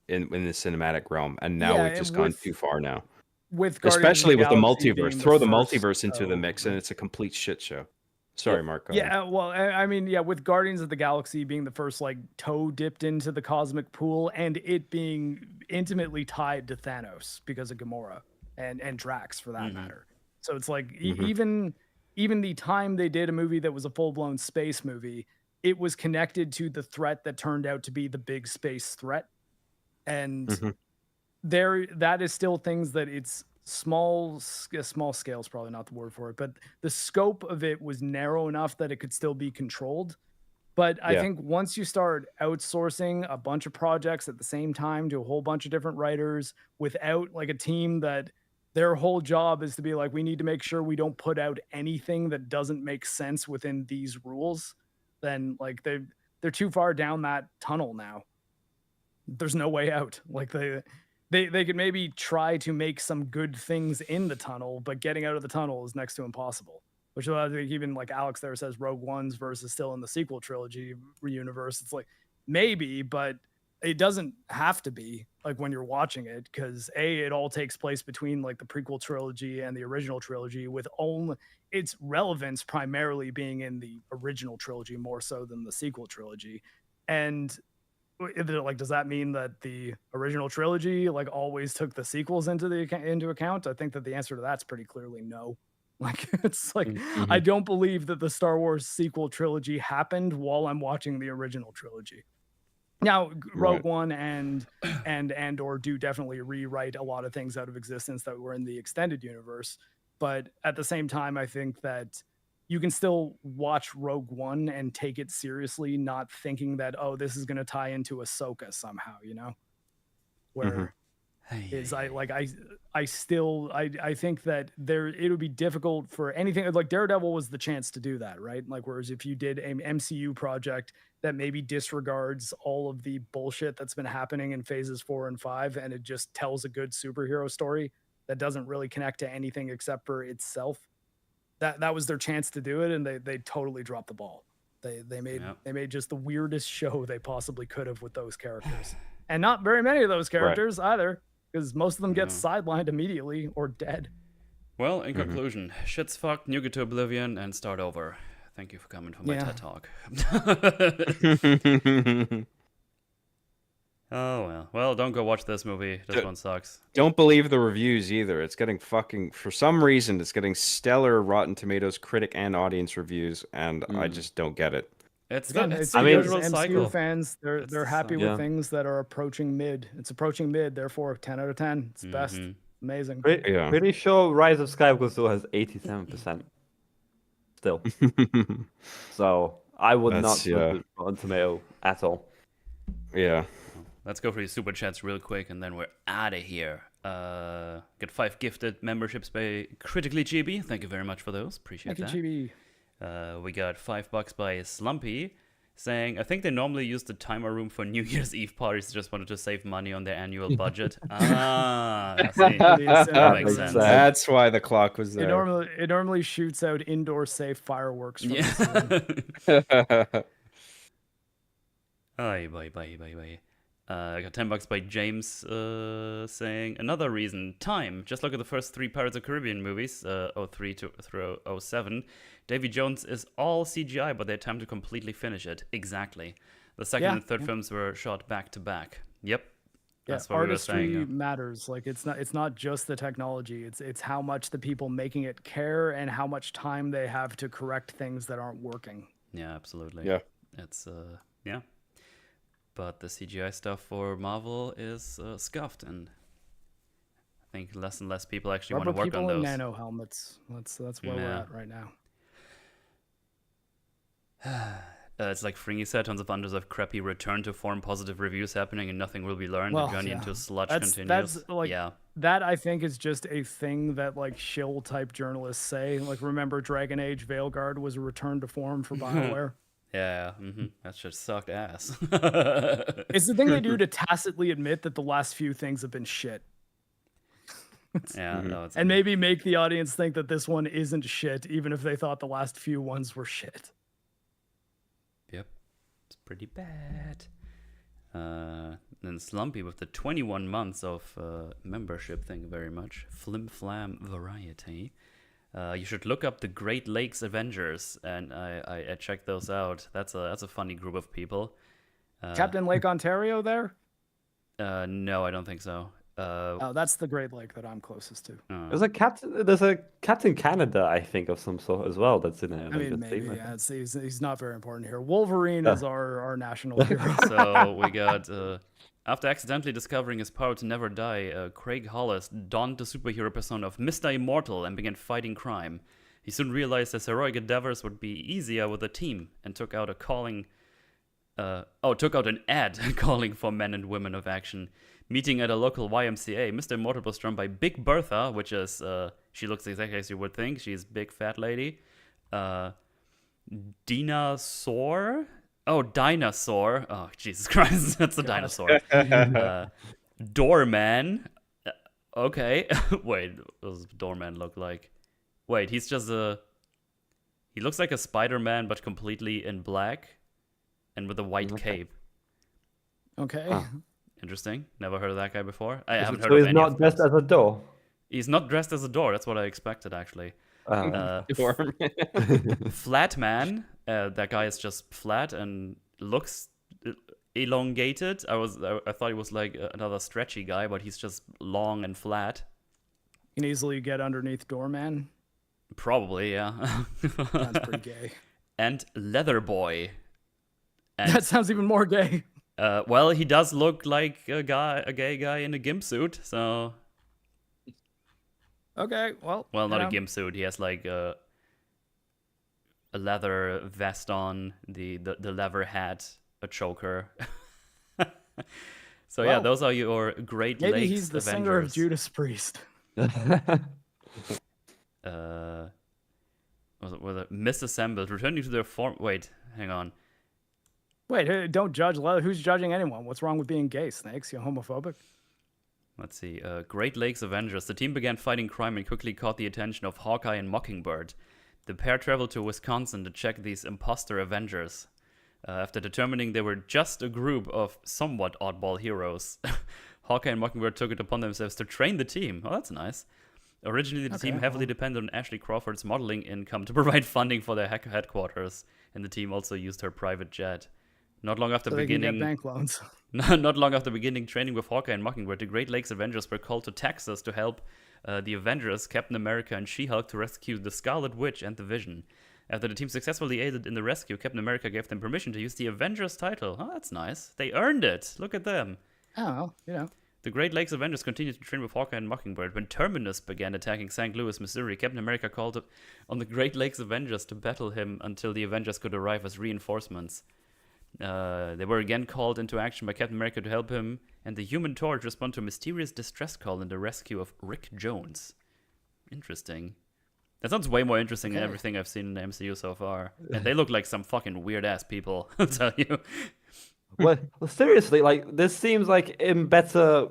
in the cinematic realm, and now we've just gone too far now. Especially with the multiverse. Throw the multiverse into the mix, and it's a complete shit show. Sorry, Marc. Yeah, well, I mean, yeah, with Guardians of the Galaxy being the first like toe dipped into the cosmic pool, and it being intimately tied to Thanos because of Gamora and Drax for that matter. So it's like even the time they did a movie that was a full blown space movie, it was connected to the threat that turned out to be the big space threat, and that is still things that it's small scale is probably not the word for it, but the scope of it was narrow enough that it could still be controlled. But I think once you start outsourcing a bunch of projects at the same time to a whole bunch of different writers without like a team that their whole job is to be like, we need to make sure we don't put out anything that doesn't make sense within these rules, then like they're too far down that tunnel now. There's no way out. Like they could maybe try to make some good things in the tunnel, but getting out of the tunnel is next to impossible. Which I think even like Alex there says Rogue One's versus still in the sequel trilogy universe. It's like maybe, but it doesn't have to be like when you're watching it, because it all takes place between like the prequel trilogy and the original trilogy, with only its relevance primarily being in the original trilogy more so than the sequel trilogy. And like, does that mean that the original trilogy like always took the sequels into account? I think that the answer to that's pretty clearly no. Like, it's like I don't believe that the Star Wars sequel trilogy happened while I'm watching the original trilogy. Now, Rogue Right. One and or do definitely rewrite a lot of things out of existence that were in the extended universe. But at the same time, I think that you can still watch Rogue One and take it seriously, not thinking that, oh, this is going to tie into Ahsoka somehow, you know? Where is I think that it would be difficult for anything like Daredevil was the chance to do that, right? Like, whereas if you did an MCU project that maybe disregards all of the bullshit that's been happening in phases 4 and 5, and it just tells a good superhero story that doesn't really connect to anything except for itself, that was their chance to do it, and they totally dropped the ball. They made just the weirdest show they possibly could have with those characters, and not very many of those characters either, because most of them get sidelined immediately or dead. Well, in conclusion, shit's fucked, nuke it to oblivion, and start over. Thank you for coming for my TED Talk. Oh, well. Well, don't go watch this movie. This one sucks. Don't believe the reviews either. It's getting for some reason, it's getting stellar Rotten Tomatoes critic and audience reviews, and I just don't get it. It's Again, the, it's the the usual MCU cycle. fans. They're happy with things that are approaching mid. It's approaching mid, therefore 10 out of 10. It's best. Amazing. Pretty sure Rise of Skywalker still has 87% still. So I would not put it on Tomato at all. Yeah. Let's go for these super chats real quick, and then we're out of here. Get 5 gifted memberships by Critically Chibi. Thank you very much for those. Appreciate that. Thank you, We got $5 by Slumpy, saying, I think they normally use the timer room for New Year's Eve parties, just wanted to save money on their annual budget. I see. That makes sense. That's why the clock was there. It normally shoots out indoor safe fireworks. From Bye. I got $10 by James saying, another reason, time. Just look at the first 3 Pirates of the Caribbean movies, 03 through 07. Davy Jones is all CGI, but they attempt to completely finish it. Exactly. The second and third films were shot back to back. Yep. That's what artistry we were saying. matters. Like it's not just the technology. It's how much the people making it care and how much time they have to correct things that aren't working. Yeah, absolutely. Yeah. It's but the CGI stuff for Marvel is scuffed, and I think less and less people actually want to work on those. People in nano helmets. That's where we're at right now. It's like Fringy said, tons of unders of crappy return to form positive reviews happening, and nothing will be learned. The journey into sludge continues. That I think is just a thing that like shill type journalists say. Like, remember Dragon Age Veilguard was a return to form for BioWare. Yeah, that just sucked ass. It's the thing they do to tacitly admit that the last few things have been shit. Yeah, no, and maybe make the audience think that this one isn't shit, even if they thought the last few ones were shit. Yep, it's pretty bad. Then Slumpy with the 21 months of membership, thank you very much. Flim Flam Variety. You should look up the Great Lakes Avengers, and I checked those out. That's a funny group of people. Captain Lake Ontario there? No, I don't think so. That's the Great Lake that I'm closest to. There's a Captain Canada, I think, of some sort as well. That's in it. I mean, maybe. Yeah, he's not very important here. Wolverine is our national hero. So we got. After accidentally discovering his power to never die, Craig Hollis donned the superhero persona of Mr. Immortal and began fighting crime. He soon realized his heroic endeavors would be easier with a team, and took out an ad calling for men and women of action. Meeting at a local YMCA, Mr. Immortal was drawn by Big Bertha, which is, she looks exactly as you would think. She's a big fat lady. Dinosaur. Oh, Jesus Christ, that's a dinosaur. Doorman. Okay. Wait, what does Doorman look like? Wait, he's just he looks like a Spider-Man, but completely in black and with a white cape. Okay. Huh. Interesting. Never heard of that guy before. I haven't heard so of he's any not of dressed those. as a door. He's not dressed as a door. That's what I expected, actually. Flat man. That guy is just flat and looks elongated. I thought he was like another stretchy guy, but he's just long and flat. You can easily get underneath Doorman. Probably, yeah. Sounds pretty gay. And Leather Boy. And That sounds even more gay. Well, he does look like a gay guy in a gimp suit. So, Okay, well, well, not a yeah. gimp suit. He has like a leather vest on, the leather hat, a choker. So yeah, Well, those are your Great Maybe Lakes he's the Avengers. singer of Judas Priest. Was it misassembled, returning to their form? Wait, hang on. Wait, don't judge. Who's judging anyone? What's wrong with being gay, Snakes? You homophobic? Let's see. Great Lakes Avengers. The team began fighting crime and quickly caught the attention of Hawkeye and Mockingbird. The pair traveled to Wisconsin to check these imposter Avengers. After determining they were just a group of somewhat oddball heroes, Hawkeye and Mockingbird took it upon themselves to train the team. Oh, that's nice. Originally, the team heavily depended on Ashley Crawford's modeling income to provide funding for their headquarters, and the team also used her private jet. Not long after So they can beginning, get bank loans. not long after beginning training with Hawkeye and Mockingbird, the Great Lakes Avengers were called to Texas to help the Avengers, Captain America, and She-Hulk to rescue the Scarlet Witch and the Vision. After the team successfully aided in the rescue, Captain America gave them permission to use the Avengers title. Oh, that's nice. They earned it. Look at them. Oh, you know. The Great Lakes Avengers continued to train with Hawkeye and Mockingbird. When Terminus began attacking St. Louis, Missouri, Captain America called on the Great Lakes Avengers to battle him until the Avengers could arrive as reinforcements. They were again called into action by Captain America to help him, and the Human Torch respond to a mysterious distress call in the rescue of Rick Jones. Interesting. That sounds way more interesting than everything I've seen in the MCU so far. And they look like some fucking weird-ass people, I'll tell you. well, seriously, like this seems like in better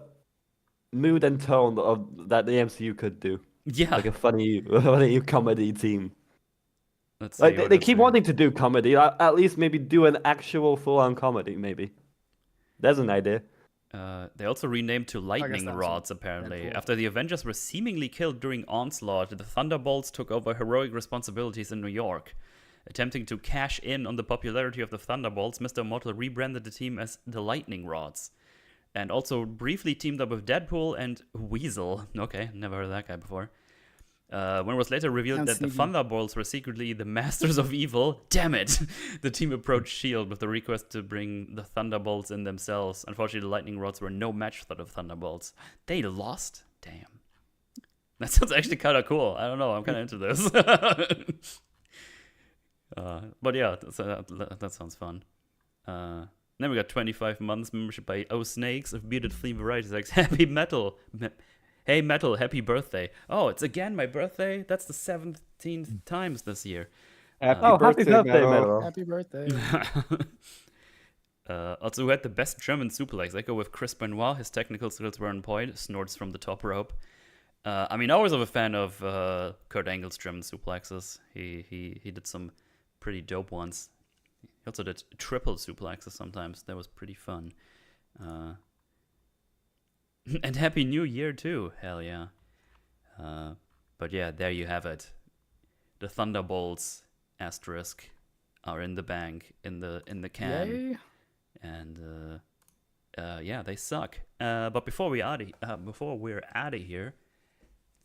mood and tone of that the MCU could do. Yeah. Like a funny comedy team. Let's Like see what they it's keep here. wanting to do comedy. At least maybe do an actual full-on comedy. Maybe there's an idea. They also renamed to lightning that's rods, apparently. cool. After the Avengers were seemingly killed during Onslaught, the Thunderbolts took over heroic responsibilities in New York. Attempting to cash in on the popularity of the Thunderbolts, Mr. Immortal rebranded the team as the Lightning Rods. And also briefly teamed up with Deadpool and Weasel. Okay, never heard of that guy before. When it was later revealed Sounds that the sneaky. Thunderbolts were secretly the Masters of Evil, damn it! The team approached S.H.I.E.L.D. with the request to bring the Thunderbolts in themselves. Unfortunately, the Lightning Rods were no match for the Thunderbolts. They lost? Damn. That sounds actually kind of cool. I don't know, I'm kind of into this. But yeah, that sounds fun. Then we got 25 months membership by O Snakes of Bearded Flea Varieties. Like, happy metal. Hey, Metal, happy birthday. Oh, it's again my birthday? That's the 17th times this year. Happy happy birthday, Metal. Metal. Happy birthday. Also, who had the best German suplex? I go with Chris Benoit. His technical skills were on point. Snorts from the top rope. I mean, I was a fan of Kurt Angle's German suplexes. He did some pretty dope ones. He also did triple suplexes sometimes. That was pretty fun. And Happy New Year, too. Hell yeah. But yeah, there you have it. The Thunderbolts, asterisk, are in the bank, in the can. Yay. And yeah, they suck. But before we're out of here,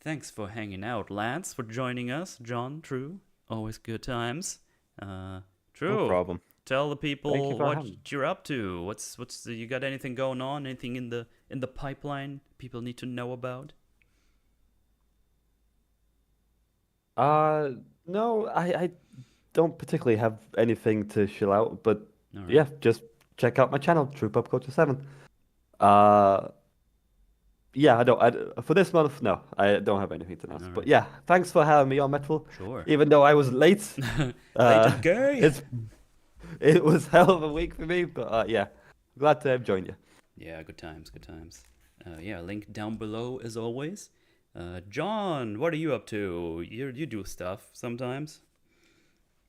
thanks for hanging out, lads, for joining us. John, True, always good times. True, No problem. tell the Thank you people for what having me. you're up to. What's you got anything going on? Anything in the pipeline people need to know about? No, I don't particularly have anything to shill out, but All right. yeah, just check out my channel, TruePop Culture 7. Yeah, for this month, no, I don't have anything to announce. All But right. yeah, thanks for having me on Metal. Sure. Even though I was late, Gay. it was hell of a week for me. But yeah, glad to have joined you. Yeah, good times, good times. Yeah, link down below as always. John, what are you up to? You do stuff sometimes.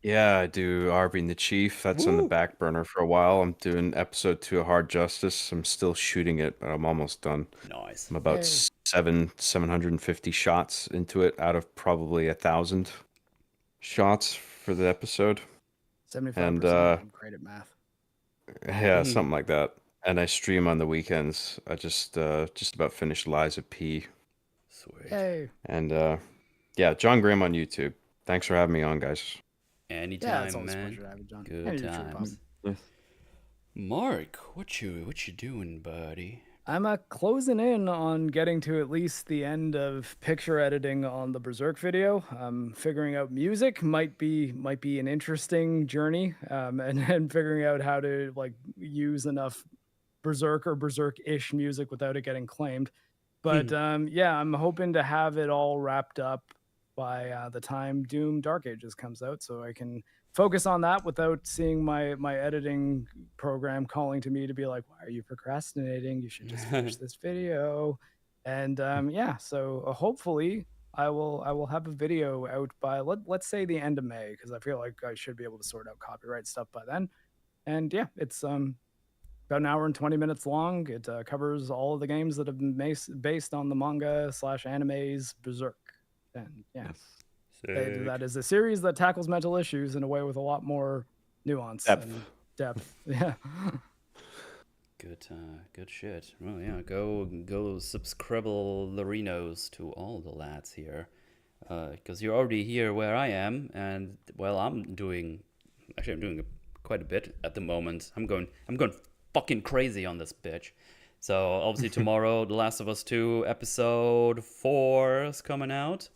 Yeah, I do Arby and the Chief. That's on the Woo! back burner for a while. I'm doing episode 2 of Hard Justice. I'm still shooting it, but I'm almost done. Nice. I'm about Yay. 750 shots into it out of probably 1,000 shots for the episode. 75%. And, I'm great at math. Yeah, something like that. And I stream on the weekends. I just about finished Liza P. Sweet. Yay. And yeah, John Graham on YouTube. Thanks for having me on, guys. Yeah, Anytime, it's always a man. pleasure to have you, John. Good And your TruePop. times. Yes. Mark, what you doing, buddy? I'm closing in on getting to at least the end of picture editing on the Berserk video. Figuring out music might be an interesting journey, and figuring out how to like use enough Berserk or Berserk-ish music without it getting claimed. But yeah, I'm hoping to have it all wrapped up by the time Doom Dark Ages comes out, so I can focus on that without seeing my editing program calling to me to be like, why are you procrastinating? You should just finish this video. And yeah, so hopefully I will have a video out by let's say the end of May, because I feel like I should be able to sort out copyright stuff by then. And yeah, it's about an hour and 20 minutes long. It covers all of the games that have been based on the manga / anime's Berserk. And yeah, that is a series that tackles mental issues in a way with a lot more nuance and depth. Yeah. Good shit. Well, yeah, go subscribe Larinos to all the lads here, because you're already here where I am, and well, I'm doing quite a bit at the moment. I'm going fucking crazy on this bitch. So obviously tomorrow, The Last of Us 2 episode 4 is coming out.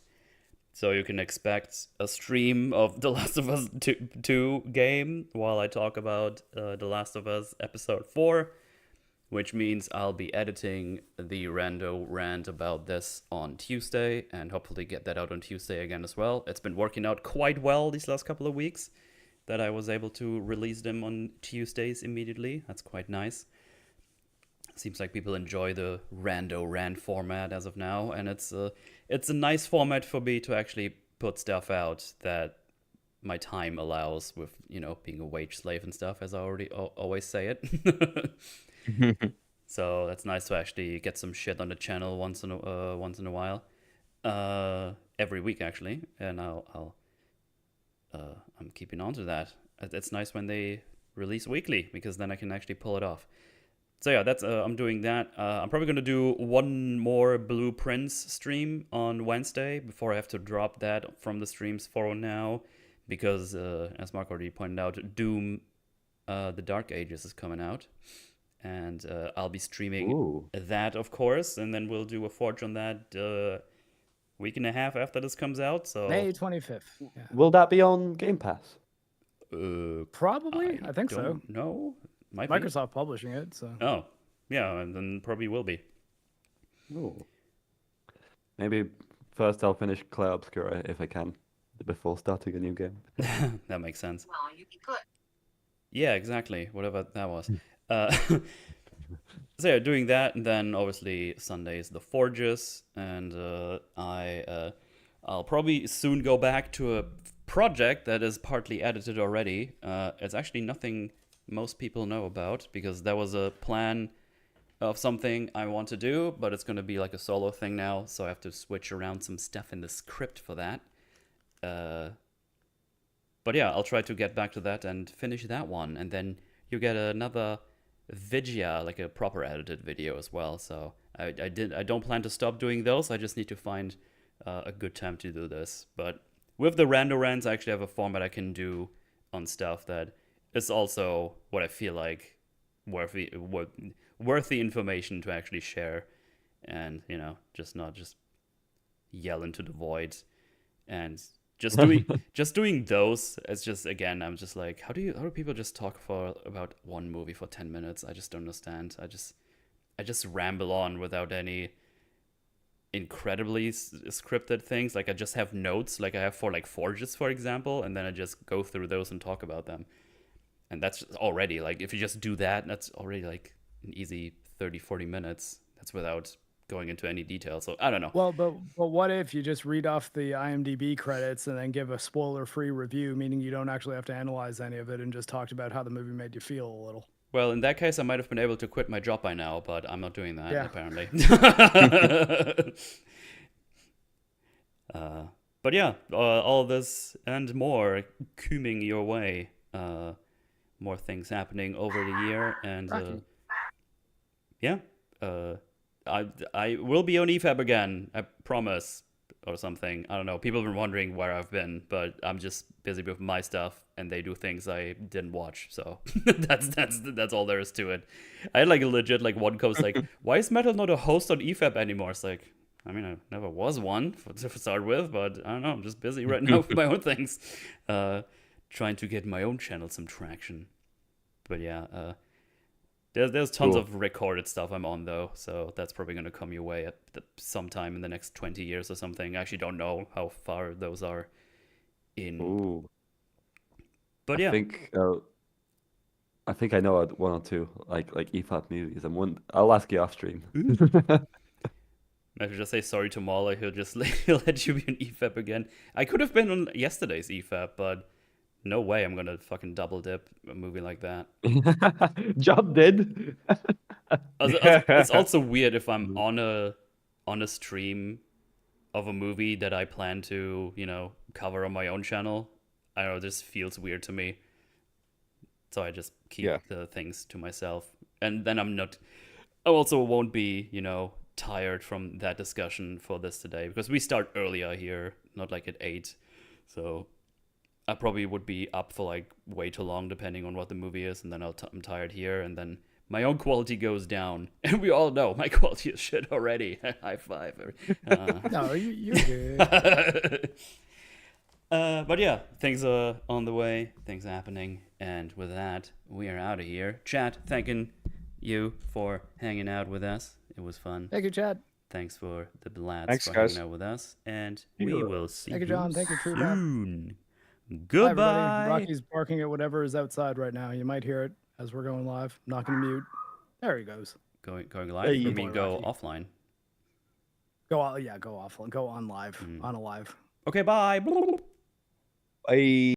So you can expect a stream of The Last of Us 2 game while I talk about The Last of Us episode 4, which means I'll be editing the rando rant about this on Tuesday and hopefully get that out on Tuesday again as well. It's been working out quite well these last couple of weeks that I was able to release them on Tuesdays immediately. That's quite nice. Seems like people enjoy the rando rant format as of now, and it's a nice format for me to actually put stuff out that my time allows, with being a wage slave and stuff, as I always say it. So that's nice to actually get some shit on the channel once in a while, every week actually, and I'm keeping on to that. It's nice when they release weekly, because then I can actually pull it off. So yeah, that's I'm doing that. I'm probably gonna do one more Blueprints stream on Wednesday before I have to drop that from the streams for now, because as Marc already pointed out, Doom, the Dark Ages is coming out, and I'll be streaming that, of course, and then we'll do a Forge on that week and a half after this comes out. So May 25th. Yeah. Will that be on Game Pass? Probably. I think so. No. Microsoft publishing it, so. Oh, yeah, and then probably will be. Ooh. Maybe first I'll finish Claire Obscura if I can, before starting a new game. That makes sense. Well, you could. Yeah, exactly. Whatever that was. So yeah, doing that, and then obviously Sunday is the Forges, and I'll probably soon go back to a project that is partly edited already. It's actually nothing most people know about, because there was a plan of something I want to do, but it's going to be like a solo thing now, so I have to switch around some stuff in the script for that. But yeah, I'll try to get back to that and finish that one, and then you get another Vigia, like a proper edited video as well. So I don't plan to stop doing those. I just need to find a good time to do this. But with the rando rants, I actually have a format I can do on stuff that is also what I feel like worthy information to actually share, and just not just yell into the void, and just doing those. It's just, again, I'm just like, how do people just talk about one movie for 10 minutes? I just don't understand. I just ramble on without any incredibly scripted things. Like, I just have notes, like I have for like Forges, for example, and then I just go through those and talk about them. And that's already, like, if you just do that, that's already like an easy 30-40 minutes. That's without going into any detail. So I don't know. Well, but what if you just read off the IMDb credits and then give a spoiler-free review, meaning you don't actually have to analyze any of it, and just talked about how the movie made you feel a little? Well, in that case, I might have been able to quit my job by now, but I'm not doing that, apparently. But yeah, all this and more coming your way. More things happening over the year, and yeah, I will be on EFAB again, I promise. or something. I don't know. People have been wondering where I've been, but I'm just busy with my stuff, and they do things I didn't watch. So that's all there is to it. I had like a legit like one coast like, why is Metal not a host on EFAP anymore? It's like, I mean, I never was one to start with, but I don't know. I'm just busy right now with my own things, trying to get my own channel some traction. But yeah, there's tons of recorded stuff I'm on though, so that's probably gonna come your way at sometime in the next 20 years or something. I actually don't know how far those are in. Ooh. But yeah, I think I know one or two like EFAP movies. I'll ask you off stream. I should just say sorry to Mauler. He'll let you be an EFAP again. I could have been on yesterday's EFAP, but no way I'm gonna fucking double dip a movie like that. Job did. It's also weird if I'm on a stream of a movie that I plan to, cover on my own channel. I don't know, this feels weird to me. So I just keep the things to myself. And then I also won't be, tired from that discussion for this today, because we start earlier here, not like at 8. So I probably would be up for like way too long depending on what the movie is, and then I'm tired here, and then my own quality goes down, and we all know my quality is shit already. High five. No, you're good. But yeah, things are on the way, things are happening, and with that, we are out of here. Chat, thanking you for hanging out with us. It was fun. Thank you, Chad. Thanks for the lads Thanks, for guys. hanging out with us, and we will see Thank you, John. Thank you, TruePop. soon. Hi, Goodbye. everybody. Rocky's barking at whatever is outside right now. You might hear it as we're going live. I'm not going to mute. There he goes. Going live? Hey, I mean, go Rocky. offline. Go offline. Go on live. On a live. Okay, bye. Bye.